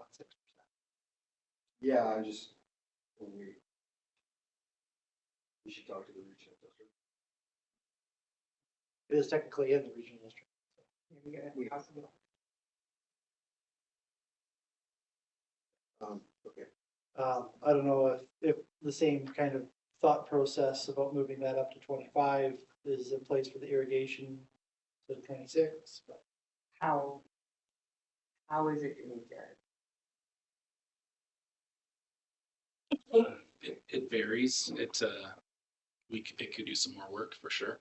Yeah, I'm just, we should talk to the regional district. It is technically in the regional district. We- Okay. I don't know if the same kind of thought process about moving that up to 25 is in place for the irrigation to 26, but How is it doing there? It varies. It could use some more work for sure.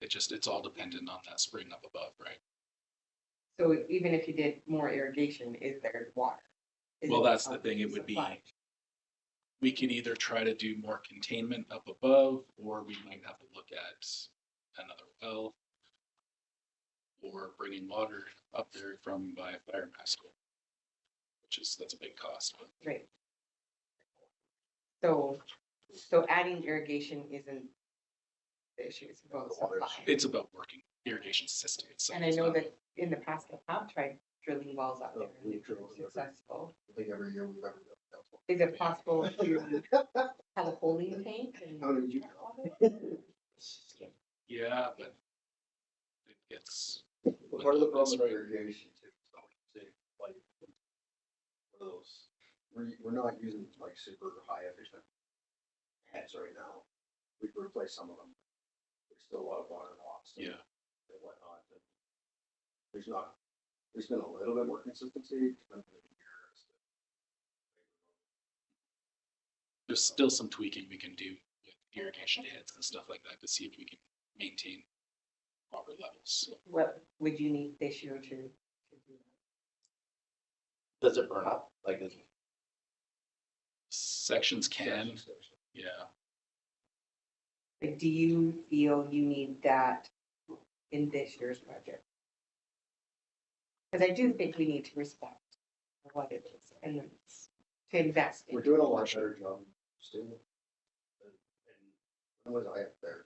It's all dependent on that spring up above, right? So even if you did more irrigation, is there water? Is Well, it that's the thing. It would be, supply? we could either try to do more containment up above, or we might have to look at another well, or bringing water up there from by fire master, that's a big cost. But Right. So adding irrigation isn't the issue, it's about supply. it's about working irrigation system itself. And I know that in the past, they have tried drilling wells out there and we they've been drilled it. successful. I think every year we've ever done that. Is it possible to have a holding tank? and- How did you? Yeah, but it gets. Well, part of the problem with irrigation too, so say, like, one of those, we're not using like super high efficient heads right now. We could replace some of them. There's still a lot of water loss. Yeah. And whatnot. And there's been a little bit more consistency. It's been a year. There's still some tweaking we can do with irrigation heads and stuff like that to see if we can maintain proper levels. What would you need this year to do that? Does it burn up? Like, Sections can, yeah. Like, do you feel you need that in this year's budget? Because I do think we need to respect what it is and to invest in. We're doing a lot better job still. And when was I up there?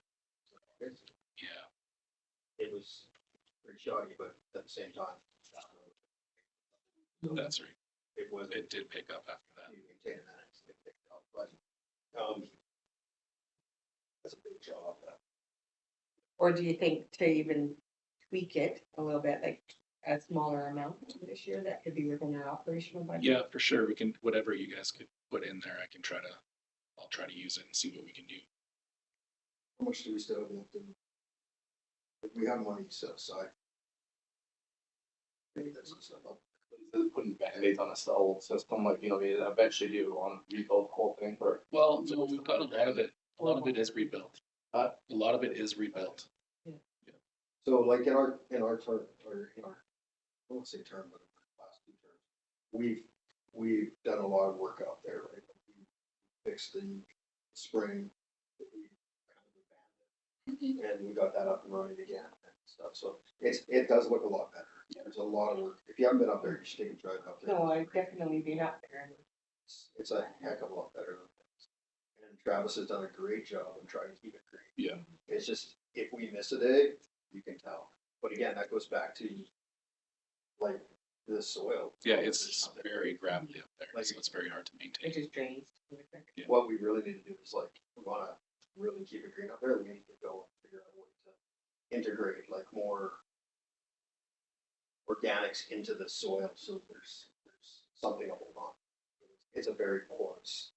Yeah. It was pretty shoddy, but at the same time. That's right. It was. It did pick up after that. You maintain that, it's gonna pick it up, but, that's a big job. Or do you think to even tweak it a little bit, like a smaller amount this year that could be within our operational budget? Yeah, for sure. We can, whatever you guys could put in there, I'll try to use it and see what we can do. How much do we still have left in? If we have money set aside. Maybe that's some stuff up. putting band-aids on a old system, like, we eventually do on rebuild the whole thing for. Well, no, we've got a lot of it. A lot of it is rebuilt. Huh? A lot of it is rebuilt. So like in our term, or in our, I won't say term, but in the last 2 terms, we've done a lot of work out there, right? We fixed the spring. And we got that up and running again and stuff, so it does look a lot better. There's a lot of work. If you haven't been up there, you should take a drive up there. No, I've definitely been up there. It's a heck of a lot better than that. And Travis has done a great job in trying to keep it green. Yeah. It's just, if we miss a day, you can tell. But again, that goes back to like the soil. Yeah, it's very gravelly up there, so it's very hard to maintain. It just drains. Yeah. What we really need to do is like, we wanna really keep it green up there, we need to go and figure out a way to integrate like more organics into the soil, so there's something to hold on. It's a very porous,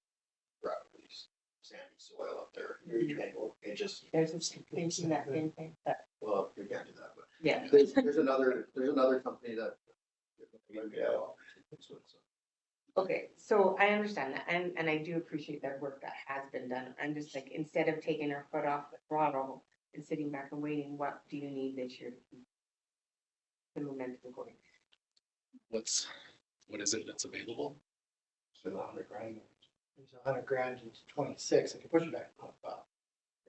gravity, sandy soil up there. It just, There's a thinking that same thing, but well, you can't do that, but yeah. there's another company that. Yeah. Okay, so I understand that, and I do appreciate that work that has been done. I'm just like, instead of taking our foot off the throttle and sitting back and waiting, what do you need this year to keep the momentum going? What is it that's available? So $100,000. There's $100,000 into 26, I can push it back to 25.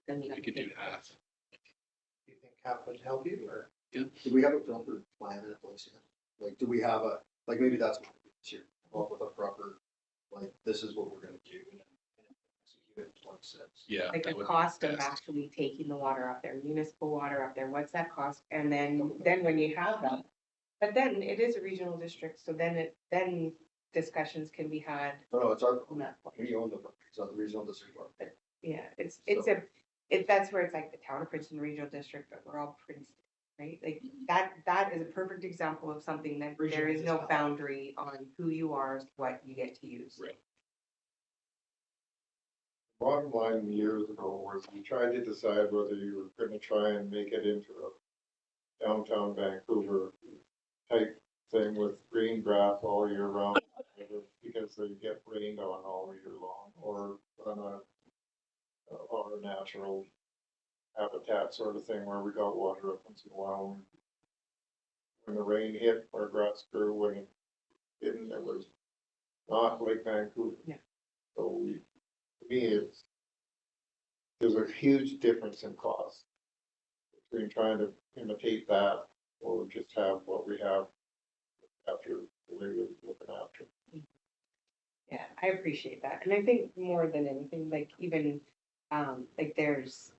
Then you We could do half. Do you think half would help you, or? Do we have a filtered plan in place yet? Like, do we have a, like, maybe that's what we do this year, come up with a proper, like, this is what we're gonna do. And execute it in 26. Yeah. Like that the would be cost of best. actually taking the water up there, municipal water up there, what's that cost? And then when you have that, but then it is a regional district, so then discussions can be had No, it's our, on that point. we own the, it's not the regional district. Yeah, that's where it's like the town of Princeton Regional District, but we're all Princeton, right? Like that is a perfect example of something that there is no boundary on who you are, what you get to use. Right. Bottom line years ago was we tried to decide whether you were gonna try and make it into a downtown Vancouver type thing with green grass all year round, because they get rained on all year long, or on or a natural habitat sort of thing where we got water up once in a while. When the rain hit, our grass grew. When it didn't, it was not Lake Vancouver. Yeah. So to me, there's a huge difference in cost between trying to imitate that or just have what we have after the way we're looking after. Yeah, I appreciate that. And I think more than anything, like even, like there's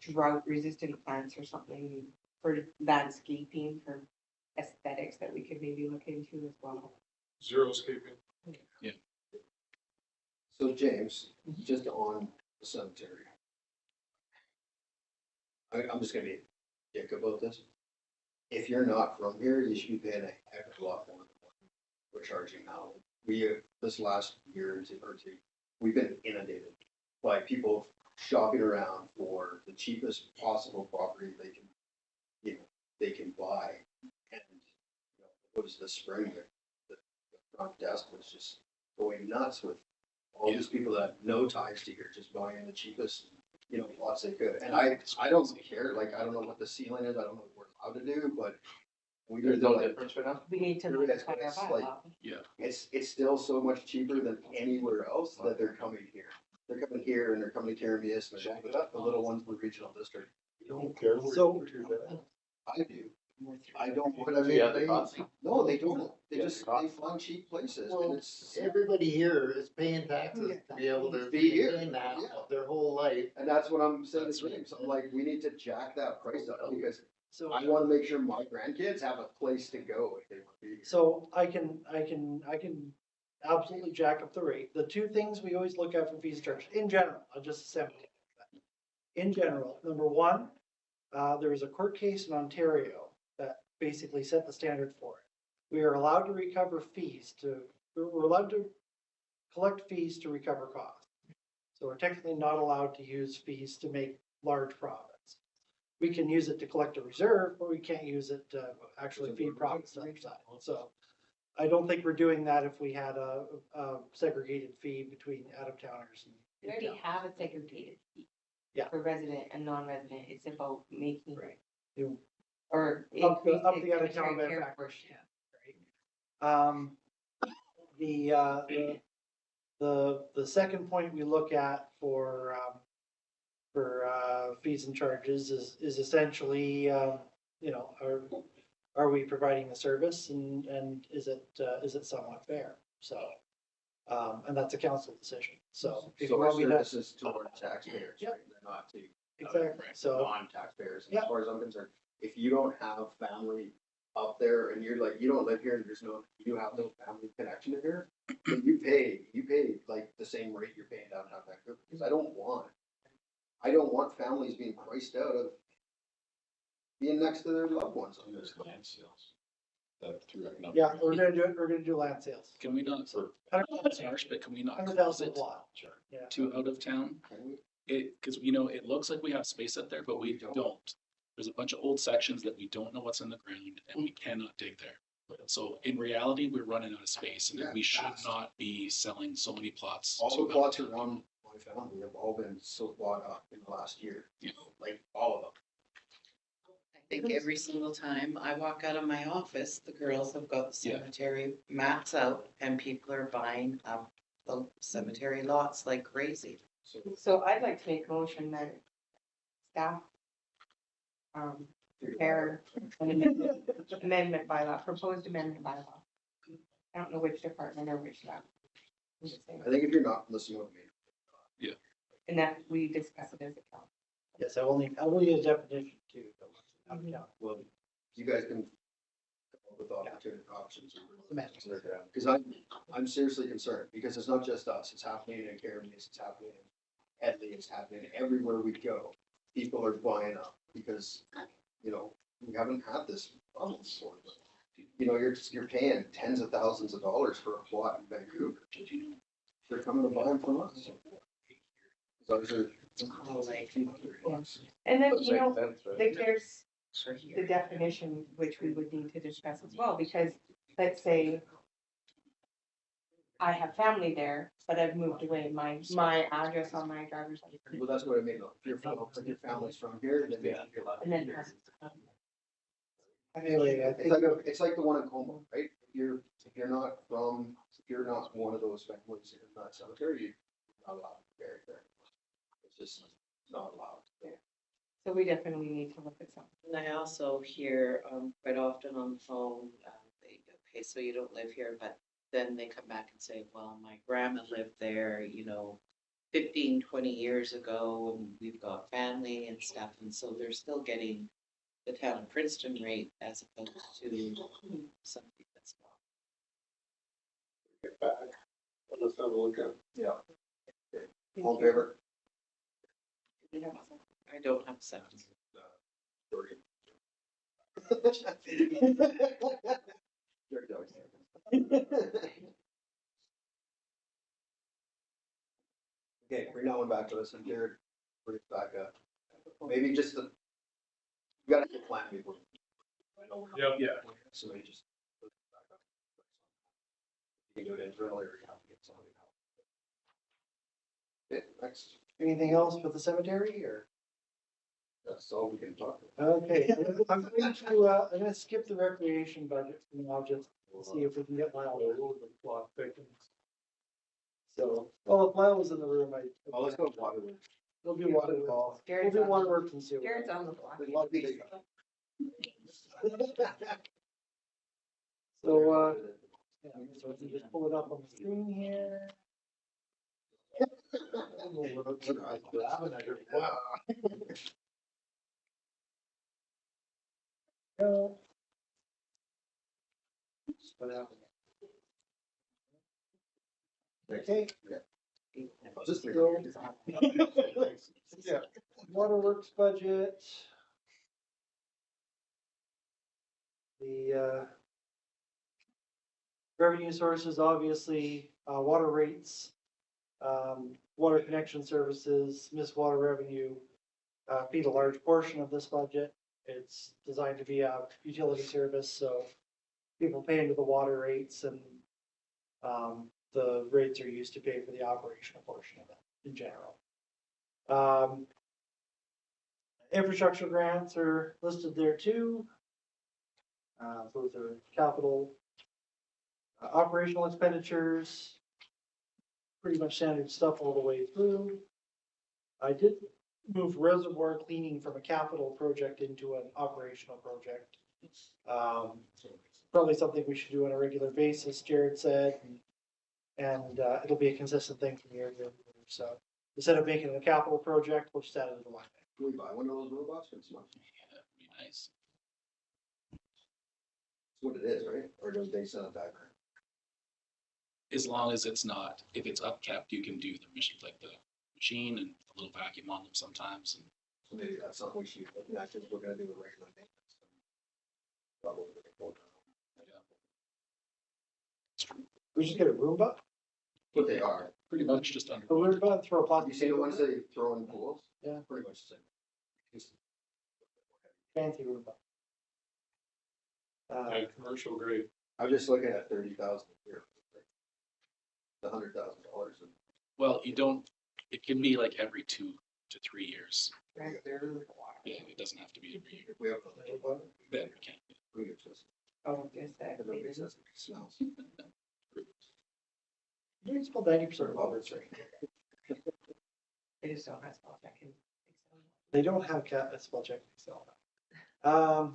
drought resistant plants or something for landscaping, for aesthetics that we could maybe look into as well. Xeriscaping. So James, just on the cemetery. I'm just gonna be a dick about this. If you're not from here, you should be paying a heck of a lot more than what we're charging now. This last year or two, we've been inundated by people shopping around for the cheapest possible property they can buy. And, it was this spring, the front desk was just going nuts with all these people that have no ties to here, just buying the cheapest, lots they could. And I don't care, like, I don't know what the ceiling is, I don't know what we're allowed to do, but we There's do no like, difference right now? We need to There look is, at our it's like- bylaw. Yeah. it's still so much cheaper than anywhere else that they're coming here. They're coming here and they're coming to Terrabius and they're going to the little ones in the regional district. You don't care where So- you do that. I do. I don't, but I Do you have the mean, cost? no, they don't. They Yeah, just, the cost. they find cheap places Well, and it's, Everybody here is paying taxes to be able to Be here, maintain that yeah. their whole life. and that's what I'm saying That's to James. I'm like, we need to jack that price up because So, I wanna make sure my grandkids have a place to go if they want to be here. so I can absolutely jack up the rate. The two things we always look at for fees charged, in general, I'll just say. In general, number one, there was a court case in Ontario that basically set the standard for it. We are allowed to recover we're allowed to collect fees to recover costs. So we're technically not allowed to use fees to make large profits. We can use it to collect a reserve, but we can't use it to actually feed profits to the other side. So I don't think we're doing that if we had a segregated fee between out-of-towners and. We already have a segregated fee. Yeah. For resident and non-resident, it's about making. Right. You- Or. Up the increasing out-of-town care benefactor. portion. The second point we look at for fees and charges is essentially, are we providing the service and is it somewhat fair? So, and that's a council decision, so. if So you our want me to- services to our taxpayers, Yeah. right? They're not to. Exactly, so, Non-taxpayers, Yeah. as far as I'm concerned, if you don't have family up there and you're like, you don't live here and you have no family connection to here, then you pay like the same rate you're paying downtown Vancouver, because I don't want families being priced out of being next to their loved ones. There's land sales. through economic. Yeah, we're gonna do land sales. Can we not, $100,000 it's harsh, but can we not $100,000 close a it lot. Yeah. to out of town? Cause you know, it looks like we have space up there, but we don't. There's a bunch of old sections that we don't know what's in the ground and we cannot dig there. So in reality, we're running out of space and we should not be selling so many plots. All to the out of plots town. around my family have all been so bought up in the last year, Yeah. like all of them. I think every single time I walk out of my office, the girls have got the Yeah. cemetery maps out and people are buying up the cemetery lots like crazy. So I'd like to make a motion that staff prepare an amendment bylaw, proposed amendment bylaw. I don't know which department or which staff. I'm just saying. I think if you're not listening to me, And that we discuss it as a council. Yes, I will need a definition too. well, you guys can come up with opportunity options. Semantics. Because I'm seriously concerned, because it's not just us, it's happening in Caribbean, it's happening in Headley, it's happening everywhere we go. People are buying up because, you know, we haven't had this problem before. You know, you're paying tens of thousands of dollars for a plot in Vancouver. They're coming to buy them from us. Those are. And then, Doesn't you know, make sense, right? like there's the definition, which we would need to discuss as well, because let's say I have family there, but I've moved away, my address on my driver's license. Well, that's what I mean, though. If your family's from here, then maybe you're allowed. And then. Anyway, I think, It's like the one in Como, right? If you're not one of those families in that cemetery, you're not allowed to bury there. It's just not allowed. So we definitely need to look at something. And I also hear quite often on the phone, okay, so you don't live here, but then they come back and say, well, my grandma lived there, you know, 15, 20 years ago, and we've got family and stuff, and so they're still getting the town of Princeton rate as opposed to something that's not. Get back. Let's have a look at. Yeah. All in favor? I don't have a second. Okay, bring that one back to us, and Jared, bring it back up. Maybe just you gotta have a plan before. Yeah. So maybe just. put it back up. You can do it internally, or you have to get somebody else. Okay, next, anything else with the cemetery or? that's all we can talk about. Okay, I'm gonna skip the recreation budget and I'll just see if we can get Lyle. So, well, if Lyle was in the room, Oh, let's go water. we'll do water. We'll Jared's do on- waterworks and sewer. Jared's on the block. There's a lot of these. So, yeah, so we can just pull it up on the screen here. Go. What happened? Okay. Just So- Yeah, waterworks budget. The revenue sources, obviously, water rates, water connection services, missed water revenue, feed a large portion of this budget. It's designed to be a utility service, so people pay into the water rates and the rates are used to pay for the operational portion of it in general. Infrastructure grants are listed there too. Those are capital operational expenditures. Pretty much standard stuff all the way through. I did move reservoir cleaning from a capital project into an operational project. Probably something we should do on a regular basis, Jared said. And it'll be a consistent thing from year to year. So instead of making it a capital project, we'll just add it to the line. Can we buy one of those robots? It's not, Yeah, that'd be nice. it's what it is, right? Or do they sell it back? As long as it's not, if it's upkept, you can do the mission, like the machine and a little vacuum on them sometimes. And So maybe that's something we should, actually, we're gonna do a regular maintenance. Probably. We just get a Roomba, What they are. Pretty much just under. a Roomba, and throw a plastic. You see the bag ones over it? they throw in pools? Yeah. Pretty much the same. Just- Fancy Roomba. Yeah, commercial grade. I'm just looking at 30,000 a year. The $100,000 and Well, you don't, it can be like every 2 to 3 years. Right. Yeah, it doesn't have to be every year. if we have a little one, Then we can. we could just, Oh, just that. and nobody says it smells. You spell 90% of water, right? They just don't have spell check and. They don't have a spell check Excel.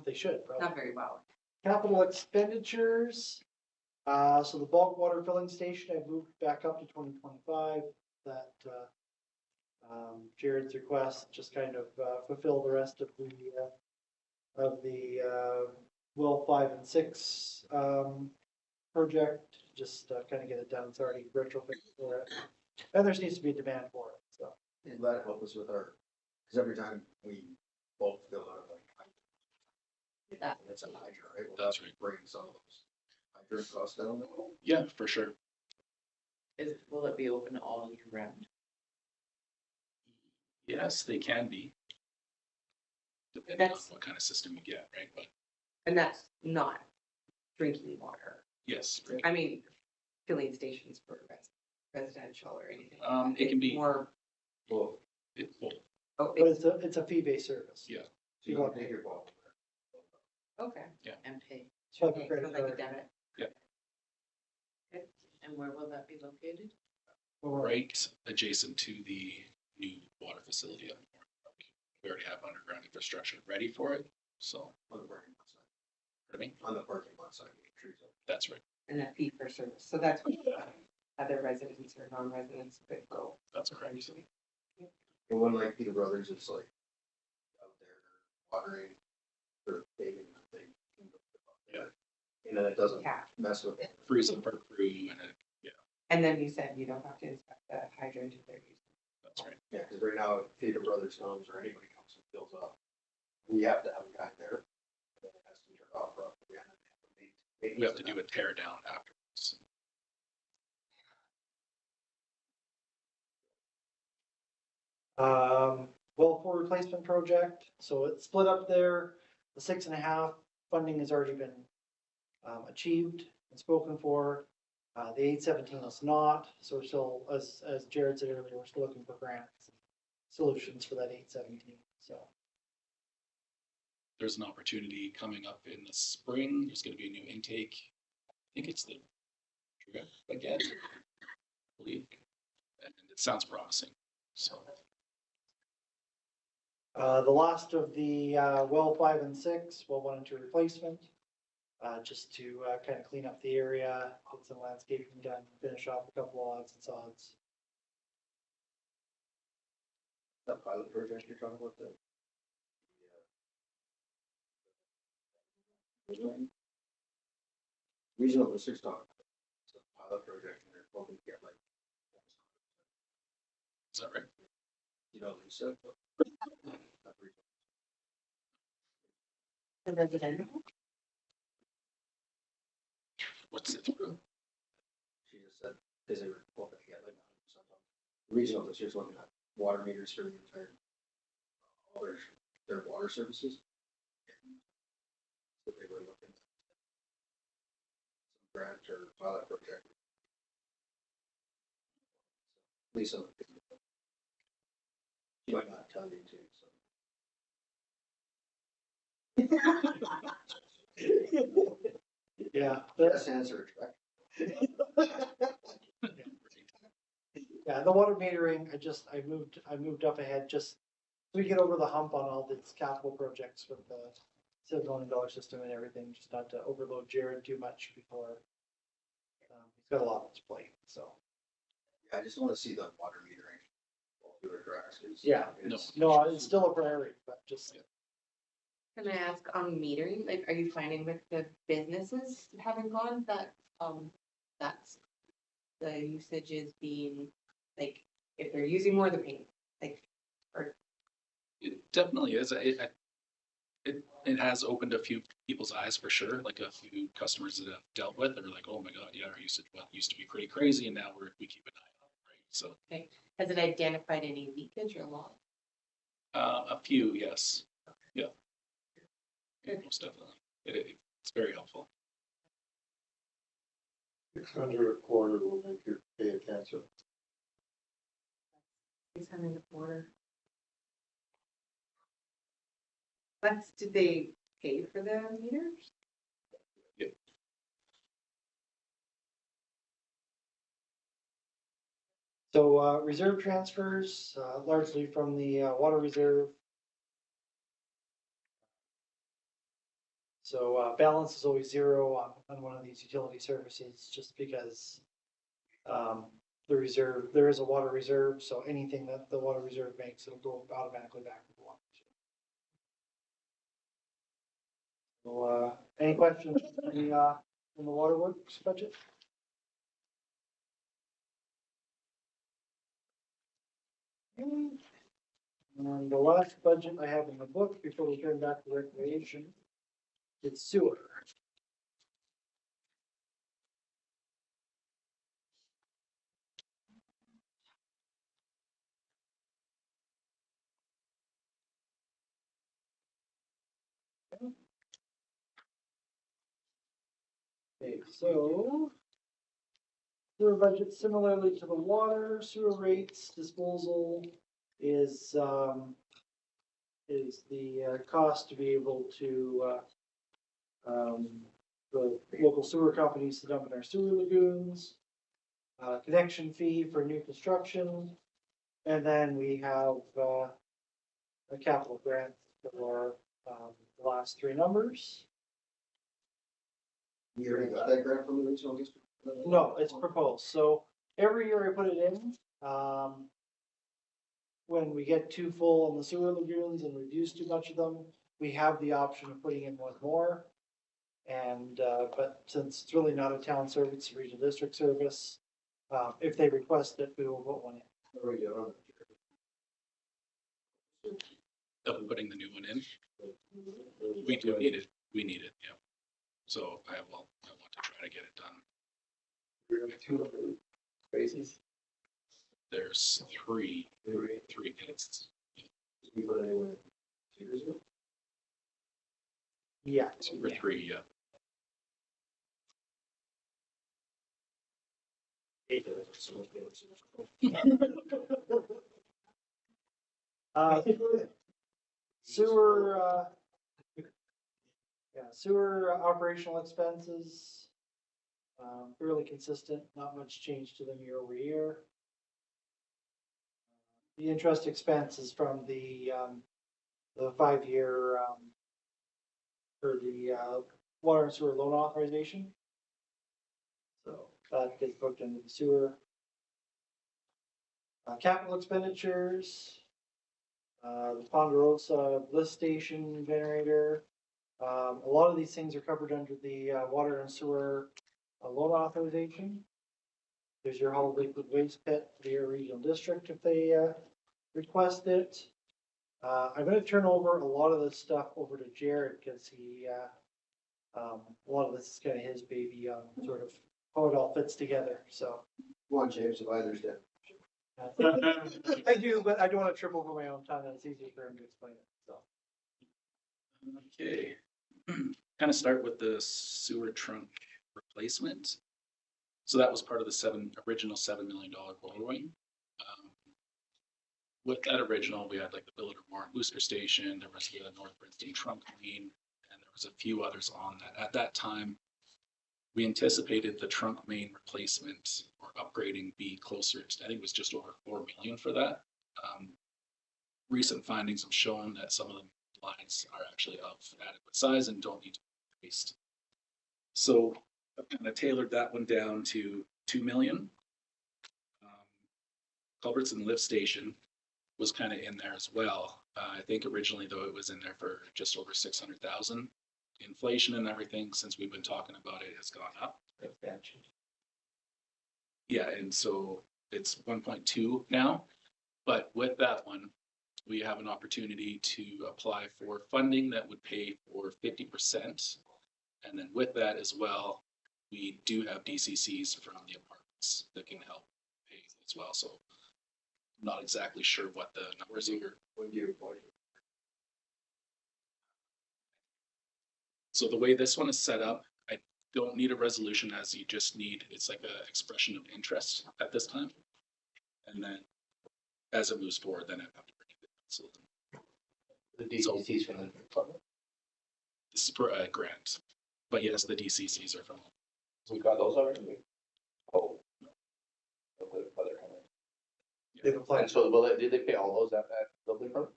They should, probably. Not very well. Capital expenditures. So the bulk water filling station, I moved back up to 2025. That, Jared's request just kind of, fulfill the rest of the well 5 and 6, project. Just, kind of get it done. It's already retrofit for it. And there needs to be a demand for it, so. And that help us with our, because every time we both fill out like. That- It's a hydro, right? Well, That's right. Bring some of those hydrant costs down. Yeah, for sure. Will it be open all year round? Yes, they can be. Depending on That's- what kind of system you get, right? But And that's not drinking water. yes, I mean, filling stations for residential or anything. like Um, that. it can It's be- More, Well, well, oh, But it's, it's a fee-based service. yeah. so you want to take your ball. okay. And pay? It's like a Okay, credit so like a card. debit. And where will that be located? Right adjacent to the new water facility up north. We already have underground infrastructure ready for it, so, On the parking lot side. pardon me? On the parking lot side. Trees up. That's right, And a fee for service. So that's what other residents or non-residents could go. that's correct. Essentially. And one like Peter Brothers, it's like out there watering or paving the thing. Yeah. And then it doesn't Yeah. mess with it. Freeze up our crew and it, And then you said you don't have to inspect the hydrant if they're using. that's right. Yeah, because right now, if Peter Brothers comes or anybody comes and fills up, we have to have a guy there. And then it has to be turned off properly. And then We have to do a tear down afterwards. Well, for replacement project, so it's split up there. The 6.5 funding has already been, achieved and spoken for. The 817 is not, so we're still, as Jared said earlier, we're still looking for grants, and solutions for that 817, so. There's an opportunity coming up in the spring. There's gonna be a new intake. I think it's the trip again, I believe. And it sounds promising, so. The last of the, well 5 and 6, well 1 and 2 replacement. Just to, kind of clean up the area, get some landscaping done, finish off a couple odds and sods. That pilot project you're talking about, the. Regional District's talking. It's a pilot project and they're hoping to get like. Is that right? You know, Lisa. The residential? What's it through? She just said, because they were hoping to get like 100% on. Regional District's looking at water meters for the entire. All their water services. So they were looking. Some grant or pilot project. Lisa. She might not tell you too, so. Yeah, Best answer expected. yeah, the water metering, I moved up ahead just so we get over the hump on all these capital projects with the $7 million system and everything, just not to overload Jared too much before. He's got a lot on his plate, so. Yeah, I just want to see the water metering. All through our grass. Yeah. No, it's still a priority, but just. Can I ask on metering, like, are you finding with the businesses having gone that, that's the usage is being, like, if they're using more, they're paying, like, or, It definitely is. It has opened a few people's eyes for sure, like a few customers that have dealt with, they're like, oh my God, yeah, our usage used to be pretty crazy and now we keep an eye on it, right? So, Okay, has it identified any leakage or loss? a few, yes. Yeah. Yeah, most definitely. It's very helpful. 600 a quarter will make you pay attention. 600 a quarter. Did they pay for the meters? Yep. So, reserve transfers, largely from the, water reserve. So, balance is always zero on one of these utility services, just because, there is a water reserve, so anything that the water reserve makes, it'll go automatically back to the water reserve. So, any questions in the waterworks budget? And the last budget I have in the book before we turn back to recreation, it's sewer. Okay, so sewer budget similarly to the water, sewer rates, disposal is the cost to be able to the local sewer companies to dump in our sewer lagoons, connection fee for new construction, and then we have a capital grant for the last three numbers. You already got that grant from the regional district? No, it's proposed. So every year I put it in. When we get too full in the sewer lagoons and we've used too much of them, we have the option of putting in one more. And, but since it's really not a town service, it's a regional district service, if they request it, we will put one in. Of putting the new one in. We do need it. We need it, yeah. So I want to try to get it done. Spaces. There's three minutes. We put it anywhere 2 years ago? Yeah. Two or three, yeah. Sewer, sewer operational expenses, fairly consistent, not much change to them year over year. The interest expense is from the 5-year, for the, water and sewer loan authorization. So that gets booked into the sewer. Capital expenditures, the Ponderosa lift station generator. A lot of these things are covered under the water and sewer loan authorization. There's your whole liquid waste pit for your regional district if they request it. I'm going to turn over a lot of this stuff over to Jared because he, a lot of this is kind of his baby on sort of how it all fits together. So. Come on, James, if I understand. I do, but I don't want to trip over my own tongue, and it's easier for him to explain it, so. Okay. Kind of start with the sewer trunk replacement. So that was part of the original $7 million borrowing. With that original, we had like the Billiter Warren booster station, there was the North Bernstein trunk main, and there was a few others on that. At that time, we anticipated the trunk main replacement or upgrading be closer to, I think it was just over $4 million for that. Recent findings have shown that some of the lines are actually of adequate size and don't need to be replaced. So I've kind of tailored that one down to $2 million. Culverts and lift station was kind of in there as well. I think originally though it was in there for just over 600,000. Inflation and everything since we've been talking about it has gone up. Yeah, and so it's 1.2 now. But with that one, we have an opportunity to apply for funding that would pay for 50%. And then with that as well, we do have DCCs from the apartments that can help pay as well. So I'm not exactly sure what the numbers are. When do you apply? So the way this one is set up, I don't need a resolution, as you just need, it's like a expression of interest at this time. And then as it moves forward, then I have to bring it. So The DCCs from the department. this is for a grant, but yes, the DCCs are from. We got those already? Oh. They've applied. And so will did they pay all those at building permit?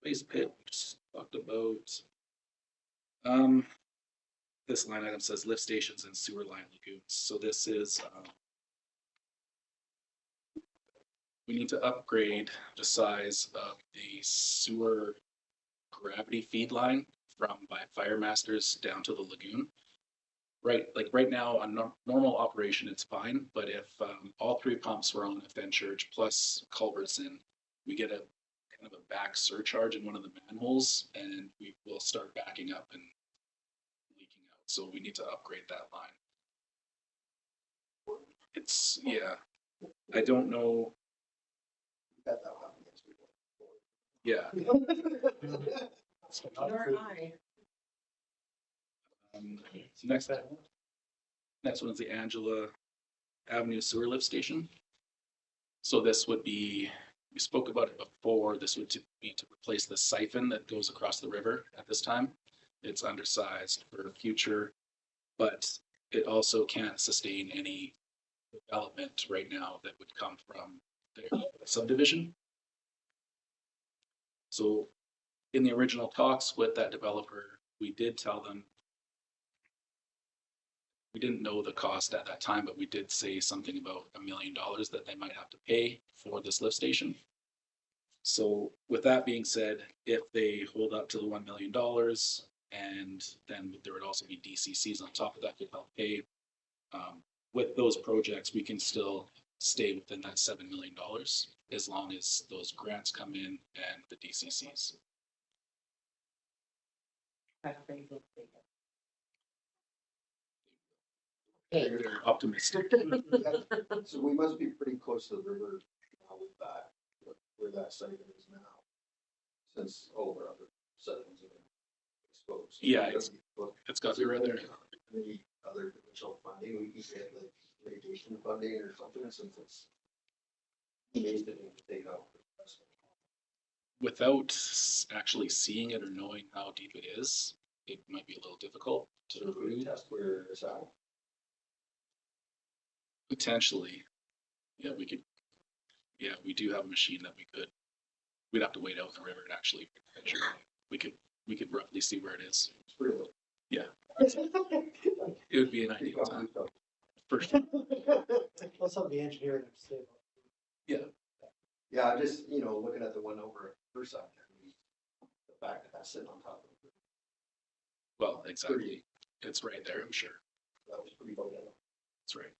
Base pit, we just talked about. This line item says lift stations and sewer line lagoons. So this is, we need to upgrade the size of the sewer gravity feed line from by Firemasters down to the lagoon. Right, like right now on normal operation, it's fine, but if all three pumps were on at Fenchurch plus culverts in, we get a kind of a back surcharge in one of the manholes, and we will start backing up and leaking out. So we need to upgrade that line. It's, yeah, I don't know. Got that one against me. Yeah. Nor I. Next one is the Angela Avenue Sewer Lift Station. So this would be, we spoke about it before, this would be to replace the siphon that goes across the river at this time. It's undersized for future, but it also can't sustain any development right now that would come from their subdivision. So in the original talks with that developer, we did tell them, we didn't know the cost at that time, but we did say something about $1 million that they might have to pay for this lift station. So with that being said, if they hold up to the $1 million, and then there would also be DCCs on top of that to help pay. With those projects, we can still stay within that $7 million as long as those grants come in and the DCCs. They're optimistic. So we must be pretty close to the river now with that, where that site is now. Since all our other settings have been exposed. Yeah, it's got to be right there. Any other provincial funding, we can get like mitigation funding or something, since it's amazing to take out. Without actually seeing it or knowing how deep it is, it might be a little difficult to really test where it's at. potentially. Yeah, we could. Yeah, we do have a machine that we could. We'd have to wait out in the river and actually measure. We could roughly see where it is. It's pretty low. Yeah, it would be an ideal time. For sure. Let's have the engineer to say about it. Yeah, I'm just, looking at the one over at First Side, the fact that that's sitting on top of it, Well, exactly. It's right there, I'm sure. that was pretty low down. That's right.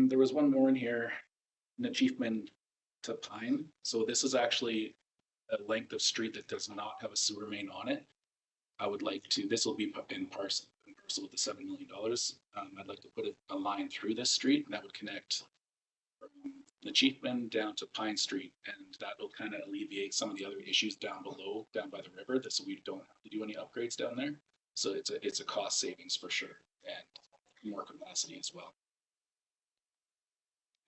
There was one more in here, Achievement to Pine. So this is actually a length of street that does not have a sewer main on it. I would like to, this will be in parcel with the $7 million. I'd like to put a line through this street, and that would connect from Achievement down to Pine Street, and that will kind of alleviate some of the other issues down below, down by the river, so we don't have to do any upgrades down there. So it's a cost savings for sure, and more capacity as well.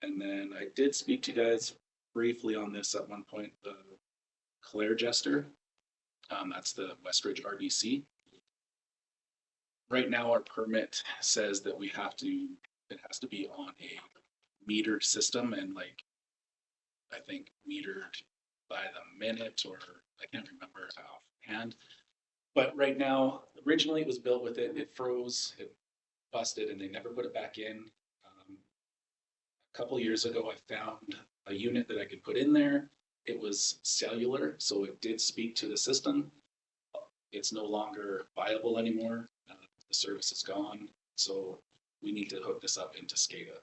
And then I did speak to you guys briefly on this at one point, the Claire Jester. That's the Westridge RDC. Right now, our permit says that it has to be on a metered system, and like, I think metered by the minute, or I can't remember offhand. But right now, originally it was built with it froze, it busted, and they never put it back in. A couple of years ago, I found a unit that I could put in there. It was cellular, so it did speak to the system. It's no longer viable anymore. The service is gone. So we need to hook this up into SCADA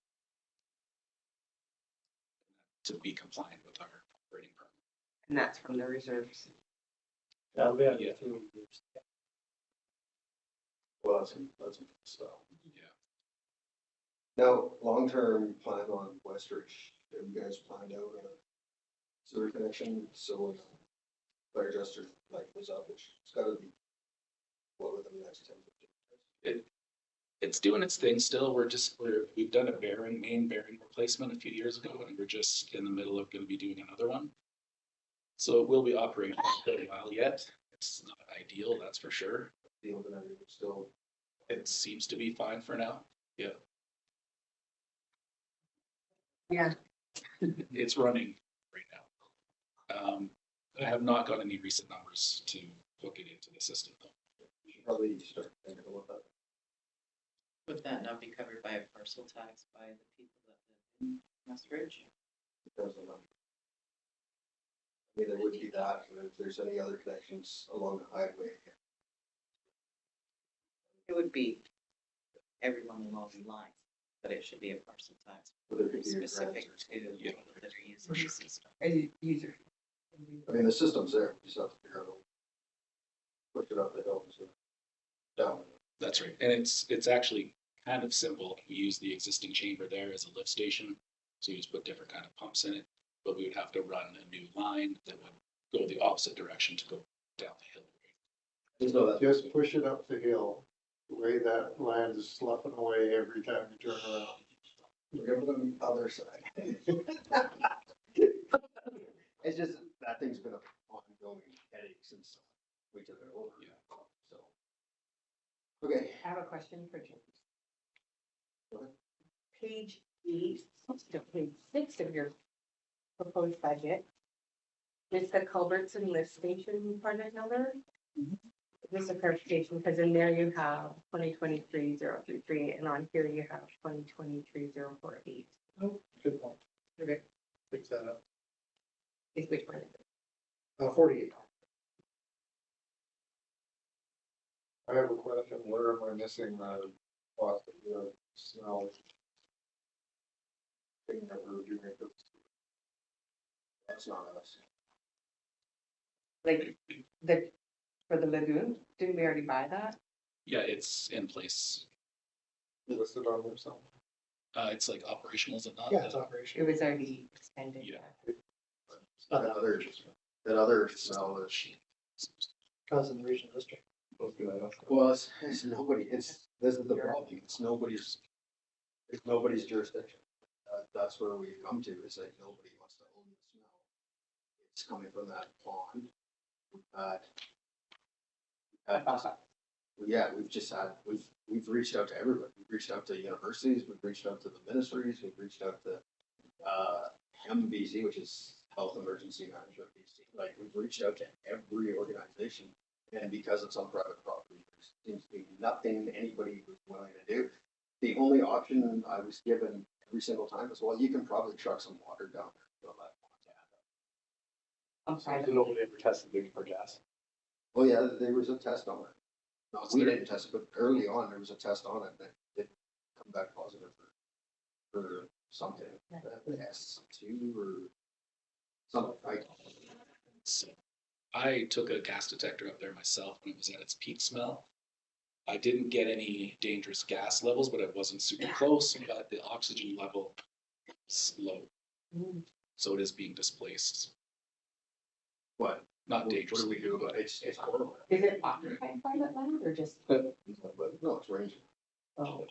to be compliant with our operating permit. And that's from the reserves. We have Yeah. 2 years. Well, that's, so. Yeah. Now, long-term plan on Westridge, have you guys planned out a sewer connection, so when fire adjuster like goes up, it's gotta be what within the next 10, 15 years? It's doing its thing still. We've done a main bearing replacement a few years ago, and we're just in the middle of gonna be doing another one. So it will be operating for a while yet. It's not ideal, that's for sure. Deal with everything still. It seems to be fine for now. Yeah. Yeah. It's running right now. I have not got any recent numbers to hook it into the system though. We should probably start thinking about that. Would that not be covered by a parcel tax by the people that live in Westridge? Depends on that. I mean, there would be that, but if there's any other connections along the highway. It would be everyone along the line, but it should be a parcel tax But there could be a specific grant to or people that are using the system. User. I mean, the system's there, we just have to figure out. Push it up the hill, so down. That's right. And it's actually kind of simple. We use the existing chamber there as a lift station. So you just put different kind of pumps in it, but we would have to run a new line that would go the opposite direction to go down the hill. Just know that. Just push it up the hill, the way that land is sloughing away every time you turn around. We're going to the other side. It's just, that thing's been an ongoing headache since we took it over. Yeah. So. Okay. I have a question for James. Go ahead. Page 8, to page 6 of your proposed budget. Is the culverts and lift station project number? Just a clarification, because in there you have 2023-033, and on here you have 2023-048. Oh, good point. Okay. Fix that up. Is which one is it? 48. I have a question, where am I missing the cost of the smell? Thing that we're doing this. That's not us. Like, for the lagoon, didn't we already buy that? Yeah, it's in place. Listed on there somewhere. It's like operational, is it not? Yeah, it's operational. It was already expended. Yeah. That other smell is. Cousin regional district. Well, it's nobody, this is the problem, it's nobody's jurisdiction. That's where we come to, is that nobody wants to own the smell. It's coming from that pond. Yeah, we've reached out to everybody, we've reached out to universities, we've reached out to the ministries, we've reached out to, MBC, which is Health Emergency Management BC. Like, we've reached out to every organization. And because it's on private property, there seems to be nothing anybody was willing to do. The only option I was given every single time is, well, you can probably truck some water down there. Fill that pond. I'm sorry. Nobody ever tested it for gas. Well, yeah, there was a test on it. No, we didn't test it, but early on, there was a test on it that did come back positive for something. S2 or something, right? So I took a gas detector up there myself when it was at its peak smell. I didn't get any dangerous gas levels, but it wasn't super close, but the oxygen level is low. So it is being displaced. What? Not dangerous. What do we do about it? It's horrible. Is it occupied private land or just? But no, it's ranging. Oh,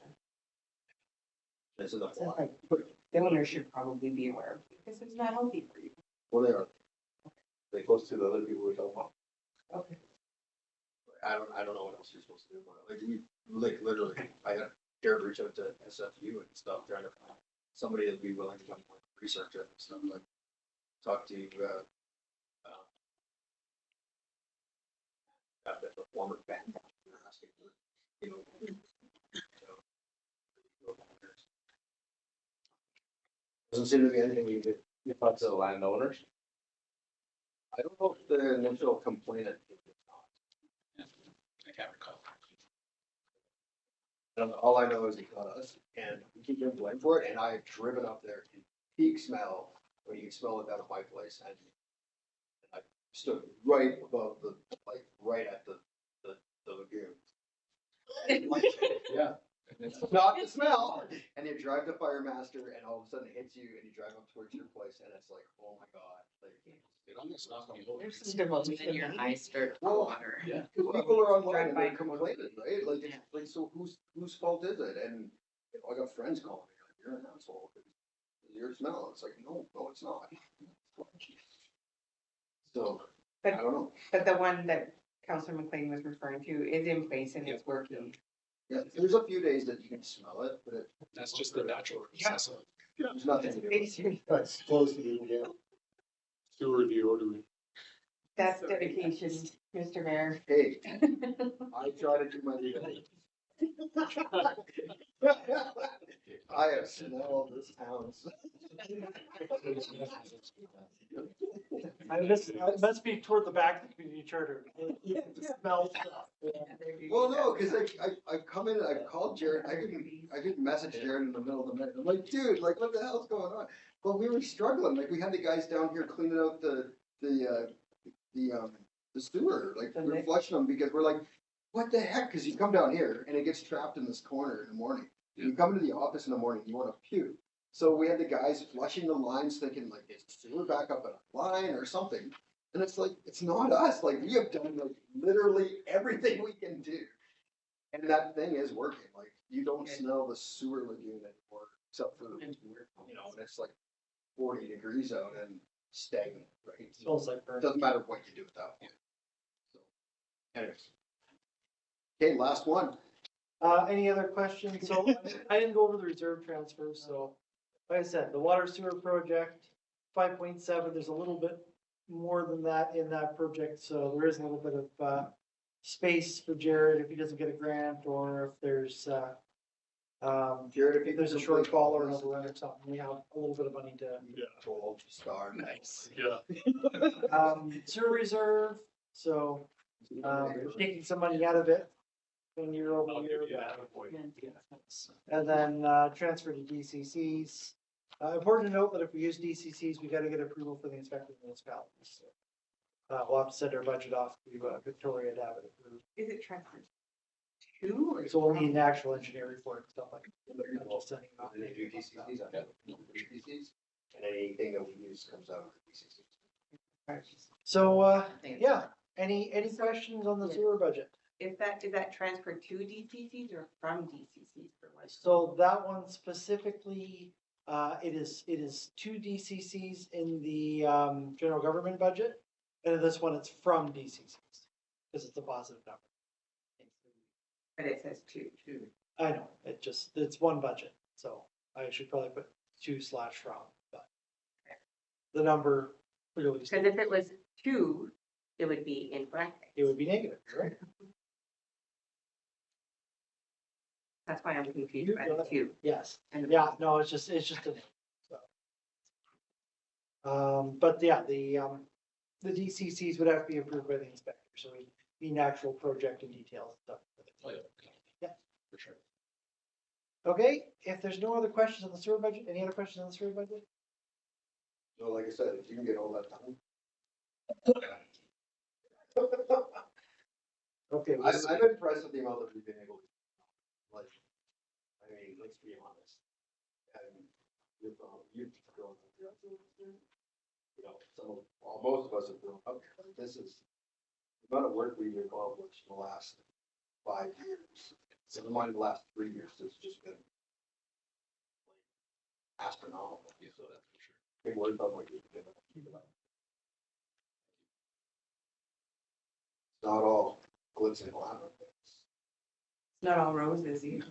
This is a so like, the owner should probably be aware of it, because it's not healthy for you. Well, they are. They close to the other people we don't want. Okay. I don't know what else you're supposed to do about it. Like literally, I had dared reach out to SFU and stuff, trying to find somebody that'd be willing to come research it and stuff, like talk to the former band. Asking for, doesn't seem to be anything we can do. You talk to the landowners? I don't know if the initial complainant. I can't recall. And all I know is it's not us, and we keep getting blamed for it, and I've driven up there in peak smell, where you can smell it down at my place, and I stood right above the, like, right at the lagoon. Yeah. It's not the smell, and you drive to Firemaster, and all of a sudden it hits you, and you drive up towards your place, and it's like, oh my god, like. It almost knocked me over. There's some difficulty when your eyes start to water. Yeah, people are online Drive and by they're complaining, right? Like, it's Yeah. like, so whose fault is it? And you know, I got friends calling me, like, you're an asshole. It's your smell. It's like, no, it's not. So, I don't know. But the one that Councillor McLean was referring to is in place and it's working. Yeah, there's a few days that you can smell it, but That's just the natural process. there's nothing to do. It's- That's close to you, yeah. Sewer deodorant. That's dedication, Mr. Mayor. Hey, I try to do my legal. I have smelled this town. I must be toward the back of the community charter. You can smell stuff. Well, no, cause I come in, I called Jared, I didn't message Jared in the middle of the night. I'm like, dude, like, what the hell's going on? Well, we were struggling, like, we had the guys down here cleaning out the sewer, like, we were flushing them because we're like, what the heck? Cause you come down here and it gets trapped in this corner in the morning. You come into the office in the morning, you wanna puke. So we had the guys flushing the lines thinking like, is the sewer back up a line or something? And it's like, it's not us, like, we have done like literally everything we can do. And that thing is working, like, you don't smell the sewer lagoon anymore, except for, you know, and it's like 40 degrees out and stagnant, right? Smells like burnt. Doesn't matter what you do at that point. So, anyways. Okay, last one. Any other questions? So I didn't go over the reserve transfer, so like I said, the water sewer project, 5.7, there's a little bit more than that in that project, so there is a little bit of space for Jared if he doesn't get a grant or if there's Jared, if there's a shortfall or an overrun or something, we have a little bit of money to. Gold star, nice. Yeah. Sewer reserve, so we're taking some money out of it. Year over year. And then transfer to DCCs. Important to note that if we use DCCs, we gotta get approval for the inspector of municipalities. We'll have to send our budget off to Victoria to have it approved. Is it transferred to? So we'll need an actual engineer report and stuff like that. Not just sending it off. And then do DCCs on that. DCCs, and anything that we use comes out of the DCCs. So, yeah, any questions on the sewer budget? Is that transferred to DCCs or from DCCs for what? So that one specifically, it is two DCCs in the general government budget. And in this one, it's from DCCs, because it's a positive number. But it says two. I know, it's one budget, so I should probably put 2/from, but the number clearly. Because if it was two, it would be in brackets. It would be negative, right? That's why I'm confused by the two. Yes, And yeah, no, it's just a name, so. But yeah, the DCCs would have to be approved by the inspector, so we need actual project and details and stuff. Oh, yeah. Yeah. For sure. Okay, if there's no other questions on the sewer budget, any other questions on the sewer budget? So like I said, if you can get all that done. Okay. I'm impressed with the amount that we've been able to, like, I mean, let's be honest. And you've grown, you know, most of us have grown up, this is the amount of work we've accomplished in the last 5 years. So the last 3 years has just been astronomical. Yeah, so that's for sure. Big word about what you've been able to keep it up. It's not all glitz and glamour. It's not all roses either.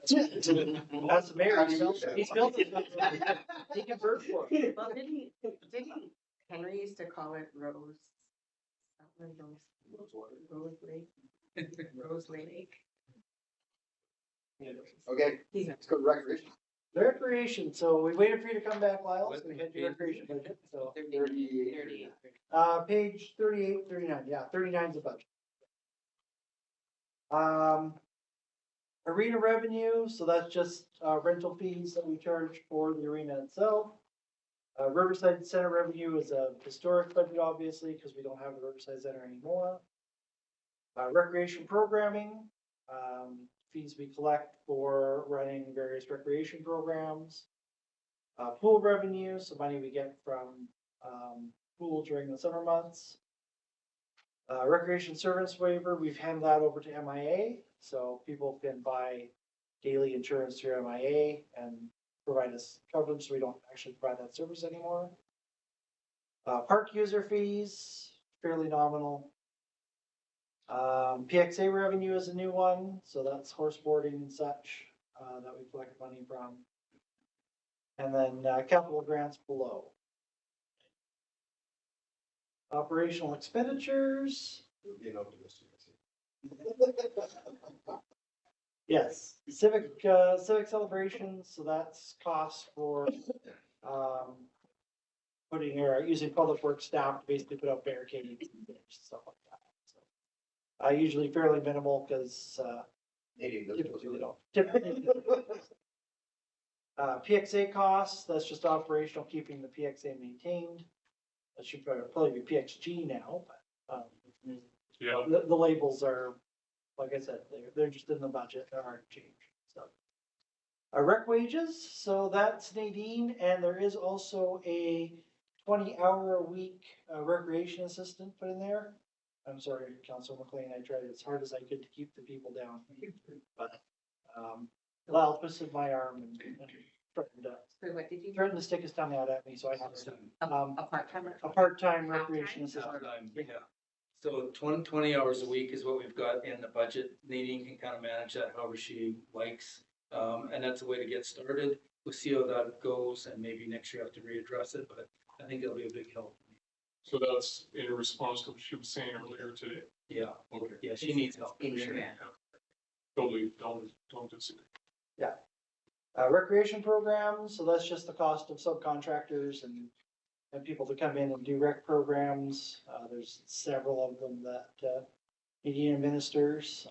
That's the mayor, he spelled it. Take a bird for it. Well, didn't Henry used to call it Rose? Rose Lake. Rose Lake. Okay, He's let's go to recreation. Recreation, so we waited for you to come back, Lyle, so we had your recreation budget, so. 38. Page 38, 39, yeah, 39 is the budget. Arena revenue, so that's just rental fees that we charge for the arena itself. Riverside Center revenue is a historic budget, obviously, because we don't have the Riverside Center anymore. Recreation programming, fees we collect for running various recreation programs. Pool revenue, so money we get from pool during the summer months. Recreation service waiver, we've handed that over to MIA, so people can buy daily insurance through MIA and provide us coverage, so we don't actually provide that service anymore. Park user fees, fairly nominal. PXA revenue is a new one, so that's horse boarding and such, that we collect money from. And then, capital grants below. Operational expenditures, You know, optimistic. yes, civic celebrations, so that's cost for, putting or using public works staff to basically put up barricades and stuff like that. So, usually fairly minimal, cause, typically they don't. PXA costs, that's just operational, keeping the PXA maintained. That should probably be PXG now, but, Yeah, the labels are, like I said, they're just in the budget, they're hard to change, so. Rec wages, so that's Nadine, and there is also a 20-hour-a-week recreation assistant put in there. I'm sorry, Councilor McLean, I tried as hard as I could to keep the people down, but, Lyle twisted my arm and So what did you? threatened to stick his tongue out at me, so I had to. A part-timer? A part-time recreation assistant. Yeah. So 20 hours a week is what we've got in the budget. Nadine can kind of manage that however she likes. And that's a way to get started. We'll see how that goes and maybe next year have to readdress it, but I think it'll be a big help. so that's in response to what she was saying earlier today. Yeah, Okay. yeah, she needs help. Totally, don't disagree. Recreation programs, so that's just the cost of subcontractors and people to come in and do rec programs. There's several of them that Nadine administers.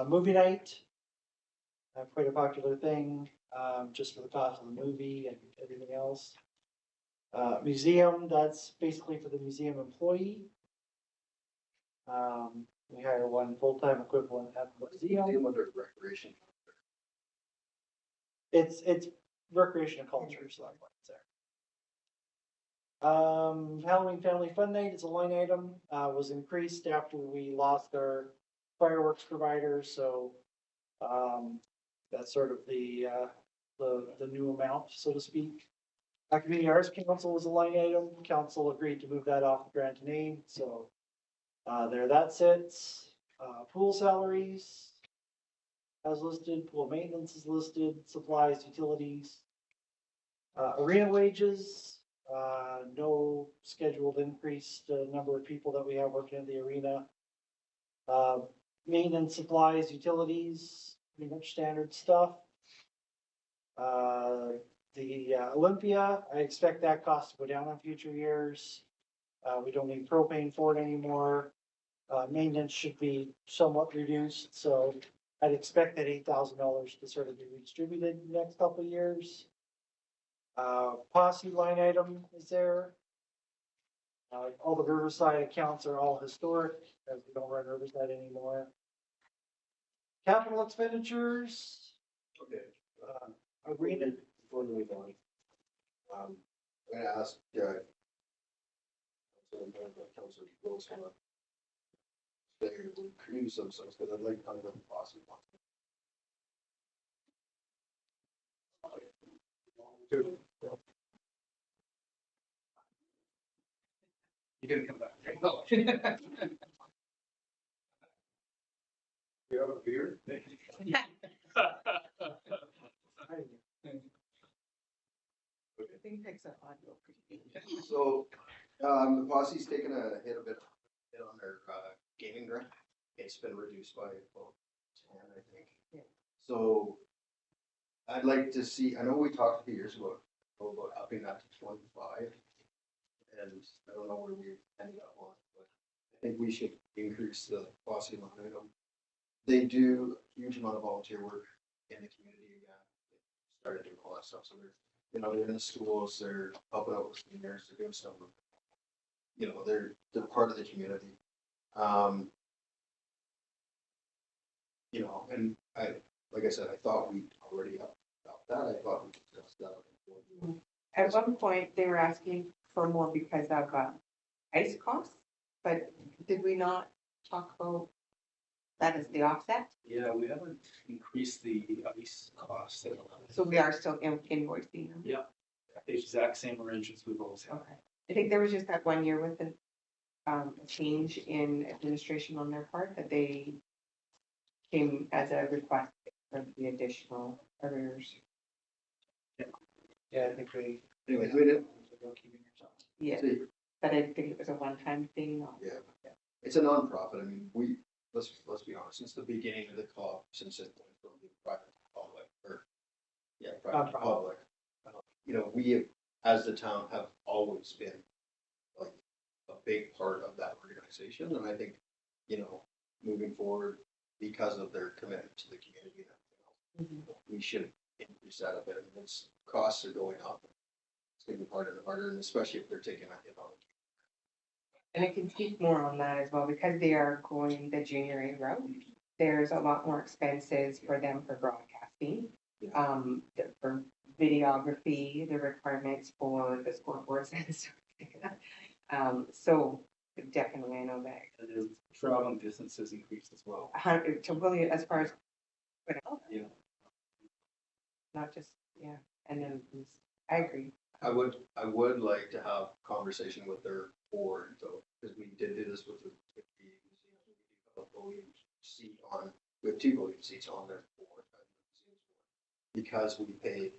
Movie night, quite a popular thing, just for the cost of the movie and everything else. Museum, that's basically for the museum employee. We hire one full-time equivalent at the museum. Under recreation. It's recreation and culture, so that's why it's there. Halloween Family Fun Night is a line item, was increased after we lost our fireworks provider, so, that's sort of the new amount, so to speak. Community Arts Council was a line item, council agreed to move that off the grant and aid, so, there that sits. Pool salaries, as listed, pool maintenance is listed, supplies, utilities. Arena wages, no scheduled increase, the number of people that we have working in the arena. Maintenance, supplies, utilities, pretty much standard stuff. The Olympia, I expect that cost to go down in future years. We don't need propane for it anymore. Maintenance should be somewhat reduced, so I'd expect that $8,000 to sort of be redistributed in the next couple of years. Posse line item is there. All the Riverside accounts are all historic, as we don't run Riverside anymore. Capital expenditures. Okay. Arena. Before we move on. I'm gonna ask, Councilor Wilson. They will create some sense, because I'd like to talk about the possible. You didn't come back. You have a beer? The thing picks up audio. So, the posse's taken a hit on their, gaming grant. It's been reduced by about 10, I think. Yeah. So, I'd like to see, I know we talked a few years ago about upping that to 25. And I don't know where we ended up on, but I think we should increase the posse line item. They do a huge amount of volunteer work in the community again. Started doing all that stuff, so they're, you know, they're in the schools, they're helping out with seniors, they're doing stuff. You know, they're part of the community. You know, and like I said, I thought we already up about that, I thought we discussed that. At one point, they were asking for more because of ice costs, but did we not talk about that as the offset? Yeah, we haven't increased the ice cost at all. So we are still invoicing them? Yeah, the exact same arrangements we've always had. Okay. I think there was just that 1 year with a change in administration on their part that they came as a request for the additional arrears. Yeah, I think we. Anyways, we did. Yeah, but I think it was a one-time thing. Yeah, it's a nonprofit. I mean, let's be honest, since the beginning of the co-op, since it went from the private to public, private to public. You know, we, as the town, have always been like a big part of that organization. And I think, you know, moving forward, because of their commitment to the community, you know, we should increase that a bit. I mean, its costs are going up. It's going to be harder and harder, and especially if they're taking a hit on it. And I can speak more on that as well, because they are going the junior A route. There's a lot more expenses for them for broadcasting, for videography, the requirements for the scoreboards and stuff like that. So definitely, I know that. And their traveling distances increased as well. To really, as far as, Yeah. not just, and then I agree. I would like to have conversation with their board though, because we did do this with the voting seat on, we have 2 voting seats on their board. Because we paid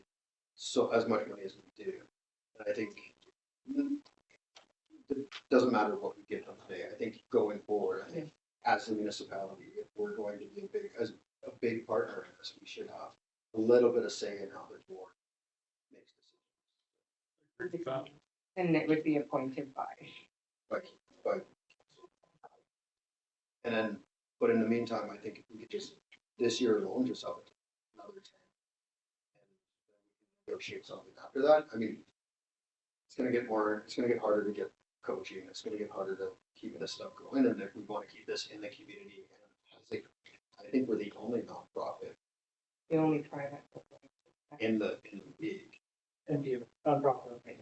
so as much money as we do. And I think it doesn't matter what we give them today. I think going forward, I think as a municipality, if we're going to be a big partner in this, we should have a little bit of say in how the board makes decisions. And it would be appointed by. But and then, but in the meantime, I think if we could just this year alone, just up it another 10, and then we can negotiate something after that. I mean, it's gonna get harder to get coaching. It's gonna get harder to keep this stuff going, and if we want to keep this in the community, and I think we're the only nonprofit, The only private. in the league, And be nonprofit. and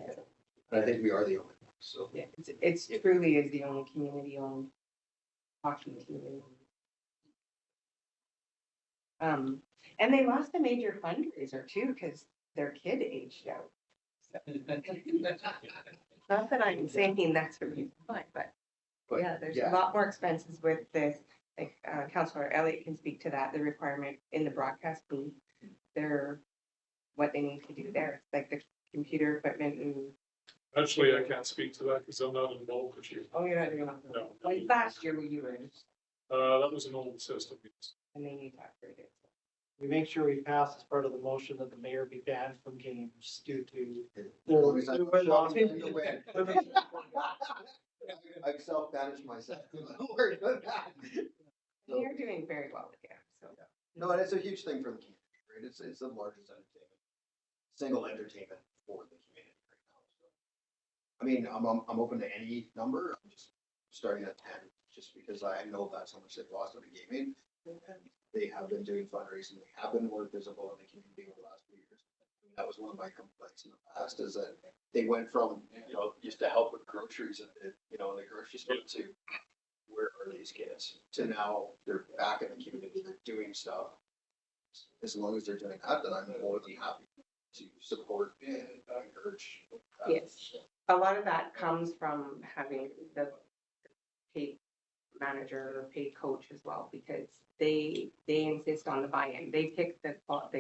I think we are the only one. So Yeah, it's truly is the only community-owned hockey team. And they lost a major fundraiser too, because their kid aged out. So- Not that I'm saying that's a reason why, but yeah, there's a lot more expenses with this. Like, Councillor Elliott can speak to that, the requirement in the broadcast booth. They're, what they need to do there, it's like the computer equipment and. Actually, I can't speak to that because I'm not involved this year. Oh, you're not doing that? No. Like last year when you were, That was an old system. and they need to upgrade it. We make sure we pass as part of the motion that the mayor be banned from games due to their. I've self-banished myself. Don't worry about that. And you're doing very well with them, so. No, and it's a huge thing for the community, right? It's the largest single entertainment for the community right now. So, I mean, I'm open to any number. I'm just starting at 10, just because I know that's how much they've lost on the gaming. And they have been doing fundraising. They have been more visible in the community over the last few years. That was one of my complaints in the past, is that they went from, used to help with groceries at the, in the grocery store to where are these kids, to now they're back in the community, they're doing stuff. As long as they're doing that, then I'm more than happy to support and encourage. Yes, a lot of that comes from having the paid manager or paid coach as well, because they insist on the buy-in. They pick the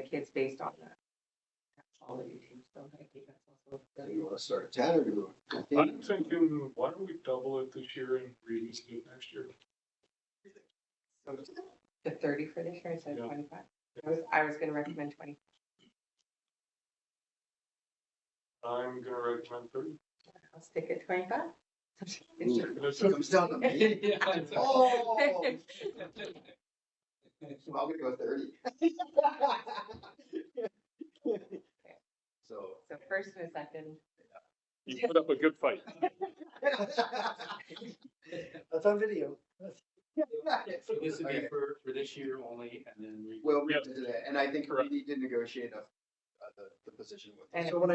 kids based on the quality too, so I think that's also. So you want to start at 10 or do we? I'm thinking, why don't we double it this year and reduce it next year? So the 30 for this year instead of Yeah. 25. I was gonna recommend 20. I'm gonna recommend 30. I'll stick at 25. It comes down to me. Oh. I'm gonna go 30. So. So first and a second. You put up a good fight. That's on video. So this would be Okay. for this year only, and then we. Well, Yeah. today, and I think we Correct. need to negotiate the position with. And So when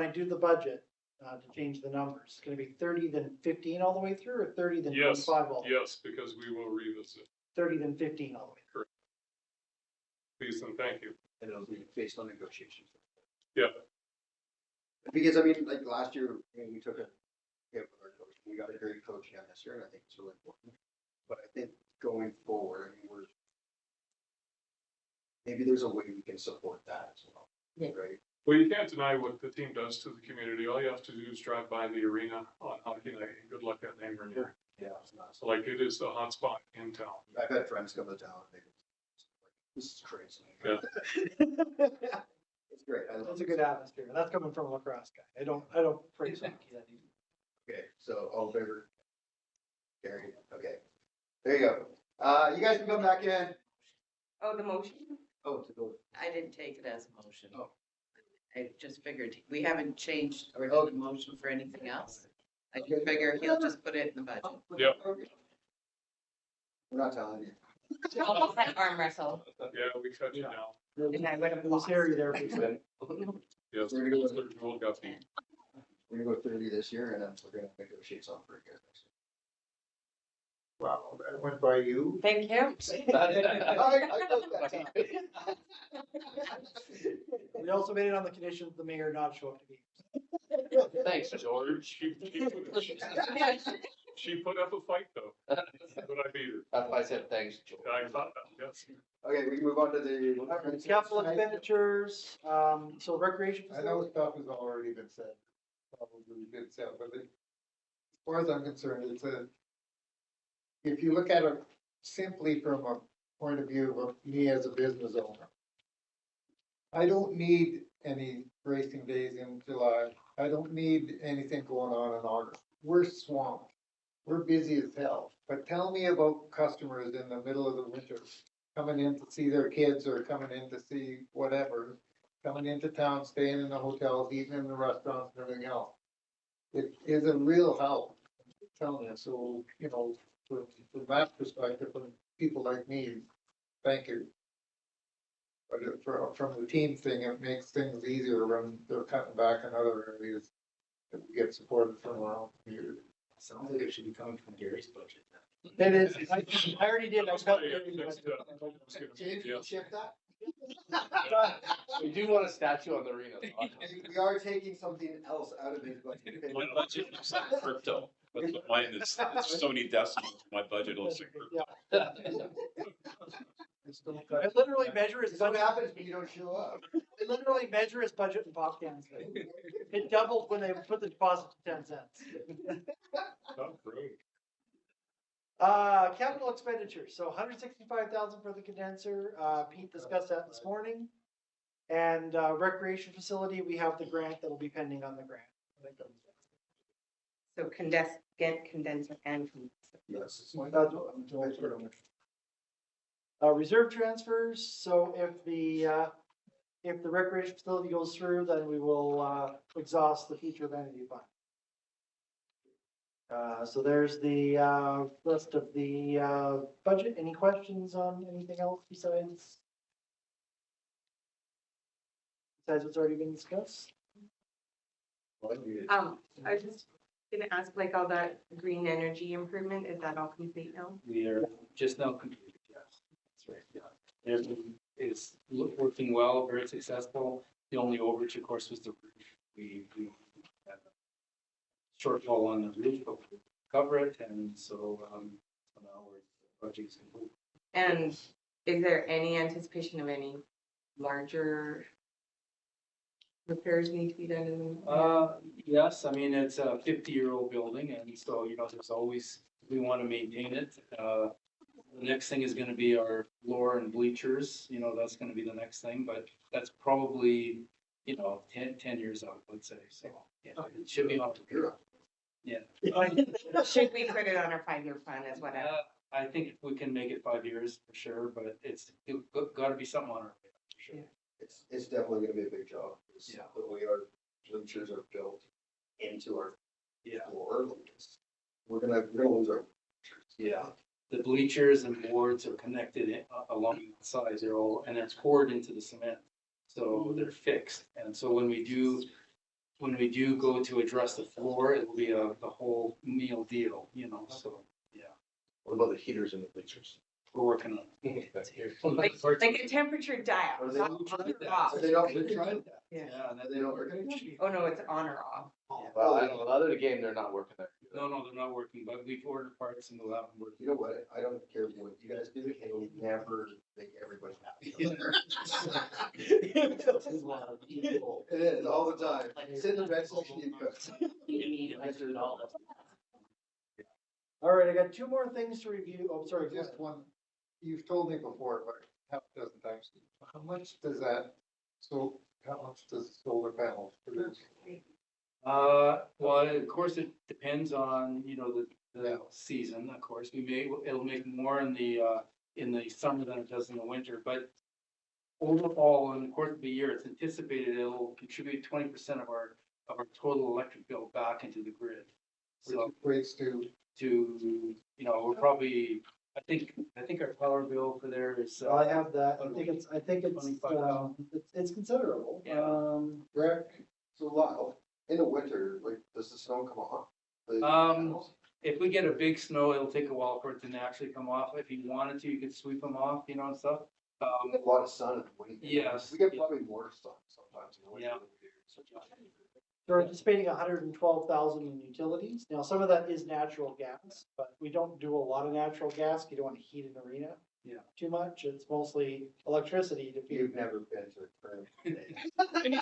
I do the budget, to change the numbers, it's gonna be 30, then 15 all the way through, or 30, then Yes, 25 all the way? yes, because we will revisit. 30, then 15 all the way through. Please and thank you. And it'll be based on negotiations. Yeah. Because I mean, like last year, we took a hit with our coach. We got a great coach again this year, and I think it's really important. But I think going forward, I mean, maybe there's a way we can support that as well. Yeah. Right? Well, you can't deny what the team does to the community. All you have to do is drive by the arena on hockey night. Good luck at name year. Yeah. It's not, So like it is the hot spot in town. I've had friends come to town. And this is crazy. Yeah. It's great. I love That's a it. good atmosphere, and that's coming from a lacrosse guy. I don't praise hockey that easy. Okay, so all in favor? Carried, okay. There you go. You guys can come back in. Oh, the motion? Oh, to go. I didn't take it as a motion. Oh. I just figured, we haven't changed or done a motion for anything else. I just figure he'll just put it in the budget. Yep. We're not telling you. Almost like arm wrestle, Yeah, we cut you now. and I would have It was lost. hairy there for a second. Yes. We're gonna go with- Mr. Joel Guthrie. We're gonna go 30 this year, and then we're gonna negotiate something for you guys next year. Wow, that went by you. Thank you. We also made it on the condition the mayor not show up to meetings. Thanks, George. She put up a fight though, but I beat her. That's why I said thanks, George. I thought that, yes. Okay, we can move on to the. Capital expenditures, so recreation I know facility. stuff has already been said, probably been said, but as far as I'm concerned, if you look at it simply from a point of view of me as a business owner, I don't need any racing days in July. I don't need anything going on in August. We're swamped. We're busy as hell. But tell me about customers in the middle of the winter coming in to see their kids or coming in to see whatever, coming into town, staying in the hotels, eating in the restaurants and everything else. It is a real help, I'm telling you. So, from that perspective, from people like me, thank you. But from the team thing, it makes things easier when they're cutting back in other areas that we get supported from our own community. Sounds like it should be coming from Gary's budget. It is, I already did, I got Yeah, the. next, James, yeah. you chip that? We do want a statue on the arena. We are taking something else out of his budget. My budget looks like crypto, but mine is, it's so many decimals, my budget looks like crypto. Yeah. I literally measure his This is what budget, happens when you don't show up. I literally measure his budget in pop cans. It doubled when they put the deposit to 10 cents. Not great. Capital expenditures, so 165,000 for the condenser, Pete discussed that this morning. And, recreation facility, we have the grant that'll be pending on the grant. So condenser and condenser. Yes. Reserve transfers, so if the recreation facility goes through, then we will, exhaust the future amenity fund. So there's the, rest of the, budget. Any questions on anything else besides what's already been discussed? I was just gonna ask, like, all that green energy improvement, is that all complete now? We are just now completed, yes. That's right, yeah. Everything is working well, very successful. The only overage, of course, was the roof. We had a shortfall on the roof, but we cover it, and so now the project's complete. And is there any anticipation of any larger repairs need to be done in? Yes, I mean, it's a 50-year-old building, and so, there's always, we want to maintain it. The next thing is gonna be our floor and bleachers, that's gonna be the next thing, but that's probably, 10 years out, let's say, so, yeah, it should be off. Yeah. Should we put it on our 5-year plan as what? I think we can make it 5 years for sure, but it's gotta be something on our radar for sure. It's definitely gonna be a big job. Yeah. The way our bleachers are built into our Yeah. floor, like we're gonna lose our. Yeah, the bleachers and boards are connected along the sides, they're all, and it's poured into the cement. So they're fixed, and so when we do go to address the floor, it will be the whole meal deal, you know, so, yeah, What about the heaters in the bleachers? we're working on it. Like a temperature dial, Are they- not on or off. They don't- We tried that. Yeah. Yeah, and They don't work anymore? Oh, no, it's on or off. Well, I don't know, the other game, they're not working there. no, they're not working, but we've ordered parts and we'll have them working. You know what? I don't care what you guys do, it'll never make everybody happy. It is all the time. Sit in the bed section and cook. All right, I got two more things to review. Oh, sorry, go Just ahead. one, you've told me before, but half a dozen times, how much does that, so how much does solar panels produce? Well, of course, it depends on, you know, the season, of course, it'll make more in the summer than it does in the winter, but overall, in the course of the year, it's anticipated it'll contribute 20% of our total electric bill back into the grid. So Which equates to, you know, we're probably, I think our power bill for there is. So I have that. I think it's 25,000. it's considerable. Yeah. Rick, so Lyle, in the winter, like, does the snow come off? The Um, panels? If we get a big snow, it'll take a while for it to naturally come off. If you wanted to, you could sweep them off, you know, and stuff. We get a lot of sun in the winter. Yes. We get probably more sun sometimes. In the winter Yeah. than we do. They're anticipating 112,000 in utilities. Now, some of that is natural gas, but we don't do a lot of natural gas. You don't want to heat an arena. Yeah. Too much. It's mostly electricity to feed. You've never been to a firm. And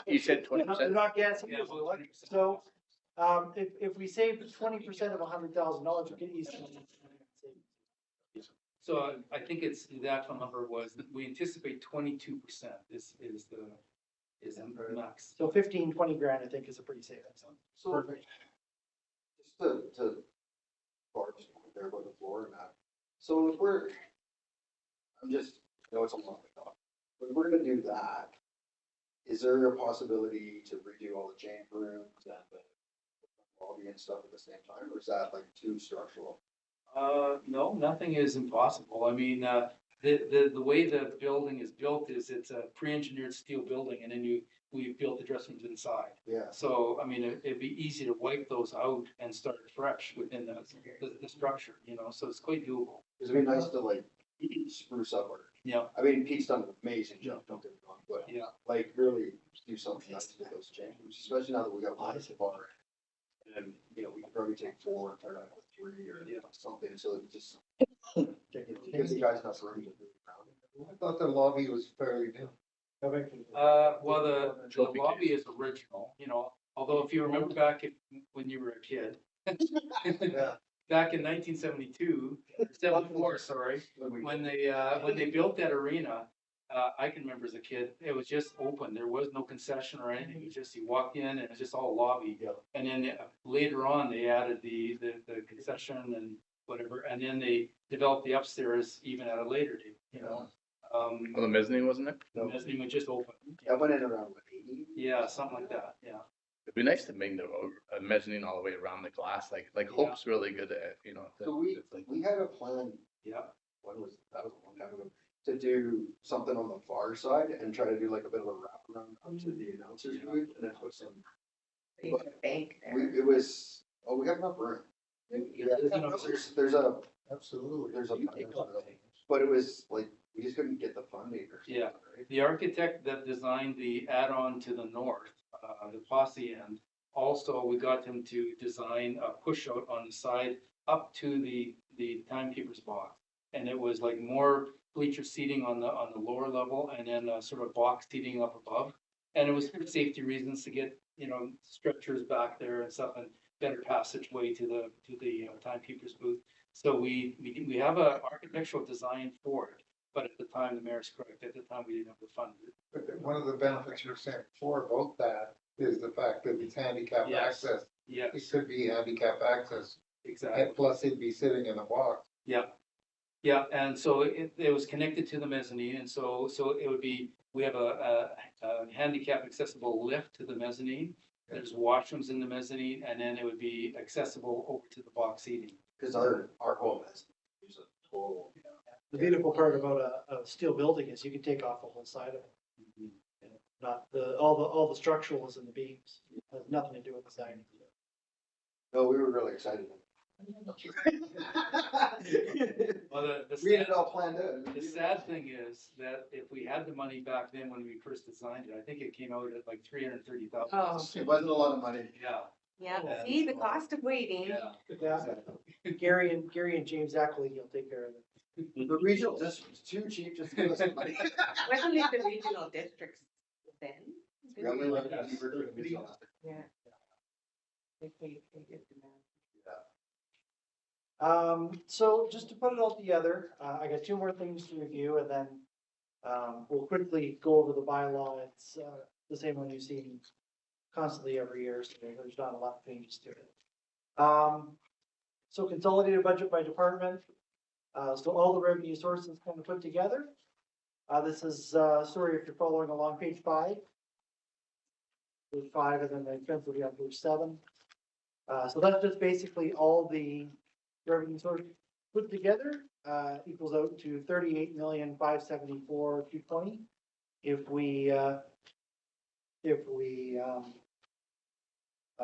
you said 20%? They're not gas Yeah, heaters, well, they're electric. 20%. So, if we save 20% of $100,000, we get easily. So I think the actual number was, we anticipate 22% is the max. So 15, 20 grand, I think, is a pretty safe estimate. So, Perfect. just to Barb's point there about the floor and that. So if we're, I know it's a lot of talk, but if we're gonna do that, is there a possibility to redo all the change rooms and the lobby and stuff at the same time, or is that like too structural? No, nothing is impossible. I mean, the way the building is built is it's a pre-engineered steel building, and then we built the dressing rooms inside. Yeah. So, I mean, it'd be easy to wipe those out and start fresh within the structure, you know, so it's quite doable. It'd be nice to like spruce up our, Yeah, I mean, Pete's done an amazing job, don't get me wrong, but yeah. like really do something nice with those change rooms, especially now that we got one at the bar. And, you know, we could probably take 4 and turn out 3 or something, so it just, gives the guys enough room to move around. I thought the lobby was fairly new. Well, the lobby is original, you know, although if you remember back when you were a kid. Yeah. Back in 1972, 74, sorry, when they built that arena, I can remember as a kid, it was just open. There was no concession or anything. It was just, you walked in and it was just all lobby. And then later on, they added the concession and whatever, and then they developed the upstairs even at a later date, you know? Well, the mezzanine, wasn't it? The mezzanine was just open. I went in around what, 80? Yeah, something like that, yeah. It'd be nice to make the mezzanine all the way around the glass, like Hope's really good at, you know. So we had a plan, Yeah. that was a long time ago, to do something on the far side and try to do like a bit of a wraparound up to the announcers booth and then put some. You have a bank there. We have enough room. There's enough room. There's a, Absolutely. but it was like, we just couldn't get the funding or something, Yeah. right? The architect that designed the add-on to the north, the Posse end, also we got him to design a push out on the side up to the timekeeper's box. And it was like more bleacher seating on the lower level and then sort of box seating up above. And it was for safety reasons to get, you know, stretchers back there and stuff and better passageway to the timekeeper's booth. So we have a architectural design for it. But at the time, the mayor's correct, at the time, we didn't have the funds. But one of the benefits you were saying before about that is the fact that it's handicap Yes. access. It Yes, could be handicap access, exactly. and plus it'd be sitting in a box. Yeah. Yeah, and so it was connected to the mezzanine, and so it would be, we have a handicap accessible lift to the mezzanine. There's washrooms in the mezzanine, and then it would be accessible over to the box seating. Cause our home has, use a total. The beautiful part about a steel building is you can take off the whole side of it. Not all the structural is in the beams. It has nothing to do with the siding. No, we were really excited. Well, the We had sad, it all planned out. the sad thing is that if we had the money back then when we first designed it, I think it came out at like $330,000. Oh, It wasn't a lot of money. Yeah, yeah, see, the cost of waiting. yeah. Yeah. Gary and James Ackley, you'll take care of it. The regional district's too cheap, just give us some money. Wasn't it the regional districts then? Yeah, we were looking at Beaver Creek, so- Yeah. They get demand. So just to put it all together, I got two more things to review and then, we'll quickly go over the bylaw. It's, the same one you've seen constantly every year, so there's not a lot of changes to it. So consolidated budget by department. So all the revenue sources kind of put together. This is, sorry if you're following along page 5. Page 5 and then the expense will be on page 7. So that's just basically all the revenue sources put together, equals out to 38,574,220.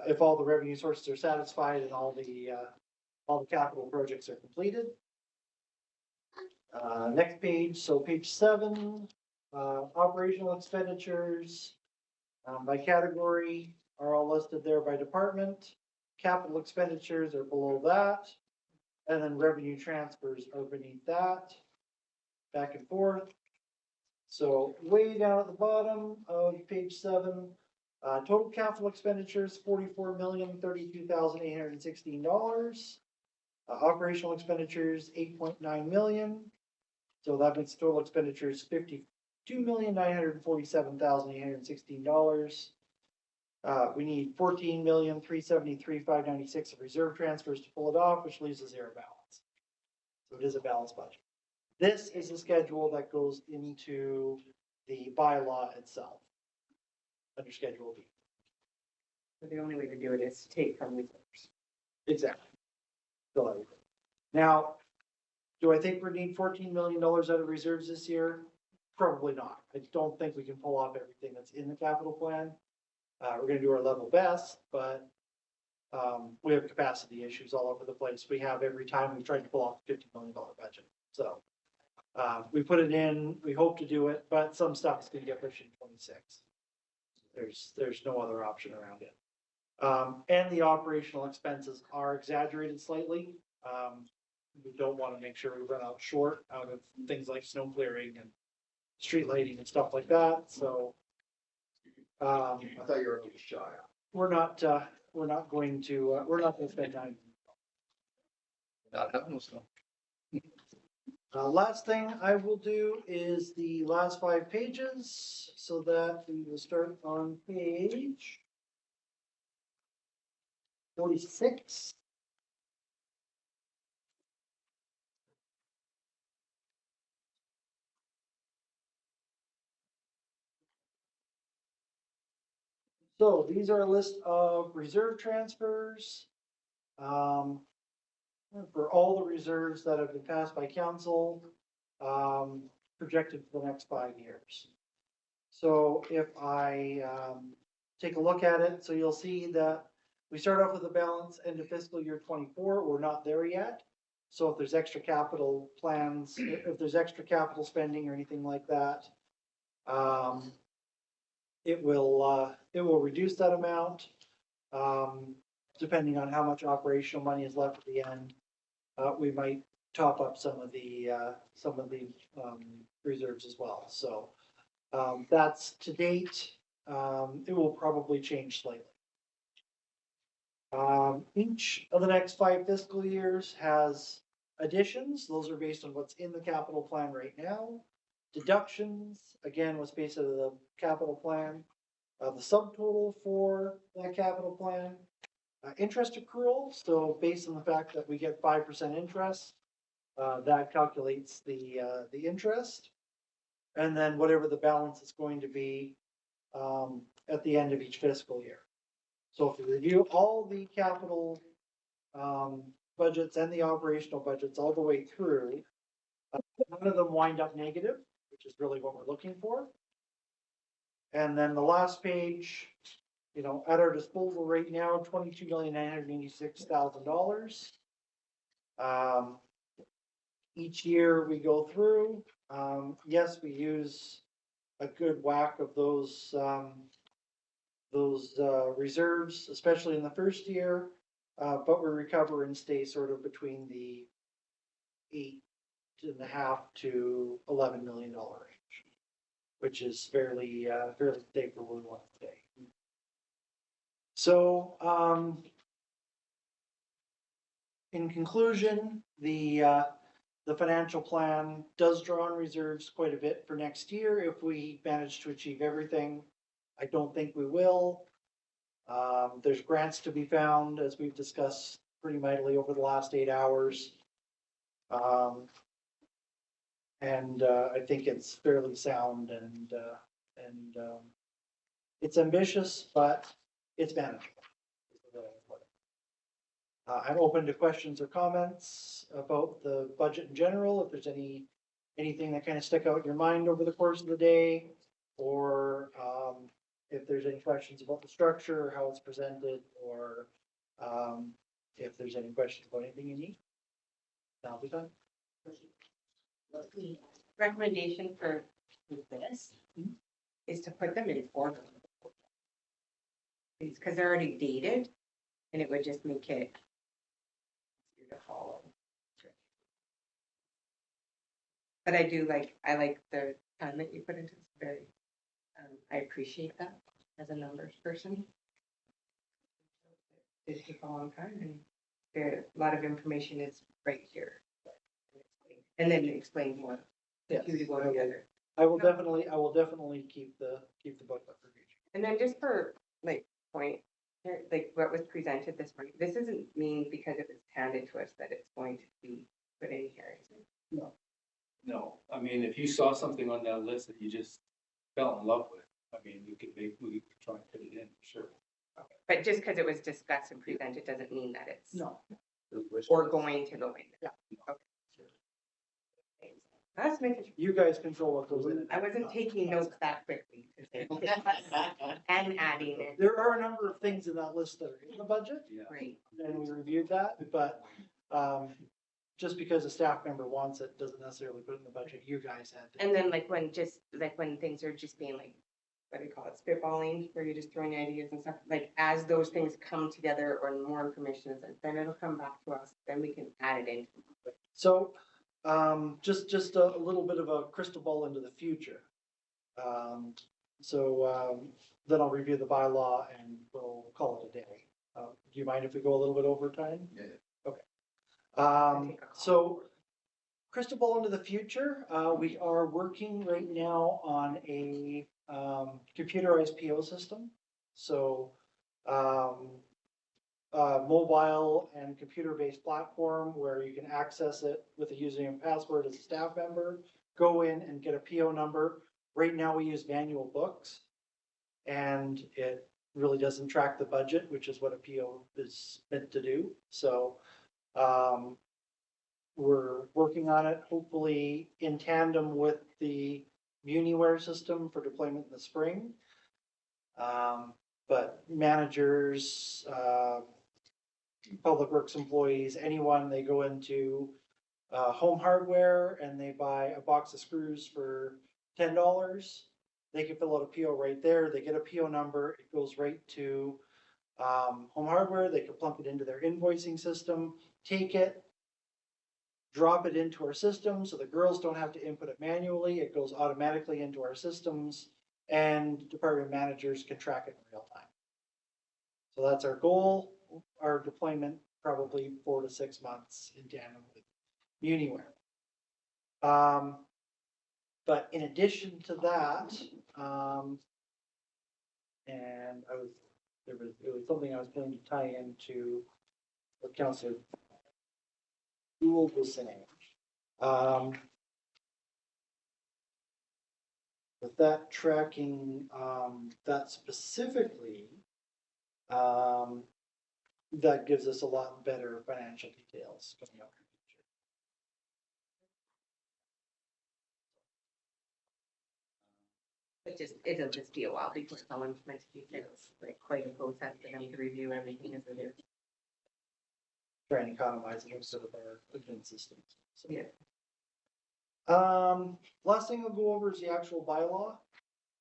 If all the revenue sources are satisfied and all the capital projects are completed. Next page, so page 7, operational expenditures, by category are all listed there by department. Capital expenditures are below that. And then revenue transfers are beneath that, back and forth. So way down at the bottom of page 7, total capital expenditures, $44,032,816. Operational expenditures, $8.9 million. So that makes total expenditures $52,947,816. We need $14,373,596 of reserve transfers to pull it off, which leaves a zero balance. So it is a balanced budget. This is the schedule that goes into the bylaw itself. Under Schedule B. So the only way to do it is to take from reserves. Exactly. Fill everything. Now, do I think we need $14 million out of reserves this year? Probably not. I don't think we can pull off everything that's in the capital plan. We're gonna do our level best, but we have capacity issues all over the place. We have every time we've tried to pull off a $50 million budget. So we put it in, we hope to do it, but some stuff is gonna get pushed in 26. There's no other option around it. And the operational expenses are exaggerated slightly. We don't want to make sure we run out short out of things like snow clearing and street lighting and stuff like that, so. I thought you were a little shy. We're not going to spend time. Not having no snow. Last thing I will do is the last 5 pages, so that we will start on page 46. So these are a list of reserve transfers. For all the reserves that have been passed by council, projected for the next 5 years. So if I take a look at it, so you'll see that we start off with a balance end of fiscal year 24. We're not there yet. So if there's extra capital plans, if there's extra capital spending or anything like that, it will reduce that amount, depending on how much operational money is left at the end. We might top up some of the reserves as well. So that's to date. It will probably change slightly. Each of the next 5 fiscal years has additions. Those are based on what's in the capital plan right now. Deductions, again, what's based on the capital plan. The subtotal for that capital plan. Interest accrual, so based on the fact that we get 5% interest, That calculates the interest. And then whatever the balance is going to be, at the end of each fiscal year. So if you review all the capital, budgets and the operational budgets all the way through, none of them wind up negative, which is really what we're looking for. And then the last page, you know, at our disposal right now, $22,986,000. Each year we go through, yes, we use a good whack of those reserves, especially in the first year. But we recover and stay sort of between the $8.5 to $11 million range, which is fairly stable where we want to stay. So, in conclusion, the financial plan does draw on reserves quite a bit for next year if we manage to achieve everything. I don't think we will. There's grants to be found, as we've discussed pretty mightily over the last 8 hours. And I think it's fairly sound and it's ambitious, but it's manageable. I'm open to questions or comments about the budget in general. If there's anything that kind of stick out in your mind over the course of the day, or if there's any questions about the structure, how it's presented, or if there's any questions about anything you need, that'll be done. Recommendation for this is to put them in order. Because they're already dated, and it would just make it easier to follow. But I like the time that you put into this. Very, I appreciate that as a numbers person. It took a long time, and a lot of information is right here. And then explain more. Yes, You go together. I will definitely keep the booklet for future. And then just for like point, like what was presented this morning, this doesn't mean because it was handed to us that it's going to be put in here. No. No, I mean, if you saw something on that list that you just fell in love with, I mean, we could try and put it in, sure. But just because it was discussed and presented doesn't mean that it's No. or going to go in. Yeah. Okay. That's making sure. You guys control what goes in. I wasn't taking notes that quickly. And adding it. There are a number of things in that list that are in the budget, Yeah. Great. and we reviewed that, but just because a staff member wants it, doesn't necessarily put it in the budget. You guys had to. And then when things are just being like, what do you call it, spitballing, where you're just throwing ideas and stuff, like as those things come together or more information is, then it'll come back to us, then we can add it in. So, just a little bit of a crystal ball into the future. Then I'll review the bylaw and we'll call it a day. Do you mind if we go a little bit over time? Yeah. Okay. So crystal ball into the future, we are working right now on a computerized PO system. So mobile and computer-based platform where you can access it with a username and password as a staff member, go in and get a PO number. Right now we use manual books and it really doesn't track the budget, which is what a PO is meant to do. So we're working on it, hopefully in tandem with the Uniware system for deployment in the spring. But managers, public works employees, anyone, they go into Home Hardware and they buy a box of screws for $10. They can fill out a PO right there. They get a PO number. It goes right to Home Hardware. They can plunk it into their invoicing system, take it, drop it into our system so the girls don't have to input it manually. It goes automatically into our systems and department managers can track it in real time. So that's our goal. Our deployment probably 4 to 6 months in tandem with Uniware. But in addition to that, and it was something I was going to tie into what Councillor Gould was saying. With that tracking, that specifically, that gives us a lot better financial details coming up in the future. It'll just be a while before someone's meant to be, it's like quite a process for them to review everything as it is. Try and economize it instead of our admin systems. So. Yeah. Last thing I'll go over is the actual bylaw.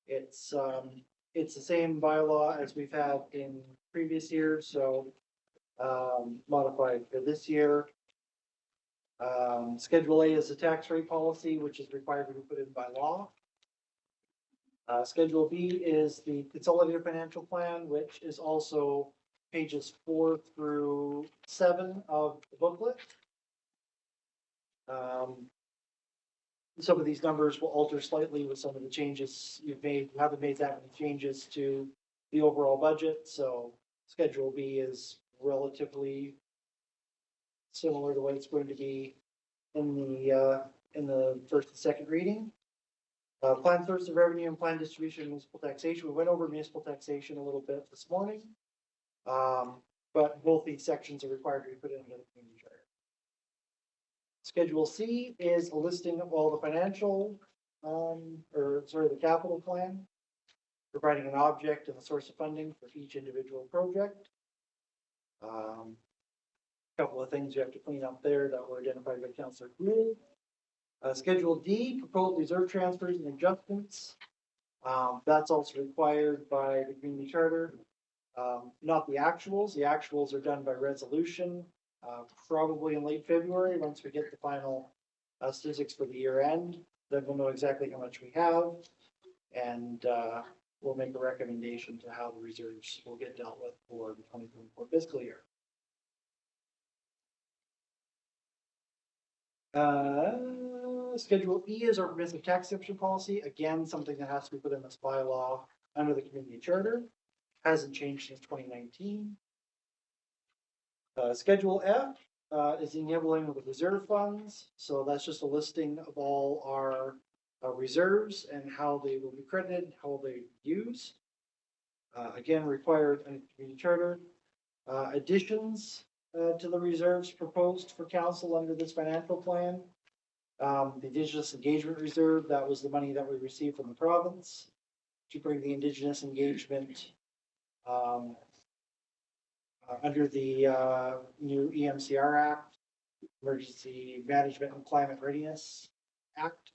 It's the same bylaw as we've had in previous years, so, modified for this year. Schedule A is the tax rate policy, which is required to be put in by law. Schedule B is the consolidated financial plan, which is also pages 4 through 7 of the booklet. Some of these numbers will alter slightly with some of the changes you've made. You haven't made that many changes to the overall budget, so Schedule B is relatively similar to what it's going to be in the first and second reading. Plan source of revenue and plan distribution of municipal taxation. We went over municipal taxation a little bit this morning. But both these sections are required to be put into the community charter. Schedule C is a listing of all the financial, the capital plan, providing an object and the source of funding for each individual project. Couple of things you have to clean up there that were identified by Councillor Gould. Schedule D, proposed reserve transfers and adjustments. That's also required by the community charter. Not the actuals. The actuals are done by resolution, probably in late February, once we get the final statistics for the year end. Then we'll know exactly how much we have, and we'll make a recommendation to how the reserves will get dealt with for the 2024 fiscal year. Schedule E is our permissive tax exemption policy. Again, something that has to be put in this bylaw under the community charter. Hasn't changed since 2019. Schedule F is the enabling of the reserve funds. So that's just a listing of all our reserves and how they will be credited, how they used. Again, required in the community charter. Additions to the reserves proposed for council under this financial plan. The Indigenous Engagement Reserve, that was the money that we received from the province to bring the Indigenous engagement under the new EMCR Act, Emergency Management and Climate Readiness Act,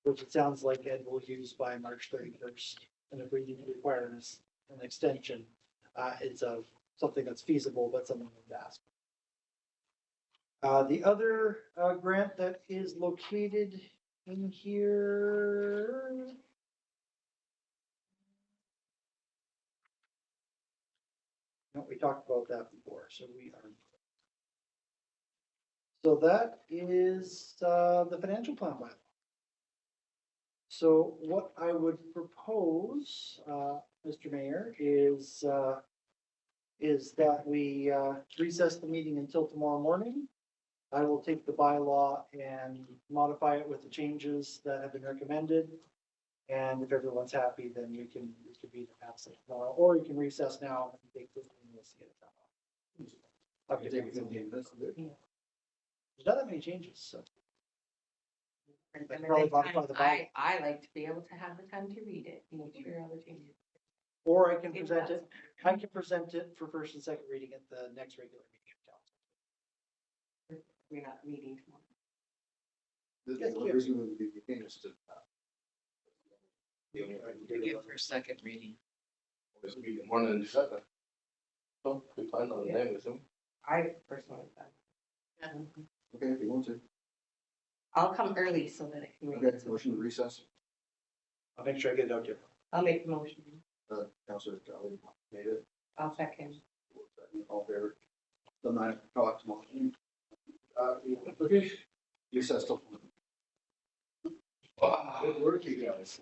which it sounds like Ed will use by March 31st. And if we need to require an extension, it's something that's feasible, but something we've asked. The other grant that is located in here. No, we talked about that before, so we are. So that is the financial plan bylaw. So what I would propose, Mr. Mayor, is that we recess the meeting until tomorrow morning. I will take the bylaw and modify it with the changes that have been recommended. And if everyone's happy, then we can reconvene and pass it tomorrow, or you can recess now and take 15 minutes to get it done. Okay, take 15 minutes. There's not that many changes, so. I like to be able to have the time to read it, and make sure all the changes. Or I can present it. I can present it for first and second reading at the next regular meeting of council. We're not meeting tomorrow. The reason would be is to. Give for second reading. One and second. So we plan on the name, assume. I personally, Okay, if you want to. I'll come early so that I can read Okay, it. motion to recess. I'll make sure I get it out to you. I'll make the motion. Councilor Kelly made it. I'll second. All fair. The 9 o'clock tomorrow. Okay. Recess till. Good work, you guys.